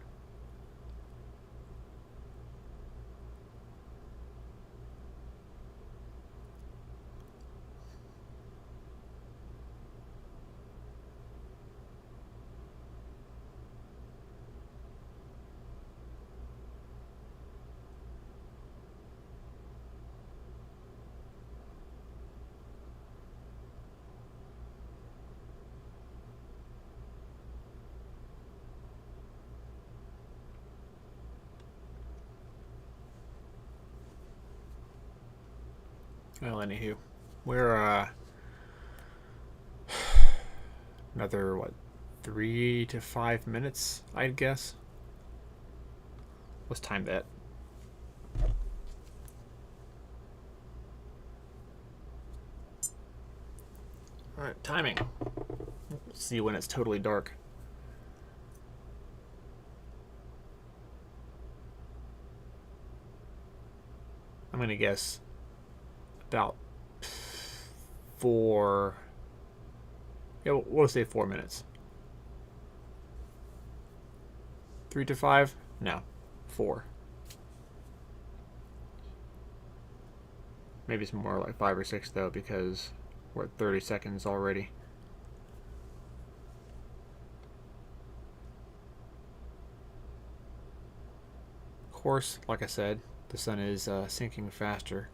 Well, anywho, we're another what, 3 to 5 minutes, I'd guess. Let's time that. All right, timing. Let's see when it's totally dark. I'm gonna guess about 4. Yeah, we'll say 4 minutes. 3 to 5? No, 4. Maybe it's more like 5 or 6 though, because we're at 30 seconds already. Of course, like I said, the sun is sinking faster.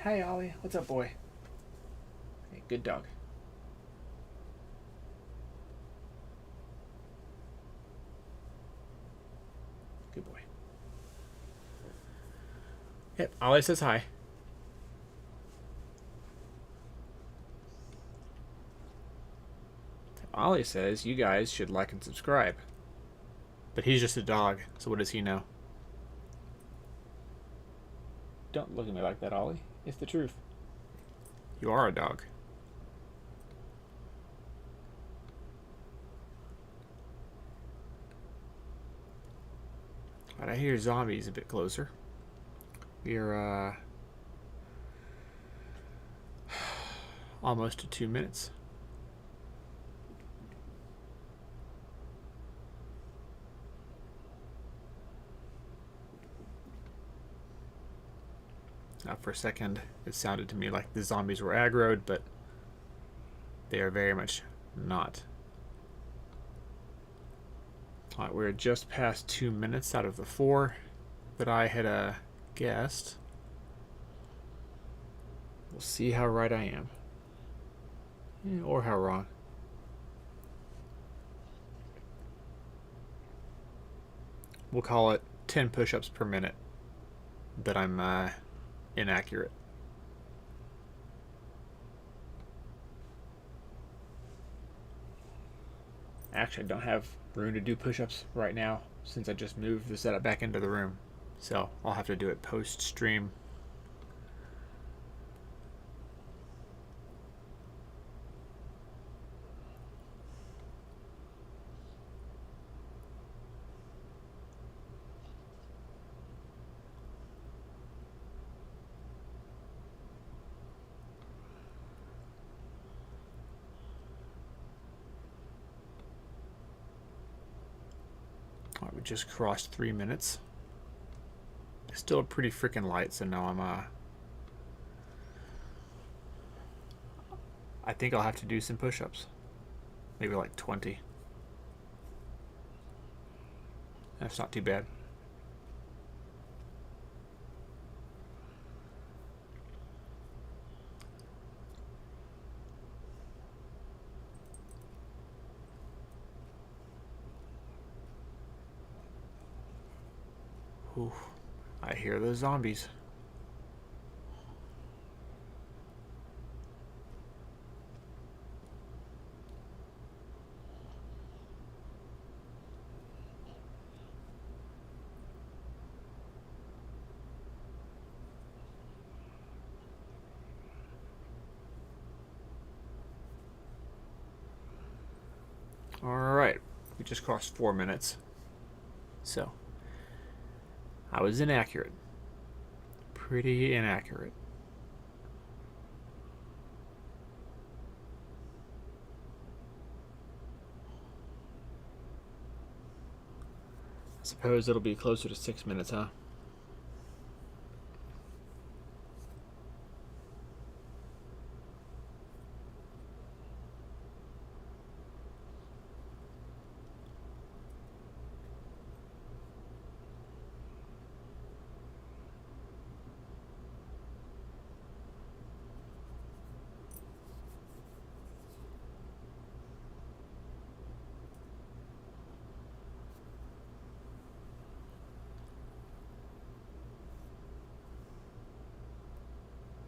Hey, Ollie. What's up, boy? Hey, good dog. Good boy. Yep, Ollie says hi. Ollie says you guys should like and subscribe. But he's just a dog, so what does he know? Don't look at me like that, Ollie. It's the truth. You are a dog. But I hear zombies a bit closer. We're almost to 2 minutes. For a second, it sounded to me like the zombies were aggroed, but they are very much not. Alright, we're just past 2 minutes out of the 4 that I had guessed. We'll see how right I am. Or how wrong. We'll call it 10 push-ups per minute that I'm inaccurate. Actually, I don't have room to do push-ups right now since I just moved the setup back into the room. So I'll have to do it post-stream. We just crossed 3 minutes. It's still pretty freaking light, so now I think I'll have to do some push-ups. Maybe like 20. That's not too bad. Ooh, I hear those zombies. Alright, we just crossed 4 minutes. So, I was inaccurate. Pretty inaccurate. I suppose it'll be closer to 6 minutes, huh?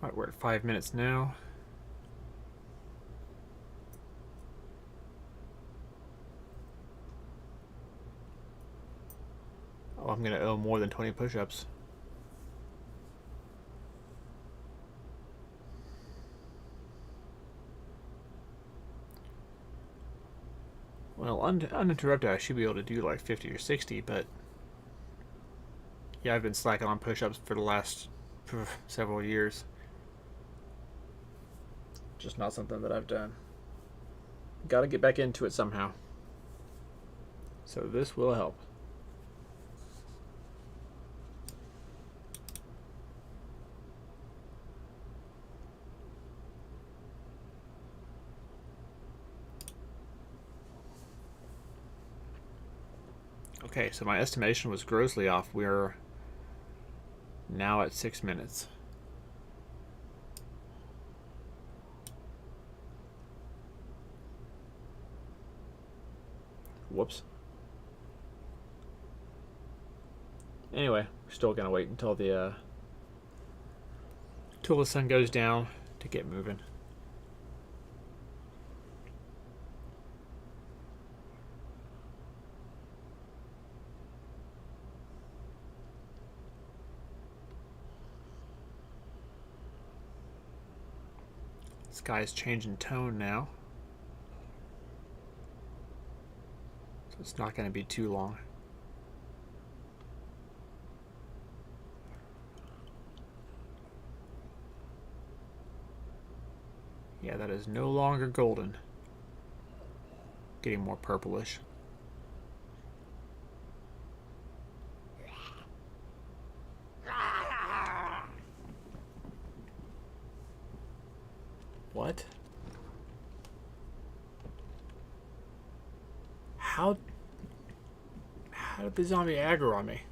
Alright, we're at 5 minutes now. Oh, I'm gonna owe more than 20 push-ups. Well, uninterrupted, I should be able to do like 50 or 60, but yeah, I've been slacking on push-ups for the last several years. Just not something that I've done. Gotta get back into it somehow. So this will help. Okay, so my estimation was grossly off. We're now at 6 minutes. Whoops. Anyway, we're still gonna wait until the sun goes down to get moving. Sky's changing tone now, so it's not going to be too long. Yeah, that is no longer golden. Getting more purplish. What? How did the zombie aggro on me?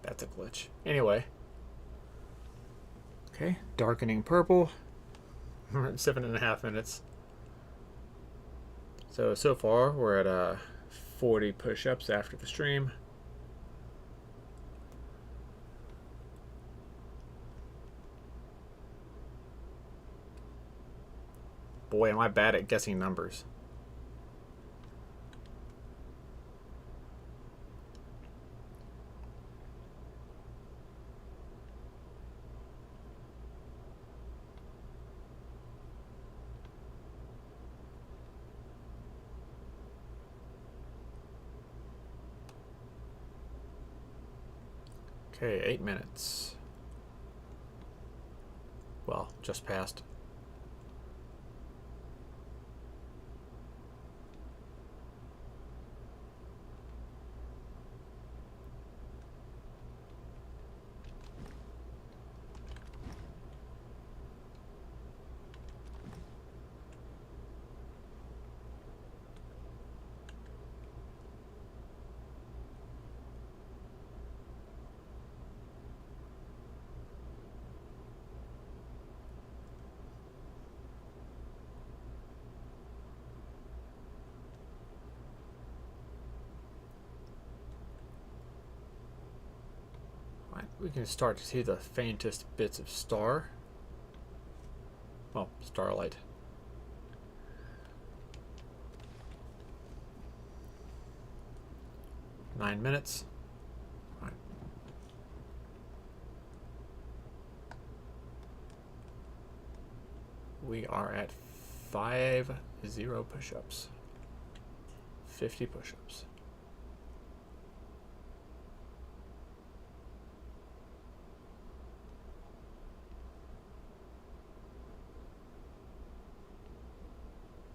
That's a glitch. Anyway. Okay, darkening purple. We're at 7.5 minutes. So far we're at 40 push-ups after the stream. Boy, am I bad at guessing numbers. Okay, 8 minutes. Well, just passed. We can start to see the faintest bits of star. Well, starlight. Nine minutes. All right. We are at 50 push-ups. 50 push-ups.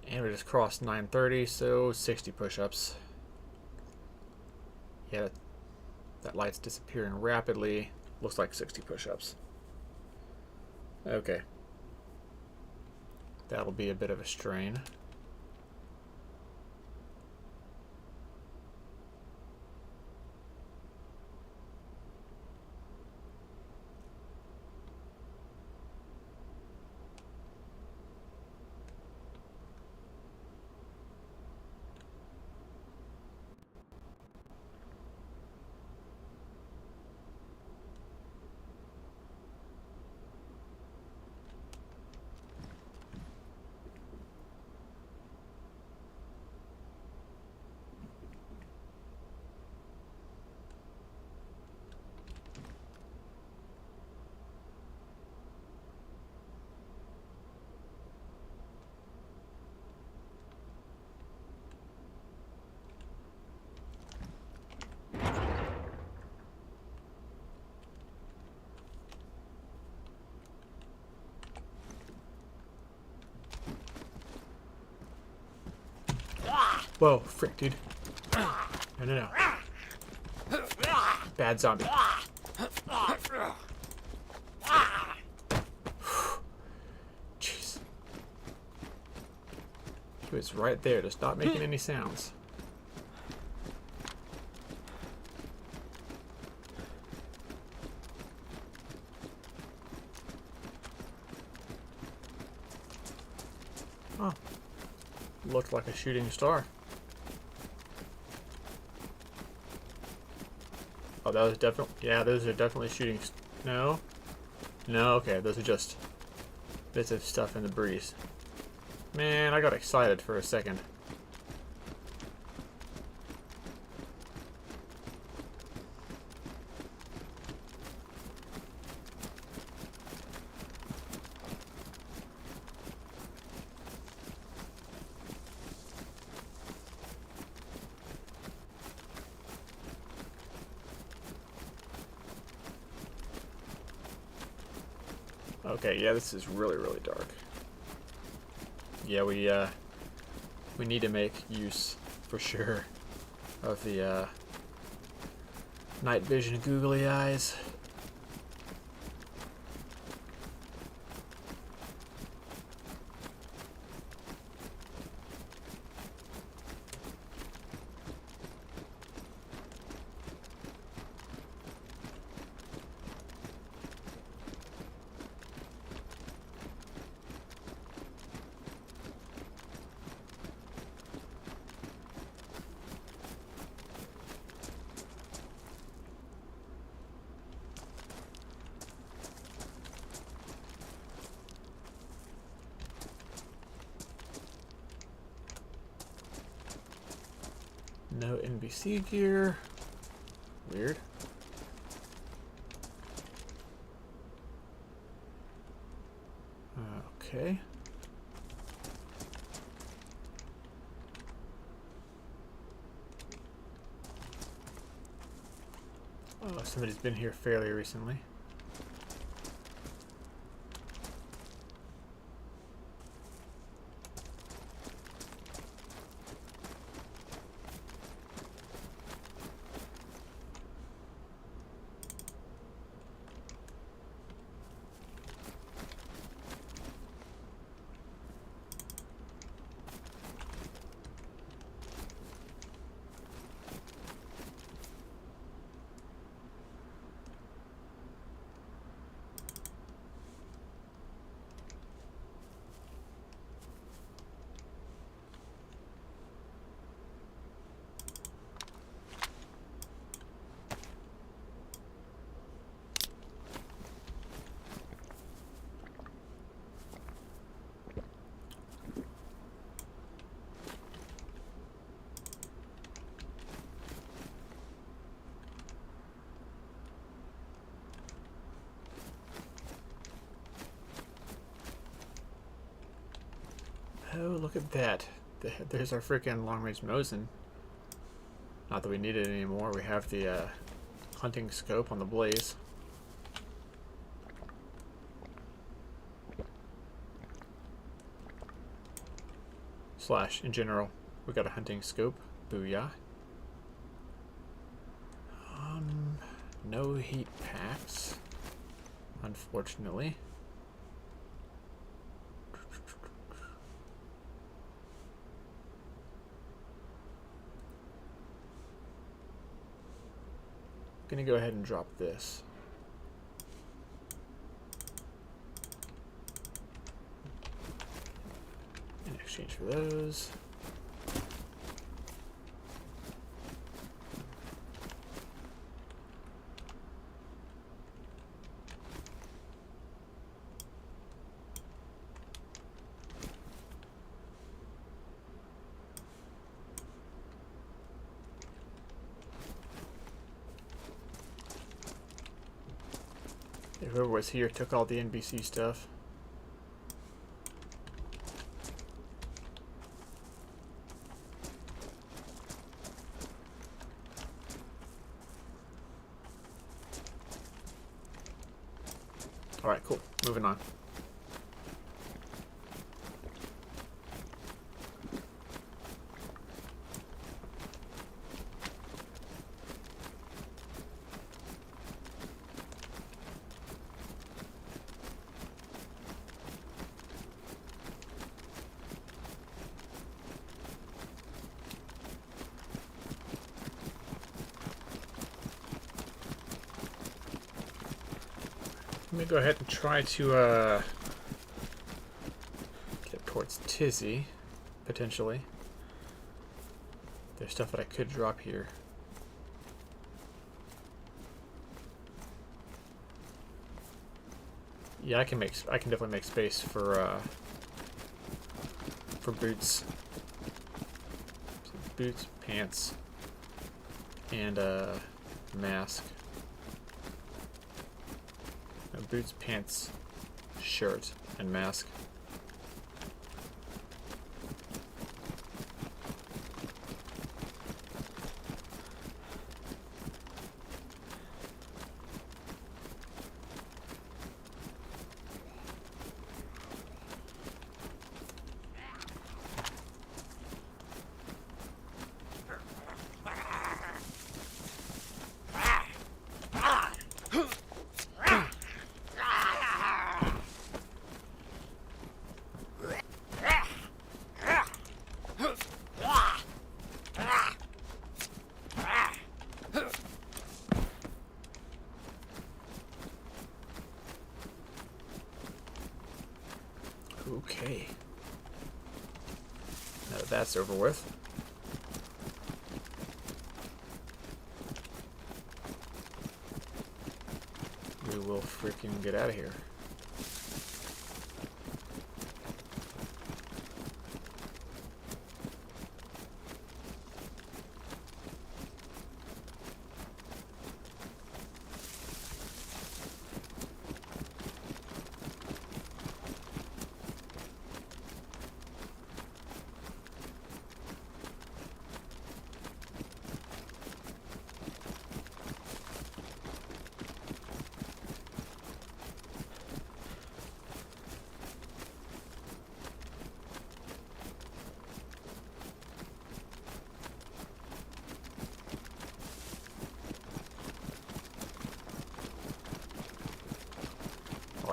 And we just crossed 9:30, so 60 push-ups. Yeah, that light's disappearing rapidly. Looks like 60 push-ups. Okay. That'll be a bit of a strain. Whoa, frick, dude. No. Bad zombie. Jeez. He was right there, just not making any sounds. Oh. Looked like a shooting star. Oh, that was definitely... Yeah, those are definitely shooting... No? No, okay. Those are just bits of stuff in the breeze. Man, I got excited for a second. Okay, yeah, this is really, really dark. Yeah, we need to make use, for sure, of the night vision googly eyes. No NBC gear. Weird. Okay. Oh, somebody's been here fairly recently. Oh, look at that. There's our freaking long-range Mosin. Not that we need it anymore. We have the hunting scope on the Blaze. Slash, in general, we got a hunting scope. Booyah. No heat packs, unfortunately. I'm gonna go ahead and drop this. In exchange for those. Whoever was here took all the NBC stuff. Alright, cool. Moving on. Let me go ahead and try to get towards Tizzy, potentially. There's stuff that I could drop here. Yeah, I can definitely make space for boots. So boots, pants, and mask. Boots, pants, shirt, and mask. Okay. Now that that's over with. We will freaking get out of here.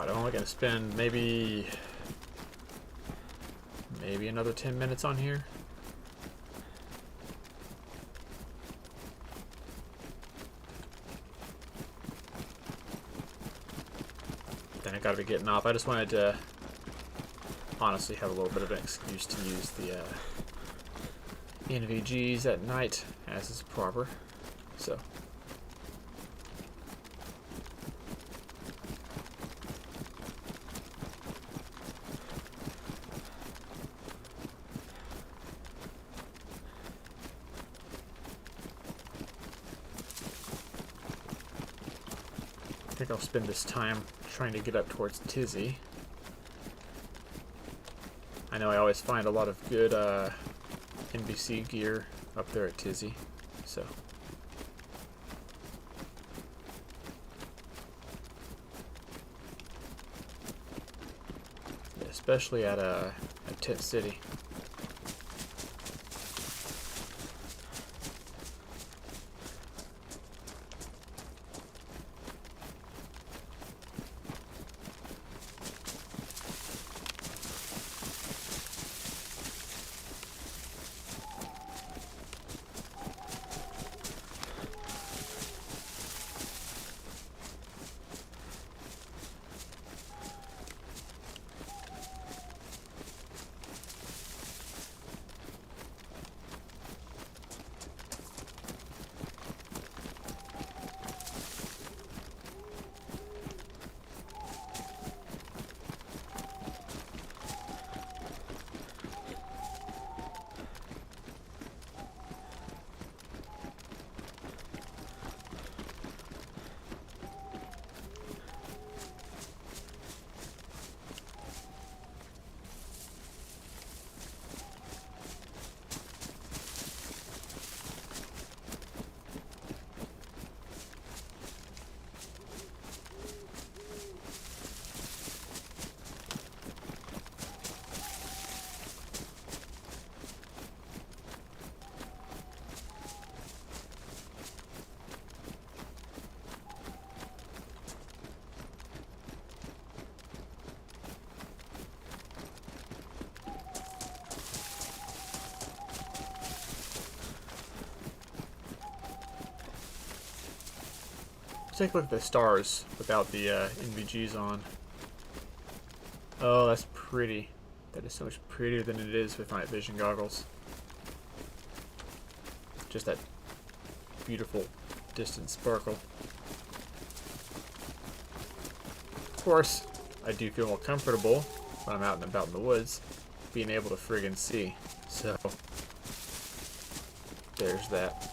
I'm only going to spend maybe another 10 minutes on here. Then I got to be getting off. I just wanted to honestly have a little bit of an excuse to use the NVGs at night as is proper. So. I think I'll spend this time trying to get up towards Tizzy. I know I always find a lot of good NBC gear up there at DayZ, so. Yeah, especially at Tent City. Take a look at the stars without the NVGs on. Oh, that's pretty. That is so much prettier than it is with night vision goggles. Just that beautiful distant sparkle. Of course, I do feel more comfortable when I'm out and about in the woods, being able to friggin' see. So, there's that.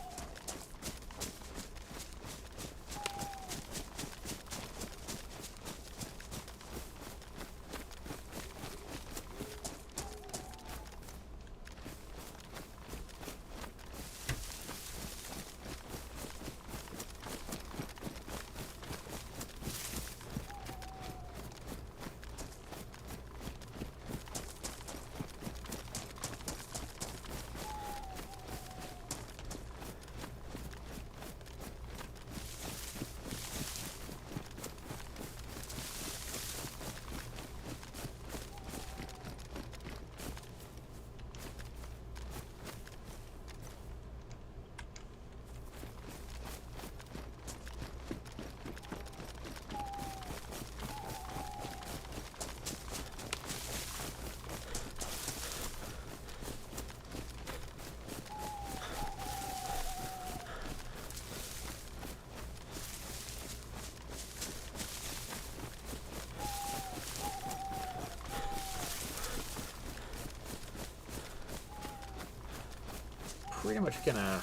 Pretty much gonna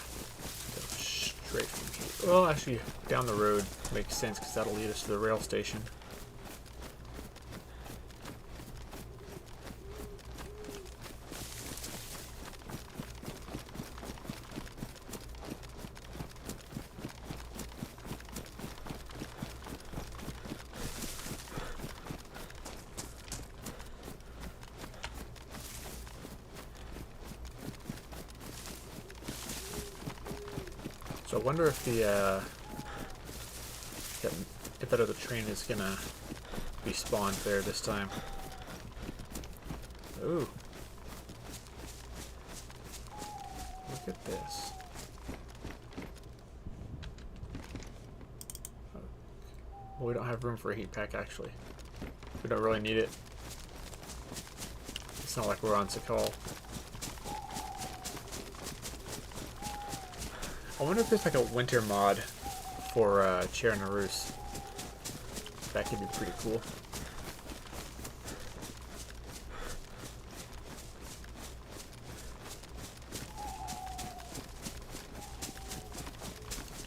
go straight from here. Well, actually, down the road makes sense because that'll lead us to the rail station. So I wonder if if that other train is gonna be spawned there this time. Ooh. Look at this. Well, we don't have room for a heat pack actually. We don't really need it. It's not like we're on Sakal. I wonder if there's like a winter mod for Chernarus. That could be pretty cool.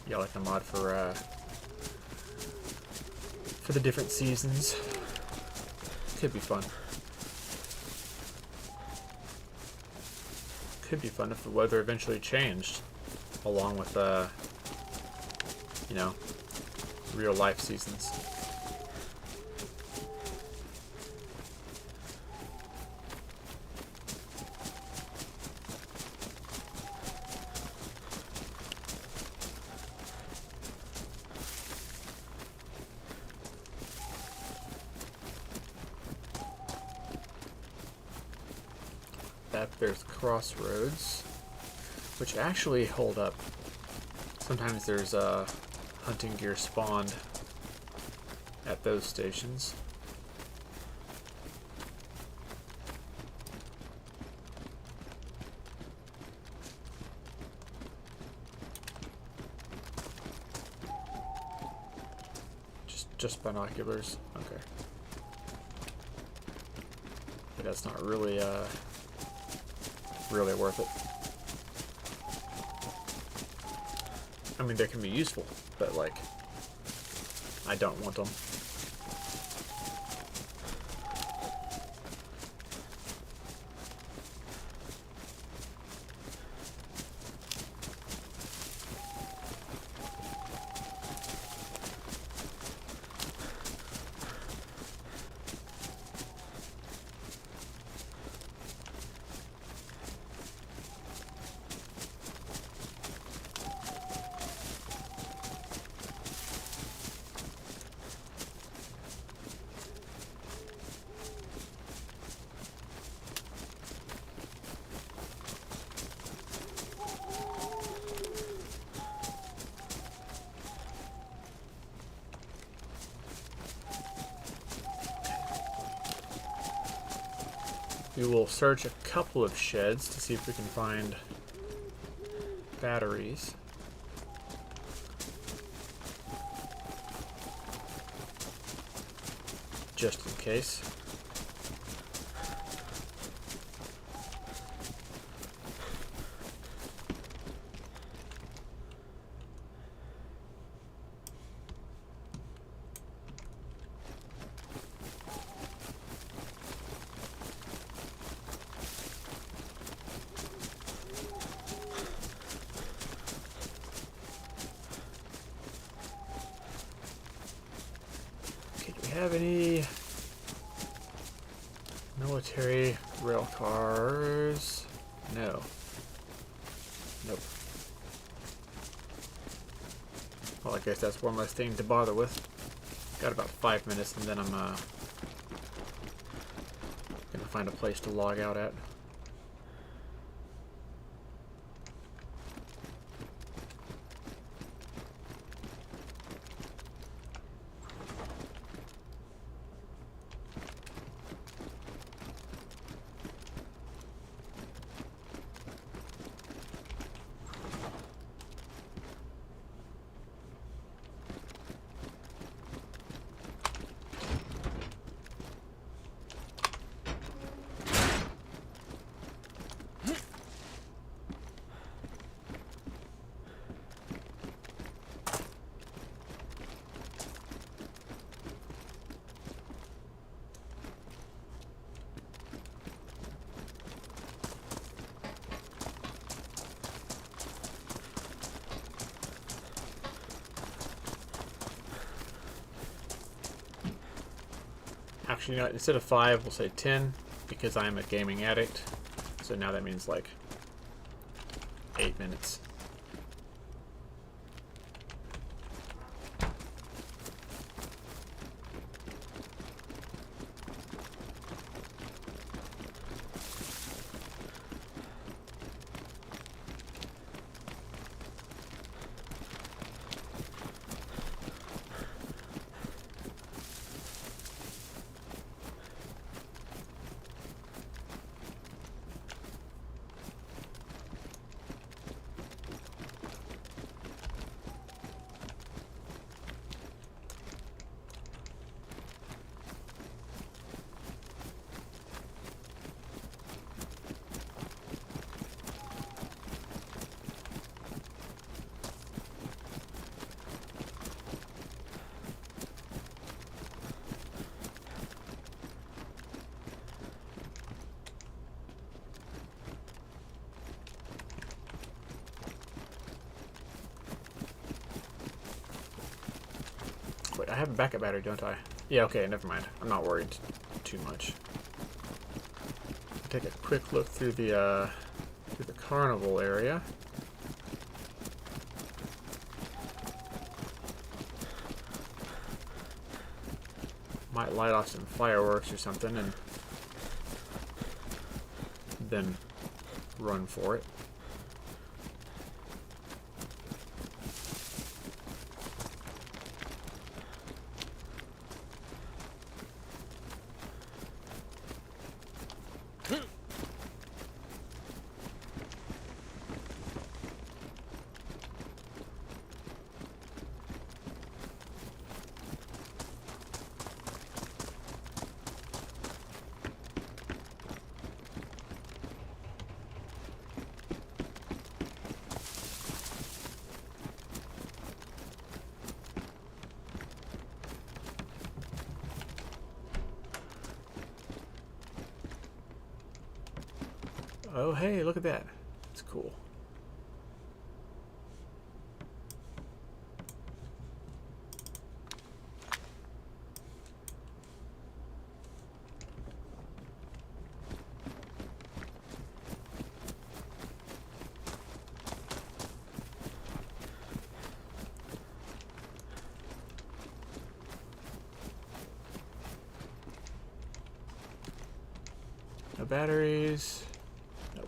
Yeah, like a mod for the different seasons. Could be fun. Could be fun if the weather eventually changed, along with, you know, real life seasons. There's crossroads, which actually hold up. Sometimes there's hunting gear spawned at those stations. Just binoculars. Okay. But that's not really really worth it. I mean, they can be useful, but like, I don't want them. We will search a couple of sheds to see if we can find batteries. Just in case. Have any military rail cars? No. Nope. Well, I guess that's one less thing to bother with. Got about 5 minutes and then I'm gonna find a place to log out at. Actually, you know, instead of 5, we'll say 10, because I am a gaming addict. So now that means like 8 minutes. have a backup battery, don't I? Yeah, okay, never mind. I'm not worried too much. Take a quick look through the carnival area. Might light off some fireworks or something and then run for it. Oh, hey, look at that. It's cool. No batteries. Nope.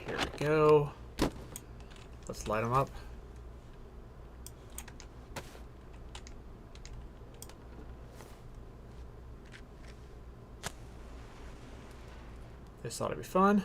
Here we go. Let's light them up. This ought to be fun.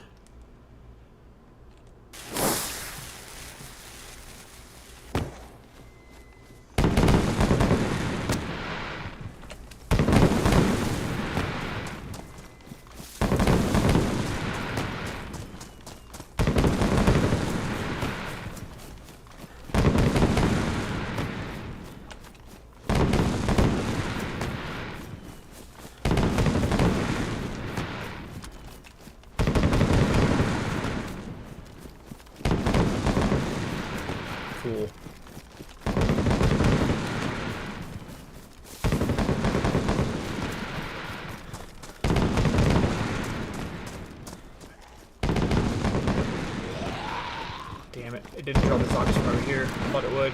Cool. Damn it. It didn't draw the zombies from over here. I thought it would.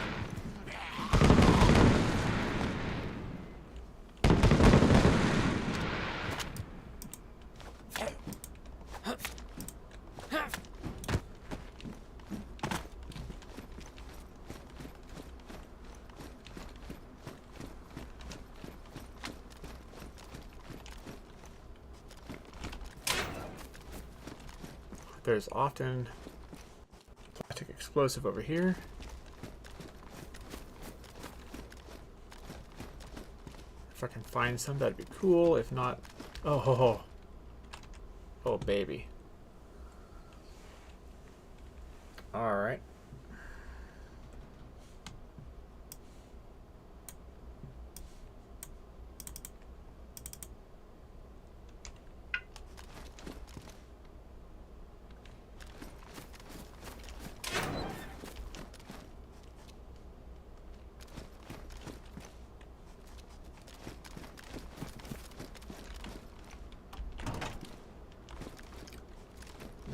There's often plastic explosive over here. If I can find some, that'd be cool. If not, oh baby. All right.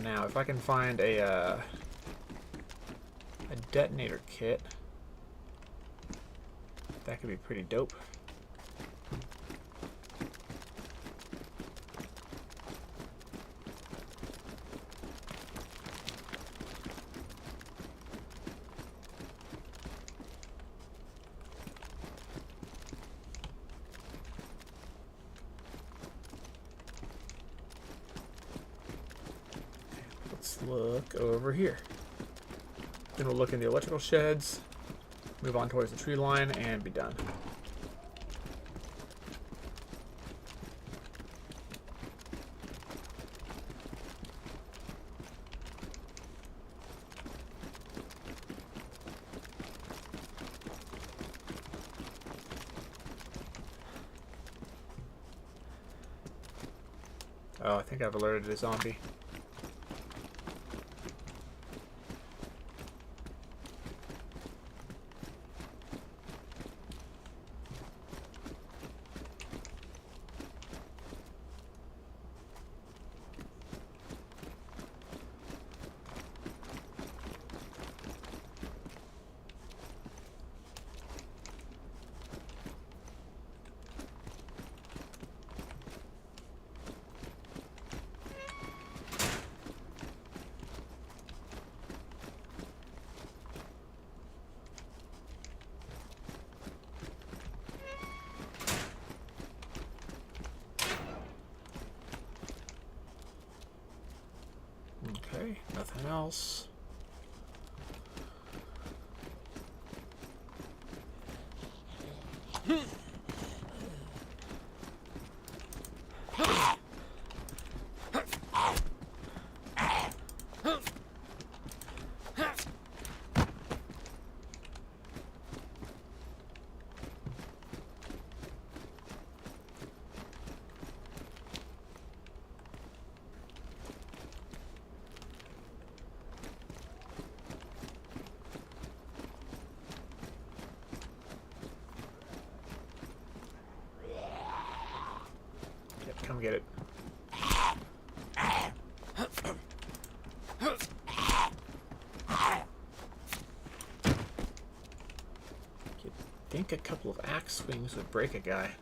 Now, if I can find a detonator kit, that could be pretty dope. let's look over here. Then we'll look in the electrical sheds, move on towards the tree line, and be done. Oh, I think I've alerted a zombie. Okay, nothing else. Come get it. You'd think a couple of axe swings would break a guy.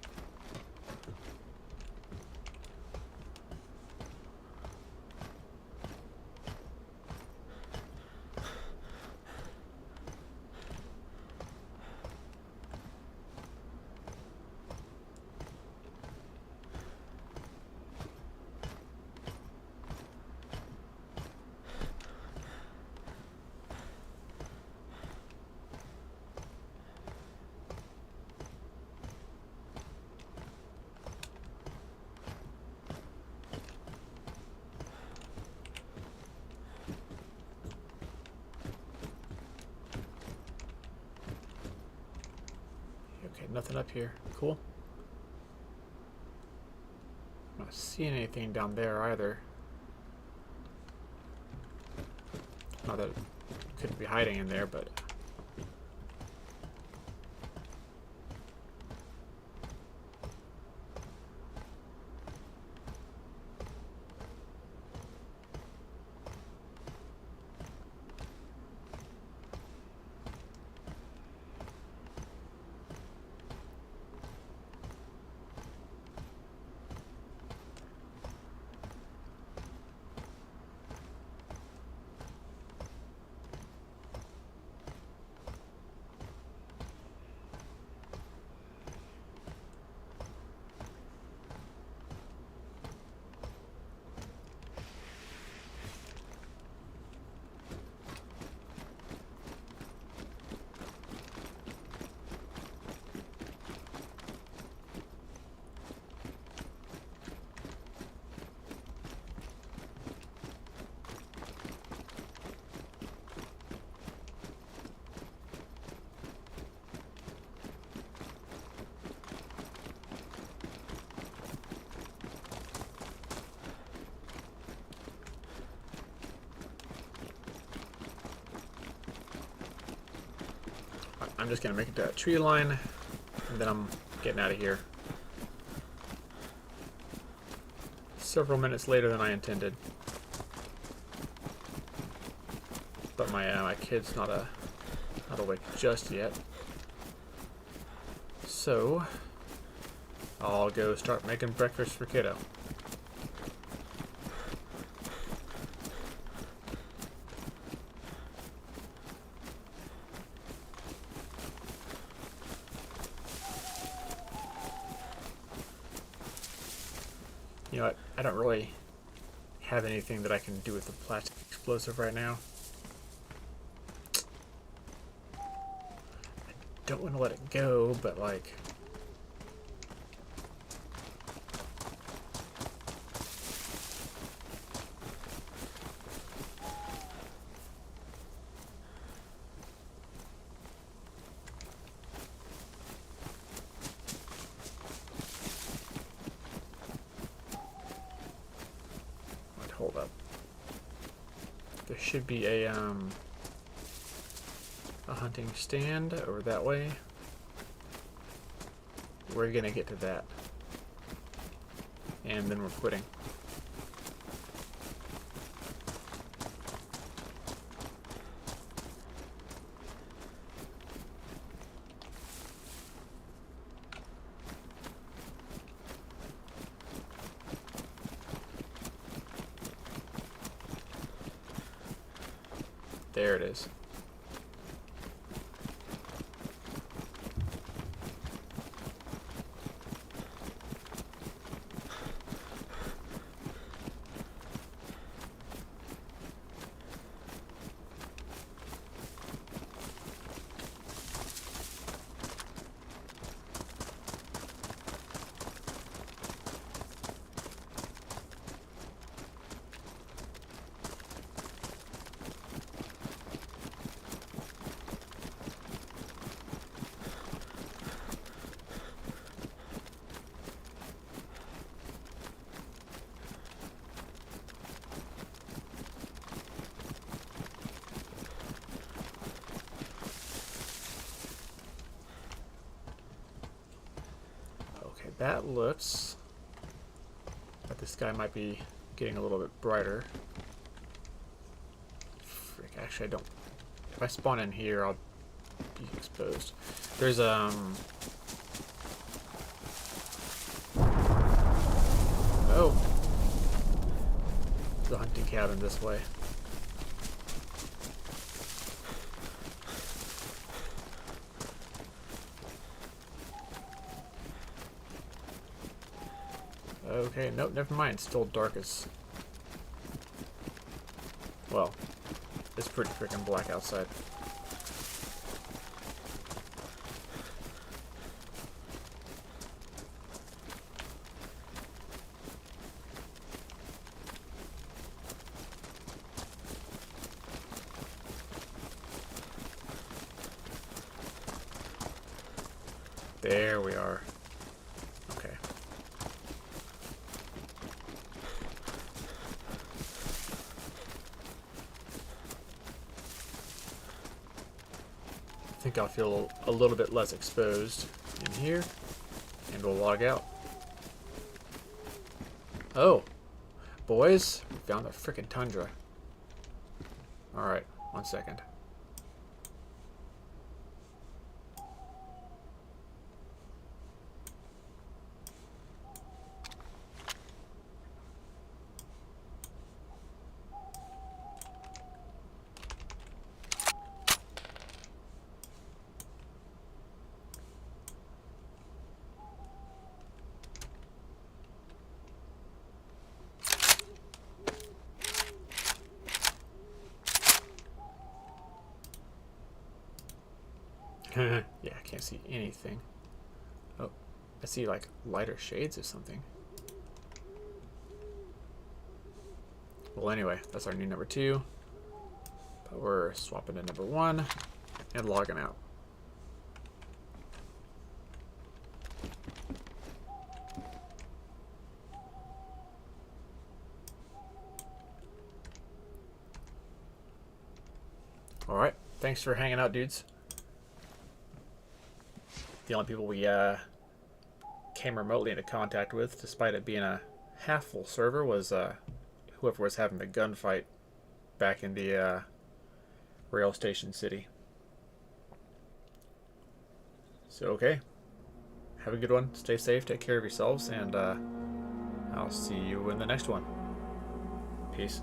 Okay, nothing up here. Cool. I'm not seeing anything down there either. Not that it couldn't be hiding in there, but... I'm just gonna make it to that tree line, and then I'm getting out of here. Several minutes later than I intended. But my kid's not awake just yet. So I'll go start making breakfast for kiddo. You know what? I don't really have anything that I can do with the plastic explosive right now. I don't want to let it go, but like... Hold up. There should be a hunting stand over that way. We're gonna get to that. And then we're quitting. There it is. That looks like this guy might be getting a little bit brighter. Frick, actually I don't... If I spawn in here, I'll be exposed. There's, oh! The hunting cabin this way. Okay, nope, never mind. It's still dark as... Well, it's pretty freaking black outside. There we are. Okay. I think I'll feel a little bit less exposed in here, and we'll log out. Oh, boys, we found the frickin' tundra. Alright, 1 second. Yeah, I can't see anything. Oh, I see like lighter shades of something. Well, anyway, that's our new number 2. But we're swapping to number 1 and logging out. Alright, thanks for hanging out, dudes. The only people we came remotely into contact with, despite it being a half-full server, was whoever was having the gunfight back in the rail station city. So, okay. Have a good one. Stay safe. Take care of yourselves. And I'll see you in the next one. Peace.